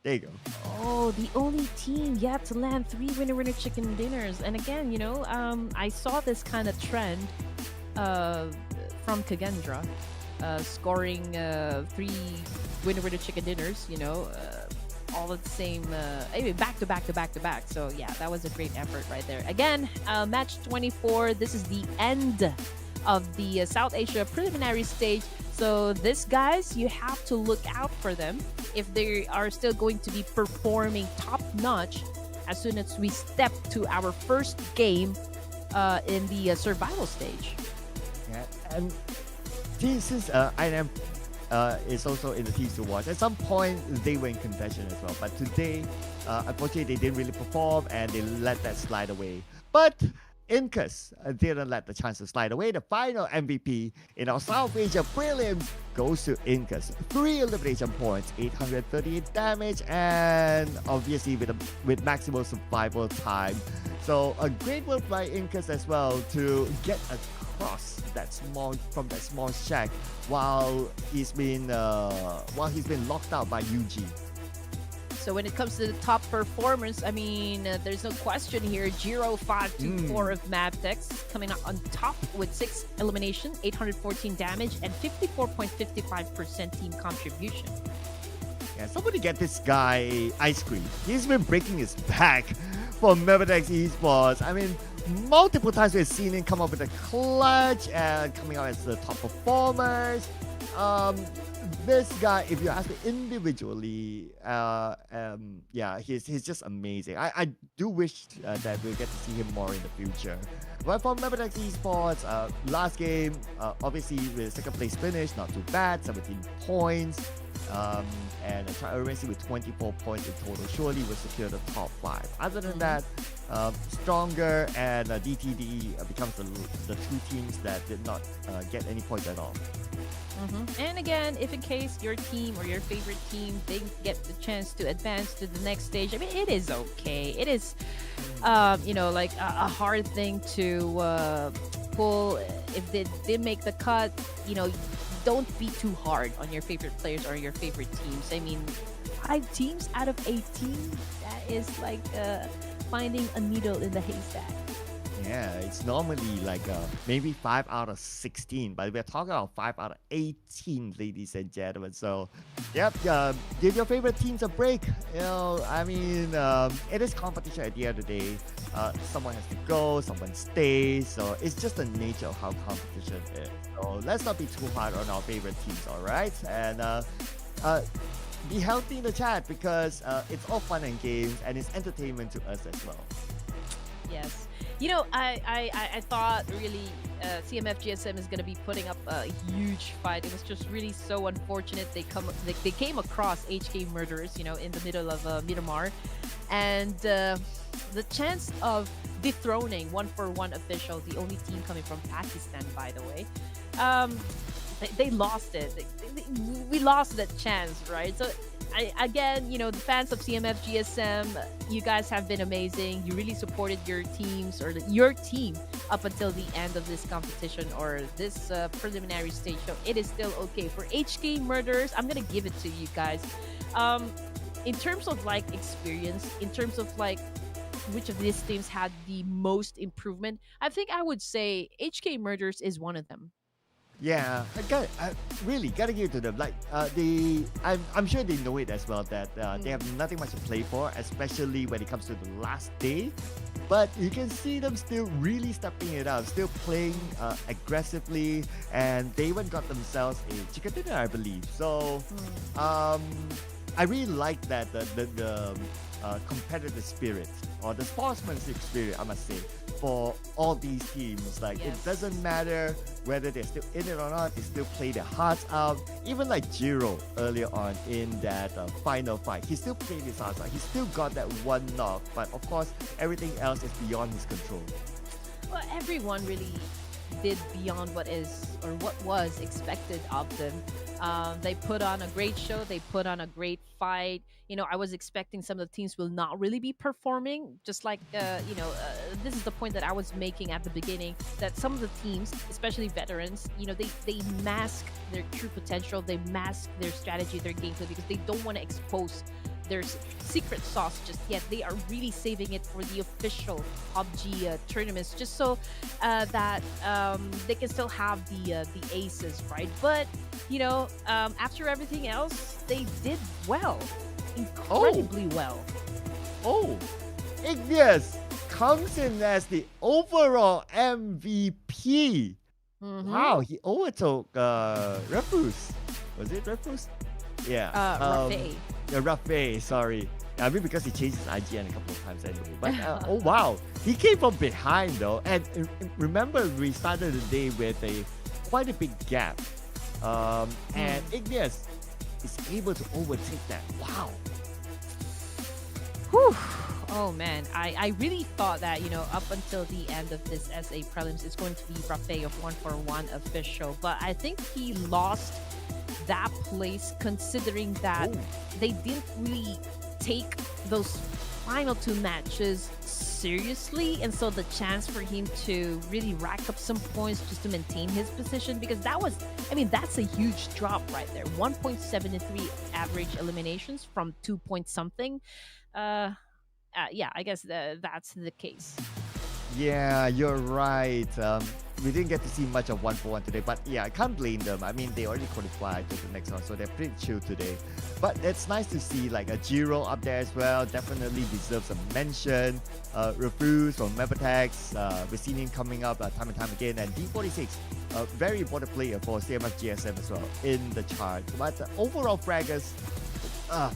There you go. Oh, the only team yet to land 3 winner chicken dinners. And again, you know, I saw this kind of trend from Kagendra, scoring 3 winner chicken dinners, you know, all at the same, anyway, back to back. So yeah, that was a great effort right there. Again, match 24. This is the end of the South Asia preliminary stage. So this, guys, you have to look out for them if they are still going to be performing top-notch as soon as we step to our first game in the survival stage. Yeah, and since INM is also in the teams to watch, at some point they were in contention as well. But today, unfortunately, they didn't really perform and they let that slide away. But Incas didn't let the chance to slide away. The final MVP in our South Asia prelims goes to Incas. 3 elimination points, 838 damage, and obviously with maximal survival time. So a great work by Incas as well to get across from that small shack while he's been locked out by UG. So when it comes to the top performers, I mean, there's no question here. 0524 of MABETEX coming out on top with 6 elimination, 814 damage, and 54.55% team contribution. Yeah, somebody get this guy ice cream. He's been breaking his back for MABETEX Esports. I mean, multiple times we've seen him come up with a clutch and coming out as the top performers. Um, this guy, if you ask me individually, yeah, he's just amazing. I do wish that we'll get to see him more in the future. But for MABETEX Esports, last game, obviously with second place finish, not too bad, 17 points. And Erangel with 24 points in total surely will secure the top 5. Other than that, Stronger and DTD becomes the two teams that did not get any points at all. And again, if in case your team or your favorite team didn't get the chance to advance to the next stage, I mean, it is okay. It is, like a hard thing to pull. If they did make the cut, don't be too hard on your favorite players or your favorite teams. I mean, 5 teams out of 18, that is like finding a needle in the haystack. Yeah, it's normally like maybe 5 out of 16, but we're talking about 5 out of 18, ladies and gentlemen. So, yep, give your favorite teams a break. I mean, it is competition at the end of the day. Someone has to go, someone stays. So it's just the nature of how competition is. So let's not be too hard on our favorite teams, all right? And be healthy in the chat because it's all fun and games and it's entertainment to us as well. Yes. I thought really CMF GSM is going to be putting up a huge fight. It was just really so unfortunate. They came across HK Murderers, in the middle of Miramar. And the chance of dethroning 1-for-1 official, the only team coming from Pakistan, by the way, they lost it. We lost that chance, right? So again, the fans of CMF GSM, you guys have been amazing. You really supported your teams or your team up until the end of this competition or this preliminary stage. So it is still okay. For HK Murderers, I'm gonna give it to you guys. In terms of like experience, in terms of like which of these teams had the most improvement, I think I would say HK Murderers is one of them. Yeah, I really gotta give it to them. Like I'm sure they know it as well that they have nothing much to play for, especially when it comes to the last day. But you can see them still really stepping it up, still playing aggressively, and they even got themselves a chicken dinner, I believe. So, I really like that the competitive spirit or the sportsmanship spirit, I must say, for all these teams. Like, Yes. it doesn't matter whether they're still in it or not, they still play their hearts out. Even like Jiro earlier on in that final fight, he still played his hearts out. He still got that one knock, but of course, everything else is beyond his control. Well, everyone really did beyond what was expected of them. They put on a great show. They put on a great fight. I was expecting some of the teams will not really be performing. Just like this is the point that I was making at the beginning. That some of the teams, especially veterans, they mask their true potential. They mask their strategy, their gameplay because they don't want to expose their secret sauce just yet. They are really saving it for the official PUBG tournaments, just so that they can still have the aces, right? But after everything else, they did well, incredibly well. Oh, Igneous comes in as the overall MVP. Wow, he overtook Rufus. Was it Rufus? Yeah. Rafe. Yeah, Rafe, sorry. I mean, because he changed his IGN a couple of times anyway. But oh wow, he came from behind though. And remember, we started the day with quite a big gap. And Igneous is able to overtake that. Wow. Whew. Oh man, I really thought that up until the end of this SA prelims, it's going to be Rafe of 1-for-1 official, but I think he lost that place considering that they didn't really take those final 2 matches seriously, and so the chance for him to really rack up some points just to maintain his position, because that's a huge drop right there. 1.73 average eliminations from 2 point something. Yeah, I guess that's the case. Yeah, you're right. we didn't get to see much of 1-for-1 today, but yeah, I can't blame them. I mean, they already qualified to the next round, so they're pretty chill today. But it's nice to see like a Giro up there as well. Definitely deserves a mention. Ruthless from MABETEX, we've seen him coming up time and time again, and D46, a very important player for CMF GSM as well in the chart. But overall fraggers,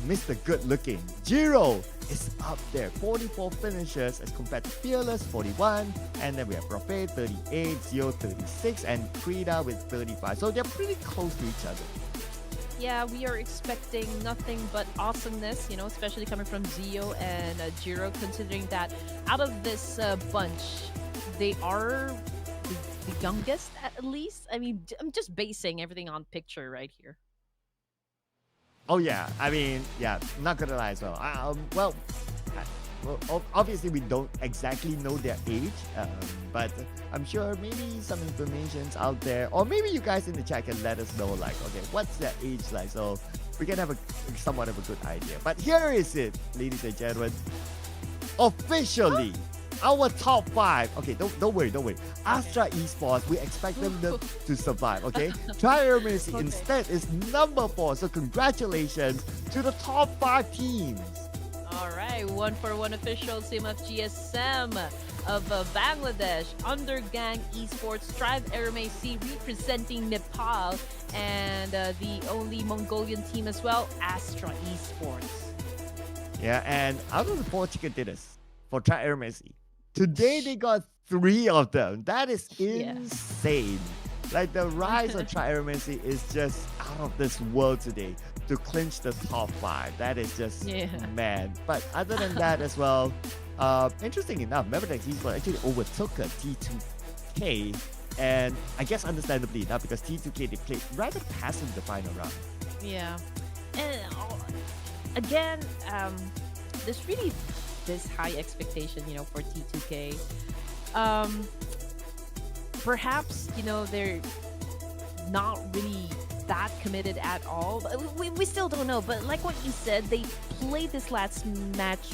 Mr. Good Looking Giro is up there, 44 finishes as compared to Fearless 41, and then we have Prophet 38, Zio 36, and Krida with 35. So they're pretty close to each other. Yeah, we are expecting nothing but awesomeness, you know, especially coming from Zio and Jiro, considering that out of this bunch, they are the youngest at least. I mean, I'm just basing everything on picture right here. Oh yeah, I mean, yeah, not gonna lie as well. Well, obviously we don't exactly know their age, but I'm sure maybe some information's out there, or maybe you guys in the chat can let us know, like, okay, what's their age like, so we can have a somewhat of a good idea. But here is it, ladies and gentlemen, officially. Our top 5. Okay, don't worry. ASTRA Esports, we expect them to survive, okay? Supremacy instead is number 4. So congratulations to the top 5 teams. All right, 1-for-1 official CMF GSM of Bangladesh, Undergang Esports, Tribe RMAC representing Nepal, and the only Mongolian team as well, ASTRA Esports. Yeah, and out of the 4 chicken dinners for Tribe RMAC, today they got 3 of them. That is insane. Like the rise of Triarmacy is just out of this world today to clinch the top 5. That is just man. But other than that as well, interesting enough, MABETEX Esports actually overtook a T2K, and I guess understandably enough because T2K they played rather passive the final round. Yeah, and again, there's really this high expectation, you know, for T2K. Perhaps, you know, they're not really that committed at all. We still don't know, but like what you said, they played this last match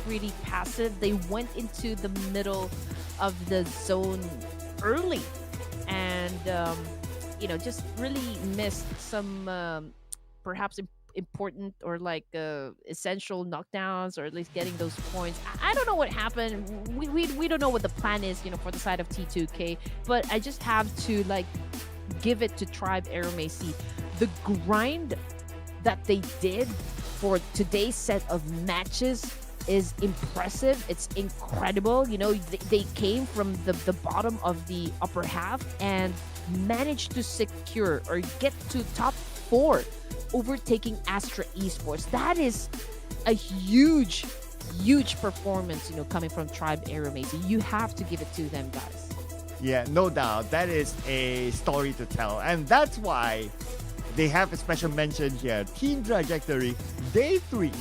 pretty passive. They went into the middle of the zone early and, you know, just really missed some perhaps important or like essential knockdowns, or at least getting those points. I don't know what happened. We don't know what the plan is, you know, for the side of T2K, but I just have to like give it to Tribe RMAC. The grind that they did for today's set of matches is impressive. It's incredible. You know, they came from the bottom of the upper half and managed to secure or get to top 4, overtaking ASTRA Esports. That is a huge performance, you know, coming from Tribe RMAC. You have to give it to them, guys. Yeah, no doubt. That is a story to tell. And that's why they have a special mention here. Team trajectory, day 3,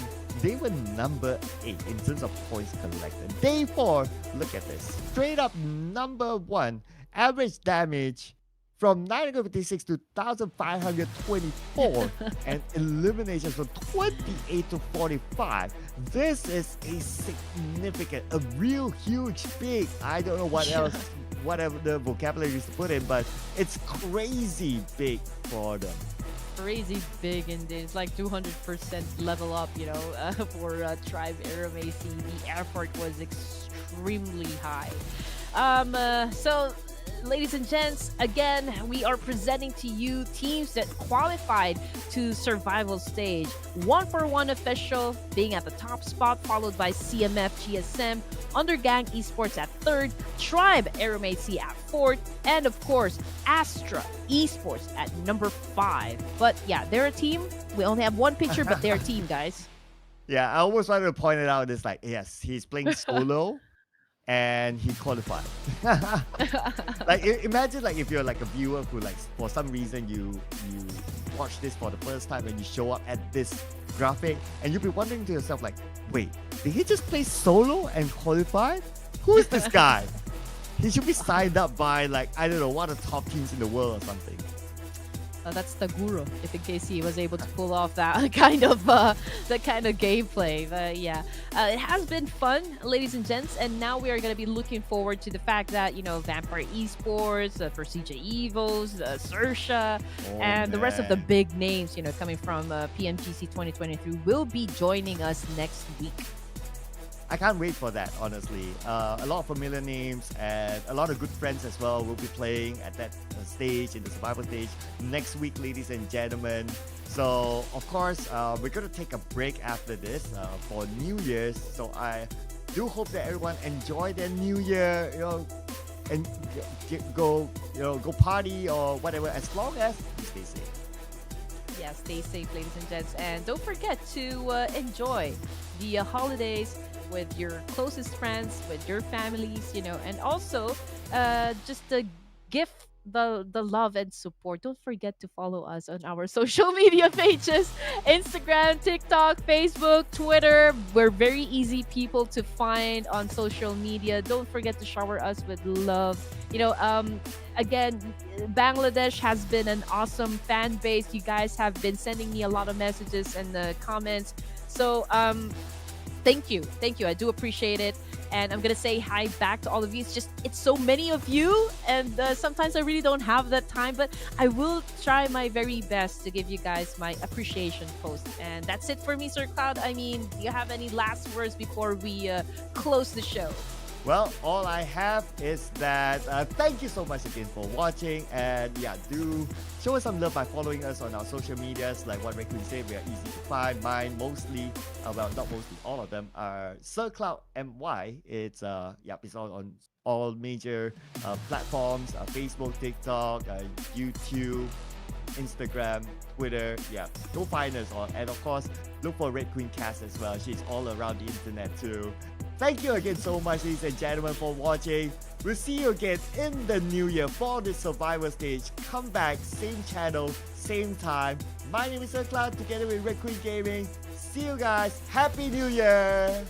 they were number 8 in terms of points collected. Day 4, look at this. Straight up number 1, average damage from 956 to 1,524 and eliminations from 28 to 45. This is a significant, a real huge, big, I don't know what else, whatever the vocabulary is to put in, but it's crazy big for them. Crazy big indeed. It's like 200% level up, you know, for Tribe RMAC. The effort was extremely high. So ladies and gents, again, we are presenting to you teams that qualified to survival stage. 1-for-1 official being at the top spot, followed by CMF GSM, Undergang Esports at 3rd, Tribe RMAC at 4th, and of course, ASTRA Esports at number 5. But yeah, they're a team. We only have one picture, but they're a team, guys. Yeah, I almost wanted to point it out. It's like, yes, he's playing solo. And he qualified. Like imagine like if you're like a viewer who like for some reason you watch this for the first time and you show up at this graphic and you'll be wondering to yourself like, wait, did he just play solo and qualify? Who is this guy? He should be signed up by like, I don't know, one of the top teams in the world or something. That's Taguro, if in case he was able to pull off that that kind of gameplay. But yeah, it has been fun, ladies and gents, and now we are going to be looking forward to the fact that Vampire Esports, for CJ Evos, Sersha, and the rest of the big names, coming from PMGC 2023 will be joining us next week. I can't wait for that, honestly. A lot of familiar names and a lot of good friends as well will be playing at that stage, in the survival stage, next week, ladies and gentlemen. So, of course, we're going to take a break after this for New Year's. So, I do hope that everyone enjoy their New Year, and go party or whatever, as long as you stay safe. Yeah, stay safe, ladies and gents. And don't forget to enjoy the holidays with your closest friends, with your families, and also just give the love and support. Don't forget to follow us on our social media pages: Instagram, TikTok, Facebook, Twitter. We're very easy people to find on social media. Don't forget to shower us with love. Again, Bangladesh has been an awesome fan base. You guys have been sending me a lot of messages and comments. So thank you. I do appreciate it. And I'm gonna say hi back to all of you. It's so many of you, and sometimes I really don't have that time, but I will try my very best to give you guys my appreciation post. And that's it for me, Sir Cloud. I mean, do you have any last words before we close the show? Well, all I have is that thank you so much again for watching, and yeah, do show us some love by following us on our social medias. Like what Raccoon said, we are easy to find. Mine mostly, well, not mostly, all of them are SirCloudMY. It's it's on all major platforms: Facebook, TikTok, YouTube, Instagram, Twitter. Yeah, go find us on, and of course, look for Red Queen Cast as well. She's all around the internet too. Thank you again so much, ladies and gentlemen, for watching. We'll see you again in the new year for the survival stage. Come back, same channel, same time. My name is Sir Cloud, together with Red Queen Gaming. See you guys. Happy New Year!